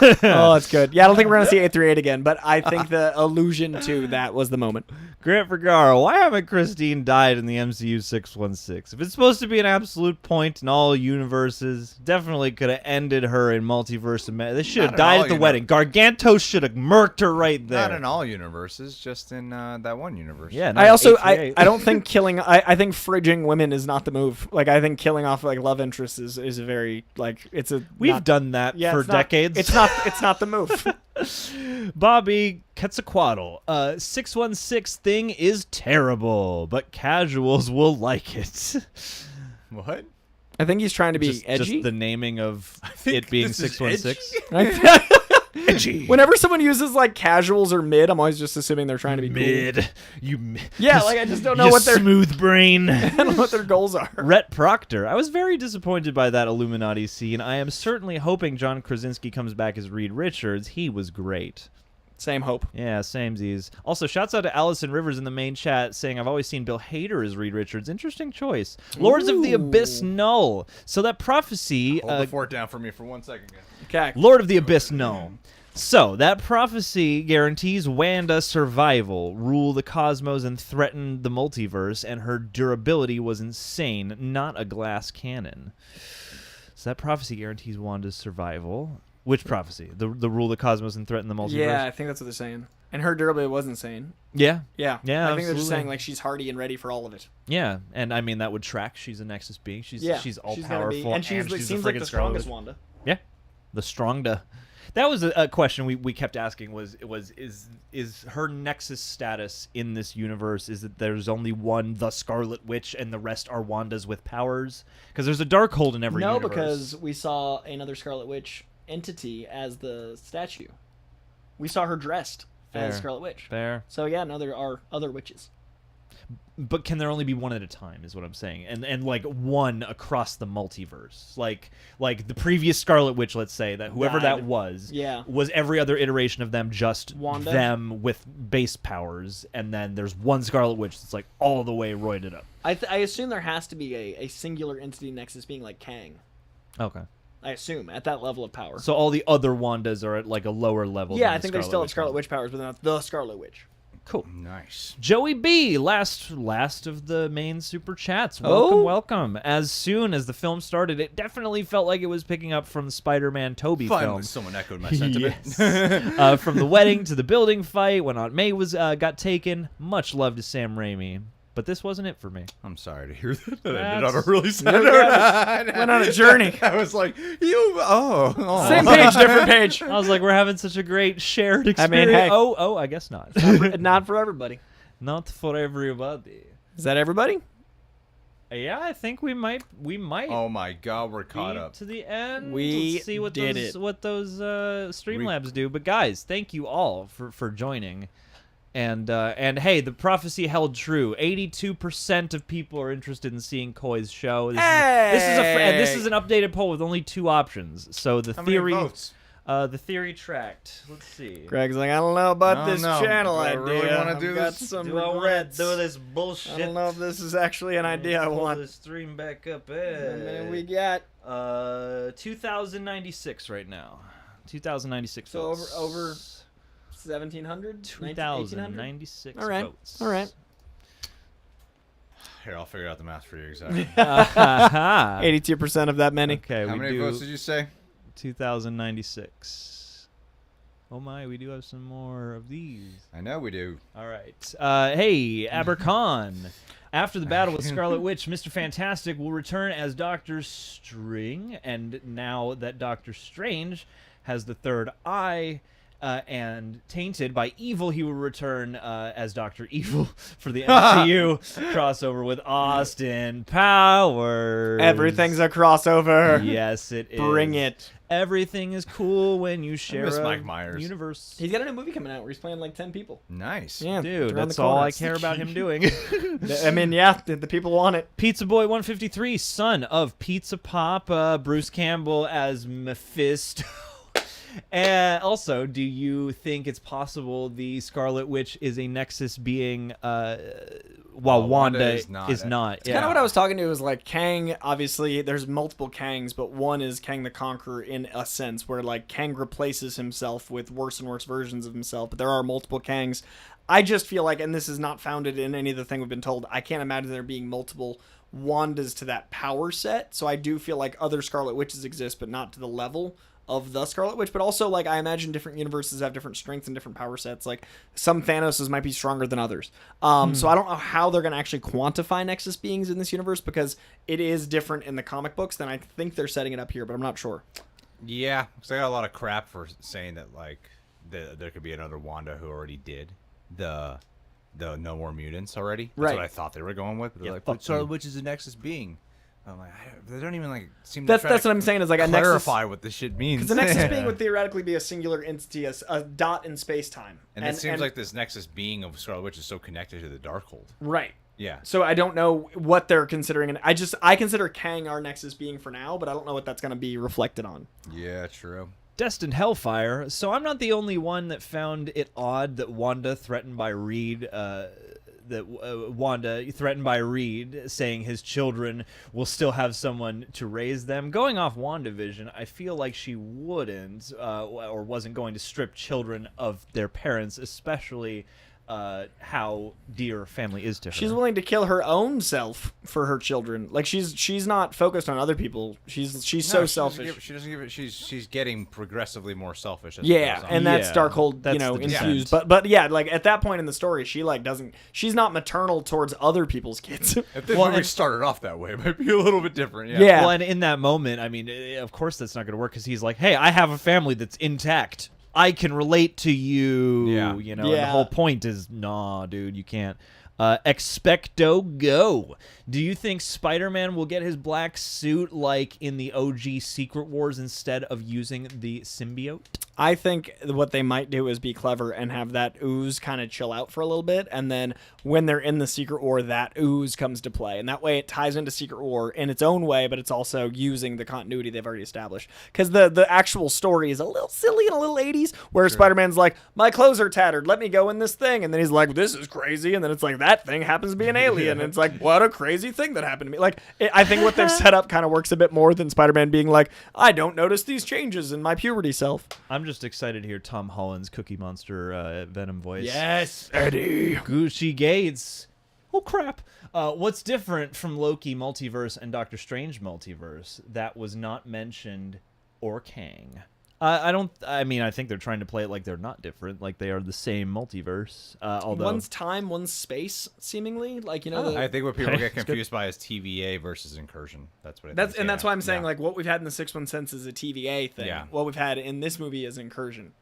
Oh, that's good. Yeah, I don't think we're going to see 838 again, but I think the allusion to that was the moment. Grant Vergara, why haven't Christine died in the MCU 616? If it's supposed to be an absolute point in all universes, definitely could have ended her in Multiverse of Madness. They should have Not in died all at the wedding. Gargantos should have murked her right there. Not in all universes, just in that one universe. Yeah, I also, I 838. don't think I think fridging women is not the move. Like, I think killing off, like, love interests is a very, like, it's a... We've not- done that yeah, for it's not- decades. It's not the move. Bobby Quetzalcoatl. 616 thing is terrible, but casuals will like it. What? I think he's trying to be edgy. Just the naming of think it being this is 616. Edgy. Whenever someone uses, like, casuals or mid, I'm always just assuming they're trying to be cool. Mid. Yeah, like, I just don't know you what their smooth brain. I don't know what their goals are. Rhett Proctor. I was very disappointed by that Illuminati scene. I am certainly hoping John Krasinski comes back as Reed Richards. He was great. Same hope. Yeah, samesies. Also, shouts out to Allison Rivers in the main chat saying, I've always seen Bill Hader as Reed Richards. Interesting choice. Lords of the Abyss Null. So that prophecy... Hold the fort down for me for 1 second, guys. Okay. Lord of the Abyss Null. So, that prophecy guarantees Wanda survival, rule the cosmos, and threaten the multiverse, and her durability was insane, not a glass cannon. So that prophecy guarantees Wanda's survival. Which prophecy? The rule the cosmos and threaten the multiverse? Yeah, I think that's what they're saying. And her durability was insane. Yeah. Yeah. Yeah, I think they're just absolutely. saying, like, she's hardy and ready for all of it. Yeah, and I mean, that would track. She's a Nexus being. She's Yeah. she's all gonna powerful. be, and she's the seems like friggin' the Scarlet strongest Witch. Wanda. Yeah, the strongda. That was a question we kept asking is her Nexus status in this universe is that there's only one, the Scarlet Witch, and the rest are Wandas with powers? Because there's a Darkhold in every No, universe. because we saw another Scarlet Witch entity as the statue. We saw her dressed as Fair. Scarlet Witch. Fair. So yeah, no, there are other witches. But can there only be one at a time is what I'm saying. And like one across the multiverse. Like the previous Scarlet Witch, let's say, that whoever Died. that was Yeah. every other iteration of them just Wanda? them with base powers, and then there's one Scarlet Witch that's like all the way roided up. I assume there has to be a singular entity Nexus being like Kang. Okay. I assume at that level of power. So all the other Wandas are at like a lower level. yeah, than I the think they still have Scarlet Witch. Witch powers, but they're not the Scarlet Witch. Cool. Nice. Joey B, last of the main super chats. Welcome, Oh. welcome. As soon as the film started, it definitely felt like it was picking up from the Spider-Man Tobey Finally, film. someone echoed my sentiment. Yes. From the wedding to the building fight, when Aunt May was got taken. Much love to Sam Raimi. But this wasn't it for me. I'm sorry to hear that. That ended That's- on a really sad Yeah, note. went on a journey. I was like, oh. Same page, different page. I was like, we're having such a great shared I experience. mean, hey. Oh, I guess not. Not for everybody. Not for everybody. Is that everybody? Yeah, I think we might. Oh my God, we're Beat caught up. to the end. We Let's see what did those it. Streamlabs do. But guys, thank you all for joining. And hey, the prophecy held true. 82% of people are interested in seeing Coy's show. This is an updated poll with only 2 options. So the How many theory, votes? the theory tracked. Let's see. Greg's like, I don't know about I this don't know. channel Do I idea. really wanna I've do got this? some Do I want regrets. to do this bullshit? I don't know if this is actually an idea I Pull want. the stream back up. How many we got? 2096 right now. 2096 So votes. over 1,700? 2096 All right. votes. All right. Here, I'll figure out the math for you exactly. 82% of that many. Okay, How we many do votes did you say? 2096. Oh my, we do have some more of these. I know we do. All right. Hey, Abercon. After the battle with Scarlet Witch, Mr. Fantastic will return as Doctor String, and now that Doctor Strange has the third eye and tainted by evil, he will return as Doctor Evil for the MCU crossover with Austin Powers. Everything's a crossover. Yes, it is. Bring it. Everything is cool when you share miss a Mike Myers. universe. He's got a new movie coming out where he's playing like 10 people. Nice. Yeah, Dude, around that's the all corner. I care about him doing. I mean, yeah, the people want it. Pizza Boy 153, son of Pizza Pop, Bruce Campbell as Mephisto. And also, do you think it's possible the Scarlet Witch is a Nexus being while Wanda is not? It's kind of what I was talking to. Is like Kang. Obviously, there's multiple Kangs, but one is Kang the Conqueror in a sense, where like Kang replaces himself with worse and worse versions of himself. But there are multiple Kangs. I just feel like, and this is not founded in any of the thing we've been told, I can't imagine there being multiple Wandas to that power set. So I do feel like other Scarlet Witches exist, but not to the level of the Scarlet Witch. But also, like, I imagine different universes have different strengths and different power sets. Like, some Thanoses might be stronger than others. So I don't know how they're going to actually quantify Nexus beings in this universe, because it is different in the comic books than I think they're setting it up here, but I'm not sure. Yeah, because I got a lot of crap for saying that, like, there could be another Wanda who already did the No More Mutants already. That's Right. what I thought they were going with. But they're Yeah, like, fuck but Scarlet you. Witch is a Nexus being. I'm like, they don't even like seem to That's try what to I'm saying, is like a Nexus. clarify what this shit means. Because the Nexus being would theoretically be a singular entity, a dot in space-time. And it seems like this Nexus being of Scarlet Witch is so connected to the Darkhold. Right. Yeah. So I don't know what they're considering. And I consider Kang our Nexus being for now, but I don't know what that's going to be reflected on. Yeah, true. Destined Hellfire. So I'm not the only one that found it odd that Wanda threatened by Reed, saying his children will still have someone to raise them. Going off WandaVision, I feel like she wouldn't or wasn't going to strip children of their parents, especially how dear family is to her. She's willing to kill her own self for her children. Like she's not focused on other people. She's so selfish. She doesn't give it. She's getting progressively more selfish. As it Yeah, goes on. and that's Yeah, Darkhold, that's you know, the infused. descent. But yeah, like at that point in the story, she like doesn't. She's not maternal towards other people's kids. If this Well, movie and- started off that way, it might be a little bit different. Yeah. Yeah. Well, and in that moment, I mean, of course that's not going to work, because he's like, hey, I have a family that's intact. I can relate to you. Yeah. You know, and the Yeah. whole point is, nah, dude, you can't. Expecto Go. Do you think Spider-Man will get his black suit like in the OG Secret Wars instead of using the symbiote? I think what they might do is be clever and have that ooze kind of chill out for a little bit, and then when they're in the Secret War, that ooze comes to play, and that way it ties into Secret War in its own way, but it's also using the continuity they've already established. Because the actual story is a little silly and a little 80s, where Spider-Man's like, my clothes are tattered, let me go in this thing, and then he's like, this is crazy, and then it's like, that thing happens to be an alien, and it's like, what a crazy thing that happened to me. Like, I think what they've set up kind of works a bit more than Spider-Man being like, I don't notice these changes in my puberty self. I'm just excited to hear Tom Holland's Cookie Monster Venom voice. Yes. Eddie. Gucci Gates. Oh, crap. What's different from Loki Multiverse and Doctor Strange Multiverse that was not mentioned or Kang? I mean, I think they're trying to play it like they're not different, like they are the same multiverse. Although One's time, one's space, seemingly. Like, you know, I think what people Okay, get that's confused by is TVA versus Incursion. That's what. that's why I'm saying like what we've had in the 616 is a TVA thing. Yeah. What we've had in this movie is Incursion.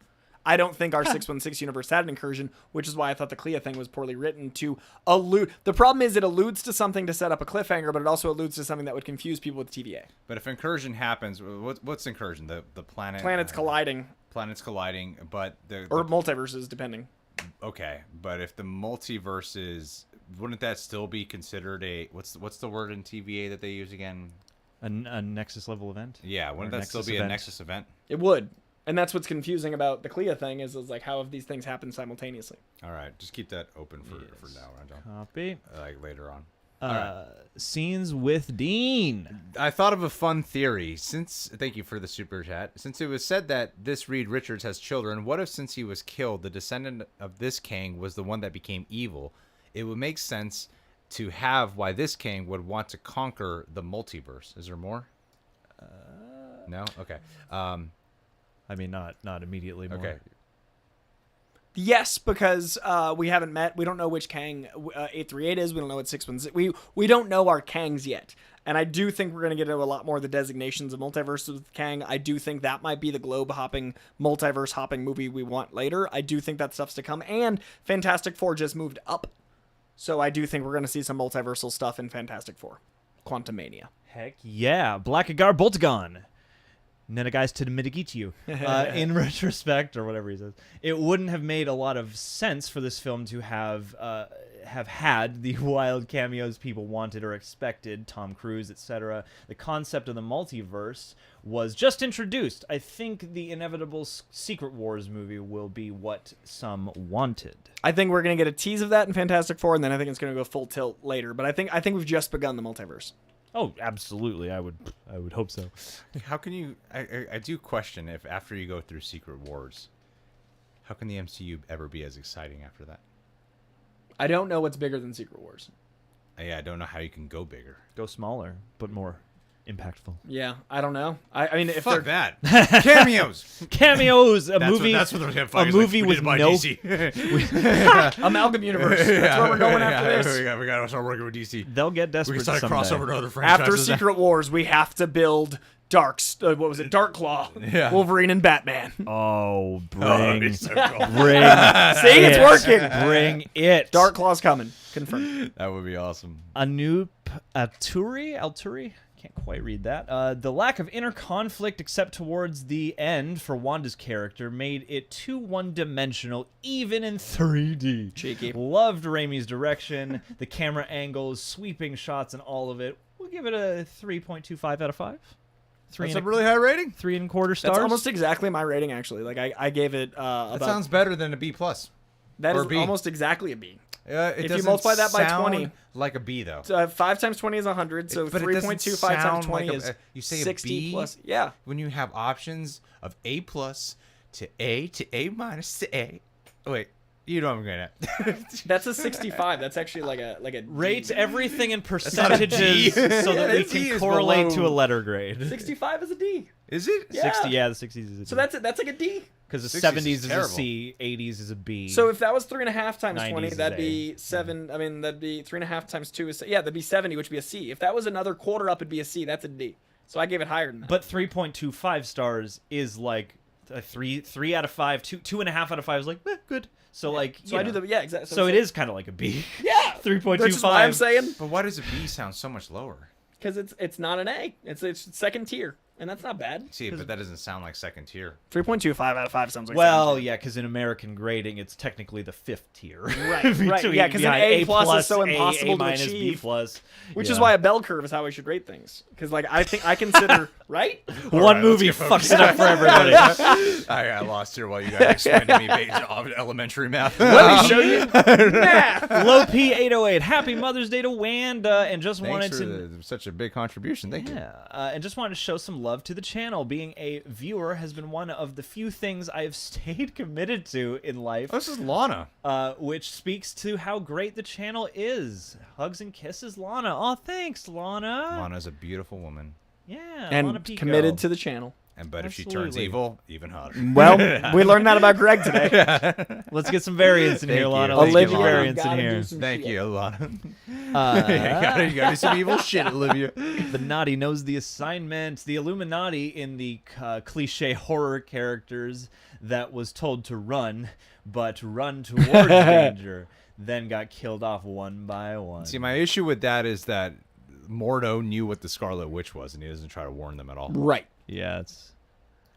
I don't think our 616 universe had an Incursion, which is why I thought the Clea thing was poorly written to allude. The problem is it alludes to something to set up a cliffhanger, but it also alludes to something that would confuse people with TVA. But if Incursion happens, what's Incursion? The planet. Planets colliding, Planets colliding, but or multiverses, depending. Okay, but if the multiverse is, wouldn't that still be considered a what's the word in TVA that they use again? A Nexus level event. Yeah, wouldn't Or that still Nexus be event. a Nexus event? It would. And that's what's confusing about the Clea thing is like how have these things happened simultaneously? All right, just keep that open for Yes. now, right, John? Copy. Like later on. Scenes with Dean. I thought of a fun theory. Thank you for the super chat. Since it was said that this Reed Richards has children, what if since he was killed, the descendant of this Kang was the one that became evil? It would make sense to have why this Kang would want to conquer the multiverse. Is there more? No? Okay. I mean, not immediately. More. Okay. Yes, because we haven't met. We don't know which Kang 838 is. We don't know what 616. We don't know our Kangs yet. And I do think we're going to get into a lot more of the designations of multiverses with Kang. I do think that might be the globe-hopping, multiverse-hopping movie we want later. I do think that stuff's to come. And Fantastic Four just moved up. So I do think we're going to see some multiversal stuff in Fantastic Four. Quantumania. Heck yeah, Blackagar Boltagon. Nenagais to Mitigityu. In retrospect, or whatever he says, it wouldn't have made a lot of sense for this film to have had the wild cameos people wanted or expected, Tom Cruise, etc. The concept of the multiverse was just introduced. I think the inevitable Secret Wars movie will be what some wanted. I think we're going to get a tease of that in Fantastic Four, and then I think it's going to go full tilt later. But I think we've just begun the multiverse. Oh, absolutely. I would hope so. How can you... I do question if after you go through Secret Wars, how can the MCU ever be as exciting after that? I don't know what's bigger than Secret Wars. Yeah, I don't know how you can go bigger. Go smaller, but more impactful. Yeah, I don't know. I mean, if Fuck they're that. Cameos! Cameos, a That's movie. What they're gonna a find. movie with no. Amalgam Universe, that's where we're going after this. We got to start working with DC. They'll get We desperate can start a someday. crossover to other franchises. After Secret Wars, we have to build what was it? Darkclaw, Yeah. Wolverine, and Batman. Oh, that'd bring, be so cool. bring. See, it's working. Bring it. Darkclaw's coming. Confirmed. That would be awesome. Anoop Alturi. Can't quite read that. The lack of inner conflict, except towards the end, for Wanda's character, made it too one-dimensional, even in 3D. Cheeky. Loved Raimi's direction, the camera angles, sweeping shots, and all of it. We'll give it a 3.25 out of 5. That's a really high rating. 3 1/4 stars. That's almost exactly my rating, actually. Like I gave it That about. sounds better than a B+. That or is B. almost exactly a B. It If you doesn't multiply that by sound 20. like a B, though. 5 times 20 is 100, so But it doesn't 3.25 times sound 20 like is you say 60 a B plus. Yeah. when you have options of A+ to A to A- to A. Oh, wait, you know what I'm going at. That's a 65. That's actually like a D. Rate everything in not a D. percentages so that we D can is correlate to below. a letter grade. 65 is a D. Is it? Yeah. 60, yeah, the 60s is a D. So that's like a D. because the 60s 70s is is a terrible. C, 80s is a B. So if that was 3.5 times 90s 20, is that'd A. be 7. I mean, that'd be 3.5 times 2 is that'd be 70, which would be a C. If that was another quarter up, it'd be a C. That's a D. So I gave it higher than that. But 3.25 stars is like a 3 out of 5, 2.5 out of 5 is like good. So like so I do the exactly. So it is kind of like a B. Yeah. 3.25. Which is why I'm saying But why does a B sound so much lower? because it's not an A. It's second tier, and that's not bad. See, but that doesn't sound like second tier. 3.25 out of 5 sounds like Well, second yeah, because in American grading, it's technically the 5th tier. Right, right. Between- Yeah, 'cause an behind A plus is so A, impossible to A-, B+. achieve. Which is Yeah. why a bell curve is how we should rate things. Because like I think I consider right. One Alright, movie let's get fucks it up for everybody. I got lost here while you guys explained to me elementary math. Let me show you math. Low P808. Happy Mother's Day to Wanda, and just Thanks wanted for to. such a big contribution. Thank you. Yeah, and just wanted to show some love to the channel. Being a viewer has been one of the few things I have stayed committed to in life, Oh, this is Lana. which speaks to how great the channel is. Hugs and kisses, Lana. Oh, thanks, Lana. Lana's a beautiful woman. Yeah, Lana And Pico. committed to the channel. But if she turns Absolutely. evil, even hotter. Well, we learned that about Greg today. Let's get some variants in Thank here, you. Lana. Thank Let's you, get some Lana. variants in here. Thank you, Lana. Uh, you gotta do some evil shit, Olivia. The naughty knows the assignment. The Illuminati in the cliche horror characters that was told to run, but run towards danger, then got killed off one by one. See, my issue with that is that Mordo knew what the Scarlet Witch was, and he doesn't try to warn them at all. Right. Yeah, it's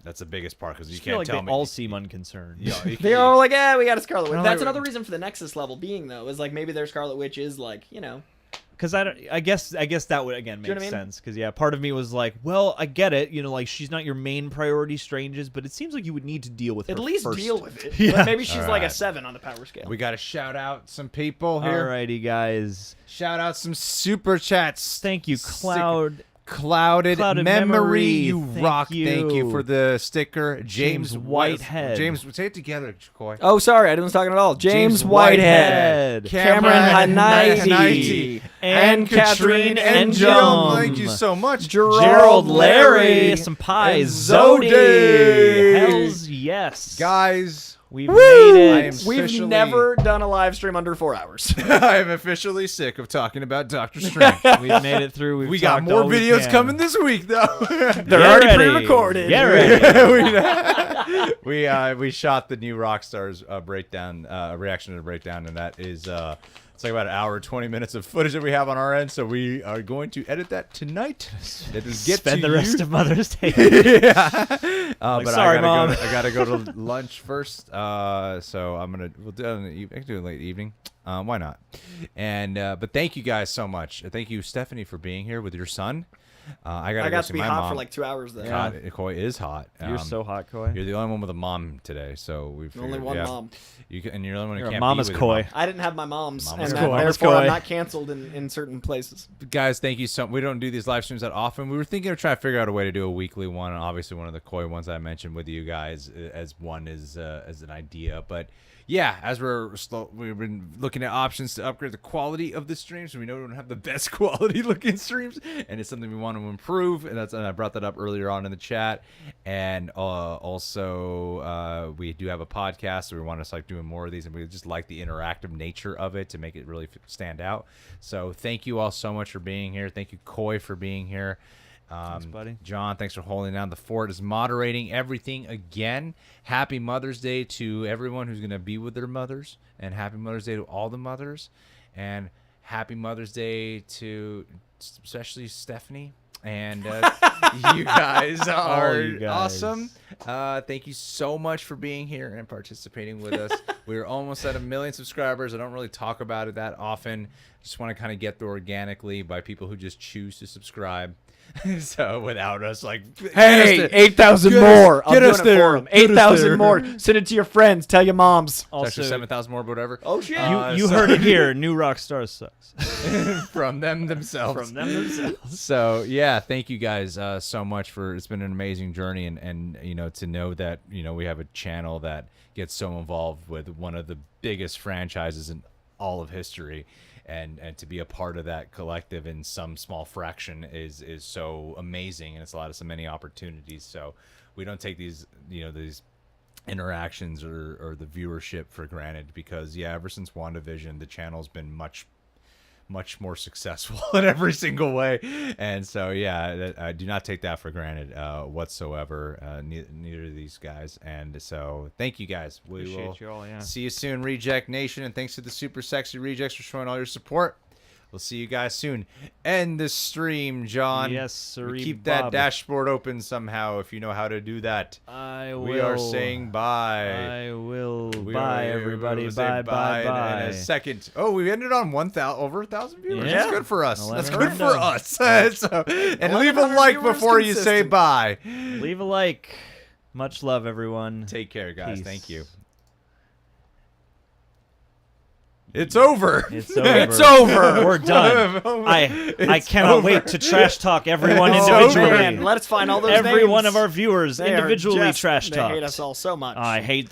That's the biggest part because you feel can't like tell they me. all seem unconcerned. Yeah, They're all like, yeah, we got a Scarlet Witch. No, That's they- another reason for the Nexus level being though, is like maybe their Scarlet Witch is like, you know. Because I guess that would again Do you make know what I mean? sense. Because yeah, part of me was like, well, I get it. You know, like she's not your main priority, Stranges, but it seems like you would need to deal with At her least first. deal with it. Yeah. But maybe she's like a Alright. 7 on the power scale. We got to shout out some people here. Alrighty, guys. Shout out some super chats. Thank you, Cloud. Clouded Clouded Memory. Memory. You Thank rock. Thank you you. for the sticker. James Whitehead. James, say it together, Coy. Oh, sorry, I didn't talking at all. James James Whitehead, Whitehead. Cameron Hanaiti, Hanaiti, and Catherine and Njum. Njum. Thank you so much. Gerald Larry, some pies, and Zodi. Zodi. Hells yes, Guys, we've made it. I am We've officially- never done a live stream under 4 hours. I am officially sick of talking about Doctor Strange. We've made it through. We got more videos coming this week, though. They're Get already ready. pre-recorded. Get ready. we shot the new Rockstars breakdown, reaction to the breakdown, and that is it's like about an hour, 20 minutes of footage that we have on our end. So we are going to edit that tonight. It is get Spend to the rest you. of Mother's Day. Yeah. But sorry, Mom. I gotta go to lunch first. So we'll do it in the I can do it late evening. Why not? And but thank you guys so much. Thank you, Stephanie, for being here with your son. I I go got see to be my hot mom. for like 2 hours though. God, Coy is hot. You're so hot, Coy. You're the only one with a mom today, so we've Only one mom. And you're the only one who You're a can't mama's be with Coy. your mom. I didn't have my mom's, Mama's and Coy. therefore Mama's I'm Coy. not canceled in certain places. Guys, thank you so much. We don't do these live streams that often. We were thinking of trying to figure out a way to do a weekly one, and obviously one of the Coy ones I mentioned with you guys as one is as an idea. But yeah, as we've been looking at options to upgrade the quality of the streams, we know we don't have the best quality looking streams, and it's something we want to improve. And I brought that up earlier on in the chat. And also we do have a podcast, so we want to start doing more of these, and we just like the interactive nature of it to make it really stand out. So thank you all so much for being here. Thank you, Coy, for being here. Thanks, buddy. John, thanks for holding down the fort, is moderating everything again. Happy Mother's Day to everyone who's going to be with their mothers, and happy Mother's Day to all the mothers, and happy Mother's Day to especially Stephanie. And you guys are you guys. awesome. Thank you so much for being here and participating with us. We're almost at 1 million subscribers. I don't really talk about it that often. Just want to kind of get there organically by people who just choose to subscribe. So without us, like, Hey, 8,000 Get more. us- I'm get doing us it there. for 'em. Get us 8,000 there. more. Send it to your friends. Tell your moms. also Also, 7,000 more, but whatever. Oh shit. you heard it here. New Rockstar sucks. From them themselves. From them themselves. So yeah, thank you guys so much for. It's been an amazing journey, and you know, to know that we have a channel that gets so involved with one of the biggest franchises in all of history. And to be a part of that collective in some small fraction is so amazing, and it's allowed us so many opportunities. So we don't take these these interactions or the viewership for granted, because ever since WandaVision, the channel's been much more successful in every single way. And so I do not take that for granted whatsoever. Neither of these guys. And so thank you guys. We Appreciate will you all, yeah. see you soon, Reject Nation, and thanks to the super sexy rejects for showing all your support. We'll see you guys soon. End the stream, John. Yes, sir. Keep that dashboard open somehow if you know how to do that. I will. We are saying bye. I will. We Bye, are- everybody. we'll say Bye, bye, in a second. Oh, we ended on over 1,000 viewers. Yeah. That's good for us. That's good 1100. for us. So, and leave a 1100 like viewers before you say consistent. bye. Leave a like. Much love, everyone. Take care, guys. Peace. Thank you. It's over. It's over. It's over. We're done. I It's cannot over. wait to trash talk everyone It's individually. over. Man, let us find all those Every names. one of our viewers They are individually just- trash They talked. hate us all so much. I hate